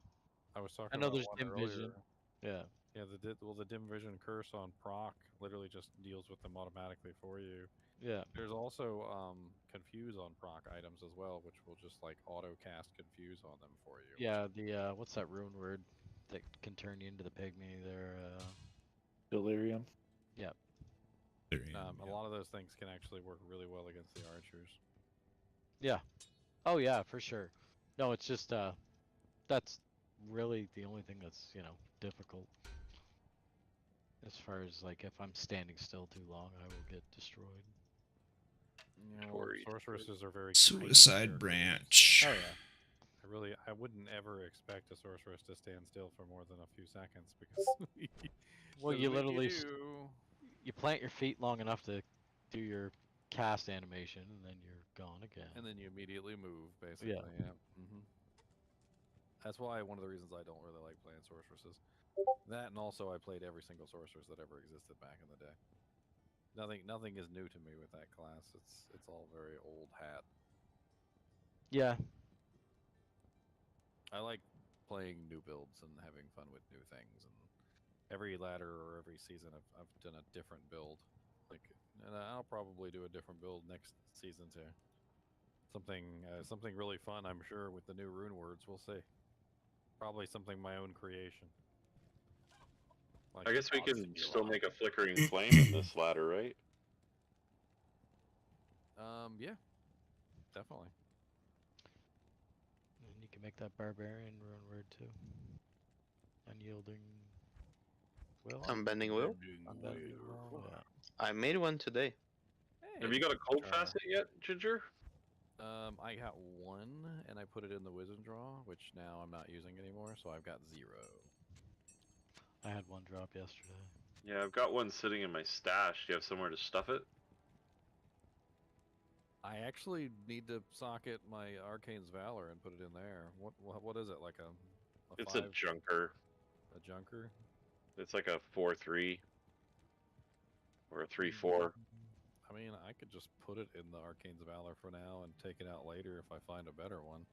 I was talking I know about there's one dim earlier. vision. Yeah. Yeah, the dim vision curse on proc literally just deals with them automatically for you. Yeah. There's also confuse on proc items as well, which will just like auto cast confuse on them for you. Yeah, the what's that rune word that can turn you into the pygmy there? Delirium. Yep. A lot of those things can actually work really well against the archers. Yeah. Oh yeah, for sure. No, it's just that's really the only thing that's, difficult. As far as like if I'm standing still too long, I will get destroyed. Yeah, well, sorceresses are very Suicide branch. Oh yeah. I wouldn't ever expect a sorceress to stand still for more than a few seconds because. Well, you literally do. you plant your feet long enough to do your cast animation, and then you're gone again. And then you immediately move, basically. Yeah. That's why one of the reasons I don't really like playing sorceresses. That and also I played every single sorceress that ever existed back in the day. Nothing is new to me with that class. It's all very old hat. Yeah. I like playing new builds and having fun with new things. And every ladder or every season, I've done a different build. And I'll probably do a different build next season too. Something really fun, I'm sure, with the new rune words. We'll see. Probably something my own creation. I guess we can still make a flickering flame in this ladder, right? Yeah, definitely. And you can make that barbarian rune word too. Unyielding will. Unbending will. Unbending will. Yeah. I made one today. Have you got a cold facet yet, Ginger? I got one, and I put it in the Wisdom Draw, which now I'm not using anymore, so I've got 0. I had one drop yesterday. Yeah, I've got one sitting in my stash. Do you have somewhere to stuff it? I actually need to socket my Arcane's Valor and put it in there. What is it, like a It's five? a junker. A junker? It's like a 4-3 or a 3-4. I mean, I could just put it in the Arcane's Valor for now and take it out later if I find a better one.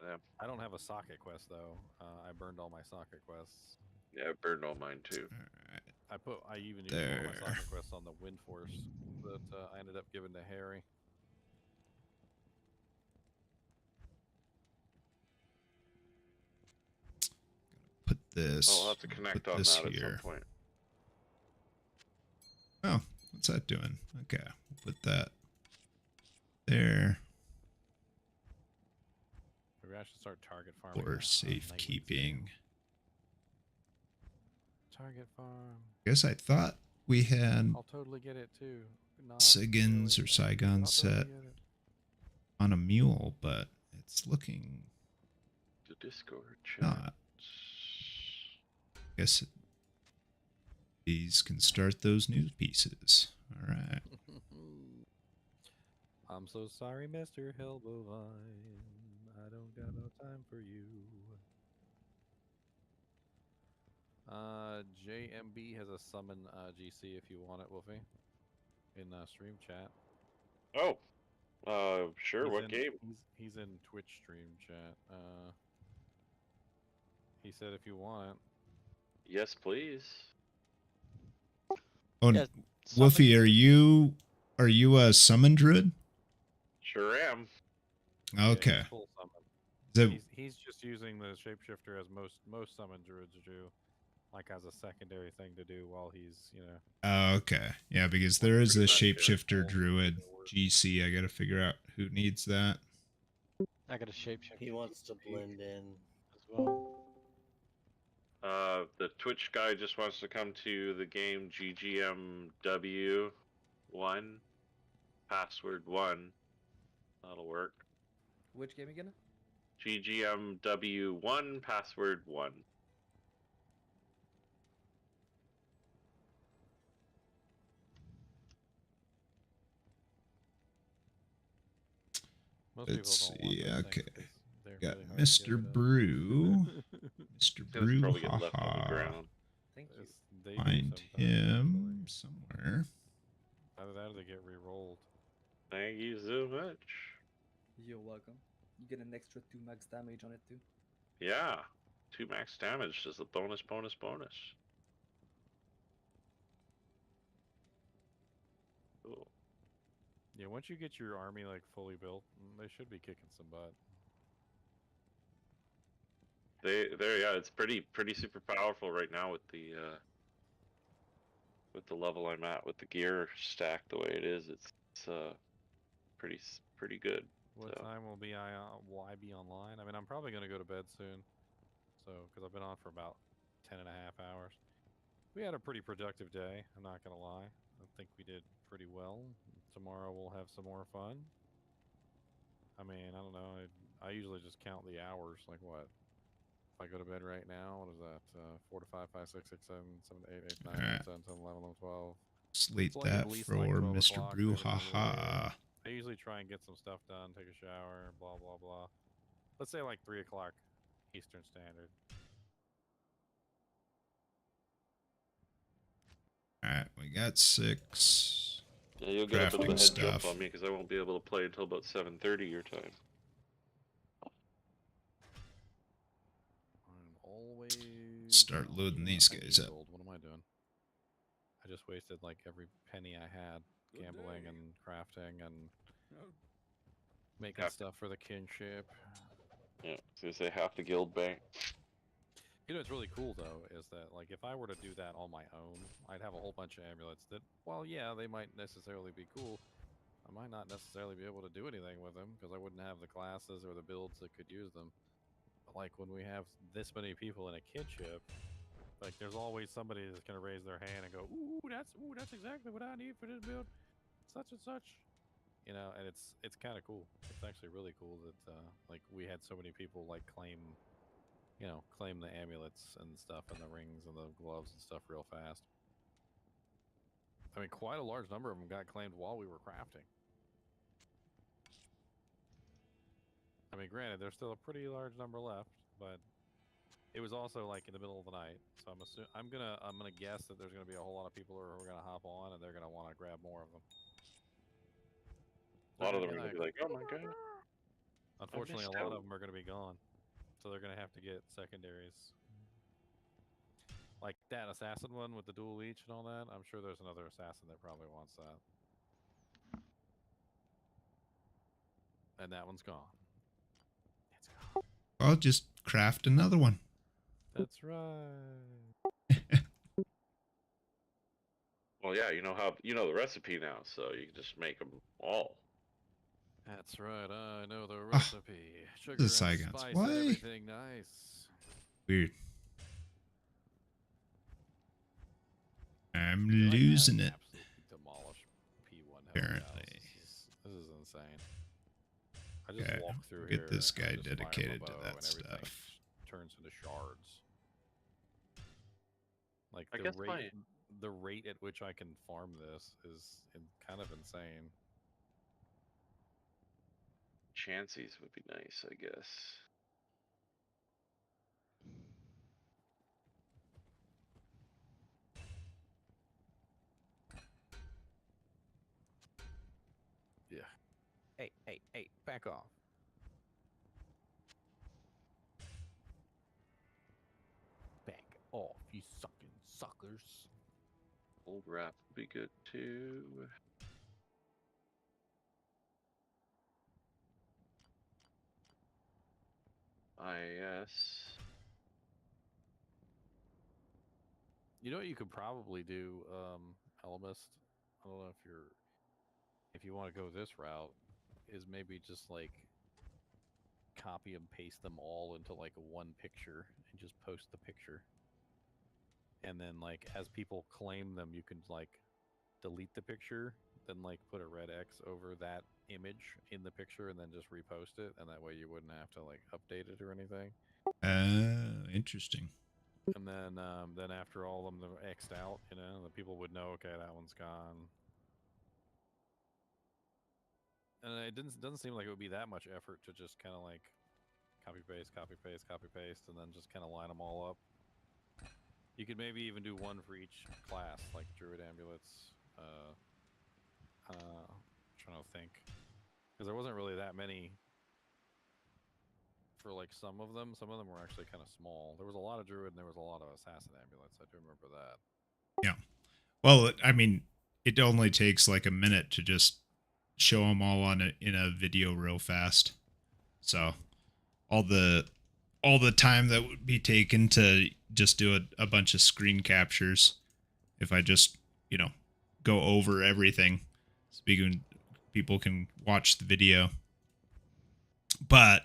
Yeah. I don't have a socket quest though. I burned all my socket quests. Yeah, I burned all mine too. I even used one of my socket quests on the Wind Force that I ended up giving to Harry. Put this. I'll have to connect on this that here. at some point. Oh, what's that doing? Okay, we'll put that there. Maybe I should start target farming. For safekeeping. Target farm. Guess I thought we had I'll totally get it too. Sigons or Saigon set on a mule, but it's looking The Discord chat. not. Guess these can start those news pieces. All right. I'm so sorry, Mr. Hellbovine. I don't got no time for you. JMB has a summon GC if you want it, Wolfie. In stream chat. Oh, sure. He's what in, game? He's in Twitch stream chat. He said if you want it. Yes, please. Oh, yeah, Wolfie, are you a summon druid? Sure am. Okay. Yeah, full summon. So he's just using the shapeshifter as most summon druids do, like as a secondary thing to do while he's, you know. Oh, okay. Yeah, because there is a shapeshifter druid GC. I got to figure out who needs that. I got a shapeshifter. He wants to blend in as well. The Twitch guy just wants to come to the game GGMW1, password 1. That'll work. Which game again? GGMW1, password 1. Let's see. Okay. Got Mr. Brew. Mr. Brew, haha. Thank you. Find him somewhere. Either that or they get re-rolled. Thank you so much. You're welcome. You get an extra 2 max damage on it too. Yeah. 2 max damage is a bonus. Cool. Yeah, once you get your army like fully built, they should be kicking some butt. Yeah, it's pretty super powerful right now with the level I'm at with the gear stack the way it is. It's pretty good. What time will I be online? I mean, I'm probably gonna go to bed soon, so because I've been on for about 10.5 hours. We had a pretty productive day. I'm not gonna lie. I think we did pretty well. Tomorrow we'll have some more fun. I mean, I don't know. I usually just count the hours. Like what? If I go to bed right now, what is that? 4 to 5, 5, 6, 6, 7, 7 to 8, 8, 9, 10, 10, 11, 12. Slate Like that like for 12 Mr. o'clock Brew, every single haha. day. I usually try and get some stuff done, take a shower, blah blah blah. Let's say like 3 o'clock Eastern Standard. Alright, we got 6. Yeah, you'll get a bit of a head Crafting jump stuff. on me because I won't be able to play until about 7:30 your time. I'm always Start loading these guys up. What am I doing? I just wasted like every penny I had gambling and crafting and making stuff for the kinship. Yeah, so you say half the guild bank. You know what's really cool though is that like if I were to do that on my own, I'd have a whole bunch of amulets that, well, yeah, they might necessarily be cool. I might not necessarily be able to do anything with them because I wouldn't have the classes or the builds that could use them. But like when we have this many people in a kinship, like there's always somebody that's gonna raise their hand and go, ooh, that's exactly what I need for this build, such and such. You know, and it's kind of cool. It's actually really cool that like we had so many people like claim the amulets and stuff and the rings and the gloves and stuff real fast. I mean, quite a large number of them got claimed while we were crafting. I mean, granted, there's still a pretty large number left, but it was also like in the middle of the night, so I'm gonna guess that there's gonna be a whole lot of people who are gonna hop on and they're gonna want to grab more of them. A lot of them are gonna be like, "Oh my god!" Unfortunately, a lot of them are gonna be gone, so they're gonna have to get secondaries. Like that assassin one with the dual leech and all that. I'm sure there's another assassin that probably wants that, and that one's gone. I'll just craft another one. That's right. Well, yeah, you know the recipe now, so you can just make them all. That's right. I know the recipe. Sugar the and Saigons. spice Why? and everything nice. Weird. I'm losing it. Demolish P1 Apparently. This is insane. I just Okay, walk through get here. this and I guy just fire my dedicated to bow that and everything stuff. Turns into shards. Like I the guess rate at which I can farm this is kind of insane. Chances would be nice, I guess. Yeah. Hey, back off. Back off, you sucking suckers. Old wrap would be good too. IS. You know what you could probably do, Elemist? I don't know if you want to go this route, is maybe just like copy and paste them all into like one picture and just post the picture. And then like as people claim them, you can like delete the picture, then like put a red X over that image in the picture and then just repost it, and that way you wouldn't have to like update it or anything. Interesting. And then after all of them are X'd out, you know, the people would know, okay, that one's gone. And it doesn't seem like it would be that much effort to just kind of like copy paste, and then just kind of line them all up. You could maybe even do one for each class, like Druid Amulets. Trying to think, because there wasn't really that many for like some of them. Some of them were actually kind of small. There was a lot of Druid and there was a lot of Assassin Amulets. I do remember that. Yeah. Well, I mean, it only takes like a minute to just show them all in a video real fast. So all the time that would be taken to just do a bunch of screen captures, if I just, go over everything, so people can watch the video. But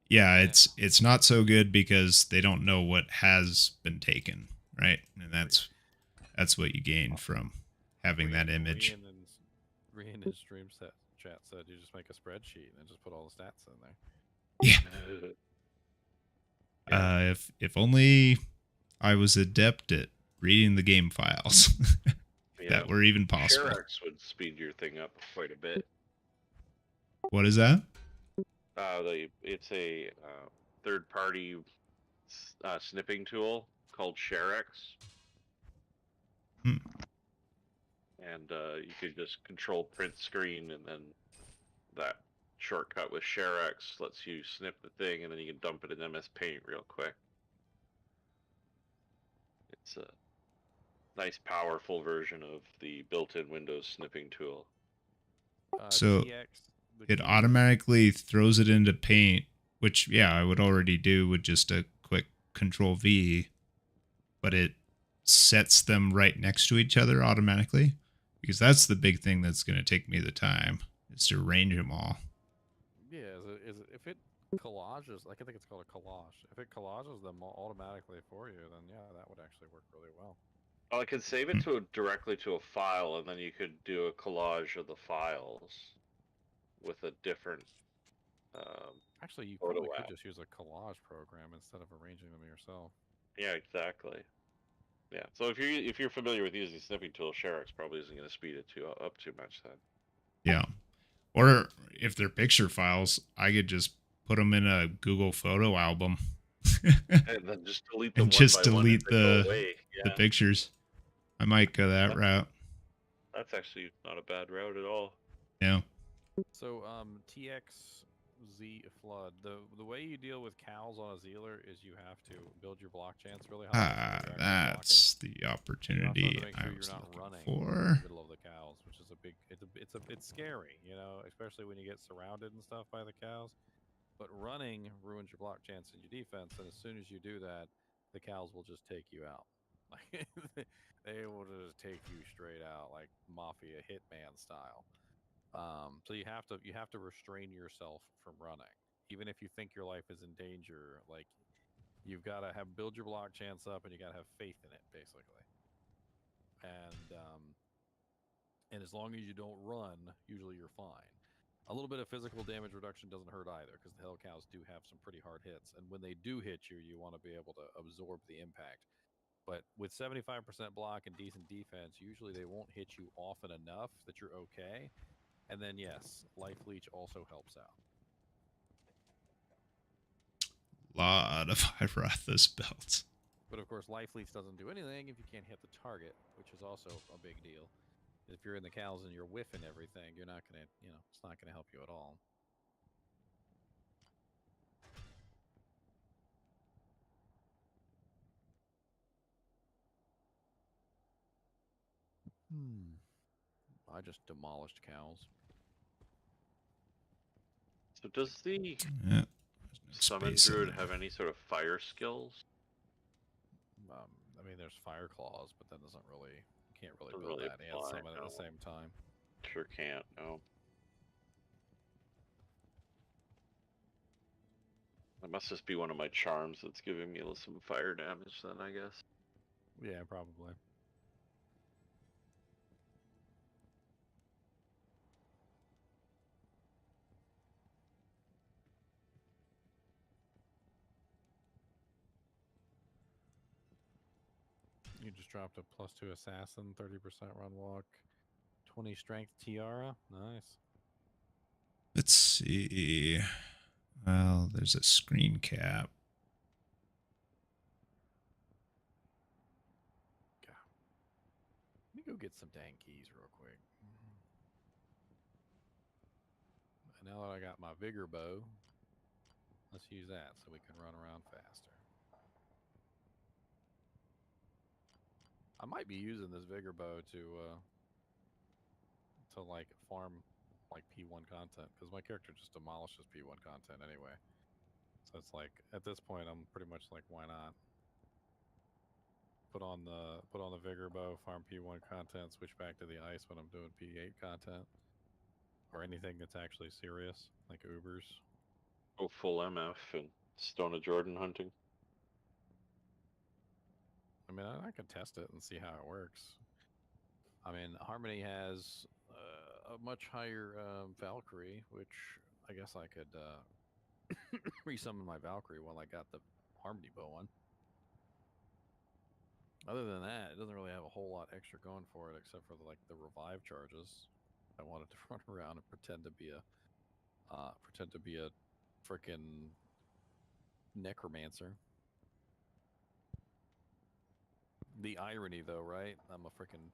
yeah, it's not so good because they don't know what has been taken, right? And that's what you gain from having that image. Rian in his stream chat said you just make a spreadsheet and just put all the stats in there. Yeah. If only I was adept at reading the game files. That were even possible. Sherex would speed your thing up quite a bit. What is that? It's a third-party snipping tool called Sherex. And you could just control print screen, and then that shortcut with Sherex lets you snip the thing, and then you can dump it in MS Paint real quick. It's a nice, powerful version of the built-in Windows snipping tool. So it automatically throws it into Paint, which, yeah, I would already do with just a quick Control V, but it sets them right next to each other automatically, because that's the big thing that's going to take me the time, is to arrange them all. Yeah, if it collages, like I think it's called a collage. If it collages them automatically for you, then yeah, that would actually work really well. Well, I could save it directly to a file, and then you could do a collage of the files with a different. Actually, you probably could just use a collage program instead of arranging them yourself. Yeah, exactly. Yeah, so if you're familiar with using snipping tool, Sherex probably isn't going to speed it up too much then. Yeah, or if they're picture files, I could just put them in a Google photo album. And then just delete them And just one by one as delete they go away. the Yeah. pictures. I might go that route. That's actually not a bad route at all. Yeah. So TXZ Flood, the way you deal with cows on a Zealer is you have to build your block chance really high. Ah, that's the opportunity I was looking for. In the middle of the cows, which is a big. It's scary, you know, especially when you get surrounded and stuff by the cows. But running ruins your block chance and your defense, and as soon as you do that, the cows will just take you out. Like they will just take you straight out, like mafia hitman style. So you have to restrain yourself from running, even if you think your life is in danger. Like you've got to build your block chance up, and you got to have faith in it, basically. And as long as you don't run, usually you're fine. A little bit of physical damage reduction doesn't hurt either, because the Hellcows do have some pretty hard hits, and when they do hit you, you want to be able to absorb the impact. But with 75% block and decent defense, usually they won't hit you often enough that you're okay. And then yes, Life Leech also helps out. Lot of Hyrathus belts. But of course, Life Leech doesn't do anything if you can't hit the target, which is also a big deal. If you're in the cows and you're whiffing everything, you're not gonna, it's not gonna help you at all. I just demolished cows. So does the no Summon Druid have any sort of fire skills? I mean, there's Fire Claws, but that doesn't really, you can't really Doesn't build really that and apply, summon at the same time. Sure can't, no. That must just be one of my charms that's giving me some fire damage then, I guess. Yeah, probably. You just dropped a +2 assassin, 30% run walk, 20 strength tiara. Nice. Let's see. Well, there's a screen cap. Let me go get some dang keys real quick. And now that I got my vigor bow, let's use that so we can run around faster. I might be using this vigor bow to like farm like P1 content, because my character just demolishes P1 content anyway. So it's like at this point I'm pretty much like, why not put on the vigor bow, farm P1 content, switch back to the ice when I'm doing P8 content or anything that's actually serious like Ubers. Go full MF and Stone of Jordan hunting. I mean, I can test it and see how it works. I mean, Harmony has a much higher Valkyrie, which I guess I could resummon my Valkyrie while I got the Harmony bow on. Other than that, it doesn't really have a whole lot extra going for it, except for the revive charges. I wanted to run around and pretend to be a frickin' necromancer. The irony, though, right? I'm a frickin'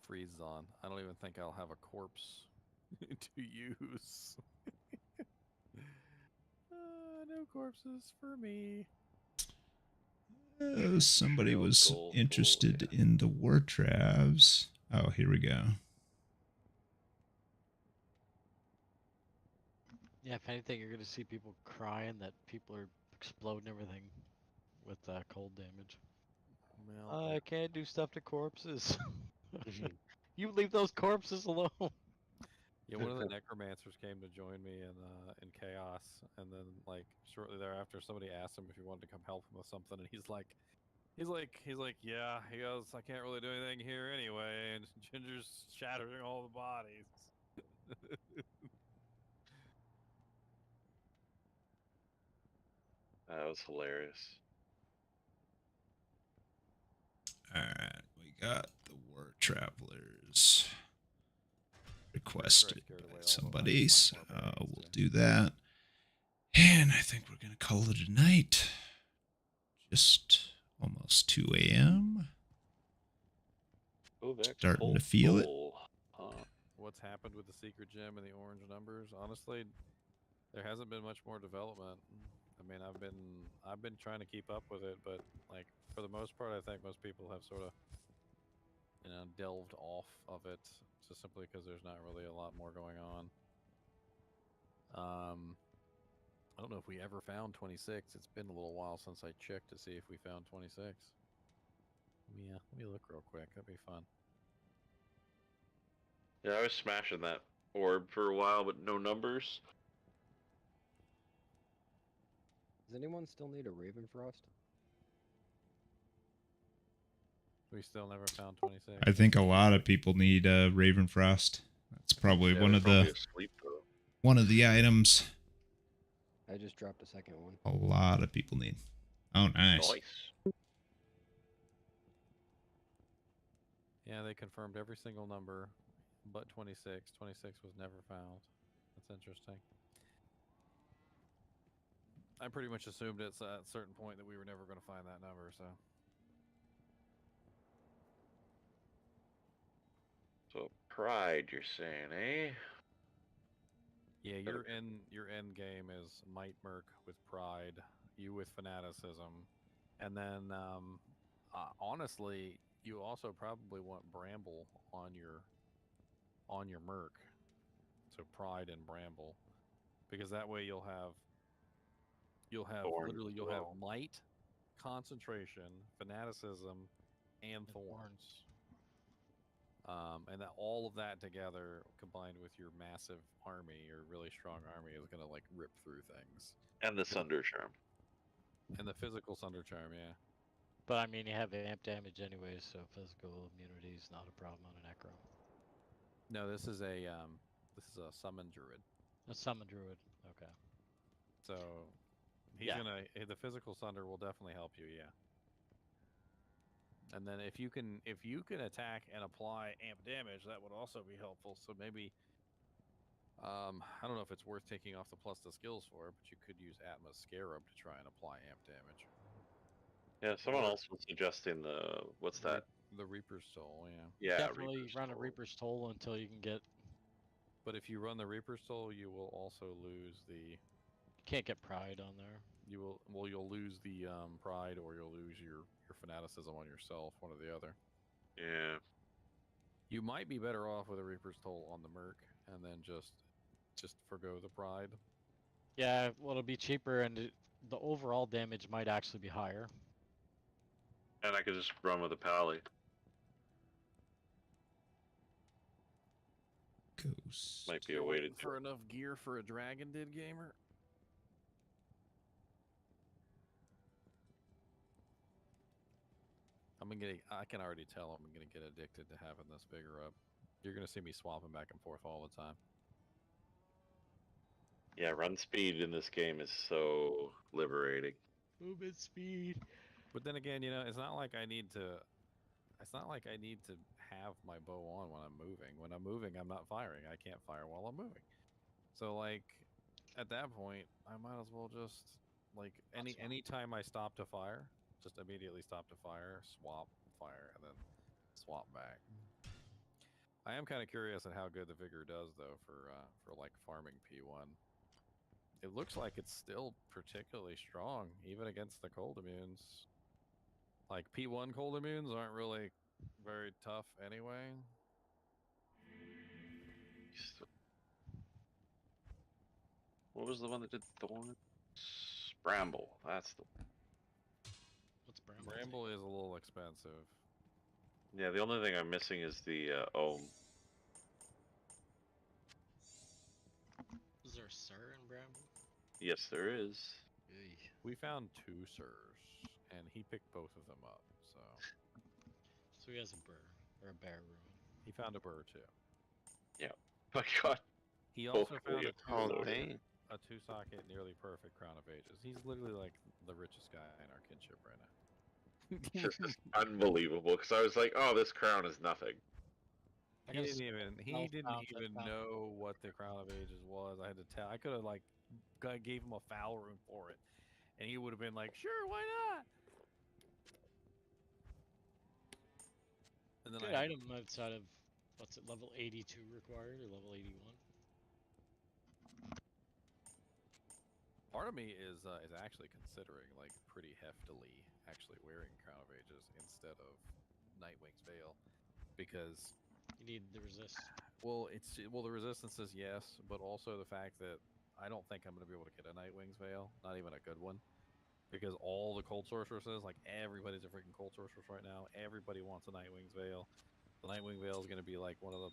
freeze on. I don't even think I'll have a corpse to use. No corpses for me. Somebody was interested in the war travs. Oh, here we go. Yeah, if anything, you're gonna see people crying that people are exploding everything with cold damage. Well, I can't do stuff to corpses. You leave those corpses alone. Yeah, one of the necromancers came to join me in Chaos, and then like shortly thereafter, somebody asked him if he wanted to come help him with something, and he's like, yeah. He goes, I can't really do anything here anyway, and Ginger's shattering all the bodies. That was hilarious. Alright, we got the War Travelers requested by somebody, so we'll do that. And think we're gonna call it a night. Just almost 2 a.m. Starting to feel it. What's happened with the secret gem and the orange numbers? Honestly, there hasn't been much more development. I mean, I've been trying to keep up with it, but like for the most part, I think most people have sort of delved off of it just simply because there's not really a lot more going on. I don't know if we ever found 26. It's been a little while since I checked to see if we found 26. Yeah, let me look real quick. That'd be fun. Yeah, I was smashing that orb for a while, but no numbers. Does anyone still need a Ravenfrost? We still never found 26. I think a lot of people need Ravenfrost. That's probably Yeah, one they're of probably the asleep, though. one of the items I just dropped a second one. a lot of people need. Oh, nice. Yeah, they confirmed every single number but 26. 26 was never found. That's interesting. I pretty much assumed at a certain point that we were never going to find that number, so. So pride, you're saying, eh? Yeah, your end game is Might Merc with Pride, you with Fanaticism, and then honestly, you also probably want Bramble on your Merc, so Pride and Bramble, because that way you'll have Thorns literally as well. Might, Concentration, Fanaticism, and Thorns. And that all of that together, combined with your massive army, your really strong army, is gonna like rip through things. And the Sunder Charm. And the physical Sunder Charm, yeah. But I mean, you have amp damage anyways, so physical immunity is not a problem on a Necro. No, this is a summon druid. A summon druid. Okay. So he's the physical Sunder will definitely help you, yeah. And then if you can attack and apply amp damage, that would also be helpful. So maybe I don't know if it's worth taking off the plus the skills for, but you could use Atma's Scarab to try and apply amp damage. Yeah, someone else was suggesting what's that? The Reaper's Toll, yeah. Yeah, Definitely Reaper's run a Toll. Reaper's Toll until you can get. But if you run the Reaper's Toll, you will also lose the. You can't get Pride on there. You'll lose the Pride, or you'll lose your Fanaticism on yourself, one or the other. Yeah. You might be better off with a Reaper's Toll on the Merc, and then just forgo the Pride. Yeah, well, it'll be cheaper, and the overall damage might actually be higher. And I could just run with a Pally. Ghost. Might be a way to do for enough gear for a dragon, did gamer? I can already tell I'm gonna get addicted to having this bigger up. You're gonna see me swapping back and forth all the time. Yeah, run speed in this game is so liberating. Movement speed. But then again, it's not like I need to. It's not like I need to have my bow on when I'm moving. When I'm moving, I'm not firing. I can't fire while I'm moving. So like, at that point, I might as well just any time I stop to fire, just immediately stop to fire, swap, fire, and then swap back. I am kind of curious at how good the Vigor does though for like farming P1. It looks like it's still particularly strong, even against the cold immunes. Like P1 cold immunes aren't really very tough anyway. What was the one that did Thorns? Bramble. That's the one. What's Bramble? Bramble is a little expensive. Yeah, the only thing I'm missing is the Ohm. Is there a Sir in Bramble? Yes, there is. We found 2 Sirs, and he picked both of them up. So he has a burr or a bear rune. He found a burr too. Yeah. My God. He also found Oh, a 2-socket nearly perfect Crown of Ages. He's literally like the richest guy in our kinship right now. This is unbelievable because I was like, "Oh, this crown is nothing." He didn't even know what the Crown of Ages was. I had to tell. I could have gave him a foul room for it, and he would have been like, "Sure, why not?" And then Good item outside of what's it, level 82 required or level 81? Part of me is actually considering like pretty heftily actually wearing Crown of Ages instead of Nightwing's Veil, because you need the resist. Well, the resistance is yes, but also the fact that I don't think I'm going to be able to get a Nightwing's Veil, not even a good one, because all the cold sorceresses, like everybody's a freaking cold sorceress right now. Everybody wants a Nightwing's Veil. The Nightwing Veil is going to be like one of the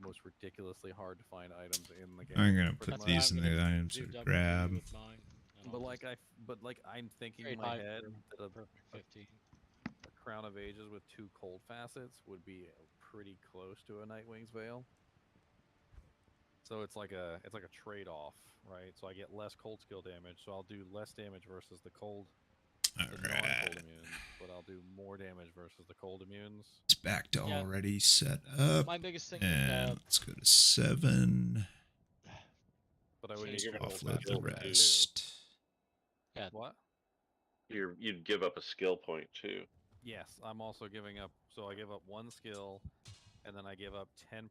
most ridiculously hard to find items in the game. I'm gonna put these in the items to grab. But I'm thinking in my head that a Crown of Ages with 2 cold facets would be pretty close to a Nightwing's Veil. So it's like a trade-off, right? So I get less cold skill damage, so I'll do less damage versus the non-cold immunes, but I'll do more damage versus the cold immunes. It's back to already set up. My biggest thing and let's go to 7. But I would need to offload the rest. Yeah. What? You'd give up a skill point too. Yes, I'm also giving up. So I give up 1 skill, and then I give up 10%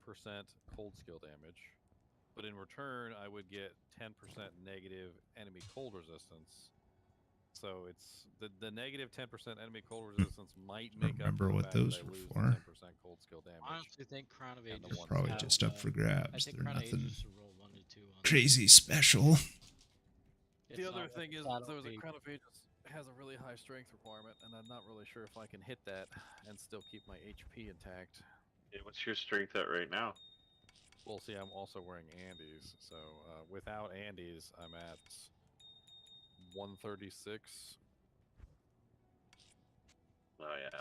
cold skill damage. But in return, I would get 10% negative enemy cold resistance. So it's the negative 10% enemy cold resistance might make up for the fact that I lose the 10% cold skill damage. I honestly think Crown of Ages Probably just up for grabs. They're Crown of nothing Ages should roll 1 to 2 on crazy special. The other thing is, the Crown of Ages has a really high strength requirement, and I'm not really sure if I can hit that and still keep my HP intact. Yeah, what's your strength at right now? Well, see, I'm also wearing Andes, so without Andes, I'm at 136. Oh yeah,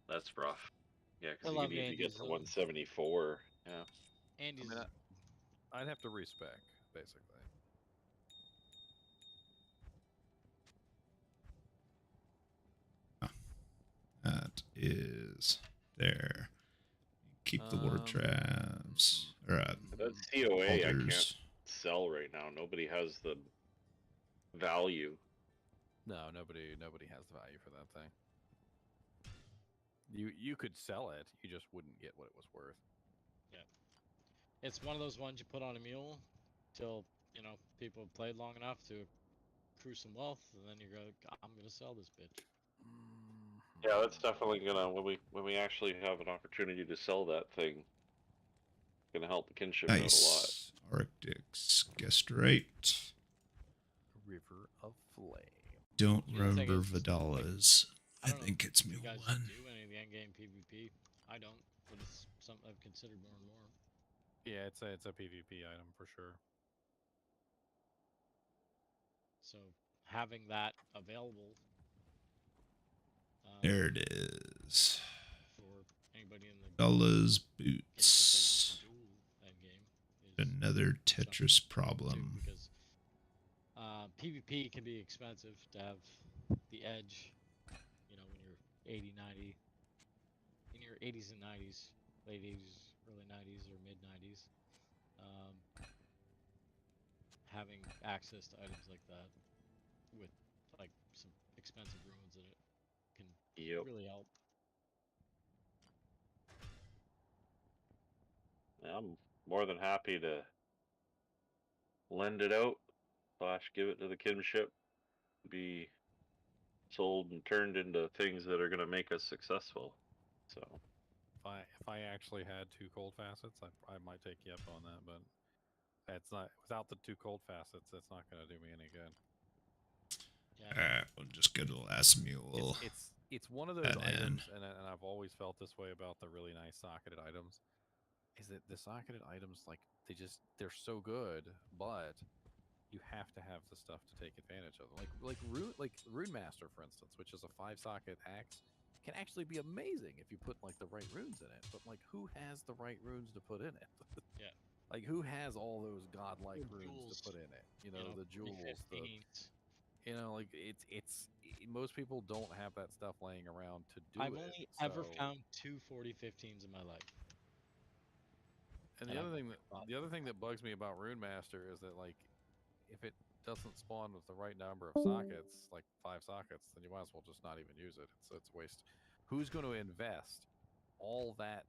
that's rough. Yeah, I because you love need to get Andes, to though. 174. Yeah. Andes. I'd have to respec, basically. That is there. Keep the ward traps. Or that COA I altars. can't sell right now. Nobody has the value. No, nobody has the value for that thing. You could sell it, you just wouldn't get what it was worth. Yeah. It's one of those ones you put on a mule till, people have played long enough to accrue some wealth, and then you go, I'm gonna sell this bitch. Yeah, that's definitely gonna when we actually have an opportunity to sell that thing. Gonna help the kinship out a lot. Nice. Arctics. Guessed right. River of Flame. Don't You know, the thing remember is, Vidalas. I don't know think it's if me you guys one. do any of the endgame PvP. I don't, but it's something I've considered more and more. Yeah, it's a PvP item for sure. So having that available. There it is. For anybody in the Vidalas boots. Another Tetris problem. Because PvP can be expensive to have the edge, when you're 80, 90, in your 80s and 90s, late 80s, early 90s, or mid 90s. Having access to items like that with like some expensive runes in it can really help. I'm more than happy to lend it out / give it to the kinship, be sold and turned into things that are going to make us successful. So if I actually had 2 cold facets, I might take you up on that, but that's not without the 2 cold facets. That's not going to do me any good. We'll just go to the last mule. It's one of those items, and I've always felt this way about the really nice socketed items. Is that the socketed items, like they're so good, but you have to have the stuff to take advantage of them. Like Rune Master, for instance, which is a 5-socket axe, can actually be amazing if you put like the right runes in it. But like, who has the right runes to put in it? Yeah. Like, who has all those godlike runes to put in it? The jewels. Like it's most people don't have that stuff laying around to do I've it. only ever found 2 4015s in my life. And the other thing that bugs me about Rune Master is that like if it doesn't spawn with the right number of sockets, like 5 sockets, then you might as well just not even use it. It's waste. Who's going to invest all that,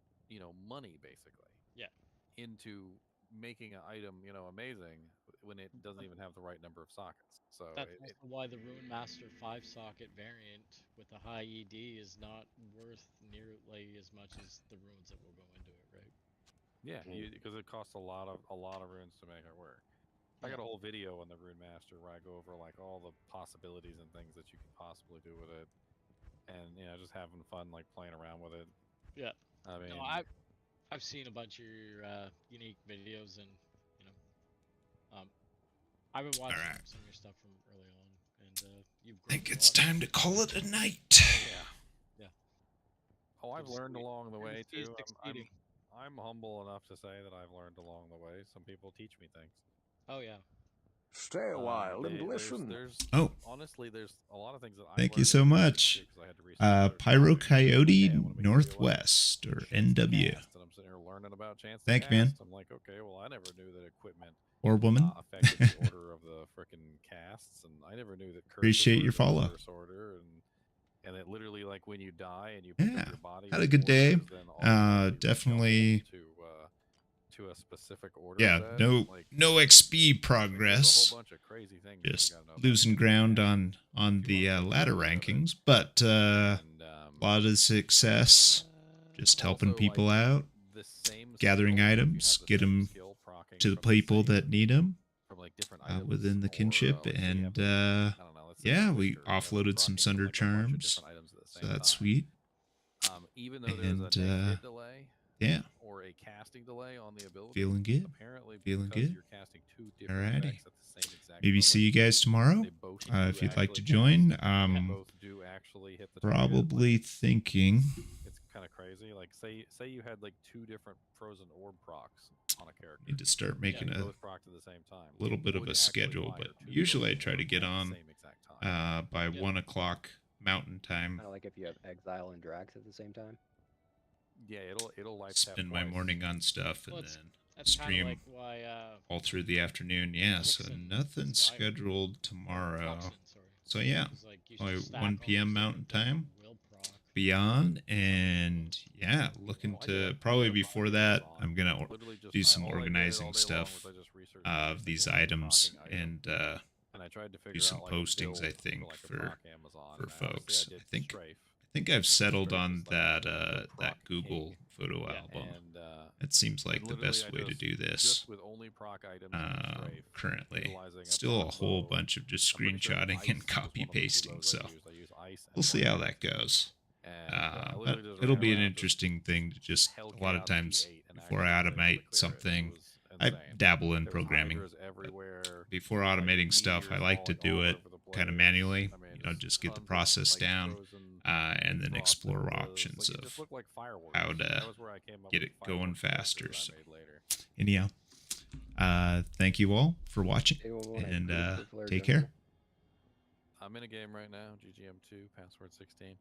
money basically? Yeah. Into making an item, amazing when it doesn't even have the right number of sockets. So that's also why the Rune Master 5-socket variant with a high ED is not worth nearly as much as the runes that will go into it, right? Yeah, because it costs a lot of runes to make it work. I got a whole video on the Rune Master where I go over like all the possibilities and things that you can possibly do with it, and just having fun like playing around with it. Yeah. I mean, no, I've seen a bunch of your unique videos, and I've been watching some of your stuff from early on, and you've grown I think it's time to call it a night. Yeah. Oh, I've learned along the way He's too. succeeding. I'm humble enough to say that I've learned along the way. Some people teach me things. Oh yeah. Stay a while and listen. Honestly, there's a lot of things that Thank you so much. Pyro Coyote Northwest, or NW. And I'm sitting here learning about chance to Thank cast. man. I'm like, okay, well, I never knew that equipment Or woman. affected the order of the frickin' casts, and I never knew that curses Appreciate your follow. reverse order, and it literally, like, when you die and you pick up your body, Had a good day. Definitely. To a specific order. Yeah, no XP progress. Just losing ground on the ladder rankings, but a lot of success. Just helping people out, gathering items, get them to the people that need them within the kinship, and yeah, we offloaded some Sunder charms, so that's sweet. Even though there's a negative delay, yeah, or a casting delay on the ability, feeling good. Apparently, Feeling because good. you're casting 2 different Alrighty. effects at the same exact Maybe moment, see you guys tomorrow if you'd like to join. both do actually hit the target. Probably thinking. It's kind of crazy. Like say you had like 2 different frozen orb procs on a character. Need to start making a both proc at the same time. little bit of a schedule, but usually I try to get on by 1 o'clock Mountain Time. Kind of like if you have Exile and Drax at the same time. Yeah, it'll light Spend my morning on stuff and then that's stream like why, all through the afternoon. Yeah, so nothing scheduled tomorrow. So yeah, probably 1 p.m. Mountain Time. Be on, and yeah, looking to probably before that, I'm gonna do some organizing stuff of these items and do some postings. I think for folks. I think I've settled on that that Google photo album. It seems like the best way to do this currently. Still a whole bunch of just screenshotting and copy pasting, so we'll see how that goes. But it'll be an interesting thing to just a lot of times before I automate something, I dabble in programming. Before automating stuff, I like to do it kind of manually, just get the process down and then explore options of how to get it going faster. So anyhow, thank you all for watching, and take care. I'm in a game right now, GGM 2, password 16.